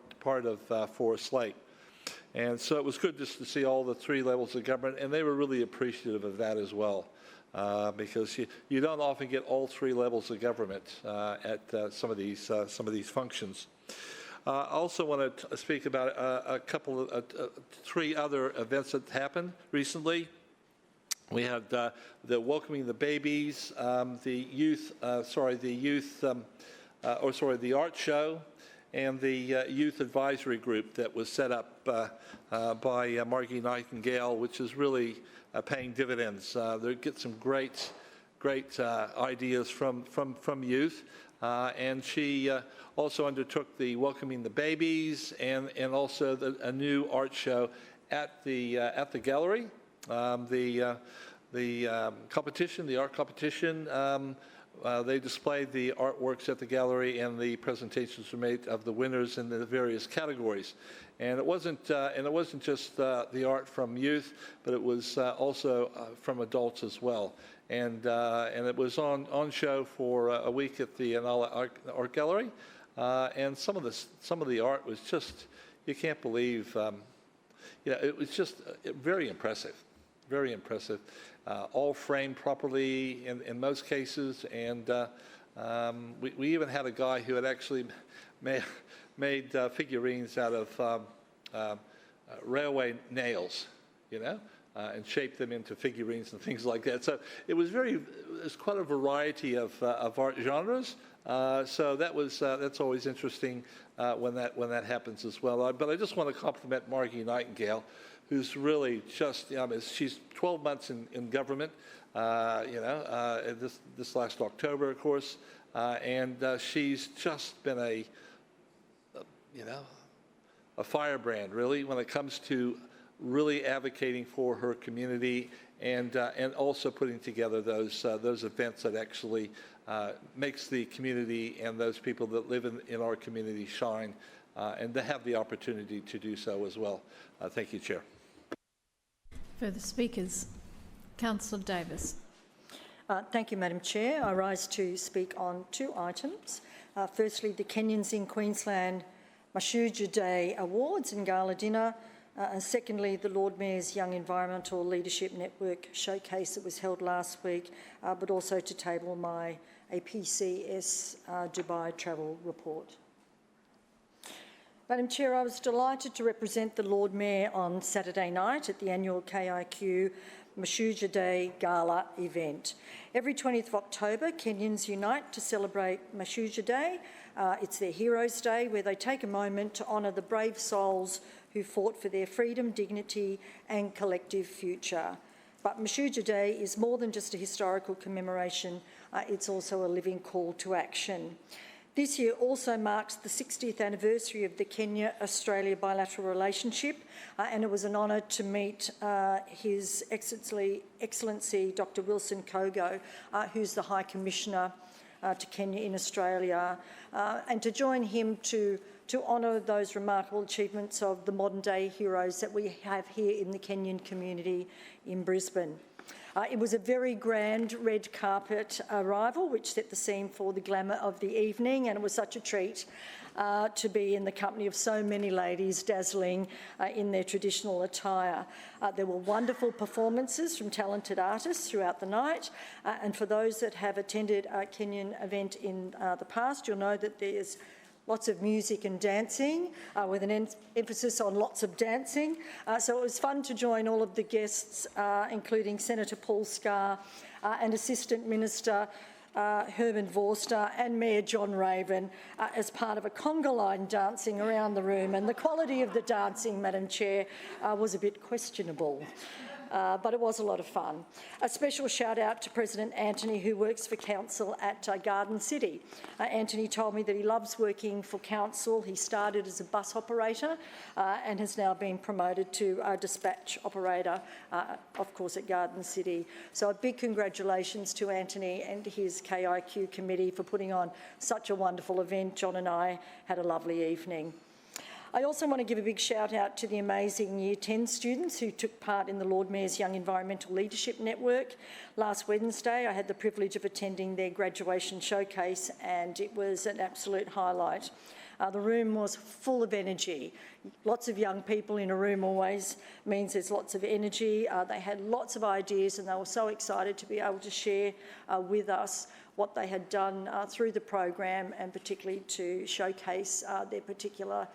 Speaker 18: of Forest Lake. And so it was good just to see all the 3 levels of government, and they were really appreciative of that as well, because you don't often get all 3 levels of government at some of these functions. I also want to speak about a couple of 3 other events that happened recently. We had the welcoming the babies, the art show, and the youth advisory group that was set up by Margie Nightingale, which is really paying dividends. They get some great ideas from youth, and she also undertook the welcoming the babies and also a new art show at the gallery. The art competition. They displayed the artworks at the gallery, and the presentations were made of the winners in the various categories. And it wasn't just the art from youth, but it was also from adults as well. And it was on show for a week at the Inala Art Gallery. And some of the art was just, you can't believe. It was just very impressive, very impressive. All framed properly in most cases, and we even had a guy who had actually made figurines out of railway nails, and shaped them into figurines and things like that. So it was quite a variety of art genres. So that's always interesting when that happens as well. But I just want to compliment Margie Nightingale, who's really just, she's 12 months in government, this last October, of course, and she's just been a firebrand, really, when it comes to really advocating for her community and also putting together those events that actually makes the community and those people that live in our community shine, and to have the opportunity to do so as well. Thank you, Chair.
Speaker 1: Further speakers? Councillor Davis.
Speaker 8: Thank you, Madam Chair. I rise to speak on 2 items. Firstly, the Kenyans in Queensland Mashuja Day Awards and Gala Dinner And secondly, the Lord Mayor's Young Environmental Leadership Network showcase that was held last week, but also to table my APCS Dubai travel report. Madam Chair, I was delighted to represent the Lord Mayor on Saturday night at the annual KIQ Mashujaa Day Gala event. Every 20th of October, Kenyans unite to celebrate Mashujaa Day. It's their Heroes' Day, where they take a moment to honour the brave souls who fought for their freedom, dignity and collective future. But Mashujaa Day is more than just a historical commemoration, it's also a living call to action. This year also marks the 60th anniversary of the Kenya-Australia bilateral relationship, and it was an honour to meet His Excellency Dr Wilson Kogo, who's the High Commissioner to Kenya in Australia, and to join him to honour those remarkable achievements of the modern-day heroes that we have here in the Kenyan community in Brisbane. It was a very grand red carpet arrival, which set the scene for the glamour of the evening, and it was such a treat to be in the company of so many ladies dazzling in their traditional attire. There were wonderful performances from talented artists throughout the night, and for those that have attended a Kenyan event in the past, you'll know that there's lots of music and dancing, with an emphasis on lots of dancing. So it was fun to join all of the guests, including Senator Paul Scar and Assistant Minister Herman Vorster and Mayor John Raven as part of a conga line dancing around the room. And the quality of the dancing, Madam Chair, was a bit questionable. But it was a lot of fun. A special shout out to President Anthony, who works for Council at Garden City. Anthony told me that he loves working for Council. He started as a bus operator and has now been promoted to dispatch operator, of course, at Garden City. So a big congratulations to Anthony and his KIQ committee for putting on such a wonderful event. John and I had a lovely evening. I also want to give a big shout out to the amazing Year 10 students who took part in the Lord Mayor's Young Environmental Leadership Network. Last Wednesday, I had the privilege of attending their graduation showcase, and it was an absolute highlight. The room was full of energy. Lots of young people in a room always means there's lots of energy. They had lots of ideas, and they were so excited to be able to share with us what they had done through the program, and particularly to showcase their particular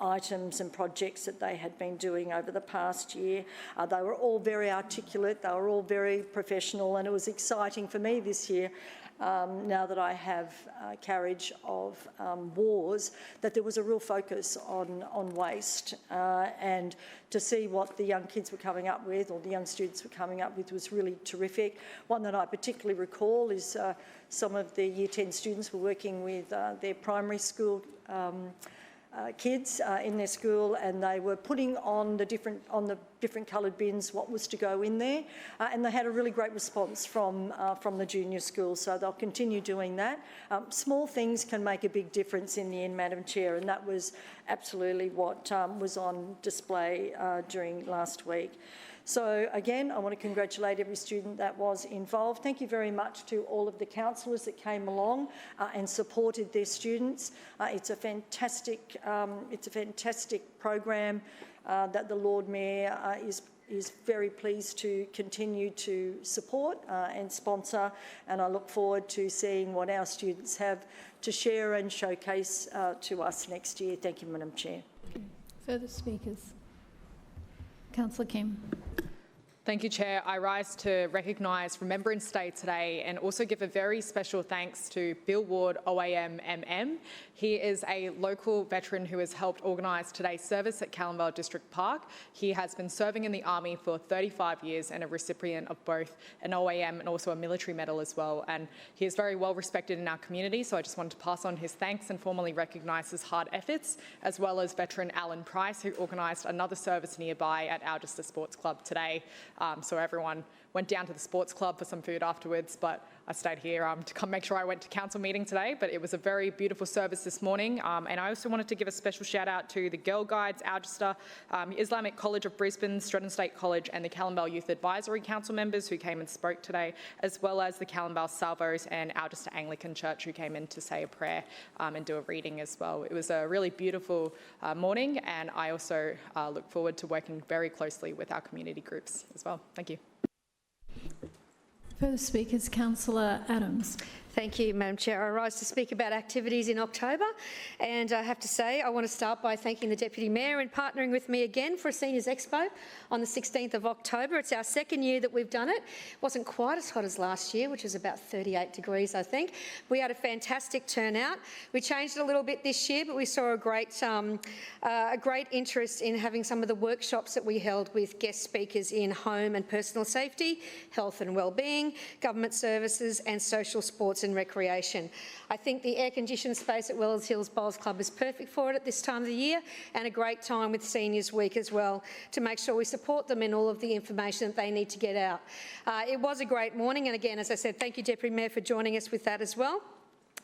Speaker 8: items and projects that they had been doing over the past year. They were all very articulate, they were all very professional, and it was exciting for me this year, now that I have carriage of wars, that there was a real focus on waste, and to see what the young kids were coming up with, or the young students were coming up with, was really terrific. One that I particularly recall is some of the Year 10 students were working with their primary school kids in their school, and they were putting on the different coloured bins what was to go in there, and they had a really great response from the junior school, so they'll continue doing that. Small things can make a big difference in the end, Madam Chair, and that was absolutely what was on display during last week. So again, I want to congratulate every student that was involved. Thank you very much to all of the councillors that came along and supported their students. It's a fantastic program that the Lord Mayor is very pleased to continue to support and sponsor, and I look forward to seeing what our students have to share and showcase to us next year. Thank you, Madam Chair.
Speaker 1: Further speakers? Councillor Kim.
Speaker 17: Thank you, Chair. I rise to recognise Remembrance Day today and also give a very special thanks to Bill Ward, OAM MM. He is a local veteran who has helped organise today's service at Calamvale District Park. He has been serving in the Army for 35 years and a recipient of both an OAM and also a military medal as well. And he is very well respected in our community, so I just wanted to pass on his thanks and formally recognise his hard efforts, as well as veteran Alan Price, who organised another service nearby at Algester Sports Club today. So everyone went down to the sports club for some food afterwards, but I stayed here to come make sure I went to council meeting today. But it was a very beautiful service this morning. And I also wanted to give a special shout out to the Girl Guides, Algester, Islamic College of Brisbane, Stretton State College and the Callum Youth Advisory Council members who came and spoke today, as well as the Callum Salvos and Algester Anglican Church who came in to say a prayer and do a reading as well. It was a really beautiful morning, and I also look forward to working very closely with our community groups as well. Thank you.
Speaker 1: Further speakers, Councillor Adams.
Speaker 5: Thank you, Madam Chair. I rise to speak about activities in October, and I have to say I want to start by thanking the Deputy Mayor in partnering with me again for a Seniors Expo on the 16th of October. It's our second year that we've done it. It wasn't quite as hot as last year, which was about 38 degrees, I think. We had a fantastic turnout. We changed it a little bit this year, but we saw a great interest in having some of the workshops that we held with guest speakers in home and personal safety, health and wellbeing, government services and social sports and recreation. I think the air-conditioned space at Wellers Hills Bowls Club is perfect for it at this time of the year, and a great time with Seniors Week as well to make sure we support them in all of the information that they need to get out. It was a great morning, and again, as I said, thank you, Deputy Mayor, for joining us with that as well.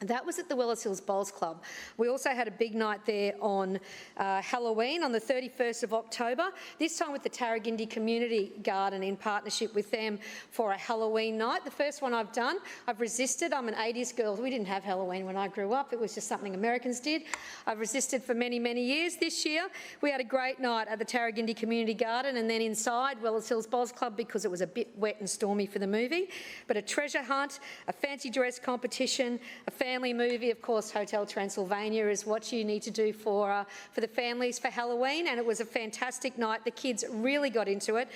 Speaker 5: That was at the Wellers Hills Bowls Club. We also had a big night there on Halloween on the 31st of October, this time with the Tarragindi Community Garden in partnership with them for a Halloween night. The first one I've done. I've resisted. I'm an 80s girl. We didn't have Halloween when I grew up. It was just something Americans did. I've resisted for many, many years. This year we had a great night at the Tarragindi Community Garden and then inside Wellers Hills Bowls Club because it was a bit wet and stormy for the movie. But a treasure hunt, a fancy dress competition, a family movie, of course, Hotel Transylvania is what you need to do for the families for Halloween, and it was a fantastic night. The kids really got into it.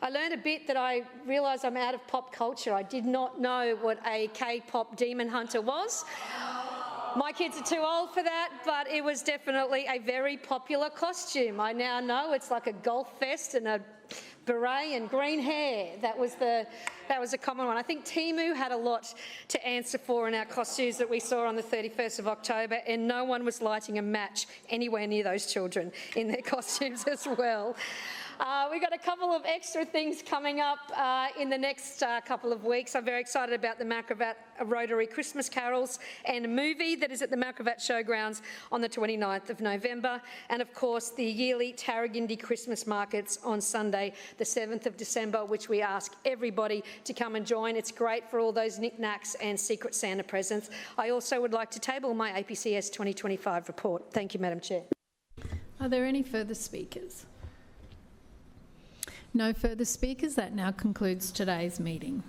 Speaker 5: I learned a bit that I realised I'm out of pop culture. I did not know what a K-pop demon hunter was. My kids are too old for that, but it was definitely a very popular costume. I now know it's like a golf vest and a beret and green hair. That was a common one. I think Timu had a lot to answer for in our costumes that we saw on the 31st of October, and no one was lighting a match anywhere near those children in their costumes as well. We've got a couple of extra things coming up in the next couple of weeks. I'm very excited about the Macravat Rotary Christmas Carols and a movie that is at the Macravat Showgrounds on the 29th of November. And of course, the yearly Tarragindi Christmas Markets on Sunday, the 7th of December, which we ask everybody to come and join. It's great for all those knickknacks and Secret Santa presents. I also would like to table my APCS 2025 report. Thank you, Madam Chair.
Speaker 1: Are there any further speakers? No further speakers. That now concludes today's meeting.